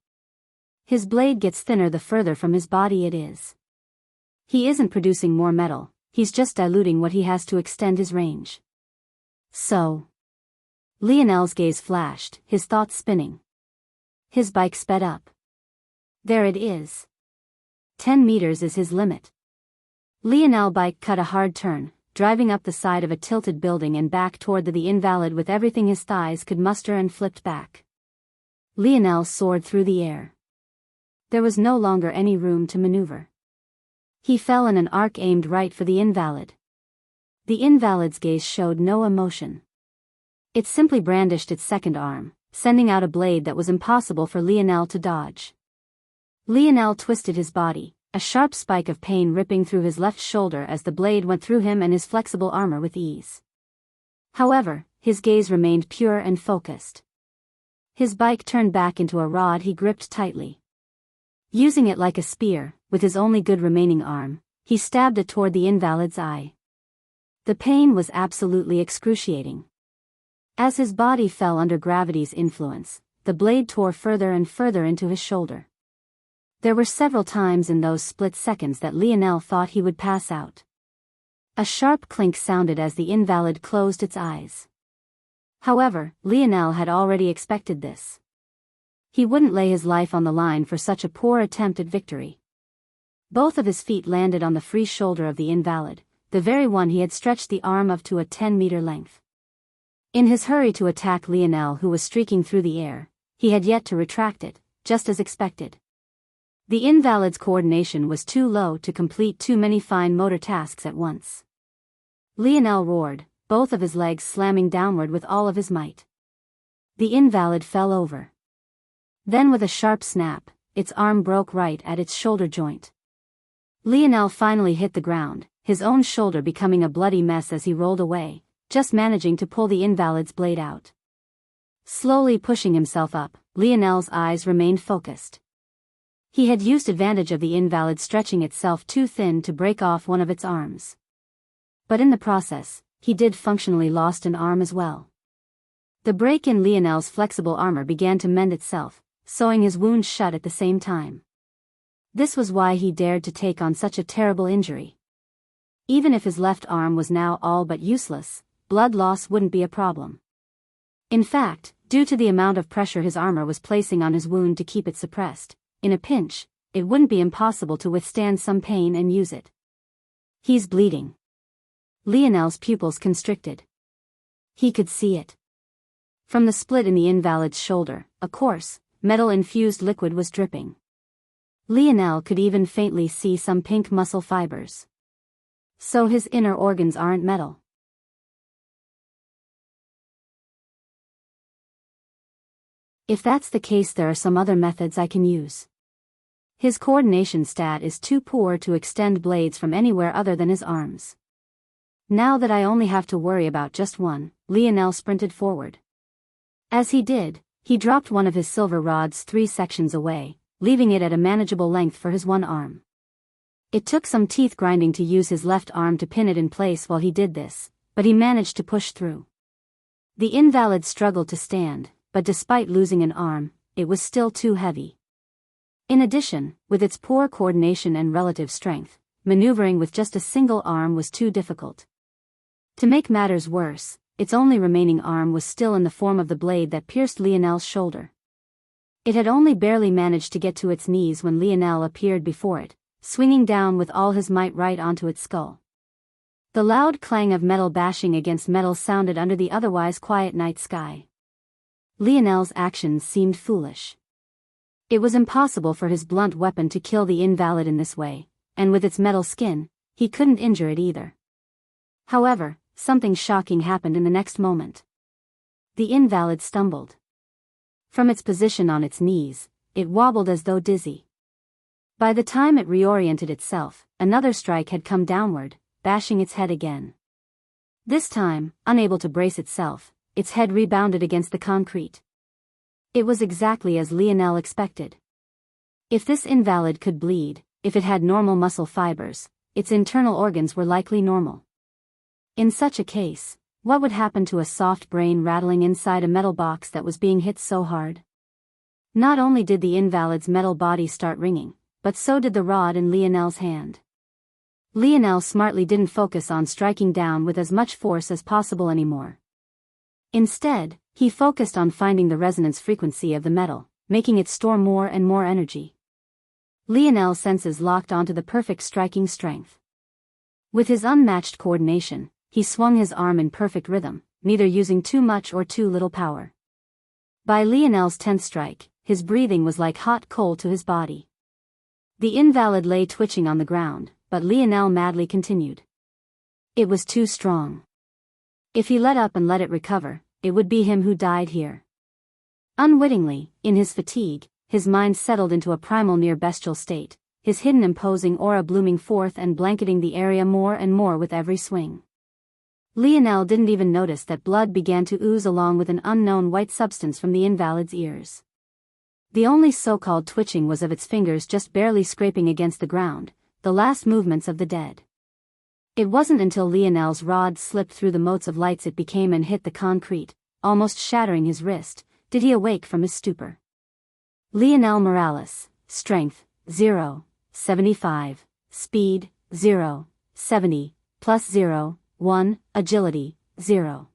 His blade gets thinner the further from his body it is. He isn't producing more metal, he's just diluting what he has to extend his range. So. Lionel's gaze flashed, his thoughts spinning. His bike sped up. There it is. 10 meters is his limit. Lionel's bike cut a hard turn, driving up the side of a tilted building and back toward the invalid with everything his thighs could muster and flipped back. Lionel soared through the air. There was no longer any room to maneuver. He fell in an arc aimed right for the invalid. The invalid's gaze showed no emotion. It simply brandished its second arm, sending out a blade that was impossible for Lionel to dodge. Lionel twisted his body, a sharp spike of pain ripping through his left shoulder as the blade went through him and his flexible armor with ease. However, his gaze remained pure and focused. His bike turned back into a rod he gripped tightly. Using it like a spear, with his only good remaining arm, he stabbed it toward the invalid's eye. The pain was absolutely excruciating. As his body fell under gravity's influence, the blade tore further and further into his shoulder. There were several times in those split seconds that Lionel thought he would pass out. A sharp clink sounded as the invalid closed its eyes. However, Lionel had already expected this. He wouldn't lay his life on the line for such a poor attempt at victory. Both of his feet landed on the free shoulder of the invalid, the very one he had stretched the arm of to a 10-meter length. In his hurry to attack Lionel, who was streaking through the air, he had yet to retract it, just as expected. The invalid's coordination was too low to complete too many fine motor tasks at once. Lionel roared, both of his legs slamming downward with all of his might. The invalid fell over. Then with a sharp snap, its arm broke right at its shoulder joint. Lionel finally hit the ground, his own shoulder becoming a bloody mess as he rolled away, just managing to pull the invalid's blade out. Slowly pushing himself up, Lionel's eyes remained focused. He had used advantage of the invalid stretching itself too thin to break off one of its arms. But in the process, he did functionally lost an arm as well. The break in Lionel's flexible armor began to mend itself, sewing his wound shut at the same time. This was why he dared to take on such a terrible injury. Even if his left arm was now all but useless, blood loss wouldn't be a problem. In fact, due to the amount of pressure his armor was placing on his wound to keep it suppressed, in a pinch, it wouldn't be impossible to withstand some pain and use it. He's bleeding. Lionel's pupils constricted. He could see it. From the split in the invalid's shoulder, a coarse, metal-infused liquid was dripping. Lionel could even faintly see some pink muscle fibers. So his inner organs aren't metal. If that's the case, there are some other methods I can use. His coordination stat is too poor to extend blades from anywhere other than his arms. Now that I only have to worry about just one, Lionel sprinted forward. As he did, he dropped one of his silver rods 3 sections away, leaving it at a manageable length for his one arm. It took some teeth grinding to use his left arm to pin it in place while he did this, but he managed to push through. The invalid struggled to stand, but despite losing an arm, it was still too heavy. In addition, with its poor coordination and relative strength, maneuvering with just a single arm was too difficult. To make matters worse, its only remaining arm was still in the form of the blade that pierced Lionel's shoulder. It had only barely managed to get to its knees when Lionel appeared before it, swinging down with all his might right onto its skull. The loud clang of metal bashing against metal sounded under the otherwise quiet night sky. Lionel's actions seemed foolish. It was impossible for his blunt weapon to kill the invalid in this way, and with its metal skin, he couldn't injure it either. However, something shocking happened in the next moment. The invalid stumbled. From its position on its knees, it wobbled as though dizzy. By the time it reoriented itself, another strike had come downward, bashing its head again. This time, unable to brace itself, its head rebounded against the concrete. It was exactly as Lionel expected. If this invalid could bleed, if it had normal muscle fibers, its internal organs were likely normal. In such a case, what would happen to a soft brain rattling inside a metal box that was being hit so hard? Not only did the invalid's metal body start ringing, but so did the rod in Lionel's hand. Lionel smartly didn't focus on striking down with as much force as possible anymore. Instead, he focused on finding the resonance frequency of the metal, making it store more and more energy. Lionel's senses locked onto the perfect striking strength. With his unmatched coordination, he swung his arm in perfect rhythm, neither using too much or too little power. By Lionel's 10th strike, his breathing was like hot coal to his body. The invalid lay twitching on the ground, but Lionel madly continued. It was too strong. If he let up and let it recover, it would be him who died here. Unwittingly, in his fatigue, his mind settled into a primal near-bestial state, his hidden imposing aura blooming forth and blanketing the area more and more with every swing. Lionel didn't even notice that blood began to ooze along with an unknown white substance from the invalid's ears. The only so-called twitching was of its fingers just barely scraping against the ground, the last movements of the dead. It wasn't until Lionel's rod slipped through the motes of lights it became and hit the concrete, almost shattering his wrist, did he awake from his stupor. Lionel Morales, strength, 0, 75, speed, 0, 70, plus 0, 1, agility, 0.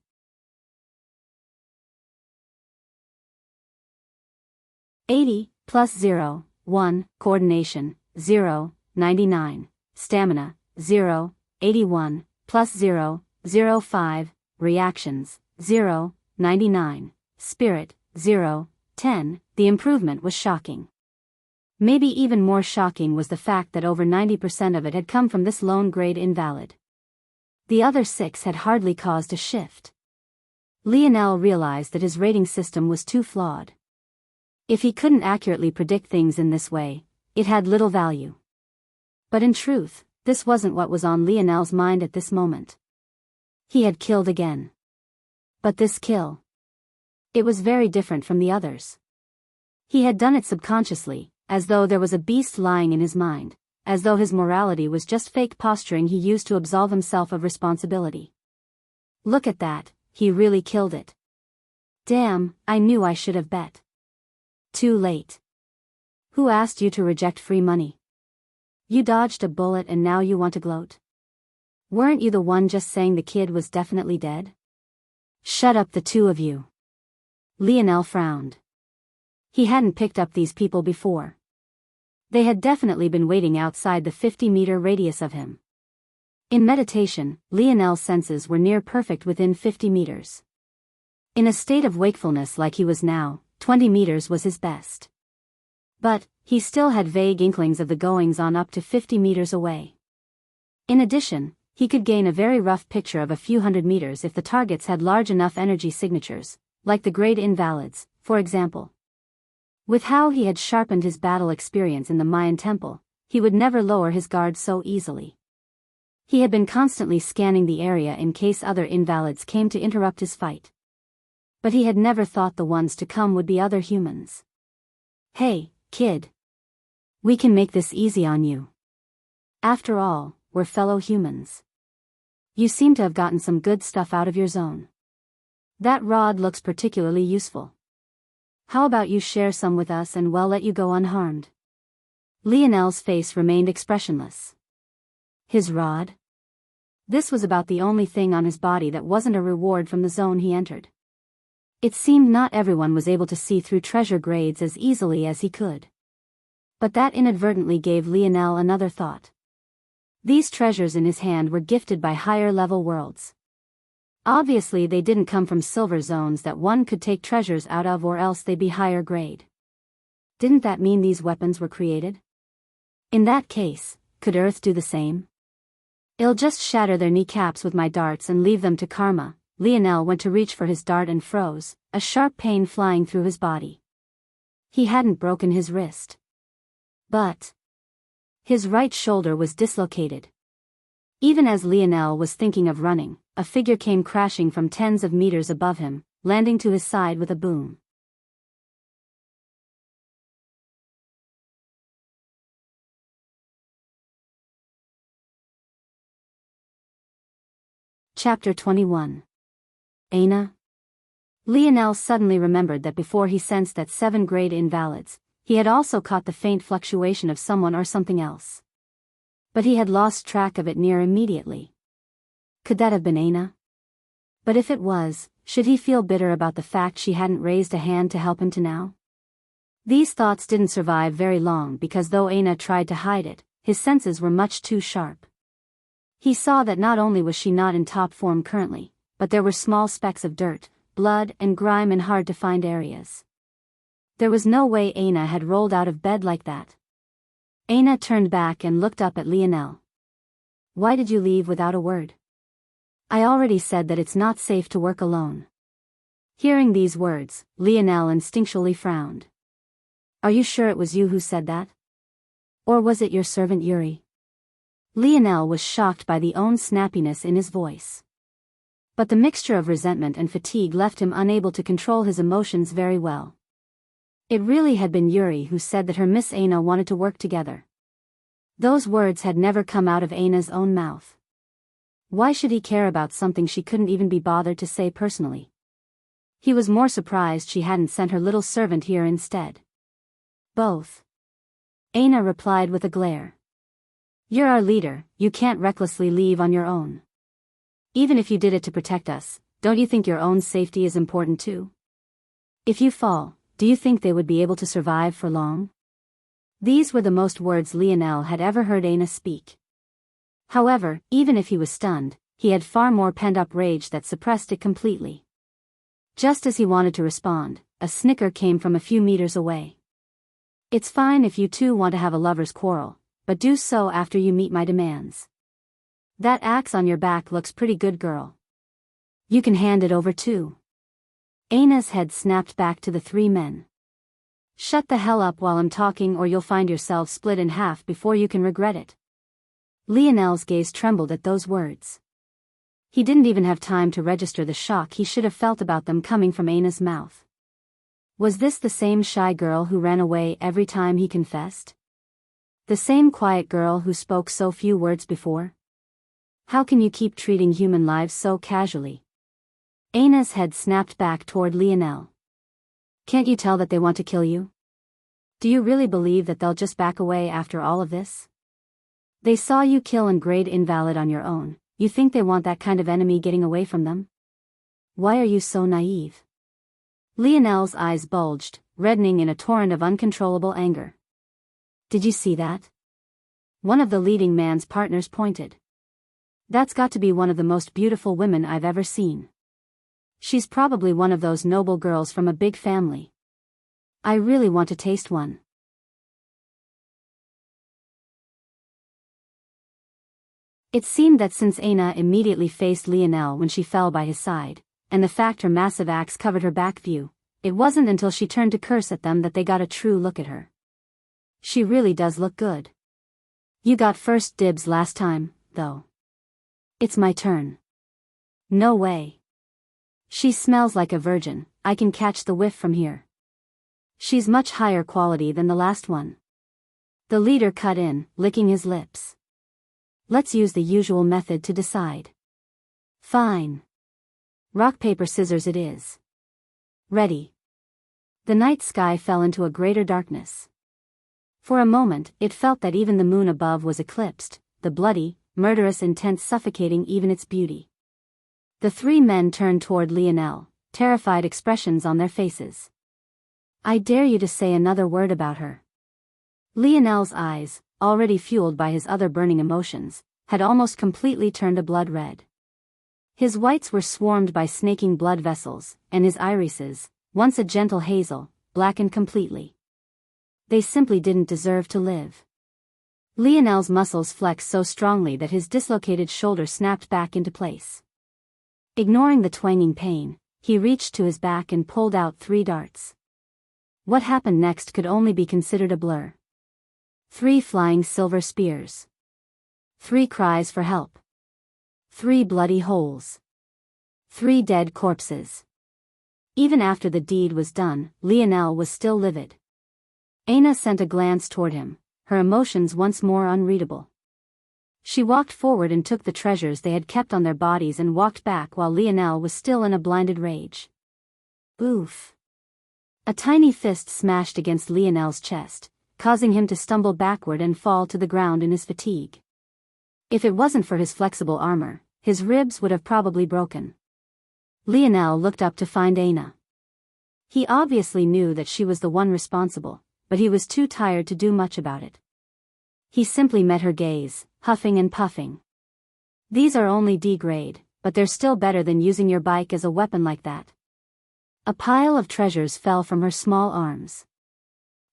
+80, plus 0, 1, coordination, 0, 99, stamina, 0, 81, plus 0, 0, 5, reactions, 0, 99, spirit, 0, 10, the improvement was shocking. Maybe even more shocking was the fact that over 90% of it had come from this lone grade invalid. The other 6 had hardly caused a shift. Lionel realized that his rating system was too flawed. If he couldn't accurately predict things in this way, it had little value. But in truth, this wasn't what was on Lionel's mind at this moment. He had killed again. But this kill. It was very different from the others. He had done it subconsciously, as though there was a beast lying in his mind, as though his morality was just fake posturing he used to absolve himself of responsibility. Look at that, he really killed it. Damn, I knew I should have bet. Too late. Who asked you to reject free money? You dodged a bullet and now you want to gloat? Weren't you the one just saying the kid was definitely dead? Shut up, the two of you. Lionel frowned. He hadn't picked up these people before. They had definitely been waiting outside the 50-meter radius of him. In meditation, Lionel's senses were near perfect within 50 meters. In a state of wakefulness like he was now, 20 meters was his best. But, he still had vague inklings of the goings-on up to 50 meters away. In addition, he could gain a very rough picture of a few hundred meters if the targets had large enough energy signatures, like the grade invalids, for example. With how he had sharpened his battle experience in the Mayan temple, he would never lower his guard so easily. He had been constantly scanning the area in case other invalids came to interrupt his fight. But he had never thought the ones to come would be other humans. Hey, kid. We can make this easy on you. After all, we're fellow humans. You seem to have gotten some good stuff out of your zone. That rod looks particularly useful. How about you share some with us and we'll let you go unharmed? Lionel's face remained expressionless. His rod? This was about the only thing on his body that wasn't a reward from the zone he entered. It seemed not everyone was able to see through treasure grades as easily as he could. But that inadvertently gave Lionel another thought. These treasures in his hand were gifted by higher-level worlds. Obviously they didn't come from silver zones that one could take treasures out of, or else they'd be higher grade. Didn't that mean these weapons were created? In that case, could Earth do the same? I'll just shatter their kneecaps with my darts and leave them to karma. Lionel went to reach for his dart and froze, a sharp pain flying through his body. He hadn't broken his wrist. But his right shoulder was dislocated. Even as Lionel was thinking of running, a figure came crashing from tens of meters above him, landing to his side with a boom. Chapter 21. Aina? Lionel suddenly remembered that before he sensed that 7 grade invalids, he had also caught the faint fluctuation of someone or something else. But he had lost track of it near immediately. Could that have been Aina? But if it was, should he feel bitter about the fact she hadn't raised a hand to help him to now? These thoughts didn't survive very long because though Aina tried to hide it, his senses were much too sharp. He saw that not only was she not in top form currently, but there were small specks of dirt, blood and grime in hard-to-find areas. There was no way Aina had rolled out of bed like that. Aina turned back and looked up at Lionel. Why did you leave without a word? I already said that it's not safe to work alone. Hearing these words, Lionel instinctually frowned. Are you sure it was you who said that? Or was it your servant Yuri? Lionel was shocked by the own snappiness in his voice. But the mixture of resentment and fatigue left him unable to control his emotions very well. It really had been Yuri who said that her Miss Aina wanted to work together. Those words had never come out of Anna's own mouth. Why should he care about something she couldn't even be bothered to say personally? He was more surprised she hadn't sent her little servant here instead. Both. Anna replied with a glare. You're our leader, you can't recklessly leave on your own. Even if you did it to protect us, don't you think your own safety is important too? If you fall, do you think they would be able to survive for long? These were the most words Lionel had ever heard Anna speak. However, even if he was stunned, he had far more pent-up rage that suppressed it completely. Just as he wanted to respond, a snicker came from a few meters away. It's fine if you two want to have a lover's quarrel, but do so after you meet my demands. That axe on your back looks pretty good, girl. You can hand it over too. Anna's head snapped back to the three men. Shut the hell up while I'm talking, or you'll find yourself split in half before you can regret it. Lionel's gaze trembled at those words. He didn't even have time to register the shock he should have felt about them coming from Anna's mouth. Was this the same shy girl who ran away every time he confessed? The same quiet girl who spoke so few words before? How can you keep treating human lives so casually? Anna's head snapped back toward Lionel. Can't you tell that they want to kill you? Do you really believe that they'll just back away after all of this? They saw you kill and grade invalid on your own. You think they want that kind of enemy getting away from them? Why are you so naive? Lionel's eyes bulged, reddening in a torrent of uncontrollable anger. Did you see that? One of the leading man's partners pointed. That's got to be one of the most beautiful women I've ever seen. She's probably one of those noble girls from a big family. I really want to taste one. It seemed that since Anna immediately faced Lionel when she fell by his side, and the fact her massive axe covered her back view, it wasn't until she turned to curse at them that they got a true look at her. She really does look good. You got first dibs last time, though. It's my turn. No way. She smells like a virgin, I can catch the whiff from here. She's much higher quality than the last one. The leader cut in, licking his lips. Let's use the usual method to decide. Fine. Rock, paper, scissors it is. Ready. The night sky fell into a greater darkness. For a moment, it felt that even the moon above was eclipsed, the bloody, murderous intent suffocating even its beauty. The three men turned toward Lionel, terrified expressions on their faces. I dare you to say another word about her. Lionel's eyes, already fueled by his other burning emotions, had almost completely turned a blood red. His whites were swarmed by snaking blood vessels, and his irises, once a gentle hazel, blackened completely. They simply didn't deserve to live. Lionel's muscles flexed so strongly that his dislocated shoulder snapped back into place. Ignoring the twanging pain, he reached to his back and pulled out 3 darts. What happened next could only be considered a blur. 3 flying silver spears. 3 cries for help. 3 bloody holes. 3 dead corpses. Even after the deed was done, Lionel was still livid. Anna sent a glance toward him, her emotions once more unreadable. She walked forward and took the treasures they had kept on their bodies and walked back while Lionel was still in a blinded rage. Oof. A tiny fist smashed against Lionel's chest, causing him to stumble backward and fall to the ground in his fatigue. If it wasn't for his flexible armor, his ribs would have probably broken. Lionel looked up to find Anna. He obviously knew that she was the one responsible, but he was too tired to do much about it. He simply met her gaze, huffing and puffing. These are only D grade, but they're still better than using your bike as a weapon like that. A pile of treasures fell from her small arms.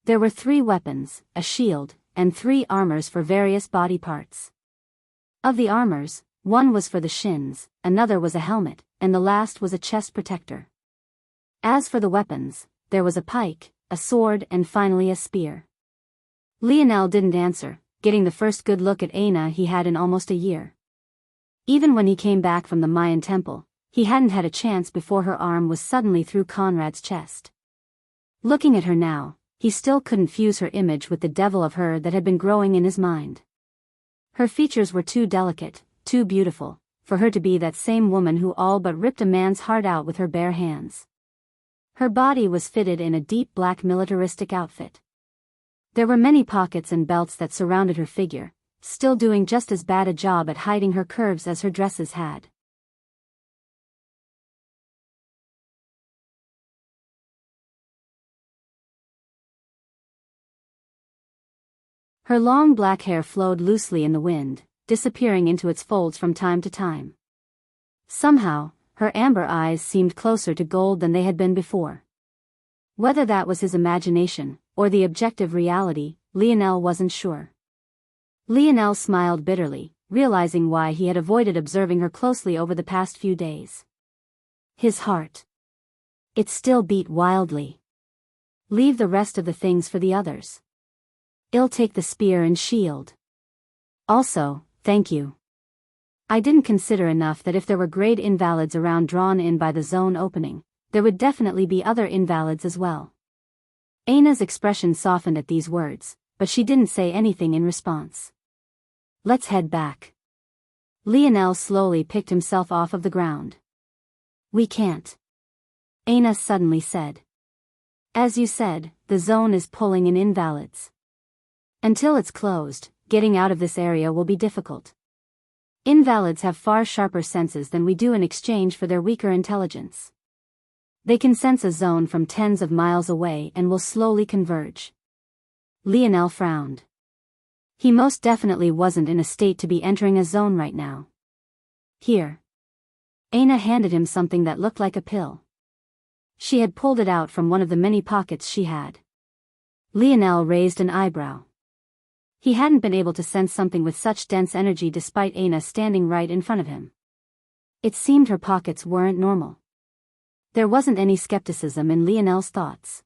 There were 3 weapons, a shield, and 3 armors for various body parts. Of the armors, 1 was for the shins, another was a helmet, and the last was a chest protector. As for the weapons, there was a pike, a sword, and finally a spear. Lionel didn't answer, getting the first good look at Anna he had in almost a year. Even when he came back from the Mayan temple, he hadn't had a chance before her arm was suddenly through Conrad's chest. Looking at her now, he still couldn't fuse her image with the devil of her that had been growing in his mind. Her features were too delicate, too beautiful, for her to be that same woman who all but ripped a man's heart out with her bare hands. Her body was fitted in a deep black militaristic outfit. There were many pockets and belts that surrounded her figure, still doing just as bad a job at hiding her curves as her dresses had. Her long black hair flowed loosely in the wind, disappearing into its folds from time to time. Somehow, her amber eyes seemed closer to gold than they had been before. Whether that was his imagination, or the objective reality, Lionel wasn't sure. Lionel smiled bitterly, realizing why he had avoided observing her closely over the past few days. His heart. It still beat wildly. Leave the rest of the things for the others. I'll take the spear and shield. Also, thank you. I didn't consider enough that if there were grade invalids around drawn in by the zone opening, there would definitely be other invalids as well. Aina's expression softened at these words, but she didn't say anything in response. Let's head back. Lionel slowly picked himself off of the ground. We can't. Aina suddenly said. As you said, the zone is pulling in invalids. Until it's closed, getting out of this area will be difficult. Invalids have far sharper senses than we do in exchange for their weaker intelligence. They can sense a zone from tens of miles away and will slowly converge. Lionel frowned. He most definitely wasn't in a state to be entering a zone right now. Here. Aina handed him something that looked like a pill. She had pulled it out from one of the many pockets she had. Lionel raised an eyebrow. He hadn't been able to sense something with such dense energy despite Aina standing right in front of him. It seemed her pockets weren't normal. There wasn't any skepticism in Lionel's thoughts.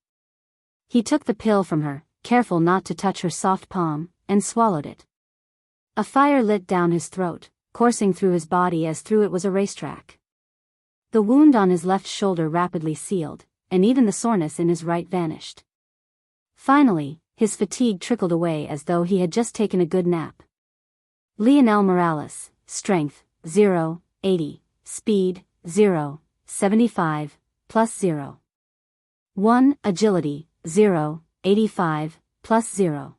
He took the pill from her, careful not to touch her soft palm, and swallowed it. A fire lit down his throat, coursing through his body as through it was a racetrack. The wound on his left shoulder rapidly sealed, and even the soreness in his right vanished. Finally, his fatigue trickled away as though he had just taken a good nap. Lionel Morales, strength, 0, 80, speed, 0, 75, plus 0. 1, agility, 0, 85, plus 0.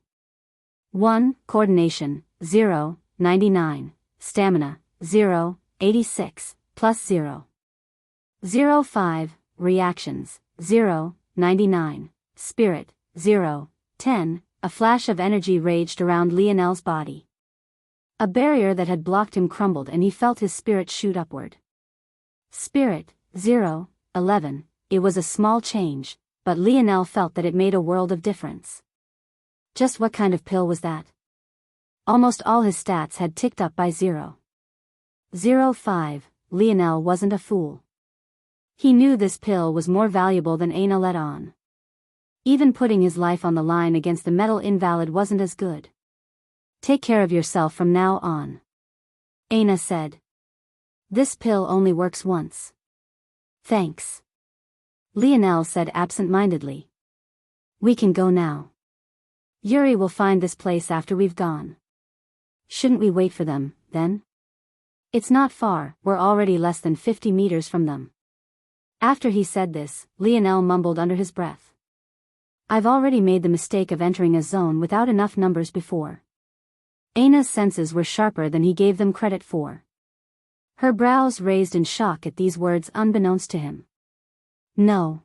1, coordination, 0, 99, stamina, 0, 86, plus 0. 0, 5, reactions, 0, 99, spirit, 0, 10, a flash of energy raged around Lionel's body. A barrier that had blocked him crumbled and he felt his spirit shoot upward. Spirit, 0, 11, it was a small change, but Lionel felt that it made a world of difference. Just what kind of pill was that? Almost all his stats had ticked up by 0. 05, Lionel wasn't a fool. He knew this pill was more valuable than Aina let on. Even putting his life on the line against the metal invalid wasn't as good. Take care of yourself from now on. Aina said. This pill only works once. Thanks. Lionel said absent-mindedly. We can go now. Yuri will find this place after we've gone. Shouldn't we wait for them, then? It's not far, we're already less than 50 meters from them. After he said this, Lionel mumbled under his breath. I've already made the mistake of entering a zone without enough numbers before. Aina's senses were sharper than he gave them credit for. Her brows raised in shock at these words unbeknownst to him. No.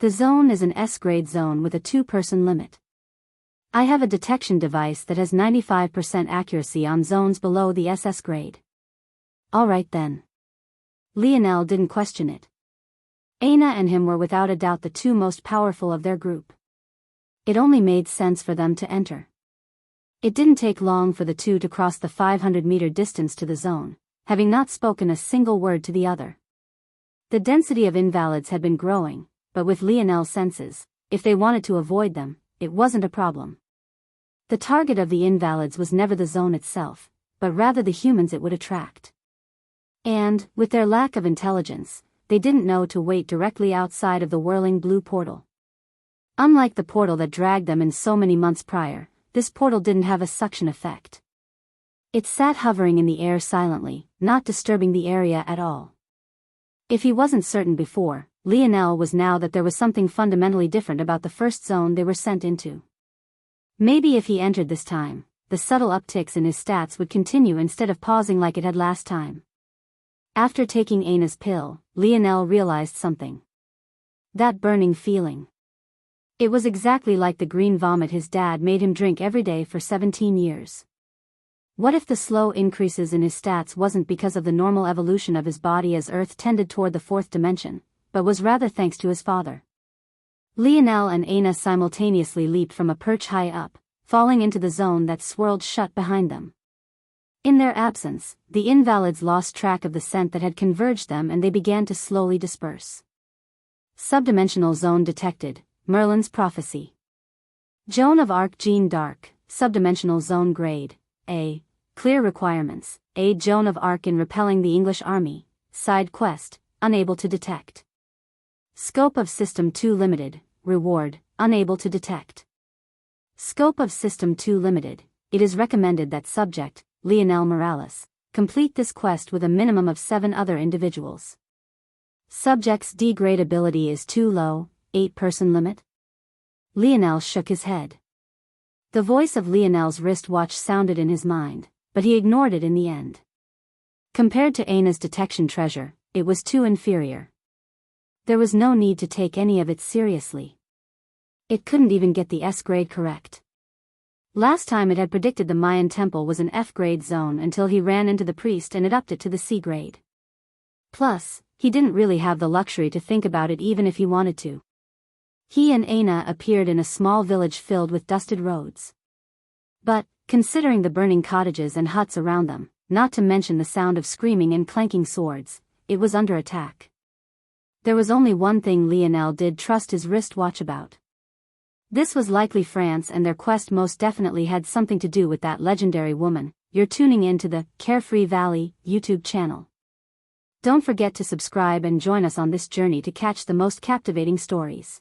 The zone is an S-grade zone with a 2-person limit. I have a detection device that has 95% accuracy on zones below the SS grade. Alright then. Lionel didn't question it. Aina and him were without a doubt the two most powerful of their group. It only made sense for them to enter. It didn't take long for the two to cross the 500-meter distance to the zone, having not spoken a single word to the other. The density of invalids had been growing, but with Lionel's senses, if they wanted to avoid them, it wasn't a problem. The target of the invalids was never the zone itself, but rather the humans it would attract. And, with their lack of intelligence, they didn't know to wait directly outside of the whirling blue portal. Unlike the portal that dragged them in so many months prior, this portal didn't have a suction effect. It sat hovering in the air silently, not disturbing the area at all. If he wasn't certain before, Lionel was now that there was something fundamentally different about the first zone they were sent into. Maybe if he entered this time, the subtle upticks in his stats would continue instead of pausing like it had last time. After taking Ana's pill, Lionel realized something. That burning feeling. It was exactly like the green vomit his dad made him drink every day for 17 years. What if the slow increases in his stats wasn't because of the normal evolution of his body as Earth tended toward the fourth dimension, but was rather thanks to his father? Lionel and Ana simultaneously leaped from a perch high up, falling into the zone that swirled shut behind them. In their absence, the invalids lost track of the scent that had converged them and they began to slowly disperse. Subdimensional zone detected, Merlin's prophecy. Joan of Arc Jeanne d'Arc, subdimensional zone grade, A. Clear requirements, aid Joan of Arc in repelling the English army, side quest, unable to detect. Scope of System 2 limited, reward, unable to detect. Scope of System 2 limited, it is recommended that subject, Lionel Morales, complete this quest with a minimum of 7 other individuals. Subject's degradability is too low, 8-person limit? Lionel shook his head. The voice of Lionel's wristwatch sounded in his mind, but he ignored it in the end. Compared to Ana's detection treasure, it was too inferior. There was no need to take any of it seriously. It couldn't even get the S grade correct. Last time it had predicted the Mayan temple was an F grade zone until he ran into the priest and it upped it to the C grade. Plus, he didn't really have the luxury to think about it even if he wanted to. He and Ana appeared in a small village filled with dusted roads. But, considering the burning cottages and huts around them, not to mention the sound of screaming and clanking swords, it was under attack. There was only one thing Lionel did trust his wristwatch about. This was likely France and their quest most definitely had something to do with that legendary woman. You're tuning in to the Carefree Valley YouTube channel. Don't forget to subscribe and join us on this journey to catch the most captivating stories.